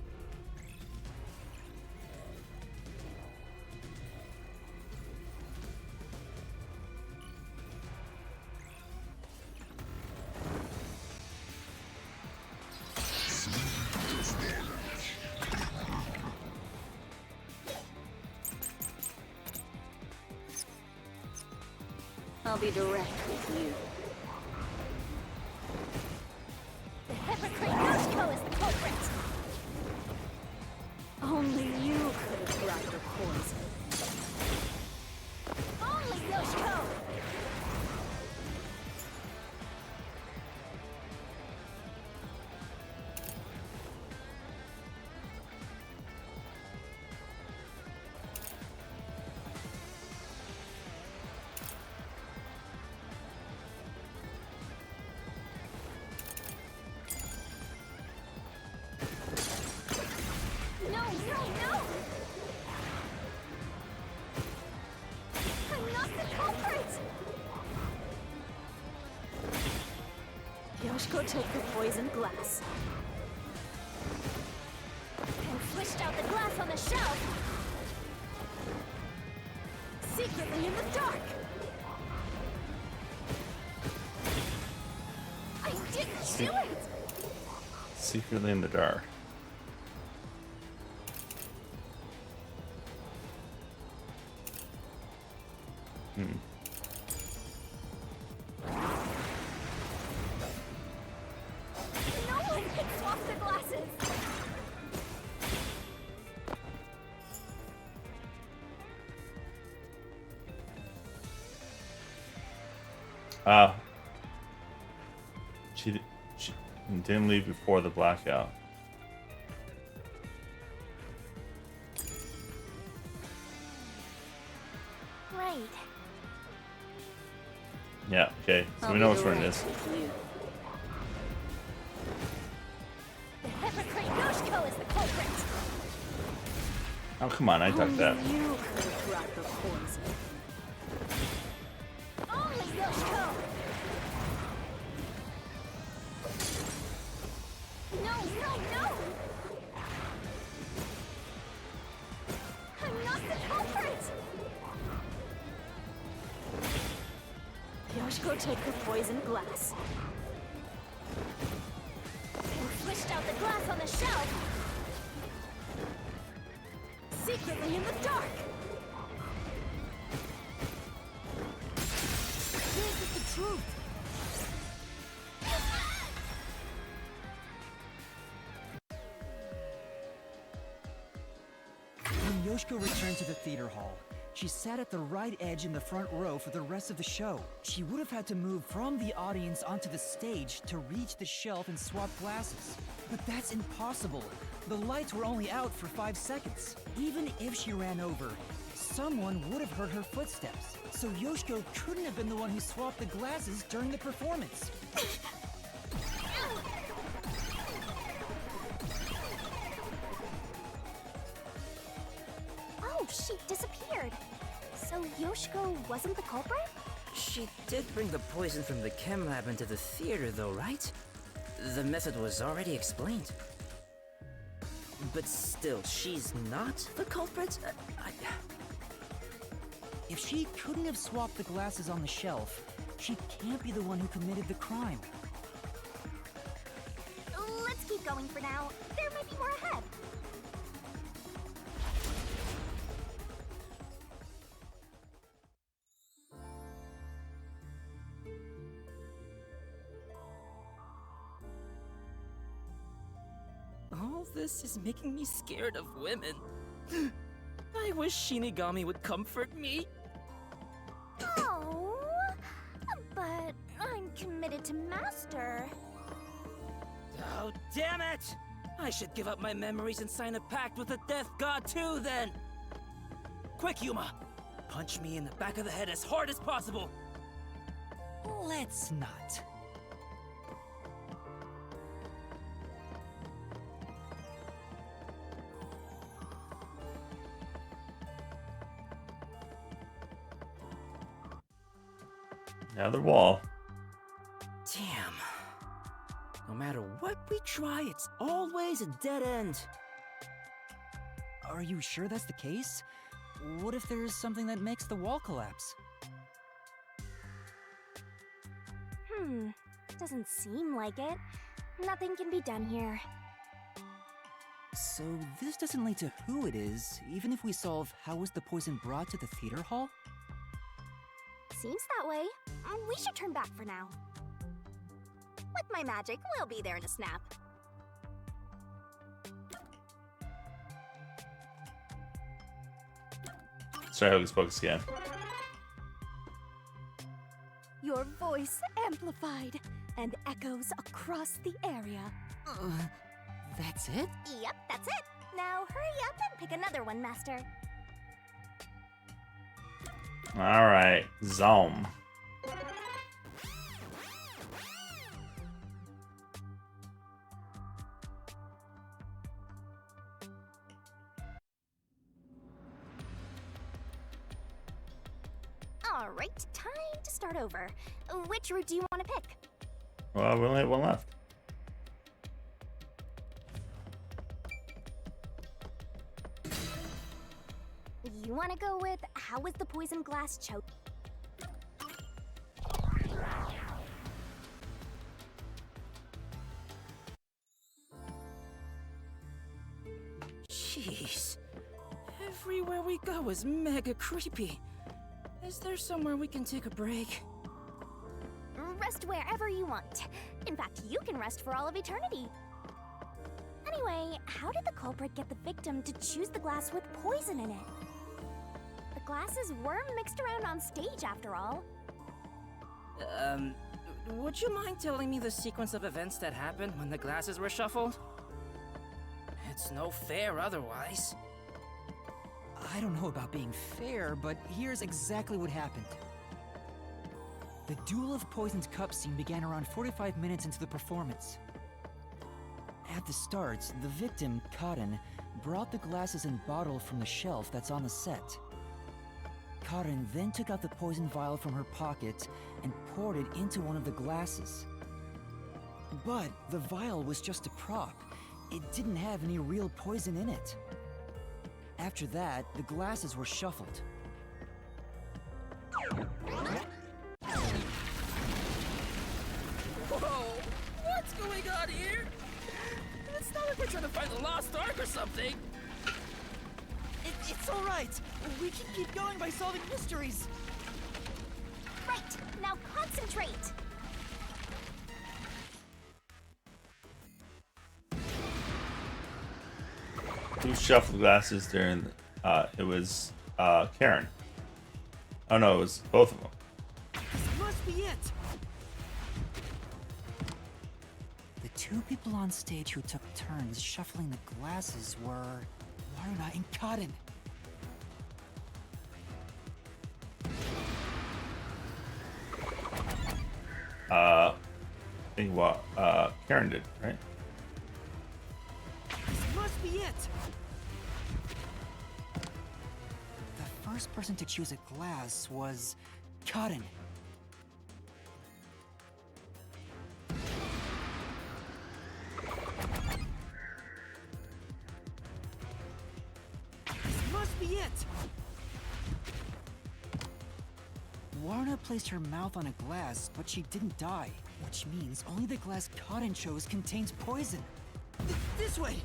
I'll be direct with you. The hypocrite Yoshiko is the culprit! Only you could have brought the poison. Only Yoshiko! take the poisoned glass. And switched out the glass on the shelf. Secretly in the dark. I didn't do it! Secretly in the dark. No one can swap the glasses! She didn't leave before the blackout. Right. Yeah, okay. So we know which one it is. The hypocrite Yoshiko is the culprit! Oh, come on, I took that. You could have brought the poison. Only Yoshiko! No, no, no! I'm not the culprit! Yoshiko, take the poisoned glass. And switched out the glass on the shelf. Secretly in the dark. This is the truth. When Yoshiko returned to the theater hall, she sat at the right edge in the front row for the rest of the show. She would have had to move from the audience onto the stage to reach the shelf and swap glasses. But that's impossible. The lights were only out for 5 seconds. Even if she ran over, someone would have heard her footsteps. So Yoshiko couldn't have been the one who swapped the glasses during the performance. Oh, she disappeared. So Yoshiko wasn't the culprit? She did bring the poison from the chem lab into the theater, though, right? The method was already explained. But still, she's not the culprit? If she couldn't have swapped the glasses on the shelf, she can't be the one who committed the crime. Let's keep going for now. There might be more ahead. All this is making me scared of women. I wish Shinigami would comfort me. Oh, but I'm committed to Master. Oh, damn it! I should give up my memories and sign a pact with the Death God too, then! Quick, Yuma! Punch me in the back of the head as hard as possible! Let's not. Another wall. Damn. No matter what we try, it's always a dead end. Are you sure that's the case? What if there's something that makes the wall collapse? Doesn't seem like it. Nothing can be done here. So this doesn't lead to who it is, even if we solve how was the poison brought to the theater hall? Seems that way. We should turn back for now. With my magic, we'll be there in a snap. Sorry, Hocus Pocus again. Your voice amplified and echoes across the area. That's it? Yep, that's it. Now hurry up and pick another one, Master. Alright, Zom. Alright, time to start over. Which route do you want to pick? Well, we only have one left. you want to go with how was the poison glass choked? Jeez. Everywhere we go is mega creepy. Is there somewhere we can take a break? Rest wherever you want. In fact, you can rest for all of eternity. Anyway, how did the culprit get the victim to choose the glass with poison in it? The glasses were mixed around on stage, after all. Would you mind telling me the sequence of events that happened when the glasses were shuffled? It's no fair otherwise. I don't know about being fair, but here's exactly what happened. The Duel of Poisoned Cups scene began around 45 minutes into the performance. At the start, the victim, Karin, brought the glasses and bottle from the shelf that's on the set. Karin then took out the poison vial from her pocket and poured it into one of the glasses. But the vial was just a prop. It didn't have any real poison in it. After that, the glasses were shuffled. Whoa! What's going on here? It's not like we're trying to find the lost ark or something. It's all right. We can keep going by solving mysteries. Right, now concentrate. Who shuffled glasses during? It was Karen. Oh no, it was both of them. This must be it. The two people on stage who took turns shuffling the glasses were Warna and Karin. I think what Karen did, right? This must be it. The first person to choose a glass was Karin. This must be it. Warna placed her mouth on a glass, but she didn't die, which means only the glass Karin chose contains poison. This way!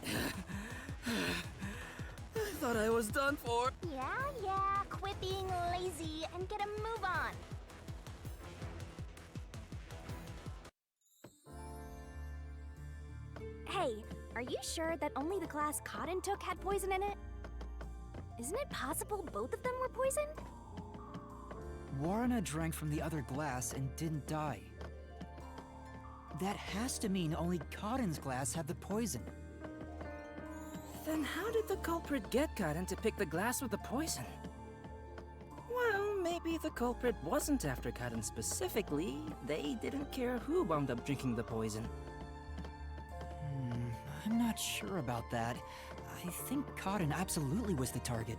I thought I was done for. Yeah, quit being lazy and get a move on. Hey, are you sure that only the glass Karin took had poison in it? Isn't it possible both of them were poisoned? Warna drank from the other glass and didn't die. That has to mean only Karin's glass had the poison. Then how did the culprit get Karin to pick the glass with the poison? Well, maybe the culprit wasn't after Karin specifically. They didn't care who wound up drinking the poison. I'm not sure about that. I think Karin absolutely was the target.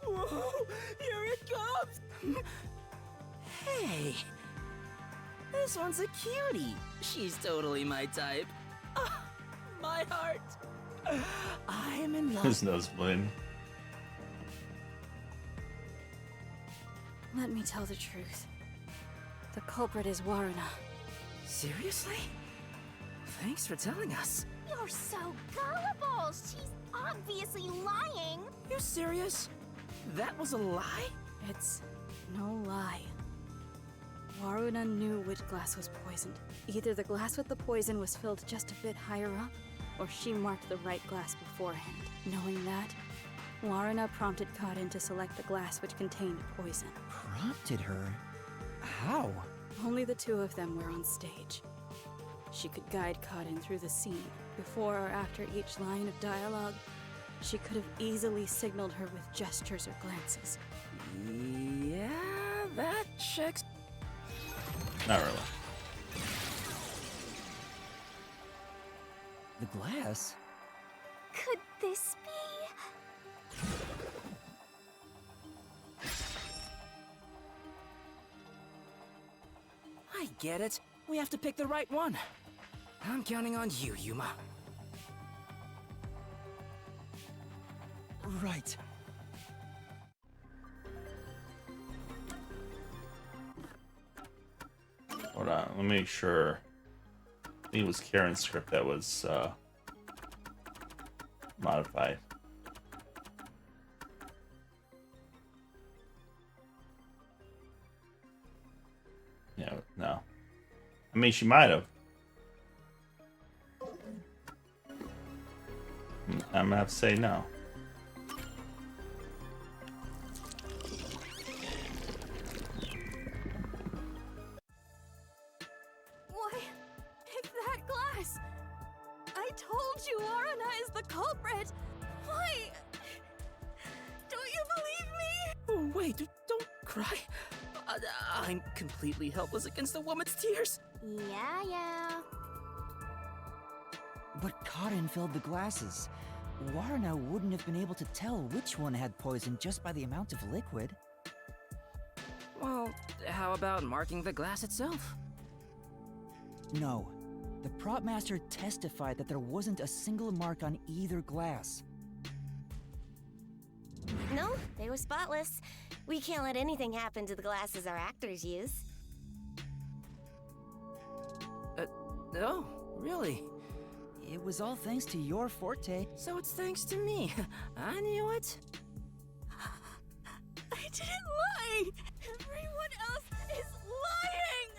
Whoa! Here it comes! Hey! This one's a cutie. She's totally my type. Ah, my heart. I am in love. There's no spleen. Let me tell the truth. The culprit is Warna. Seriously? Thanks for telling us. You're so gullible. She's obviously lying. You serious? That was a lie? It's no lie. Waruna knew which glass was poisoned. Either the glass with the poison was filled just a bit higher up, or she marked the right glass beforehand. Knowing that, Waruna prompted Karin to select the glass which contained poison. Prompted her? How? Only the two of them were on stage. She could guide Karin through the scene. Before or after each line of dialogue, she could have easily signaled her with gestures or glances. Yeah, that checks. Not really. The glass? Could this be? I get it. We have to pick the right one. I'm counting on you, Yuma. Right. Hold on, let me make sure. I think it was Karen's script that was modified. No. I mean, she might have. I'm gonna have to say no. Why, it's that glass! I told you Arana is the culprit! Why? Don't you believe me? Oh, wait, don't cry. I'm completely helpless against the woman's tears. Yeah. But Karen filled the glasses. Warna wouldn't have been able to tell which one had poison just by the amount of liquid. Well, how about marking the glass itself? No. The prop master testified that there wasn't a single mark on either glass. No, they were spotless. We can't let anything happen to the glasses our actors use. No, really? It was all thanks to your forte. So it's thanks to me. I knew it. I didn't lie! Everyone else is lying!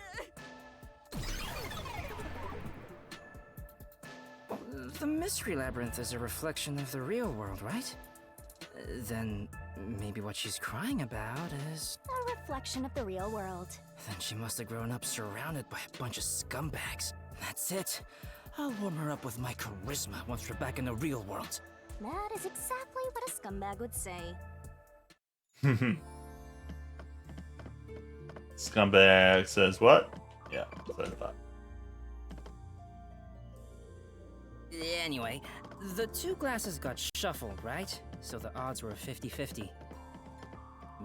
The Mystery Labyrinth is a reflection of the real world, right? Then maybe what she's crying about is... A reflection of the real world. Then she must have grown up surrounded by a bunch of scumbags. That's it. I'll warm her up with my charisma once we're back in the real world. That is exactly what a scumbag would say. Scumbag says what? Yeah, that's what I thought. Anyway, the two glasses got shuffled, right? So the odds were 50-50.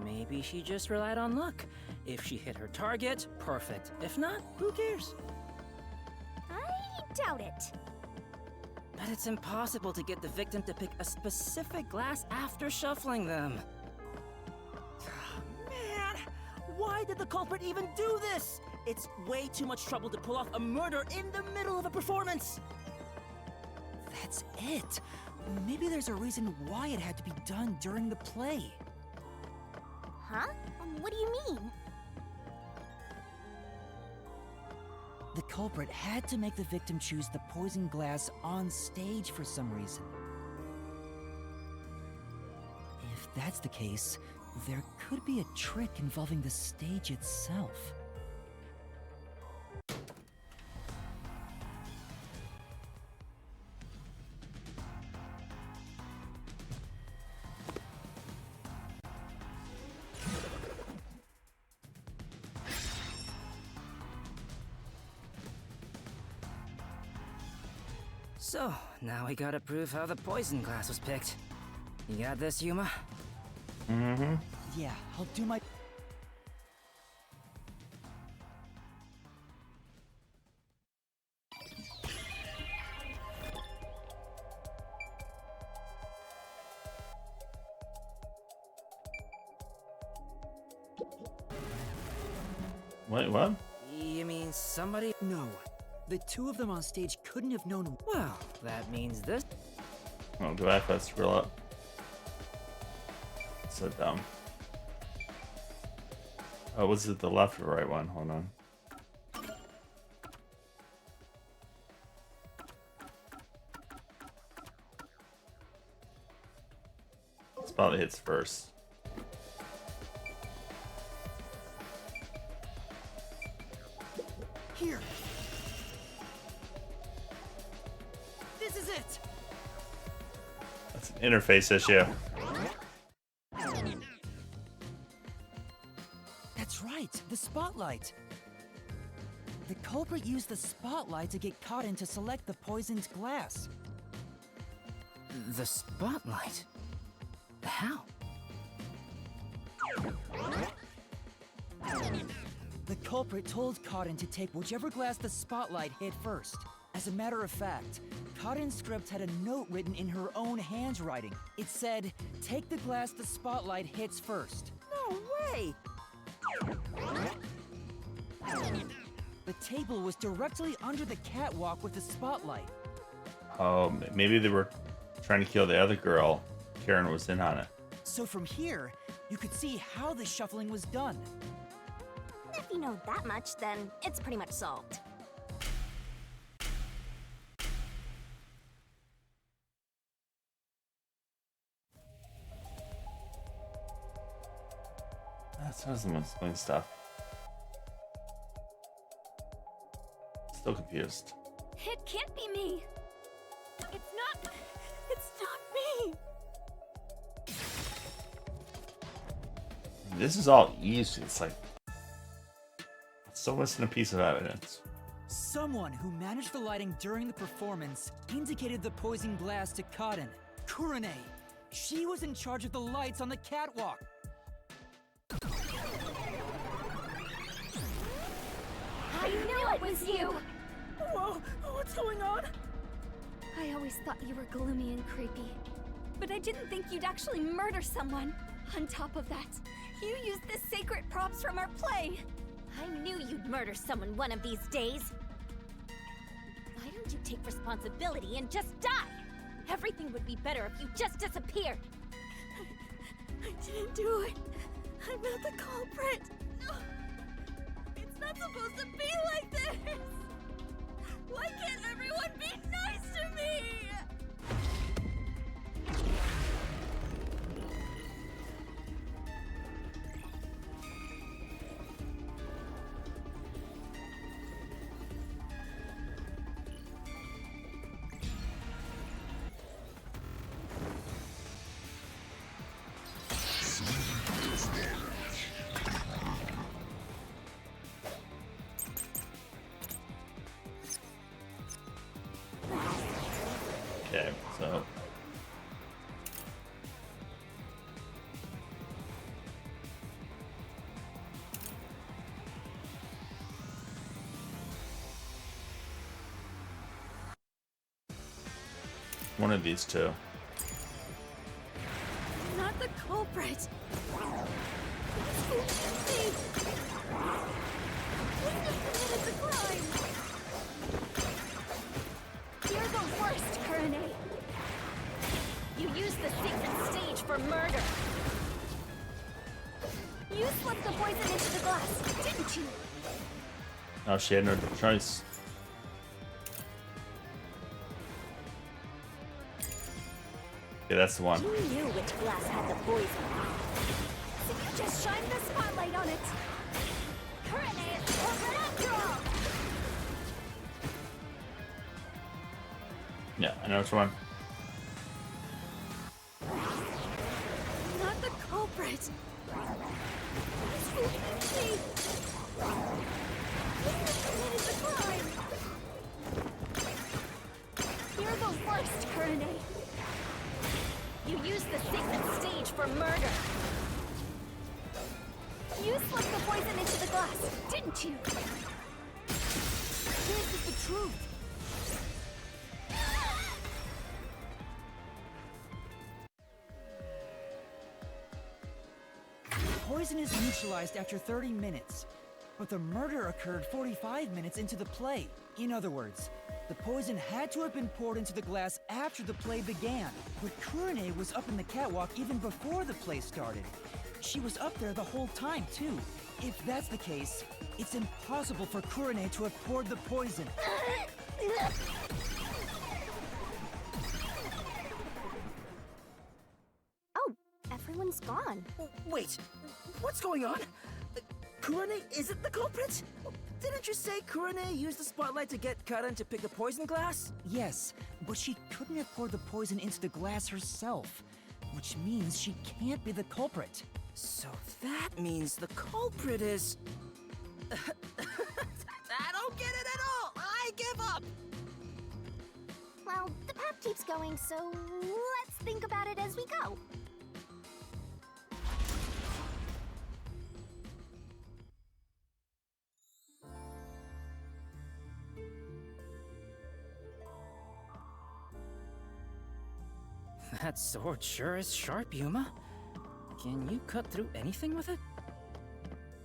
Maybe she just relied on luck. If she hit her target, perfect. If not, who cares? I doubt it. But it's impossible to get the victim to pick a specific glass after shuffling them. Man! Why did the culprit even do this? It's way too much trouble to pull off a murder in the middle of a performance! That's it. Maybe there's a reason why it had to be done during the play. Huh? What do you mean? The culprit had to make the victim choose the poison glass on stage for some reason. If that's the case, there could be a trick involving the stage itself. So, now we gotta prove how the poison glass was picked. You got this, Yuma? Mm-hmm. Yeah, I'll do my... Wait, what? You mean somebody? No. The two of them on stage couldn't have known... Well, that means this... Oh, go back, let's scroll up. So dumb. Oh, was it the left or right one? Hold on. This probably hits first. Here! This is it! That's an interface issue. That's right, the spotlight. The culprit used the spotlight to get caught in to select the poisoned glass. The spotlight? How? The culprit told Cotton to take whichever glass the spotlight hit first. As a matter of fact, Cotton's script had a note written in her own handwriting. It said, "Take the glass the spotlight hits first." No way! The table was directly under the catwalk with the spotlight. Oh, maybe they were trying to kill the other girl. Karen was in on it. So from here, you could see how the shuffling was done. If you know that much, then it's pretty much solved. That's some explain stuff. Still confused. It can't be me. It's not me. This is all easy. It's like still missing a piece of evidence. Someone who managed the lighting during the performance indicated the poison glass to Cotton. Kurane. She was in charge of the lights on the catwalk. I knew it was you! Whoa, what's going on? I always thought you were gloomy and creepy, but I didn't think you'd actually murder someone. On top of that, you used the sacred props from our play. I knew you'd murder someone one of these days. Why don't you take responsibility and just die? Everything would be better if you just disappeared. I didn't do it. I'm not the culprit. No. It's not supposed to be like this. Why can't everyone be nice to me? Okay, so one of these two. I'm not the culprit. Who committed the crime? You're the worst, Kurane. You used the sacred stage for murder. You slipped the poison into the glass, didn't you? Oh, she had no choice. Yeah, that's the one. You knew which glass had the poison. So you just shined the spotlight on it. Kurane is culprit after all! Yeah, I know which one. Not the culprit. Who committed the crime? You're the worst, Kurane. You used the sacred stage for murder. You slipped the poison into the glass, didn't you? This is the truth. Poison is neutralized after 30 minutes, but the murder occurred 45 minutes into the play. In other words, the poison had to have been poured into the glass after the play began. But Kurane was up in the catwalk even before the play started. She was up there the whole time, too. If that's the case, it's impossible for Kurane to have poured the poison. Oh, everyone's gone. Wait, what's going on? Kurane isn't the culprit? Didn't you say Kurane used the spotlight to get Karen to pick the poison glass? Yes, but she couldn't have poured the poison into the glass herself, which means she can't be the culprit. So that means the culprit is... I don't get clock keeps going, so let's think about it as we go. That sword sure is sharp, Yuma. Can you cut through anything with it?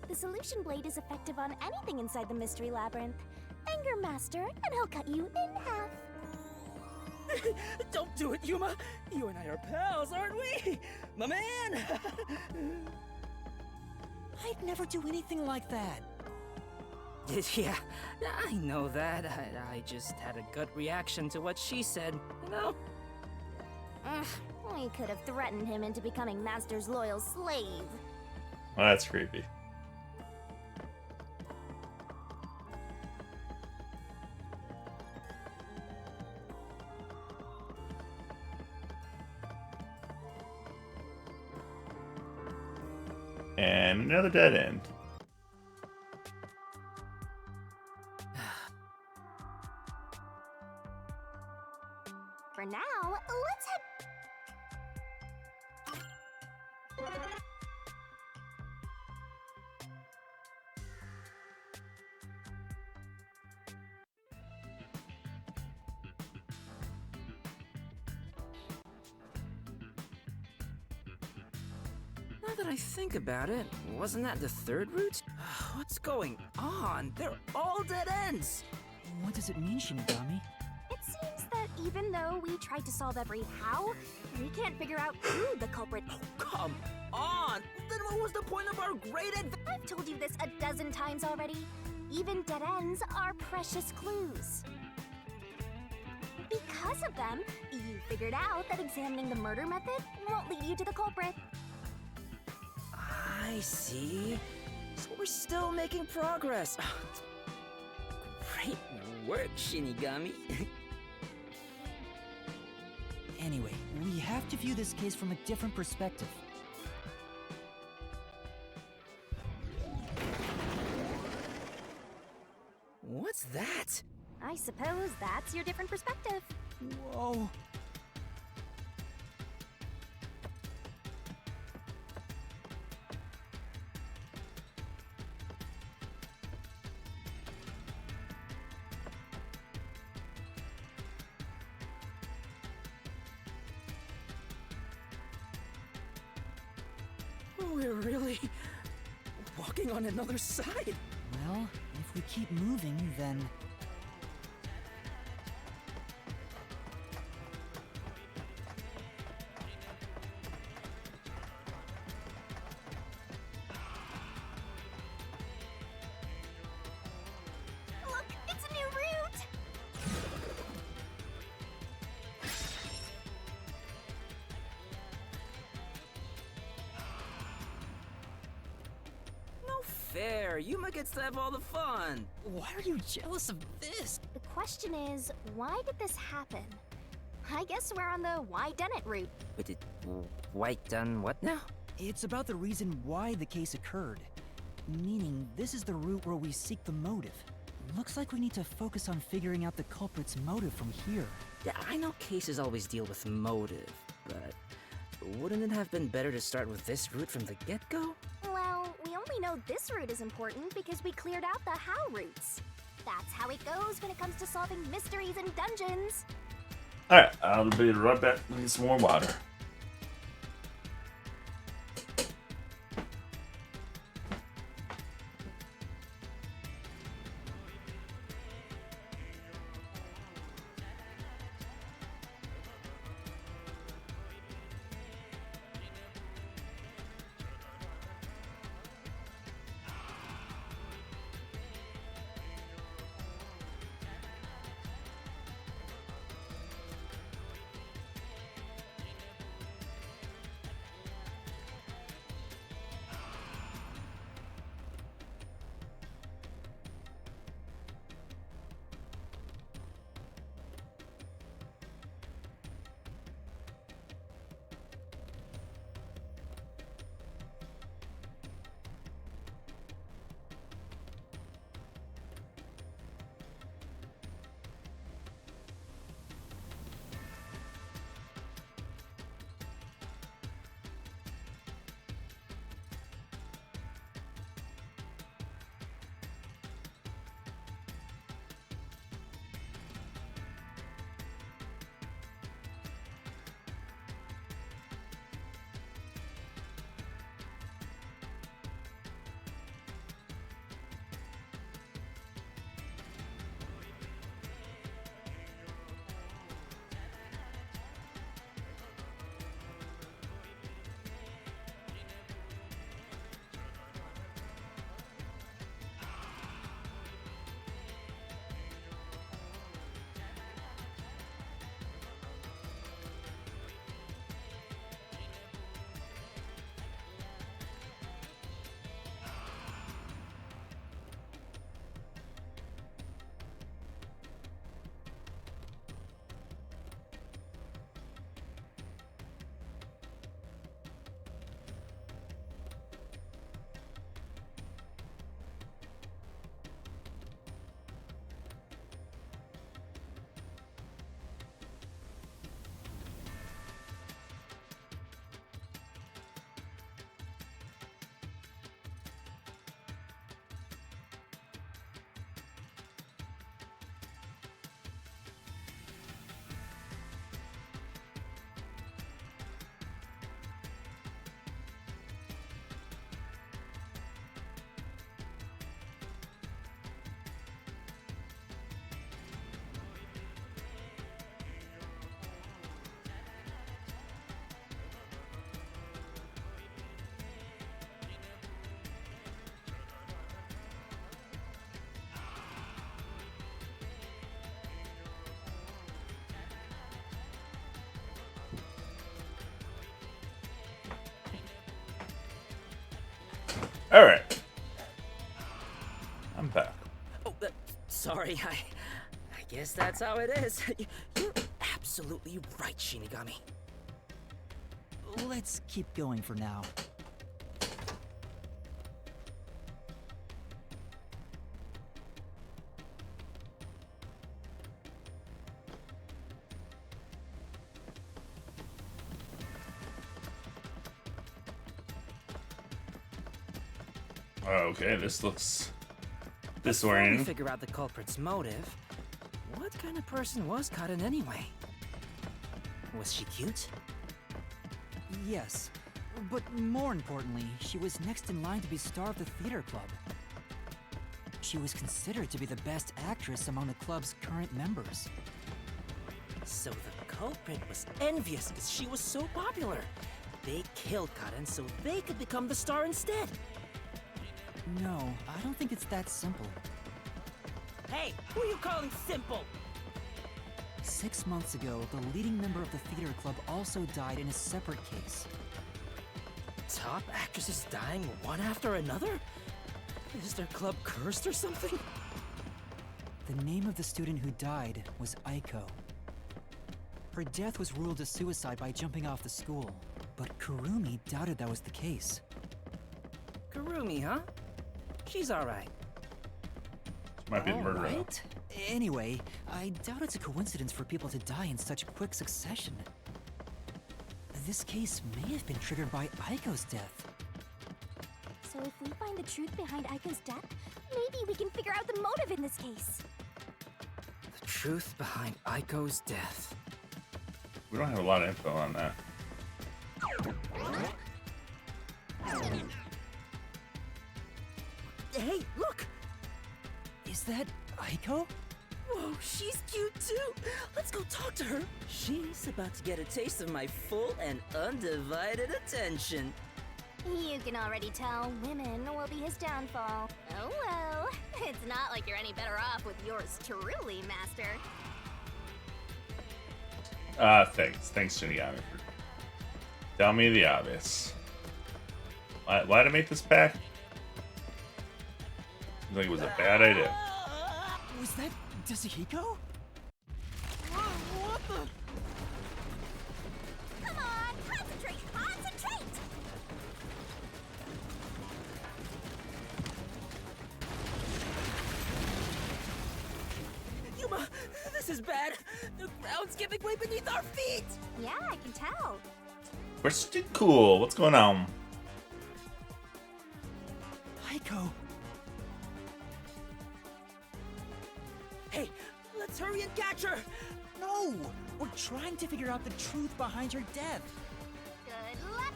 The solution blade is effective on anything inside the mystery labyrinth. Anger Master, and I'll cut you in half. Don't do it, Yuma! You and I are pals, aren't we? My man! I'd never do anything like that. Yeah, I know that. I just had a gut reaction to what she said, you know? Ugh, we could have threatened him into becoming Master's loyal slave. Oh, that's creepy. And another dead end. For now, let's head... Now that I think about it, wasn't that the third route? What's going on? They're all dead ends! What does it mean, Shinigami? It seems that even though we tried to solve every how, we can't figure out who the culprit... Oh, come on! Then what was the point of our great I've told you this a dozen times already. Even dead ends are precious clues. Because of them, you figured out that examining the murder method won't lead you to the culprit. I see. So we're still making progress. Great work, Shinigami. Anyway, we have to view this case from a different perspective. What's that? I suppose that's your different perspective. Whoa. We're really walking on another side. Well, if we keep moving, then... Look, it's a new route! No fair. Yuma gets to have all the fun. Why are you jealous of this? The question is, why did this happen? I guess we're on the why done it route. But it... White done what now? It's about the reason why the case occurred. Meaning, this is the route where we seek the motive. Looks like we need to focus on figuring out the culprit's motive from here. Yeah, I know cases always deal with motive, but... Wouldn't it have been better to start with this route from the get-go? Well, we only know this route is important because we cleared out the how routes. That's how it goes when it comes to solving mysteries and dungeons. Alright, I'll be right back. Need some more water. All right. I'm back. Oh, sorry. I guess that's how it is. You're absolutely right, Shinigami. Let's keep going for now. Okay, this looks Before we disorienting. figure out the culprit's motive, what kind of person was Karin anyway? Was she cute? Yes, but more importantly, she was next in line to be star of the theater club. She was considered to be the best actress among the club's current members. So the culprit was envious because she was so popular. They killed Karin so they could become the star instead. No, I don't think it's that simple. Hey, who are you calling simple? 6 months ago, the leading member of the theater club also died in a separate case. Top actresses dying one after another? Is their club cursed or something? The name of the student who died was Aiko. Her death was ruled a suicide by jumping off the school, but Kurumi doubted that was the case. Kurumi, huh? She's alright. Might be the murderer. Alright. Anyway, I doubt it's a coincidence for people to die in such quick succession. This case may have been triggered by Aiko's death. So if we find the truth behind Aiko's death, maybe we can figure out the motive in this case. The truth behind Aiko's death. We don't have a lot of info on that. Hey, look! Is that Aiko? Whoa, she's cute too! Let's go talk to her! She's about to get a taste of my full and undivided attention. You can already tell women will be his downfall. Oh well. It's not like you're any better off with yours truly, Master. Thanks, Shinigami, for telling me the obvious. Why'd I make this pack? Seems like it was a bad idea. Was that Desuhiko? What the? Come on, concentrate, concentrate! Yuma, this is bad. The ground's giving way beneath our feet. Yeah, I can tell. Pretty cool. What's going on? Aiko. Hey, let's hurry and catch her. No! We're trying to figure out the truth behind her death. Good luck,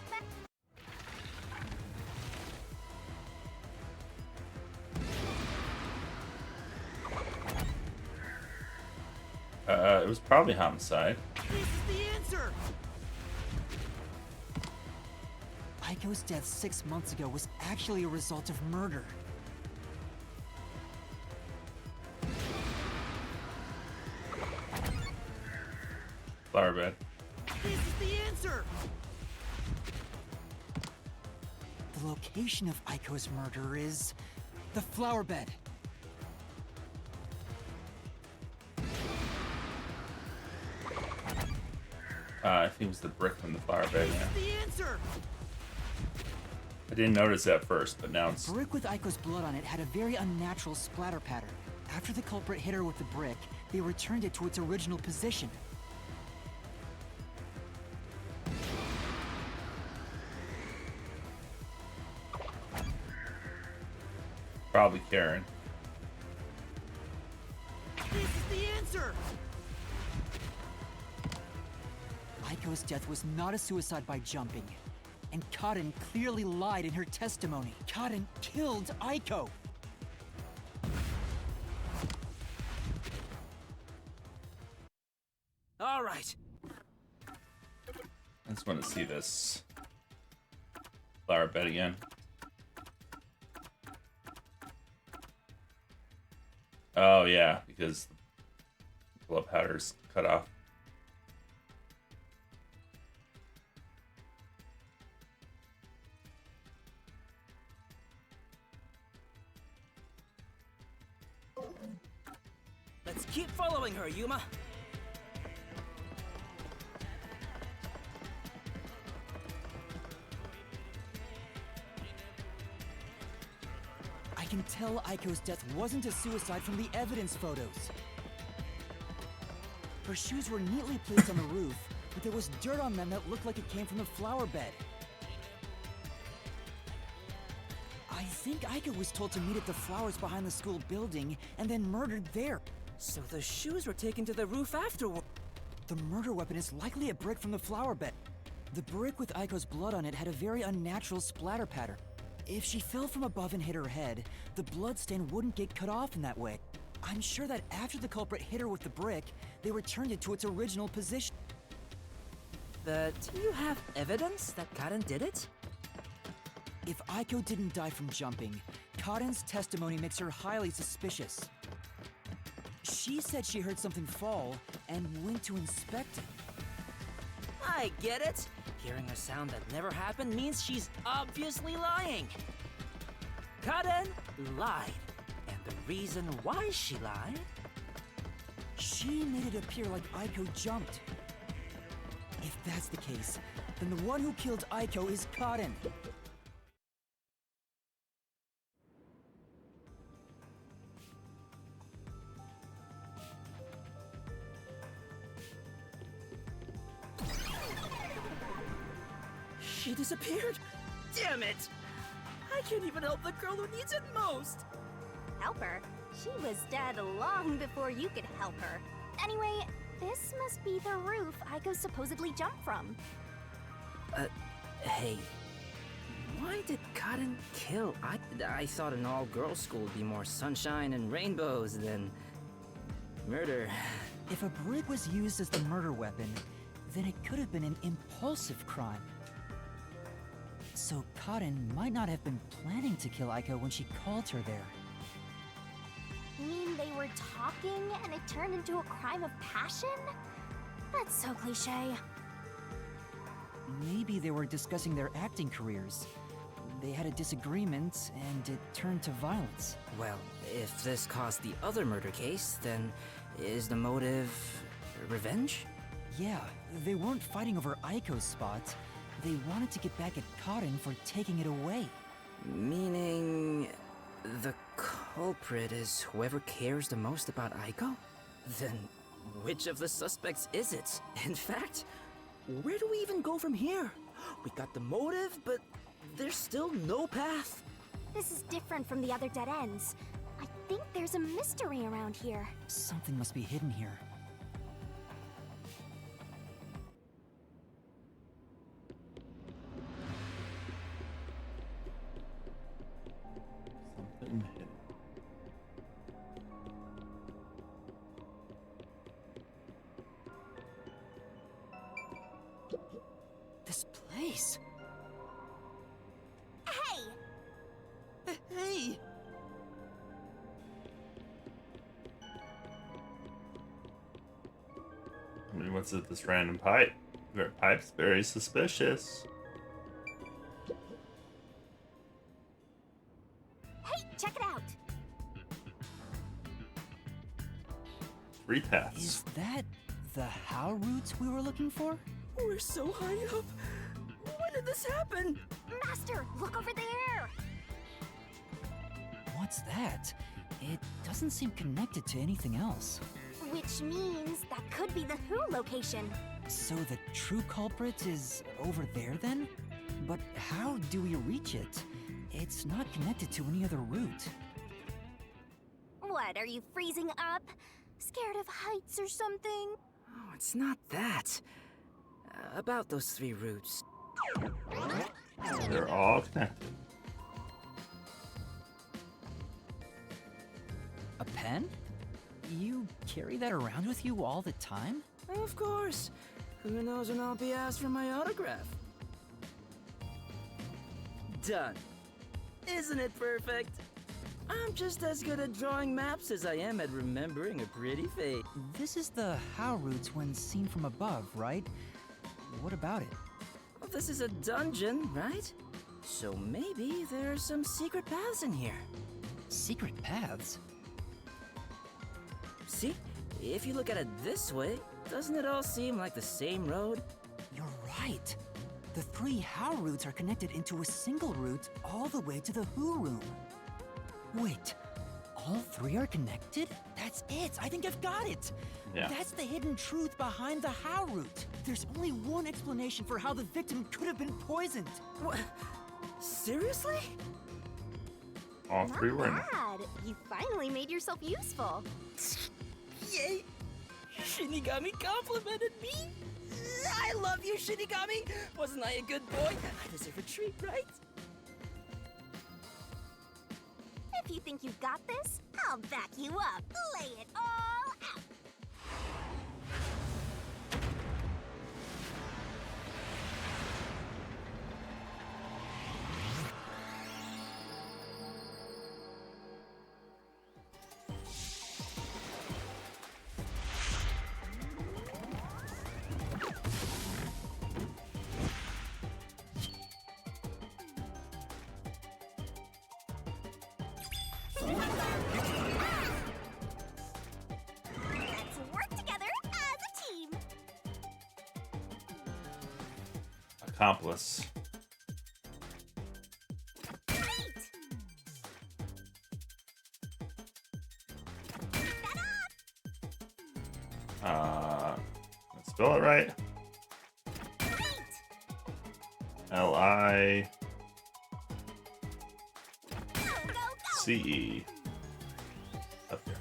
It was probably homicide. This is the answer! Aiko's death 6 months ago was actually a result of murder. Flower bed. This is the answer! The location of Aiko's murder is the flower bed. I think it was the brick from the flower bed. Yeah. The answer! I didn't notice at first, but now it's. The brick with Aiko's blood on it had a very unnatural splatter pattern. After the culprit hit her with the brick, they returned it to its original position. Probably Karen. This is the answer! Aiko's death was not a suicide by jumping. And Karin clearly lied in her testimony. Karin killed Aiko! All right. I just want to see this flower bed again. Oh yeah, because the blood powder's cut off. Keep following her, Yuma. I can tell Aiko's death wasn't a suicide from the evidence photos. Her shoes were neatly placed on the roof, but there was dirt on them that looked like it came from the flower bed. I think Aiko was told to meet at the flowers behind the school building and then murdered there. So the shoes were taken to the roof afterward. The murder weapon is likely a brick from the flower bed. The brick with Aiko's blood on it had a very unnatural splatter pattern. If she fell from above and hit her head, the bloodstain wouldn't get cut off in that way. I'm sure that after the culprit hit her with the brick, they returned it to its original position. But do you have evidence that Karen did it? If Aiko didn't die from jumping, Karen's testimony makes her highly suspicious. She said she heard something fall and went to inspect it. I get it. Hearing a sound that never happened means she's obviously lying. Karen lied. And the reason why she lied? She made it appear like Aiko jumped. If that's the case, then the one who killed Aiko is Karen. She disappeared? Damn it! I can't even help the girl who needs it most! Help her? She was dead long before you could help her. Anyway, this must be the roof Aiko supposedly jumped from. Hey. Why did Karen kill? I thought an all-girls school would be more sunshine and rainbows than murder. If a brick was used as the murder weapon, then it could have been an impulsive crime. So Karen might not have been planning to kill Aiko when she called her there. You mean they were talking and it turned into a crime of passion? That's so cliche. Maybe they were discussing their acting careers. They had a disagreement, and it turned to violence. Well, if this caused the other murder case, then is the motive revenge? Yeah, they weren't fighting over Aiko's spot. They wanted to get back at Karen for taking it away. Meaning the culprit is whoever cares the most about Aiko? Then which of the suspects is it? In fact, where do we even go from here? We got the motive, but there's still no path. This is different from the other dead ends. I think there's a mystery around here. Something must be hidden here. Something hidden. This place. Hey! Hey! I mean, what's with this random pipe? Pipe's very suspicious. Hey, check it out! 3 paths. Is that the How route we were looking for? We're so high up. When did this happen? Master, look over there! What's that? It doesn't seem connected to anything else. Which means that could be the Who location. So the true culprit is over there then? But how do we reach it? It's not connected to any other route. What, are you freezing up? Scared of heights or something? Oh, it's not that. About those 3 routes. They're all connected. A pen? You carry that around with you all the time? Of course. Who knows when I'll be asked for my autograph? Done. Isn't it perfect? I'm just as good at drawing maps as I am at remembering a pretty face. This is the How route when seen from above, right? What about it? Well, this is a dungeon, right? So maybe there are some secret paths in here. Secret paths? See? if you look at it this way, doesn't it all seem like the same road? You're right. The 3 How routes are connected into a single route all the way to the Who room. Wait, all 3 are connected? That's it! I think I've got it! Yeah. That's the hidden truth behind the How route. There's only one explanation for how the victim could have been poisoned. What? Seriously? All 3 were in it. Bad. You finally made yourself useful. Yay! Shinigami complimented me! I love you, Shinigami! Wasn't I a good boy? I deserve a treat, right? If you think you've got this, I'll back you up. Lay it all out. Let's work together as a team. Accomplice. Let's spell it right. Lice. Up there.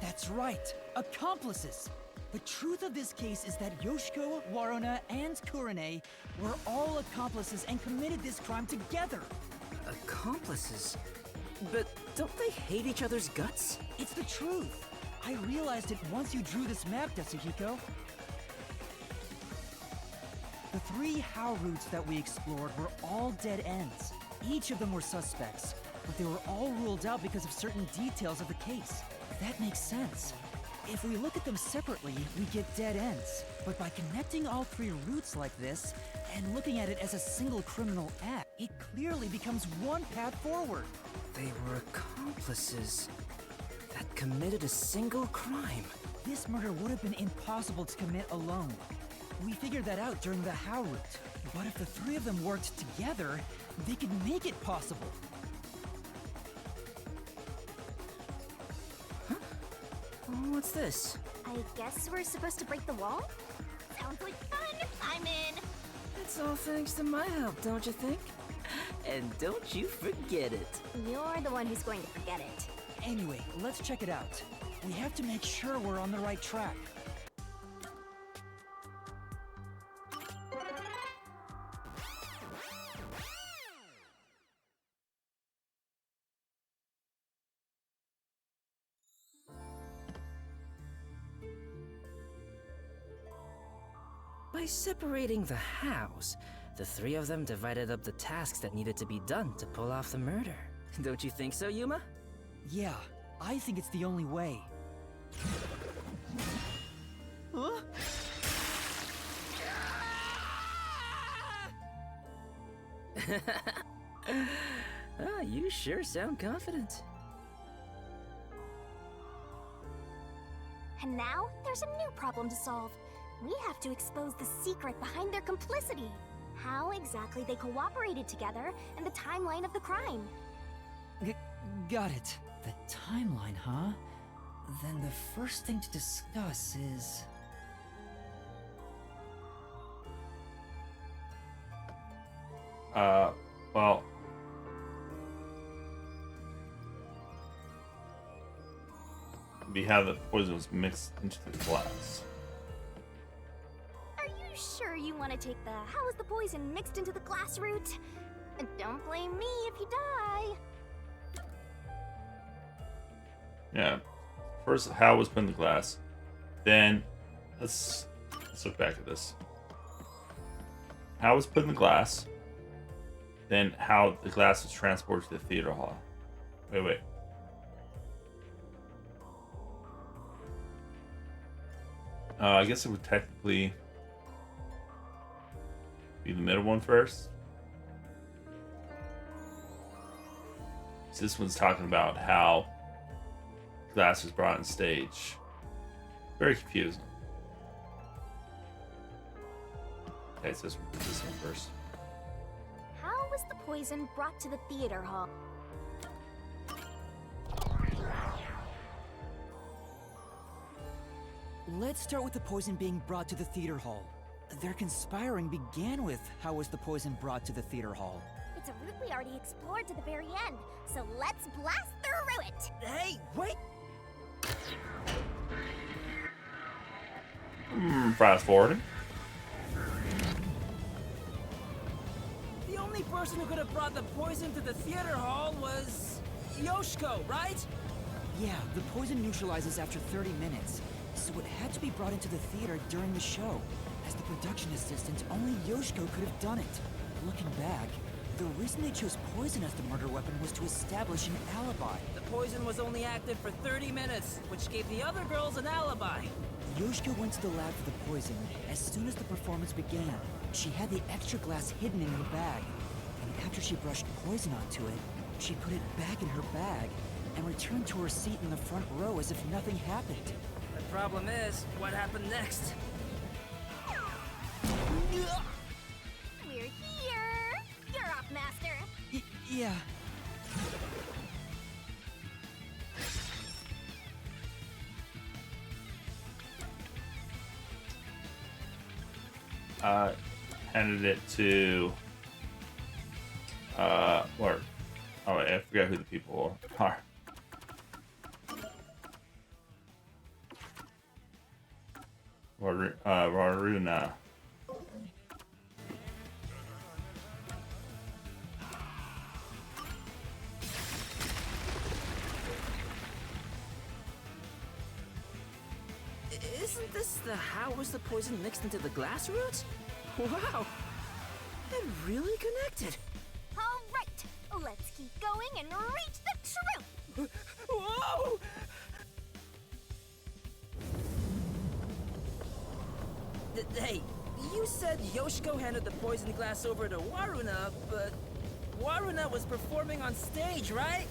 That's right, accomplices! The truth of this case is that Yoshiko, Waruna, and Kurane were all accomplices and committed this crime together! Accomplices? But don't they hate each other's guts? It's the truth! I realized it once you drew this map, Tetsuhiko. The 3 How routes that we explored were all dead ends. Each of them were suspects, but they were all ruled out because of certain details of the case. That makes sense. If we look at them separately, we get dead ends. But by connecting all 3 routes like this, and looking at it as a single criminal act, it clearly becomes one path forward. They were accomplices that committed a single crime. This murder would have been impossible to commit alone. We figured that out during the How route. But if the 3 of them worked together, they could make it possible. What's this? I guess we're supposed to break the wall? Sounds like fun. I'm in. It's all thanks to my help, don't you think? And don't you forget it. You're the one who's going to forget it. Anyway, let's check it out. We have to make sure we're on the right track. By separating the hows, the 3 of them divided up the tasks that needed to be done to pull off the murder. Don't you think so, Yuma? Yeah, I think it's the only way. Huh? You sure sound confident. And now, there's a new problem to solve. We have to expose the secret behind their complicity. How exactly they cooperated together, and the timeline of the crime. Got it. The timeline, huh? Then the first thing to discuss is... Well... we have the poison was mixed into the glass. Are you sure you want to take the how is the poison mixed into the glass route? And don't blame me if you die. Yeah. First, how was put in the glass. Then, let's look back at this. How was put in the glass. Then how the glass was transported to the theater hall. Wait. I guess it would technically be the middle one first. So this one's talking about how glass was brought on stage. Very confusing. Okay, so this one first. How was the poison brought to the theater hall? Let's start with the poison being brought to the theater hall. Their conspiring began with how was the poison brought to the theater hall. It's a route we already explored to the very end, so let's blast through it! Hey, wait! Fast forwarding. The only person who could have brought the poison to the theater hall was Yoshiko, right? Yeah, the poison neutralizes after 30 minutes, so it had to be brought into the theater during the show. As the production assistant, only Yoshiko could have done it. Looking back, the reason they chose poison as the murder weapon was to establish an alibi. The poison was only active for 30 minutes, which gave the other girls an alibi. Yoshiko went to the lab for the poison as soon as the performance began. She had the extra glass hidden in her bag, and after she brushed poison onto it, she put it back in her bag and returned to her seat in the front row as if nothing happened. The problem is, what happened next? We're here! You're up, Master! Yeah. Handed it to or oh wait, I forgot who the people are. Raruna. Isn't this the how was the poison mixed into the glass root? Wow! It really connected! Alright, let's keep going and reach the truth! Whoa! Hey, you said Yoshiko handed the poison glass over to Waruna, but Waruna was performing on stage, right?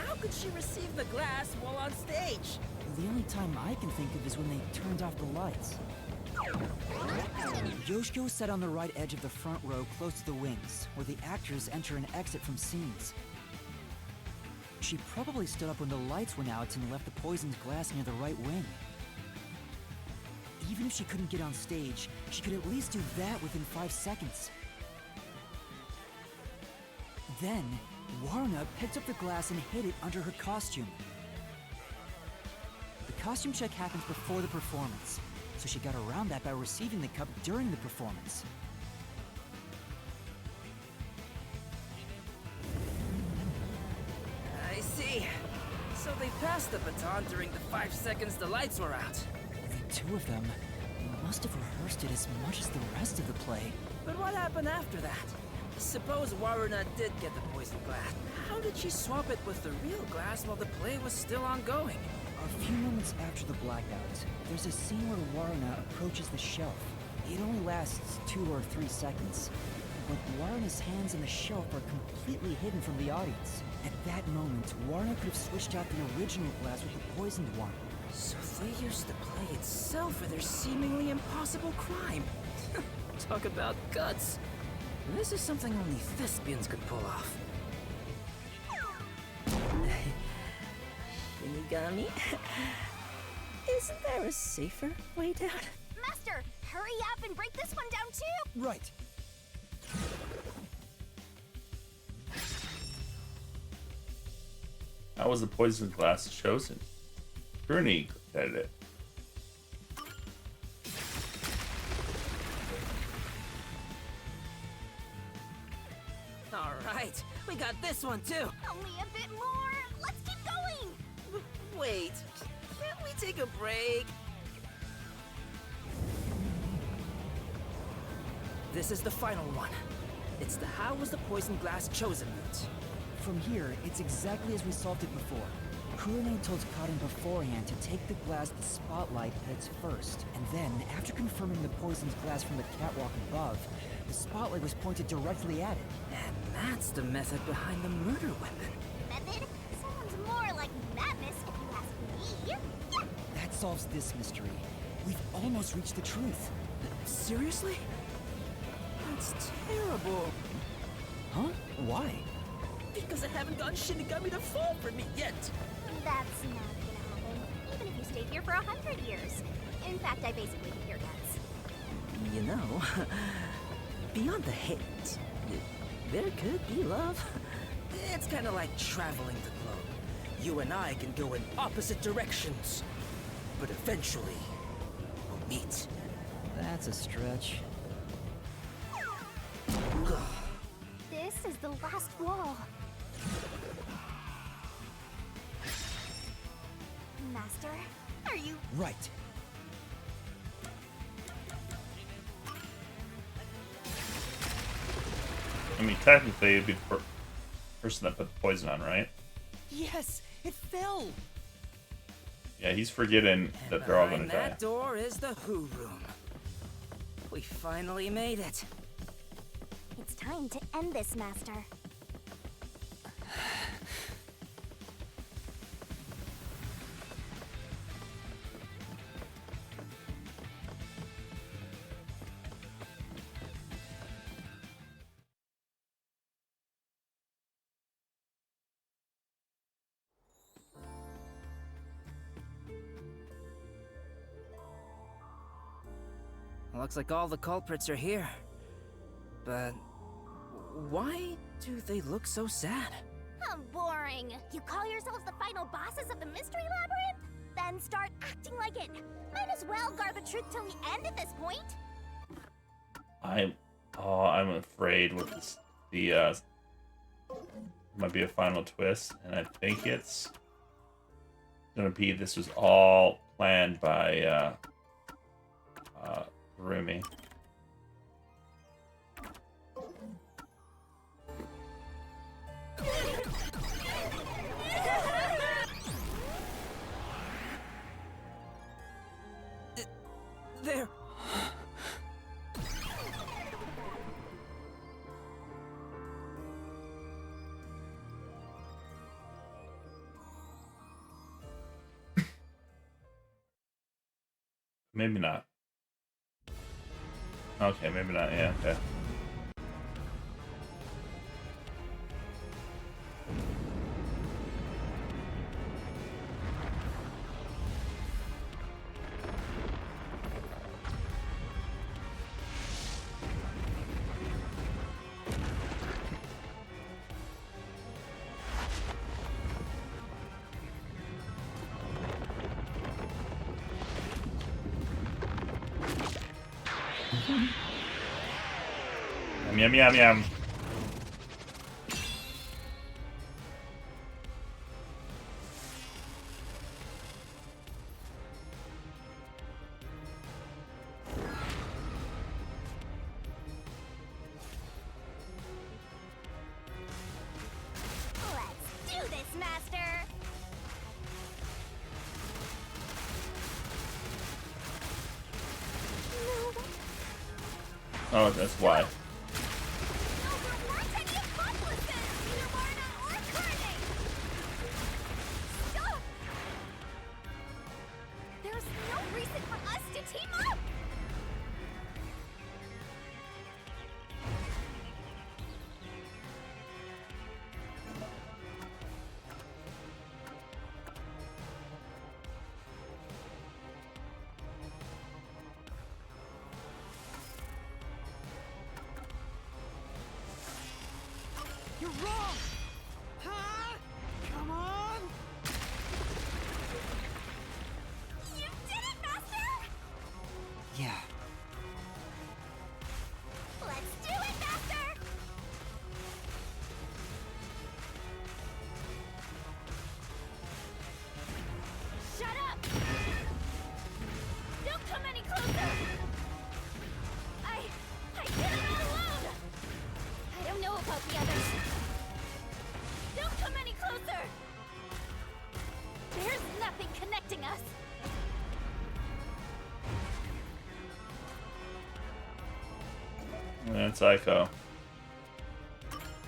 How could she receive the glass while on stage? The only time I can think of is when they turned off the lights. Yoshiko sat on the right edge of the front row close to the wings, where the actors enter and exit from scenes. She probably stood up when the lights went out and left the poisoned glass near the right wing. Even if she couldn't get on stage, she could at least do that within 5 seconds. Then, Waruna picked up the glass and hid it under her costume. The costume check happens before the performance, so she got around that by receiving the cup during the performance. I see. So they passed the baton during the 5 seconds the lights were out. The two of them must have rehearsed it as much as the rest of the play. But what happened after that? Suppose Waruna did get the poison glass. How did she swap it with the real glass while the play was still ongoing? A few moments after the blackout, there's a scene where Waruna approaches the shelf. It only lasts 2 or 3 seconds. But Waruna's hands on the shelf are completely hidden from the audience. At that moment, Waruna could have switched out the original glass with the poisoned one. So they used the play itself for their seemingly impossible crime. Talk about guts. This is something only thespians could pull off. Shinigami? Isn't there a safer way down? Master, hurry up and break this one down too! Right. How was the poisoned glass chosen? Bruni said it. Alright, we got this one too! Only a bit more! Let's keep going! Wait, can't we take a break? This is the final one. It's the How Was the Poison Glass Chosen route. From here, it's exactly as we solved it before. Kurone told Karin beforehand to take the glass the spotlight hits first, and then, after confirming the poisoned glass from the catwalk above, the spotlight was pointed directly at it. And that's the method behind the murder weapon. Method? Sounds more like madness if you ask me. Yeah. That solves this mystery. We've almost reached the truth. Seriously? That's terrible. Huh? Why? Because I haven't gotten Shinigami to fall for me yet. That's not gonna happen, even if you stayed here for 100 years. In fact, I basically hate your guts. You know, beyond the hate, there could be love. It's kind of like traveling the globe. You and I can go in opposite directions, but eventually, we'll meet. That's a stretch. This is the last wall. Master, are you... Right. I mean, technically, it'd be the person that put the poison on, right? Yes, it fell. Yeah, he's forgetting that they're all gonna Behind die. that door is the Who Room. We finally made it. It's time to end this, Master. Looks like all the culprits are here. But why do they look so sad? How boring. You call yourselves the final bosses of the Mystery Labyrinth? Then start acting like it. Might as well guard the truth till the end at this point. I'm afraid with this, might be a final twist, and I think it's gonna be this was all planned by Rumi. There. Maybe not. Okay, maybe not. Yeah, okay. Yum, yum, yum. Let's do this, Master! Oh, that's why. There's no reason for us to team up! You're wrong! Huh? Come on! You did it, Master! Yeah. Let's do it, Master! it's Aiko.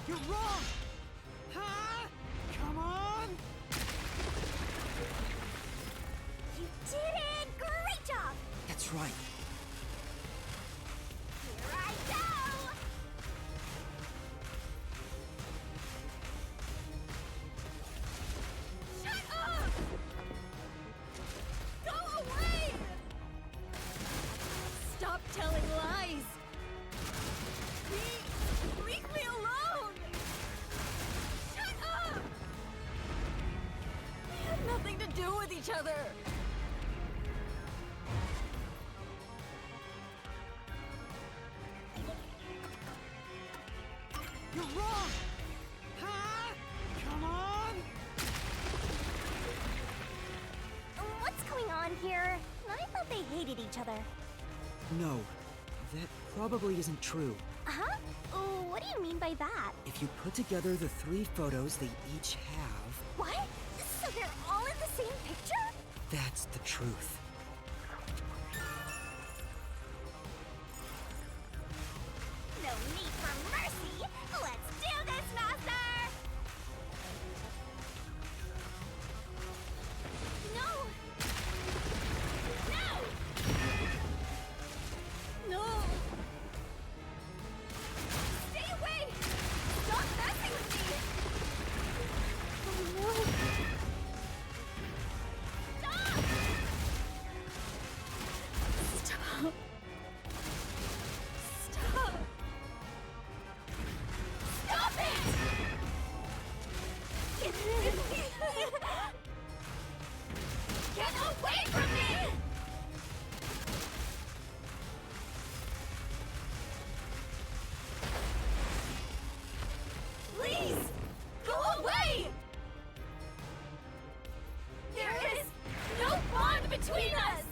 You're wrong! Huh? Come on! You did it! Great job! That's right. Here I go! Shut up! Go away! Stop telling lies! Leave me alone! Shut up! We had nothing to do with each other! You're wrong! Huh? Come on! What's going on here? I thought they hated each other. No, that probably isn't true. Huh? Oh, what do you mean by that? If you put together the 3 photos they each have, What? So they're all in the same picture? that's the truth. No need for mercy! Let's do this, Master! No! No! No! Stay away! Stop messing with me! Oh no! Stop! Stop! Stop! Stop it! Get away from me! Please! Go away! There is no bond between us!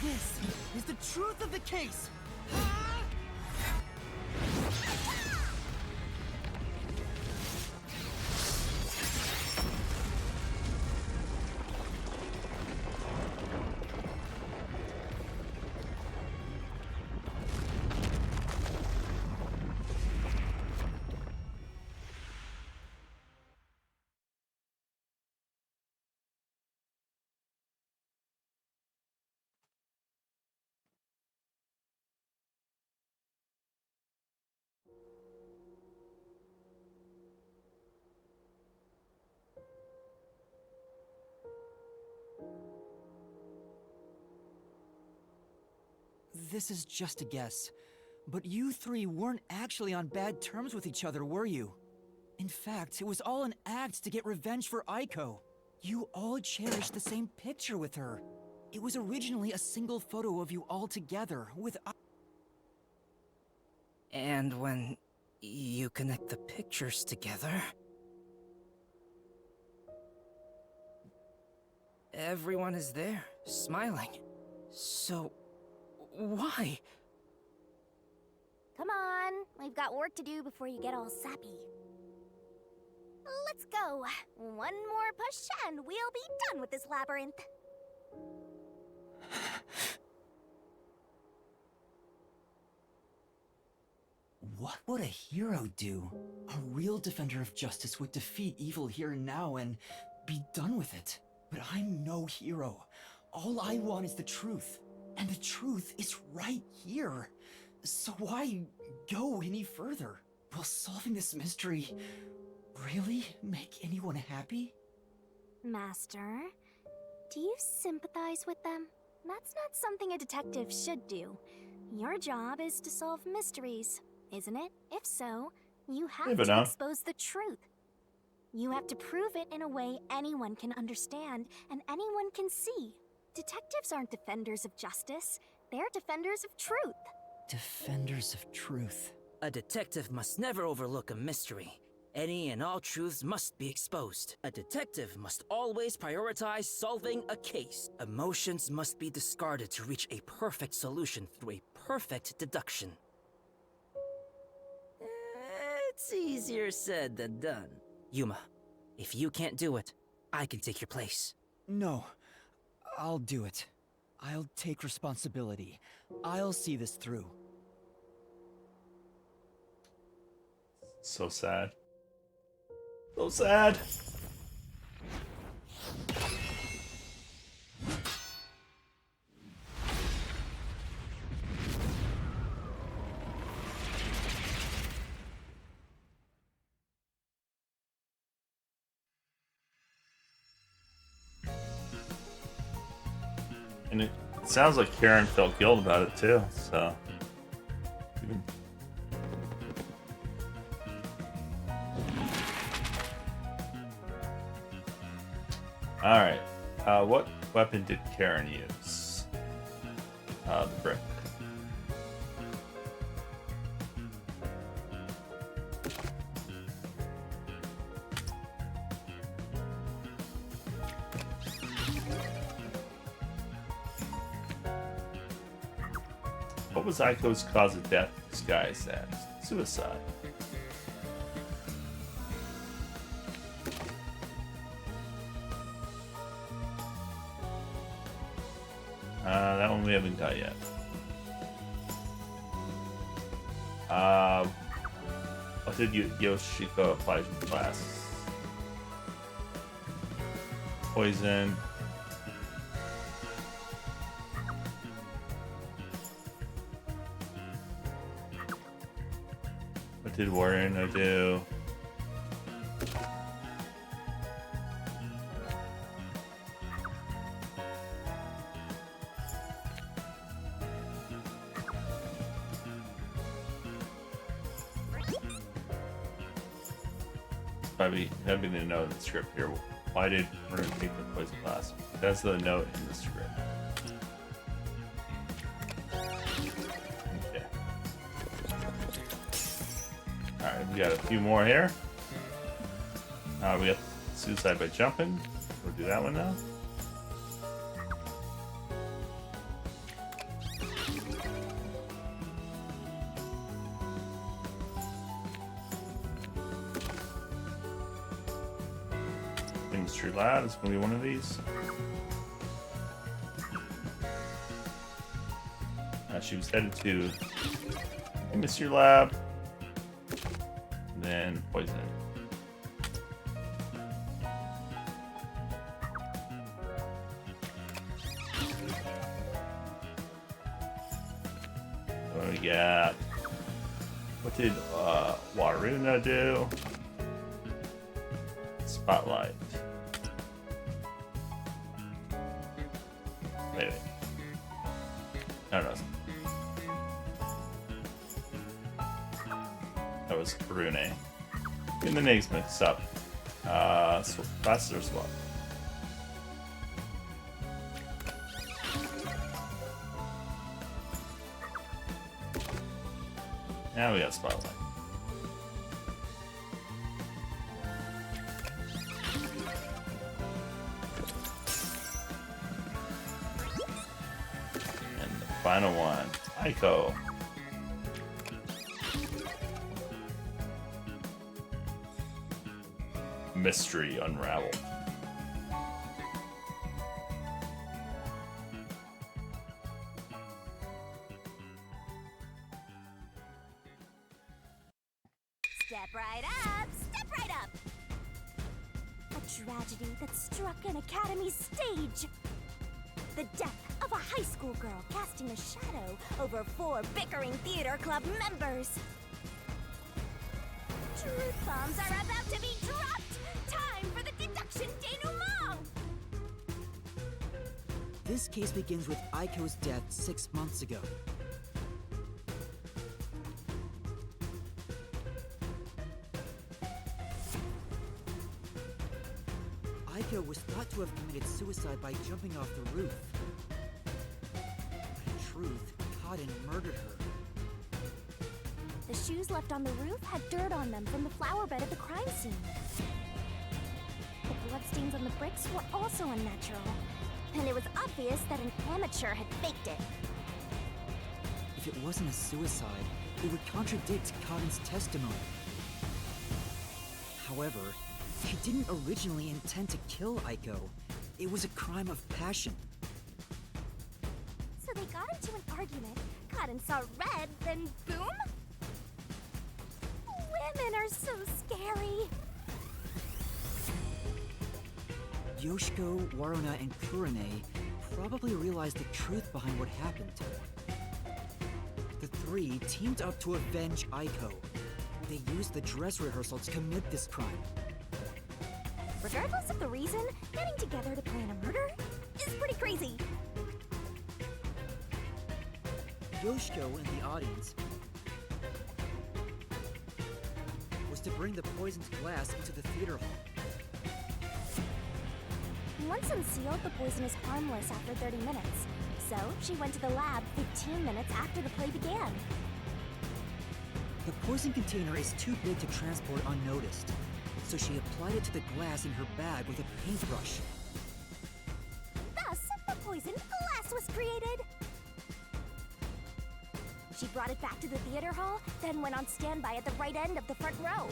This is the truth of the case! This is just a guess, but you 3 weren't actually on bad terms with each other, were you? In fact, it was all an act to get revenge for Aiko. You all cherished the same picture with her. It was originally a single photo of you all together, with And when you connect the pictures together, everyone is there, smiling. So, why? Come on, we've got work to do before you get all sappy. Let's go. One more push and we'll be done with this labyrinth. What would a hero do? A real defender of justice would defeat evil here and now and be done with it. But I'm no hero. All I want is the truth. And the truth is right here. So why go any further? Will solving this mystery really make anyone happy? Master, do you sympathize with them? That's not something a detective should do. Your job is to solve mysteries, isn't it? If so, you have to expose the truth. You have to prove it in a way anyone can understand and anyone can see. Detectives aren't defenders of justice, they're defenders of truth. Defenders of truth. A detective must never overlook a mystery. Any and all truths must be exposed. A detective must always prioritize solving a case. Emotions must be discarded to reach a perfect solution through a perfect deduction. That's easier said than done. Yuma, if you can't do it, I can take your place. No, I'll do it. I'll take responsibility. I'll see this through. So sad. So sad. And it sounds like Karen felt guilt about it too, so. Alright, what weapon did Karen use? The brick. What was Aiko's cause of death disguised as? Suicide. That one we haven't got yet. What did Yoshiko apply to the class? Poison. What did Warino do? Probably having the note in the script here. Why did Rune take the poison class? That's the note in the script. Okay. Alright, we got a few more here. We got suicide by jumping. We'll do that one now. Industry Lab is going to be one of these. She was headed to Industry Lab, then poison. What do we got? What did Waruna do? Spotlight. Wait. No, no. That was Karune. Getting the names mixed up. Classes or swap? Now we got Spotlight. And the final one, Aiko. Mystery unraveled. Step right up! Step right up! A tragedy that struck an academy stage. The death of a high school girl casting a shadow over 4 bickering theater club members. Truth bombs are about to be dropped! Time for the deduction denouement! This case begins with Aiko's death 6 months ago. Aiko was thought to have committed suicide by jumping off the roof. But in truth, caught and murdered her. The shoes left on the roof had dirt on them from the flower bed at the crime scene. The bloodstains on the bricks were also unnatural, and it was obvious that an amateur had faked it. If it wasn't a suicide, it would contradict Cotton's testimony. However, she didn't originally intend to kill Aiko. It was a crime of passion. So they got into an argument, Cotton saw red, then boom? Women are so scary. Yoshiko, Waruna, and Kurane probably realized the truth behind what happened. The three teamed up to avenge Aiko. They used the dress rehearsal to commit this crime. Regardless of the reason, getting together to plan a murder is pretty crazy. Yoshiko in the audience was to bring the poisoned glass into the theater hall. Once unsealed, the poison is harmless after 30 minutes. So, she went to the lab 15 minutes after the play began. The poison container is too big to transport unnoticed, so she applied it to the glass in her bag with a paintbrush. Thus, the poisoned glass was created. She brought it back to the theater hall, then went on standby at the right end of the front row.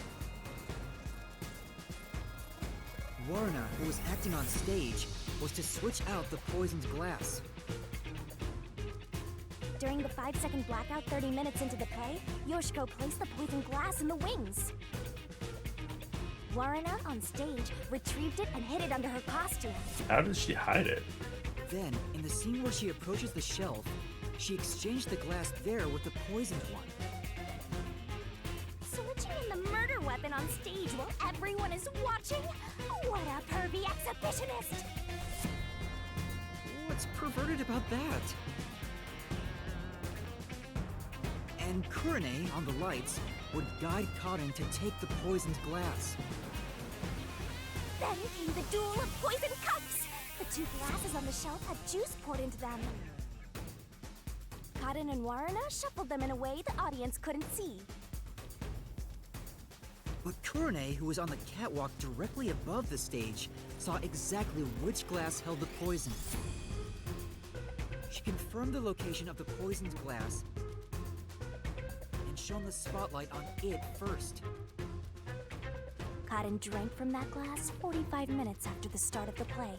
Waruna, who was acting on stage, was to switch out the poisoned glass. During the 5-second blackout 30 minutes into the play, Yoshiko placed the poisoned glass in the wings. Waruna, on stage, retrieved it and hid it under her costume. How does she hide it? Then, in the scene where she approaches the shelf, she exchanged the glass there with the poisoned one. Switching in the murder weapon on stage while everyone is watching? What a pervy exhibitionist! What's perverted about that? And Kurane, on the lights, would guide Cotton to take the poisoned glass. Then came the duel of poison cups! The two glasses on the shelf had juice poured into them. Cotton and Waruna shuffled them in a way the audience couldn't see. But Kurane, who was on the catwalk directly above the stage, saw exactly which glass held the poison. She confirmed the location of the poisoned glass and shone the spotlight on it first. Cotton drank from that glass 45 minutes after the start of the play.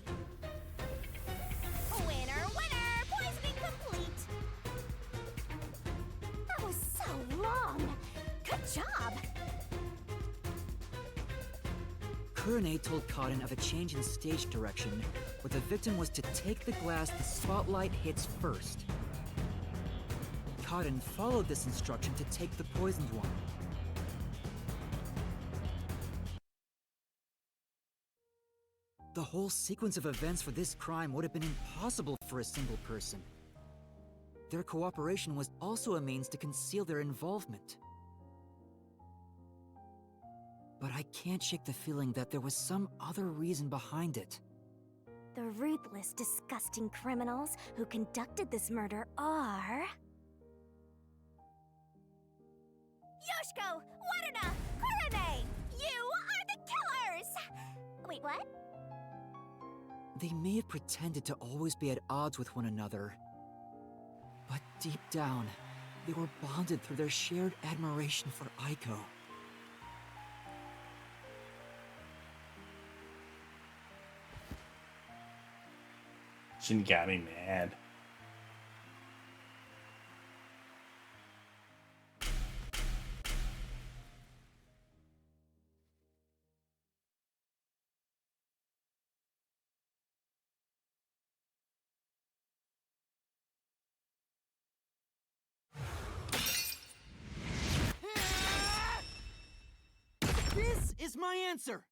Winner, winner! Poisoning complete! That was so long! Good job! Kurane told Cotton of a change in stage direction, where the victim was to take the glass the spotlight hits first. Cotton followed this instruction to take the poisoned one. The whole sequence of events for this crime would have been impossible for a single person. Their cooperation was also a means to conceal their involvement. But I can't shake the feeling that there was some other reason behind it. The ruthless, disgusting criminals who conducted this murder are... Yoshiko! Waruna! Kurane! You are the killers! Wait, what? They may have pretended to always be at odds with one another, but deep down, they were bonded through their shared admiration for Aiko. She got me mad. This is my answer!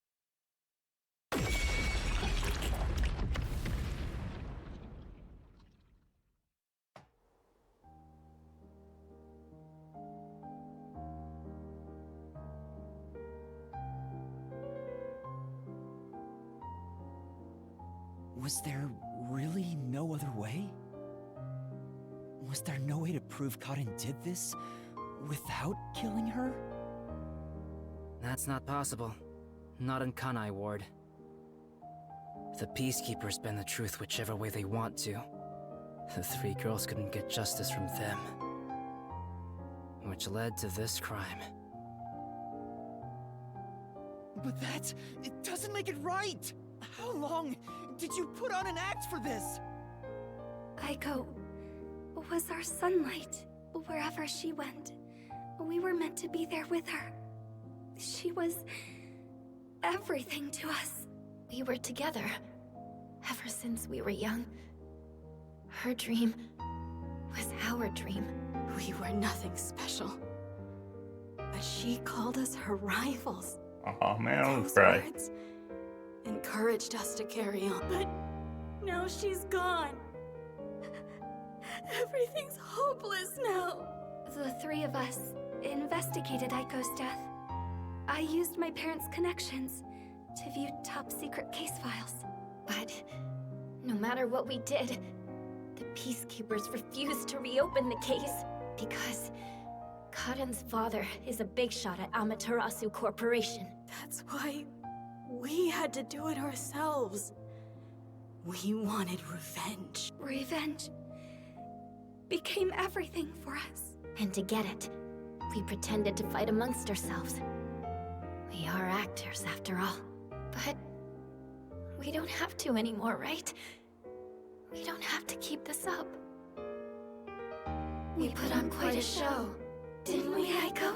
Was there really no other way? Was there no way to prove Cotton did this without killing her? That's not possible. Not in Kanai Ward. The Peacekeepers bend the truth whichever way they want to. The three girls couldn't get justice from them. Which led to this crime. But it doesn't make it right! How long did you put on an act for this? Aiko was our sunlight. Wherever she went, we were meant to be there with her. She was everything to us. We were together ever since we were young. Her dream was our dream. We were nothing special. But she called us her rivals. Oh man, I'm Those cry. words encouraged us to carry on. But now she's gone. Everything's hopeless now. The three of us investigated Aiko's death. I used my parents' connections to view top-secret case files. But no matter what we did, the Peacekeepers refused to reopen the case because Karen's father is a big shot at Amaterasu Corporation. That's why we had to do it ourselves. We wanted revenge. Revenge became everything for us. And to get it, we pretended to fight amongst ourselves. We are actors, after all. But we don't have to anymore, right? We don't have to keep this up. We put on quite a show, didn't we, Aiko?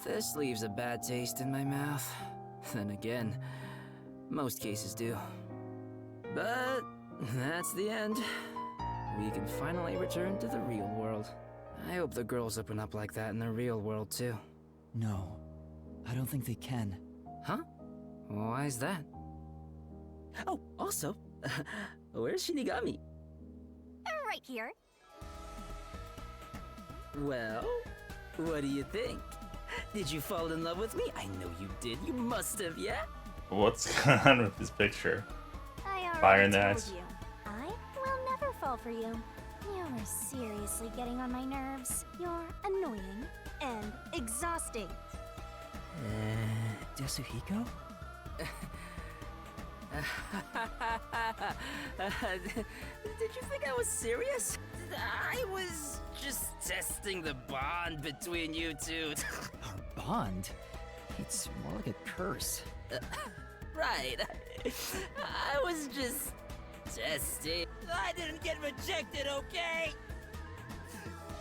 This leaves a bad taste in my mouth. Then again, most cases do. But that's the end. We can finally return to the real world. I hope the girls open up like that in the real world too. No, I don't think they can. Huh? Why is that? Oh, also, where's Shinigami? Right here. Well, what do you think? Did you fall in love with me? I know you did. You must have, yeah? What's going on with this picture? I already Fire in the told eyes. you. I will never fall for you. You're seriously getting on my nerves. You're annoying and exhausting. Yasuhiko? Did you think I was serious? I was just testing the bond between you two. Our bond? It's more like a curse. Right. I was just testing. I didn't get rejected, okay?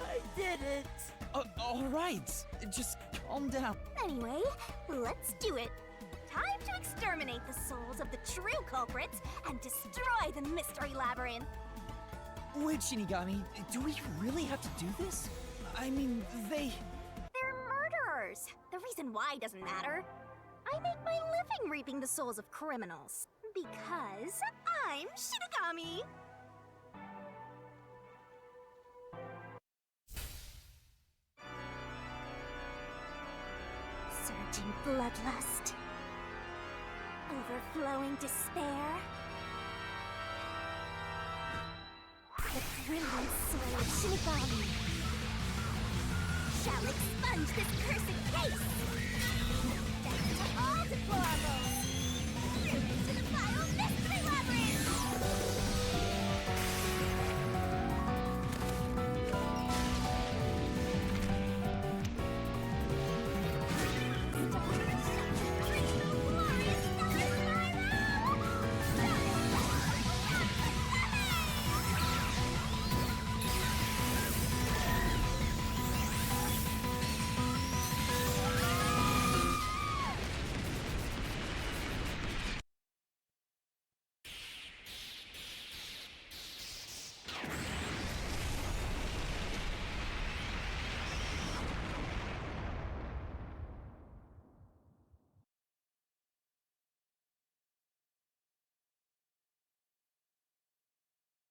I didn't. All right, just calm down. Anyway, let's do it. Time to exterminate the souls of the true culprits and destroy the mystery labyrinth. Wait, Shinigami, do we really have to do this? I mean, They're murderers. The reason why doesn't matter. I make my living reaping the souls of criminals. Because I'm Shinigami. Surging bloodlust. Overflowing despair. The brilliant soul of Shinigami shall expunge this cursed case. Death to all deplorables. To the final mystery labyrinth.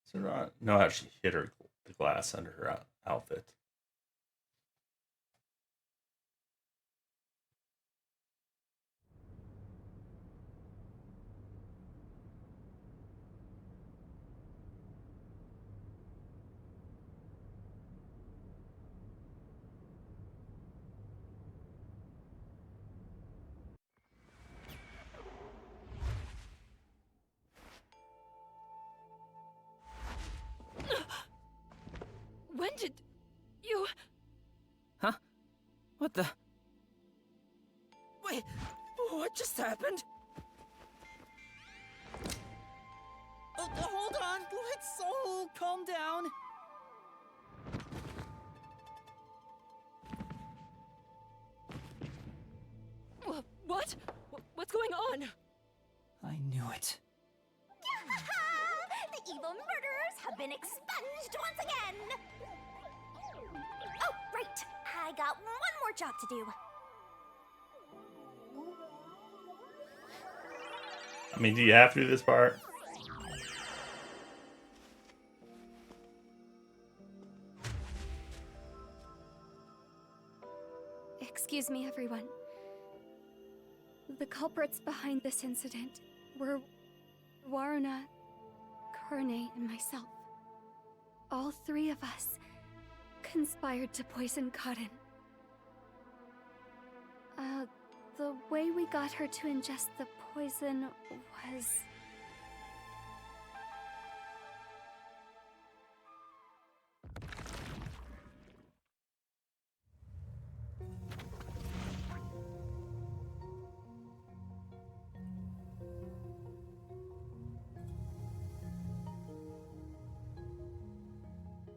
So not know how she hit her the glass under her outfit. you? Huh? What the? Wait, what just happened? Hold on, let's all calm down. What? What's going on? I knew it. The evil murderers have been expunged once again! Oh, right! I got one more job to do. I mean, do you have to do this part? Excuse me, everyone. The culprits behind this incident were Waruna, Kurane, and myself. All three of us conspired to poison Karin. The way we got her to ingest the poison was...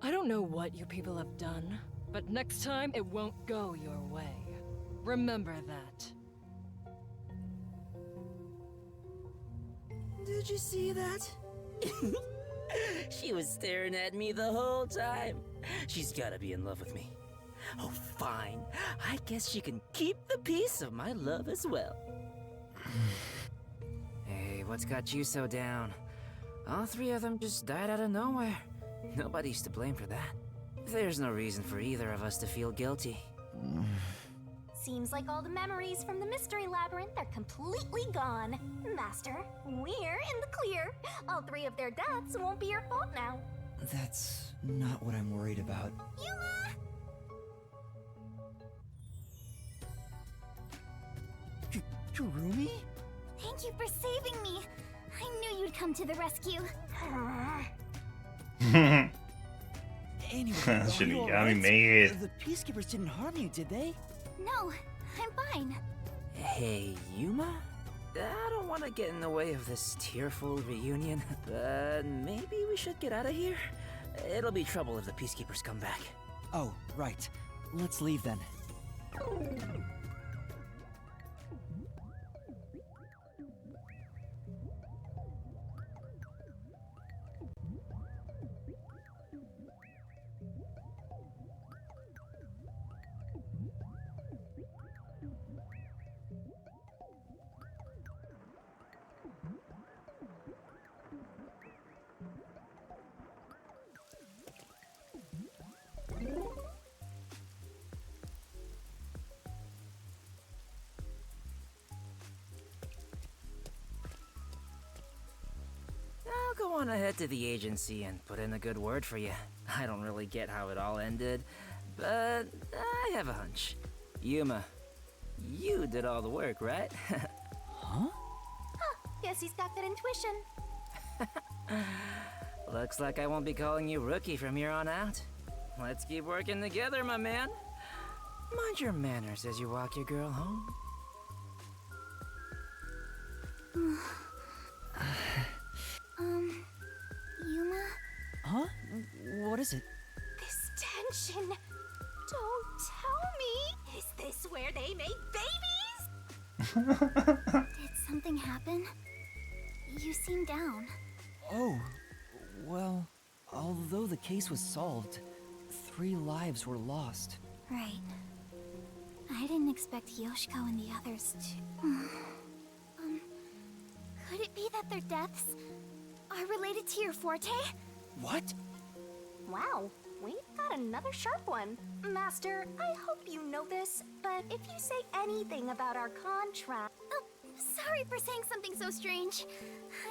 I don't know what you people have done, but next time it won't go your way. Remember that. Did you see that? She was staring at me the whole time. She's gotta be in love with me. Oh, fine. I guess she can keep the piece of my love as well. Hey, what's got you so down? All three of them just died out of nowhere. Nobody's to blame for that. There's no reason for either of us to feel guilty. Seems like all the memories from the Mystery Labyrinth are completely gone. Master, we're in the clear. All three of their deaths won't be your fault now. That's not what I'm worried about. Yuma! Kurumi? Thank you for saving me. I knew you'd come to the rescue. Anyway, Shinigami made it. The Peacekeepers didn't harm you, did they? No, I'm fine. Hey, Yuma? I don't want to get in the way of this tearful reunion, but maybe we should get out of here. It'll be trouble if the Peacekeepers come back. Oh, right. Let's leave then. I'll go on ahead to the agency and put in a good word for you. I don't really get how it all ended, but I have a hunch. Yuma, you did all the work, right? Huh? Guess he's got good intuition. Looks like I won't be calling you Rookie from here on out. Let's keep working together, my man. Mind your manners as you walk your girl home. Yuma? Huh? What is it? This tension. Don't tell me. Is this where they make babies? Did something happen? You seem down. Oh, well, although the case was solved, 3 lives were lost. Right. I didn't expect Yoshiko and the others to... could it be that their deaths are related to your forte? What? Wow, we've got another sharp one. Master, I hope you know this, but if you say anything about our contract... Oh, sorry for saying something so strange.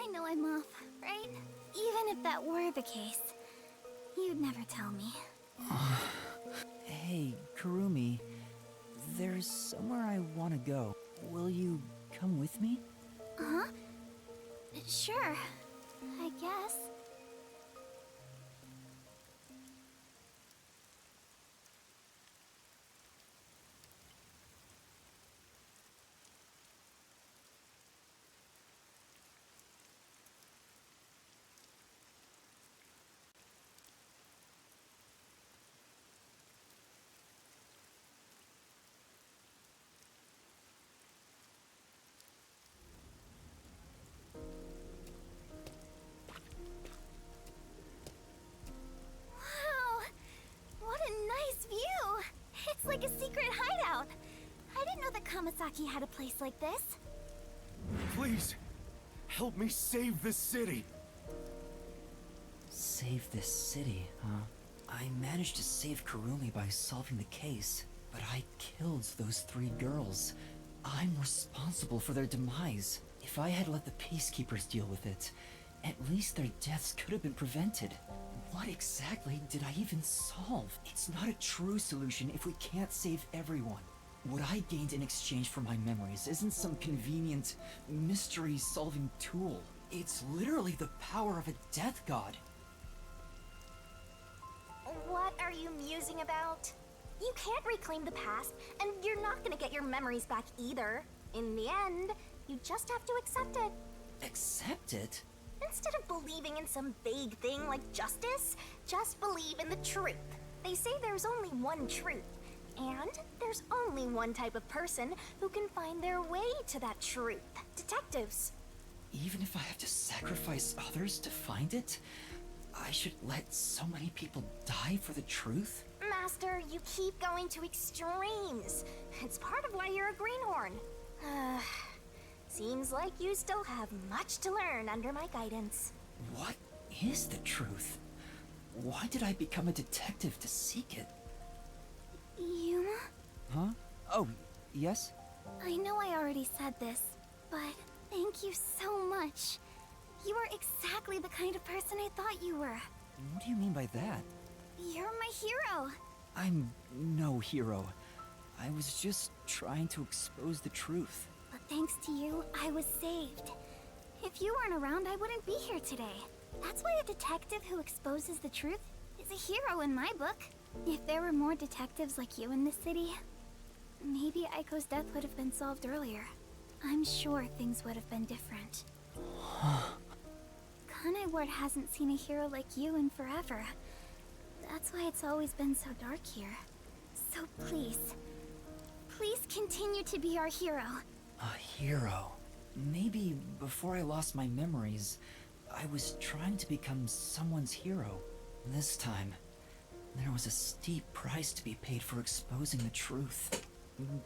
I know I'm off, right? Even if that were the case, you'd never tell me. Hey, Kurumi, there's somewhere I want to go. Will you come with me? Huh? Sure, I guess. It's like a secret hideout. I didn't know that Kamasaki had a place like this. Please, help me save this city. Save this city, huh? I managed to save Kurumi by solving the case, but I killed those 3 girls. I'm responsible for their demise. If I had let the Peacekeepers deal with it, at least their deaths could have been prevented. What exactly did I even solve? It's not a true solution if we can't save everyone. What I gained in exchange for my memories isn't some convenient, mystery-solving tool. It's literally the power of a death god. What are you musing about? You can't reclaim the past, and you're not gonna get your memories back either. In the end, you just have to accept it. Accept it? Instead of believing in some vague thing like justice, just believe in the truth. They say there's only one truth, and there's only one type of person who can find their way to that truth. Detectives. Even if I have to sacrifice others to find it, I should let so many people die for the truth? Master, you keep going to extremes. It's part of why you're a greenhorn. Seems like you still have much to learn under my guidance. What is the truth? Why did I become a detective to seek it? Yuma? Huh? Oh, yes? I know I already said this, but thank you so much. You are exactly the kind of person I thought you were. What do you mean by that? You're my hero. I'm no hero. I was just trying to expose the truth. But thanks to you, I was saved. If you weren't around, I wouldn't be here today. That's why a detective who exposes the truth is a hero in my book. If there were more detectives like you in this city, maybe Aiko's death would have been solved earlier. I'm sure things would have been different. Kanai Ward hasn't seen a hero like you in forever. That's why it's always been so dark here. So please continue to be our hero. A hero? Maybe before I lost my memories, I was trying to become someone's hero. This time, there was a steep price to be paid for exposing the truth.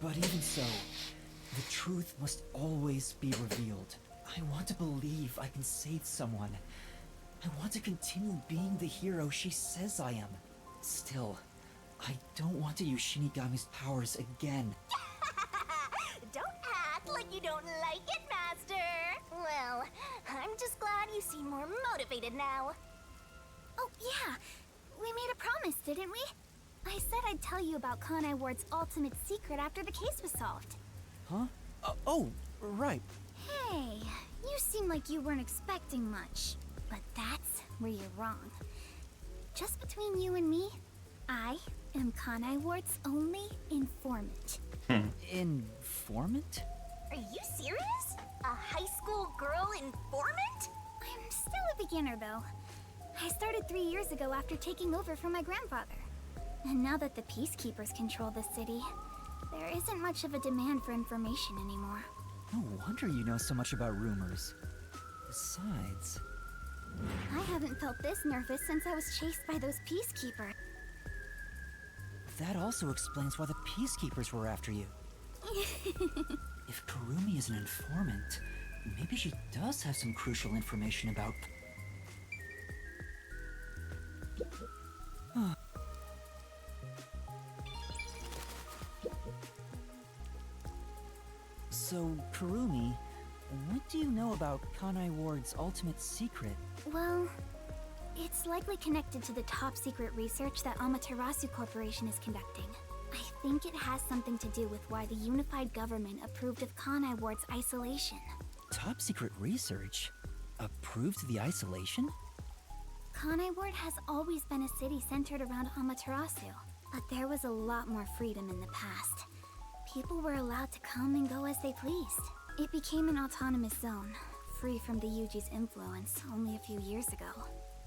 But even so, the truth must always be revealed. I want to believe I can save someone. I want to continue being the hero she says I am. Still, I don't want to use Shinigami's powers again. Don't act like you don't like it, Master. Well, I'm just glad you seem more motivated now. Oh, yeah. We made a promise, didn't we? I said I'd tell you about Kanai Ward's ultimate secret after the case was solved. Huh? Oh, right. Hey, you seem like you weren't expecting much. But that's where you're wrong. Just between you and me, I am Kanai Ward's only informant. Informant? Are you serious? A high school girl informant? I'm still a beginner, though. I started 3 years ago after taking over from my grandfather. And now that the Peacekeepers control the city, there isn't much of a demand for information anymore. No wonder you know so much about rumors. Besides... I haven't felt this nervous since I was chased by those Peacekeepers. That also explains why the Peacekeepers were after you. If Kurumi is an informant, maybe she does have some crucial information about... So, Kurumi, what do you know about Kanai Ward's ultimate secret? Well, it's likely connected to the top-secret research that Amaterasu Corporation is conducting. I think it has something to do with why the unified government approved of Kanai Ward's isolation. Top-secret research? Approved the isolation? Kanai Ward has always been a city centered around Amaterasu, but there was a lot more freedom in the past. People were allowed to come and go as they pleased. It became an autonomous zone, free from the Yuji's influence only a few years ago.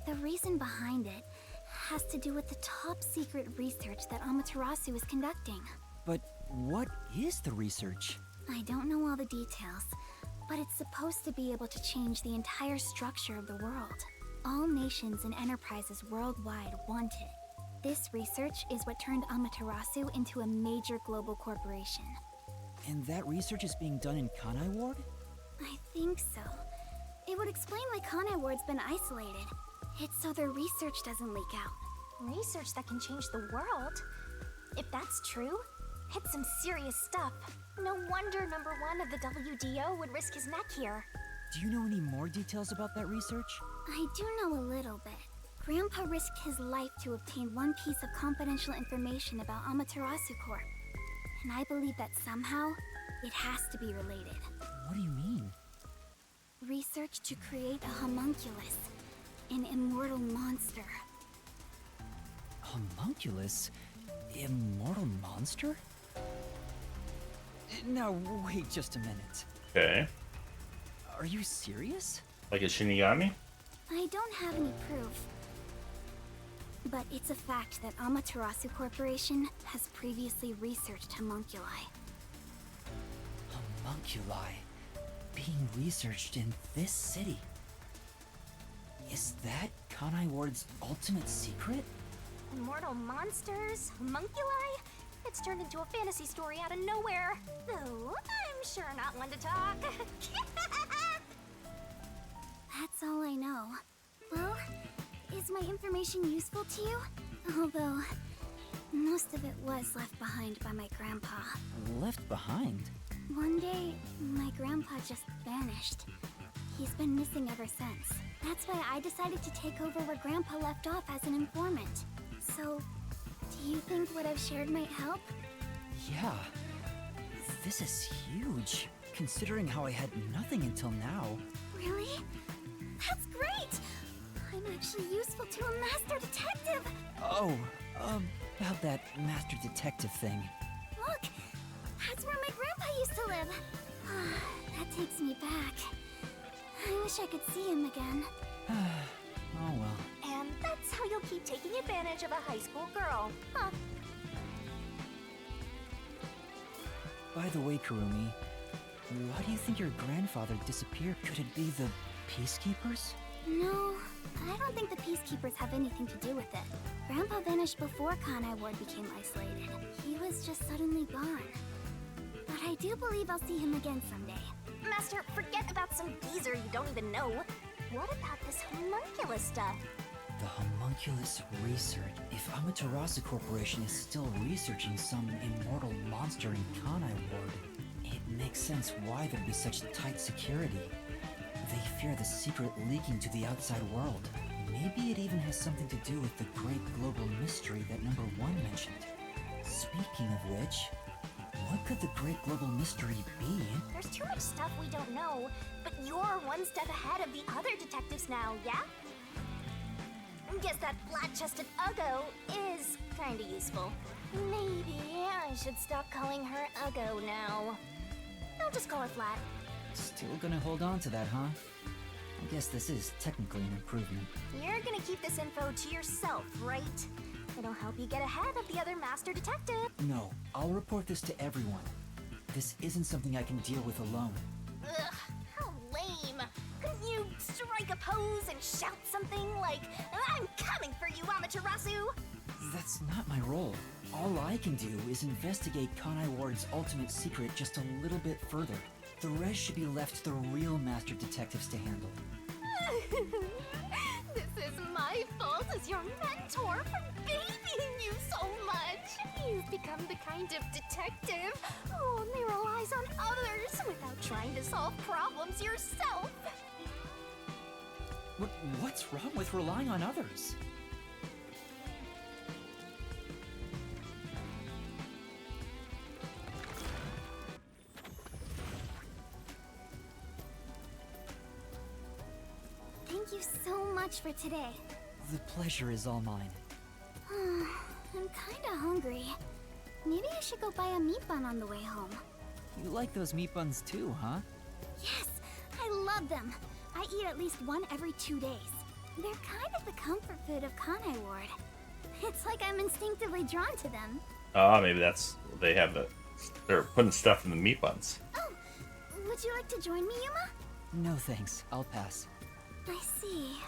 The reason behind it has to do with the top-secret research that Amaterasu is conducting. But what is the research? I don't know all the details, but it's supposed to be able to change the entire structure of the world. All nations and enterprises worldwide want it. This research is what turned Amaterasu into a major global corporation. And that research is being done in Kanai Ward? I think so. It would explain why Kanai Ward's been isolated. It's so their research doesn't leak out. Research that can change the world? If that's true, it's some serious stuff. No wonder number 1 of the WDO would risk his neck here. Do you know any more details about that research? I do know a little bit. Grandpa risked his life to obtain one piece of confidential information about Amaterasu Corp. And I believe that somehow, it has to be related. What do you mean? Research to create a homunculus, an immortal monster. Homunculus? Immortal monster? Now, wait just a minute. Okay. Are you serious? Like a Shinigami? I don't have any proof. But it's a fact that Amaterasu Corporation has previously researched homunculi. Homunculi being researched in this city. Is that Kanai Ward's ultimate secret? Immortal monsters? Homunculi? It's turned into a fantasy story out of nowhere. Though, I'm sure not one to talk. That's all I know. Well, is my information useful to you? Although, most of it was left behind by my grandpa. Left behind? One day, my grandpa just vanished. He's been missing ever since. That's why I decided to take over where grandpa left off as an informant. So, do you think what I've shared might help? Yeah. This is huge, considering how I had nothing until now. Really? That's great! I'm actually useful to a master detective! Oh, about that master detective thing. Look! That's where my grandpa used to live! That takes me back. I wish I could see him again. Oh well. And that's how you'll keep taking advantage of a high school girl, huh? By the way, Kurumi, why do you think your grandfather disappeared? Could it be the Peacekeepers? No, I don't think the Peacekeepers have anything to do with it. Grandpa vanished before Kanai Ward became isolated. He was just suddenly gone. But I do believe I'll see him again someday. Master, forget about some geezer you don't even know. What about this homunculus stuff? The homunculus research. If Amaterasu Corporation is still researching some immortal monster in Kanai Ward, it makes sense why there'd be such tight security. They fear the secret leaking to the outside world. Maybe it even has something to do with the great global mystery that number 1 mentioned. Speaking of which, what could the great global mystery be? There's too much stuff we don't know, but you're one step ahead of the other detectives now, yeah? Guess that flat-chested Uggo is kinda useful. Maybe I should stop calling her Uggo now. I'll just call her Flat. Still gonna hold on to that, huh? I guess this is technically an improvement. You're gonna keep this info to yourself, right? It'll help you get ahead of the other master detective. No, I'll report this to everyone. This isn't something I can deal with alone. Ugh, how lame. Couldn't you strike a pose and shout something like, "I'm coming for you, Amaterasu"? That's not my role. All I can do is investigate Kanai Ward's ultimate secret just a little bit further. The rest should be left to the real master detectives to handle. This is my fault as your mentor for babying you so much. You've become the kind of detective who only relies on others without trying to solve problems yourself. What's wrong with relying on others? Thank you so much for today. The pleasure is all mine. I'm kinda hungry. Maybe I should go buy a meat bun on the way home. You like those meat buns too, huh? Yes, I love them. I eat at least one every 2 days. They're kind of the comfort food of Kanai Ward. It's like I'm instinctively drawn to them. Maybe that's they have they're putting stuff in the meat buns. Oh, would you like to join me, Yuma? No thanks, I'll pass. I see.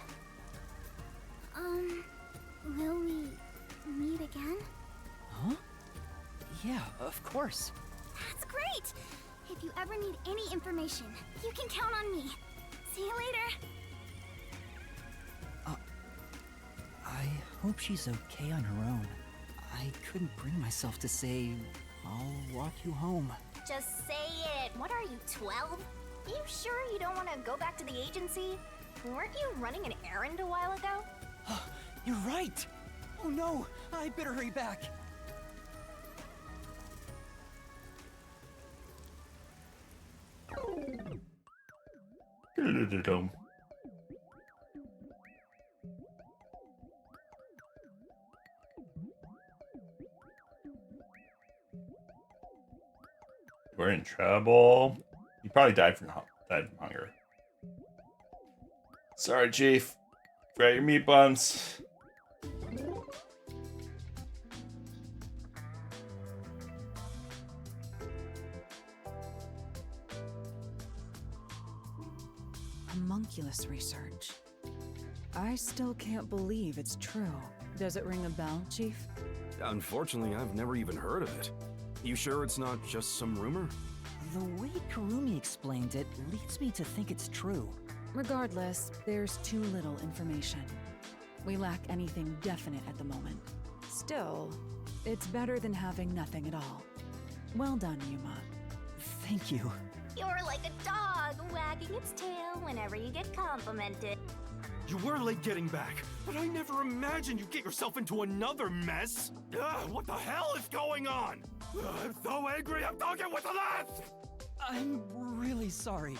Will we meet again? Huh? Yeah, of course. That's great! If you ever need any information, you can count on me. See you later. I hope she's okay on her own. I couldn't bring myself to say, I'll walk you home. Just say it. What are you, 12? You sure you don't want to go back to the agency? Weren't you running an errand a while ago? You're right! Oh no, I better hurry back. We're in trouble. He probably died from hunger. Sorry, Chief. Forgot your meat buns. Homunculus research. I still can't believe it's true. Does it ring a bell, Chief? Unfortunately, I've never even heard of it. You sure it's not just some rumor? The way Kurumi explained it leads me to think it's true. Regardless, there's too little information. We lack anything definite at the moment. Still, it's better than having nothing at all. Well done, Yuma. Thank you. You're like a dog wagging its tail whenever you get complimented. You were late getting back, but I never imagined you'd get yourself into another mess. What the hell is going on? I'm so angry, I'm talking with the last! I'm really sorry.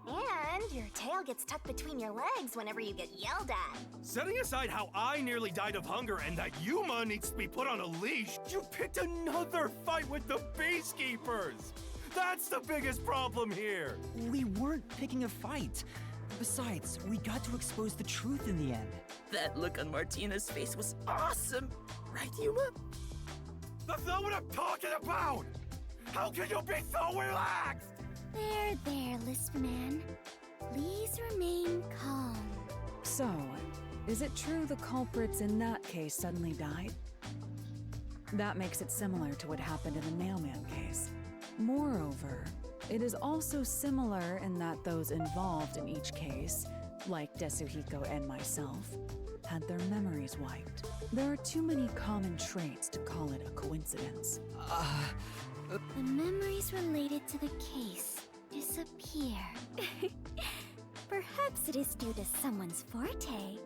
And your tail gets tucked between your legs whenever you get yelled at. Setting aside how I nearly died of hunger and that Yuma needs to be put on a leash, you picked another fight with the Peacekeepers! That's the biggest problem here! We weren't picking a fight. Besides, we got to expose the truth in the end. That look on Martina's face was awesome! Right, Yuma? That's not what I'm talking about! How can you be so relaxed? There, Lisp Man. Please remain calm. So, is it true the culprits in that case suddenly died? That makes it similar to what happened in the Nailman case. Moreover, it is also similar in that those involved in each case, like Desuhiko and myself, had their memories wiped. There are too many common traits to call it a coincidence. The memories related to the case disappear. Perhaps it is due to someone's forte.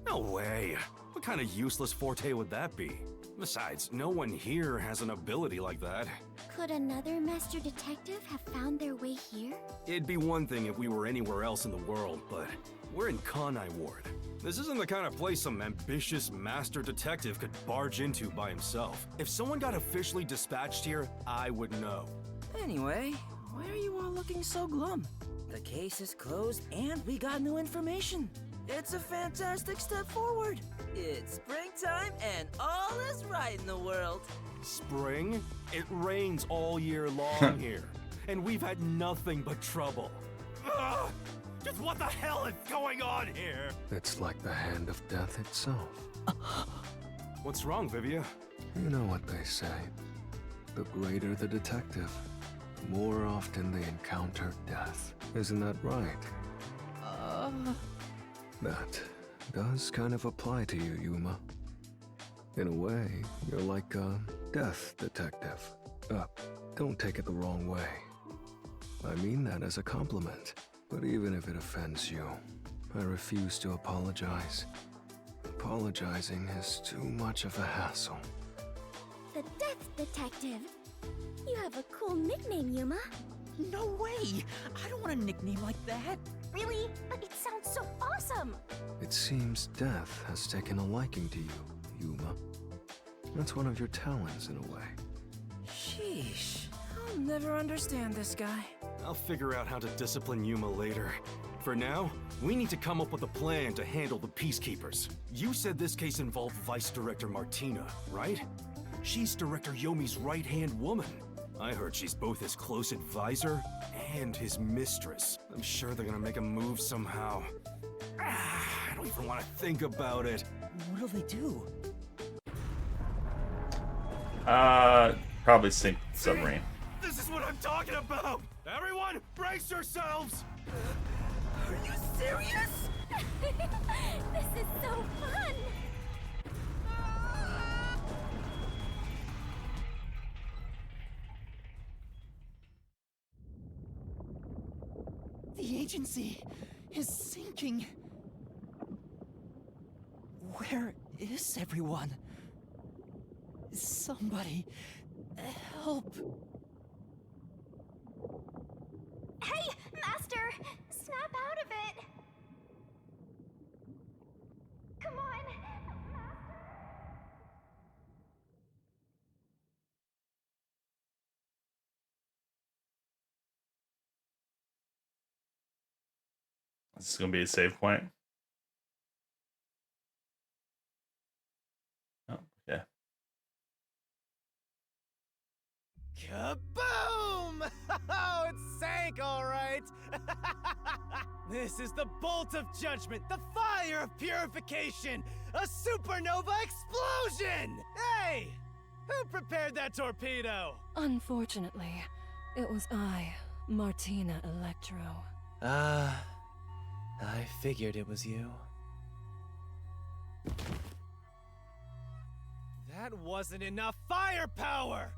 No way. What kind of useless forte would that be? Besides, no one here has an ability like that. Could another master detective have found their way here? It'd be one thing if we were anywhere else in the world, but we're in Kanai Ward. This isn't the kind of place some ambitious master detective could barge into by himself. If someone got officially dispatched here, I would know. Anyway, why are you all looking so glum? The case is closed and we got new information. It's a fantastic step forward. It's springtime and all is right in the world. Spring? It rains all year long here, and we've had nothing but trouble. Ugh! Just what the hell is going on here? It's like the hand of death itself. What's wrong, Vivia? You know what they say. The greater the detective, the more often they encounter death. Isn't that right? That does kind of apply to you, Yuma. In a way, you're like a death detective. Don't take it the wrong way. I mean that as a compliment. But even if it offends you, I refuse to apologize. Apologizing is too much of a hassle. The Death Detective. You have a cool nickname, Yuma. No way! I don't want a nickname like that. Really? But it sounds so awesome! It seems death has taken a liking to you, Yuma. That's one of your talents in a way. Sheesh. I'll never understand this guy. I'll figure out how to discipline Yuma later. For now, we need to come up with a plan to handle the Peacekeepers. You said this case involved Vice Director Martina, right? She's Director Yomi's right-hand woman. I heard she's both his close advisor and his mistress. I'm sure they're gonna make a move somehow. I don't even want to think about it. What'll they do? Probably sink the submarine. This is what I'm talking about! Everyone, brace yourselves! Are you serious? This is so fun! The agency is sinking. Where is everyone? Somebody help. Hey, Master! Snap out of it! Come on! This is gonna be a save point. Oh, yeah. Kaboom! Oh, it sank, all right. This is the bolt of judgment, the fire of purification, a supernova explosion! Hey! Who prepared that torpedo? Unfortunately, it was I, Martina Electro. I figured it was you. That wasn't enough firepower!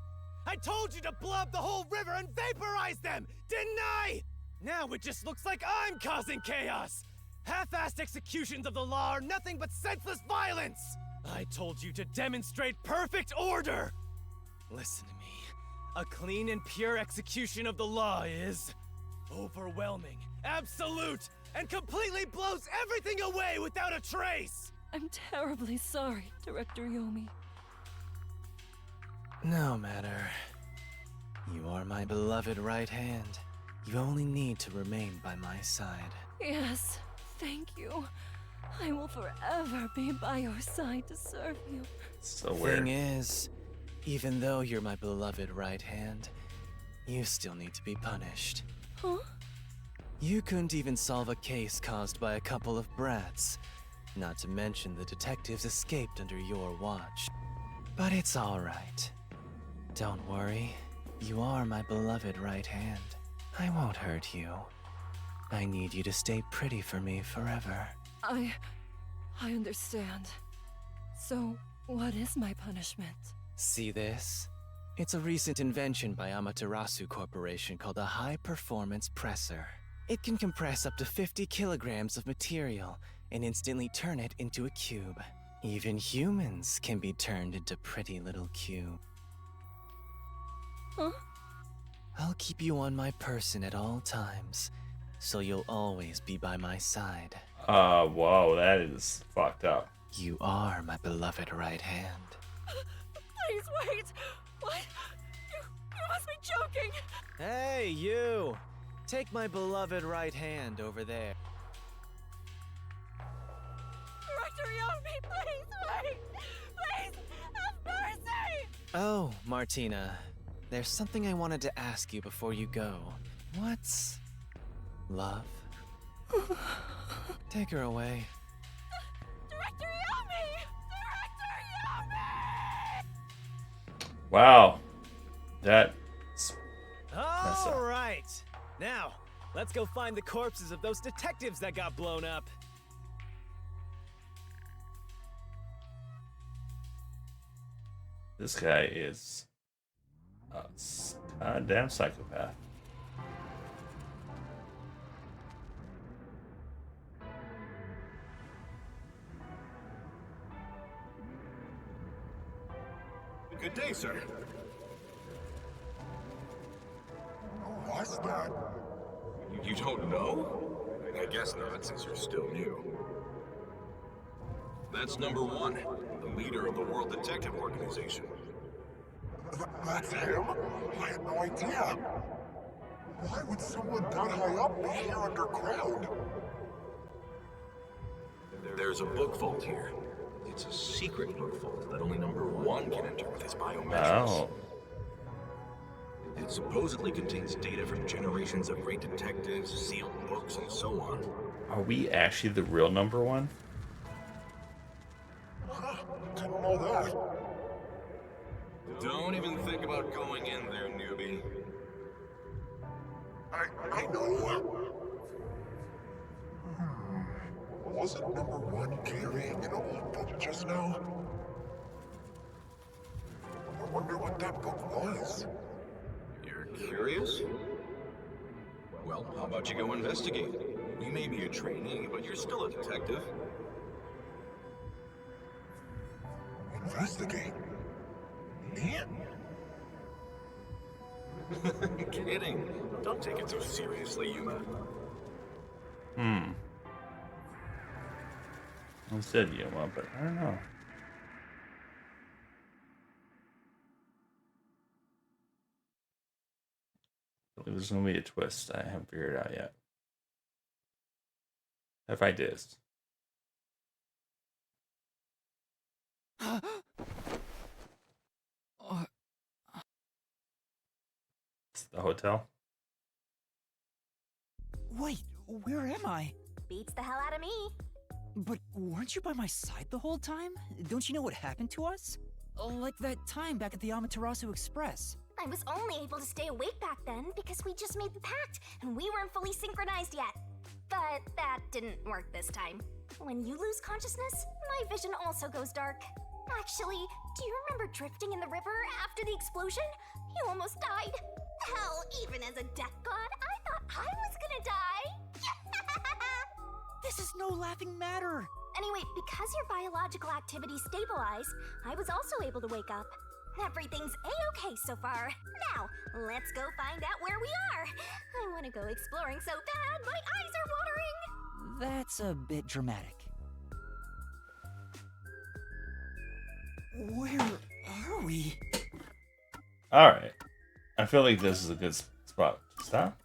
I told you to blow up the whole river and vaporize them, didn't I? Now it just looks like I'm causing chaos! Half-assed executions of the law are nothing but senseless violence! I told you to demonstrate perfect order! Listen to me. A clean and pure execution of the law is overwhelming, absolute, and completely blows everything away without a trace! I'm terribly sorry, Director Yomi. No matter. You are my beloved right hand. You only need to remain by my side. Yes, thank you. I will forever be by your side to serve you. So weird. Thing is, even though you're my beloved right hand, you still need to be punished. Huh? You couldn't even solve a case caused by a couple of brats. Not to mention the detectives escaped under your watch. But it's all right. Don't worry. You are my beloved right hand. I won't hurt you. I need you to stay pretty for me forever. I understand. So, what is my punishment? See this? It's a recent invention by Amaterasu Corporation called a high-performance presser. It can compress up to 50 kilograms of material and instantly turn it into a cube. Even humans can be turned into pretty little cubes. Huh? I'll keep you on my person at all times, so you'll always be by my side. Whoa, that is fucked up. You are my beloved right hand. Please wait! What? You must be joking! Hey, you! Take my beloved right hand over there. Director Yomi, please wait! Please, have mercy! Oh, Martina. There's something I wanted to ask you before you go. What's love? Take her away. Director Yomi! Director Yomi! Wow. That's All right. Now, let's go find the corpses of those detectives that got blown up. This guy is a goddamn psychopath. Good day, sir. What's that? You don't know? I guess not, since you're still new. That's number one, the leader of the World Detective Organization. That's him? I had no idea. Why would someone that high up be here underground? There's a book vault here. It's a secret book vault that only number one can enter with his biometrics. Oh. It supposedly contains data from generations of great detectives, sealed books, and so on. Are we actually the real number one? Don't even think about going in there, newbie. I know. Wasn't number one carrying an old book just now? I wonder what that book was. You're curious? Well, how about you go investigate? You may be a trainee, but you're still a detective. Investigate? Me? Kidding. Don't take it so seriously, Yuma. I said Yuma, but I don't know. There's gonna be a twist I haven't figured out yet. If I did. It's the hotel. Wait, where am I? Beats the hell out of me. But weren't you by my side the whole time? Don't you know what happened to us? Like that time back at the Amaterasu Express. I was only able to stay awake back then because we just made the pact and we weren't fully synchronized yet. But that didn't work this time. When you lose consciousness, my vision also goes dark. Actually, do you remember drifting in the river after the explosion? You almost died. Hell, even as a death god, I thought I was gonna die. This is no laughing matter. Anyway, because your biological activity stabilized, I was also able to wake up. Everything's a-okay so far. Now, let's go find out where we are. I want to go exploring so bad, my eyes are watering. That's a bit dramatic. Where are we? All right. I feel like this is a good spot to stop.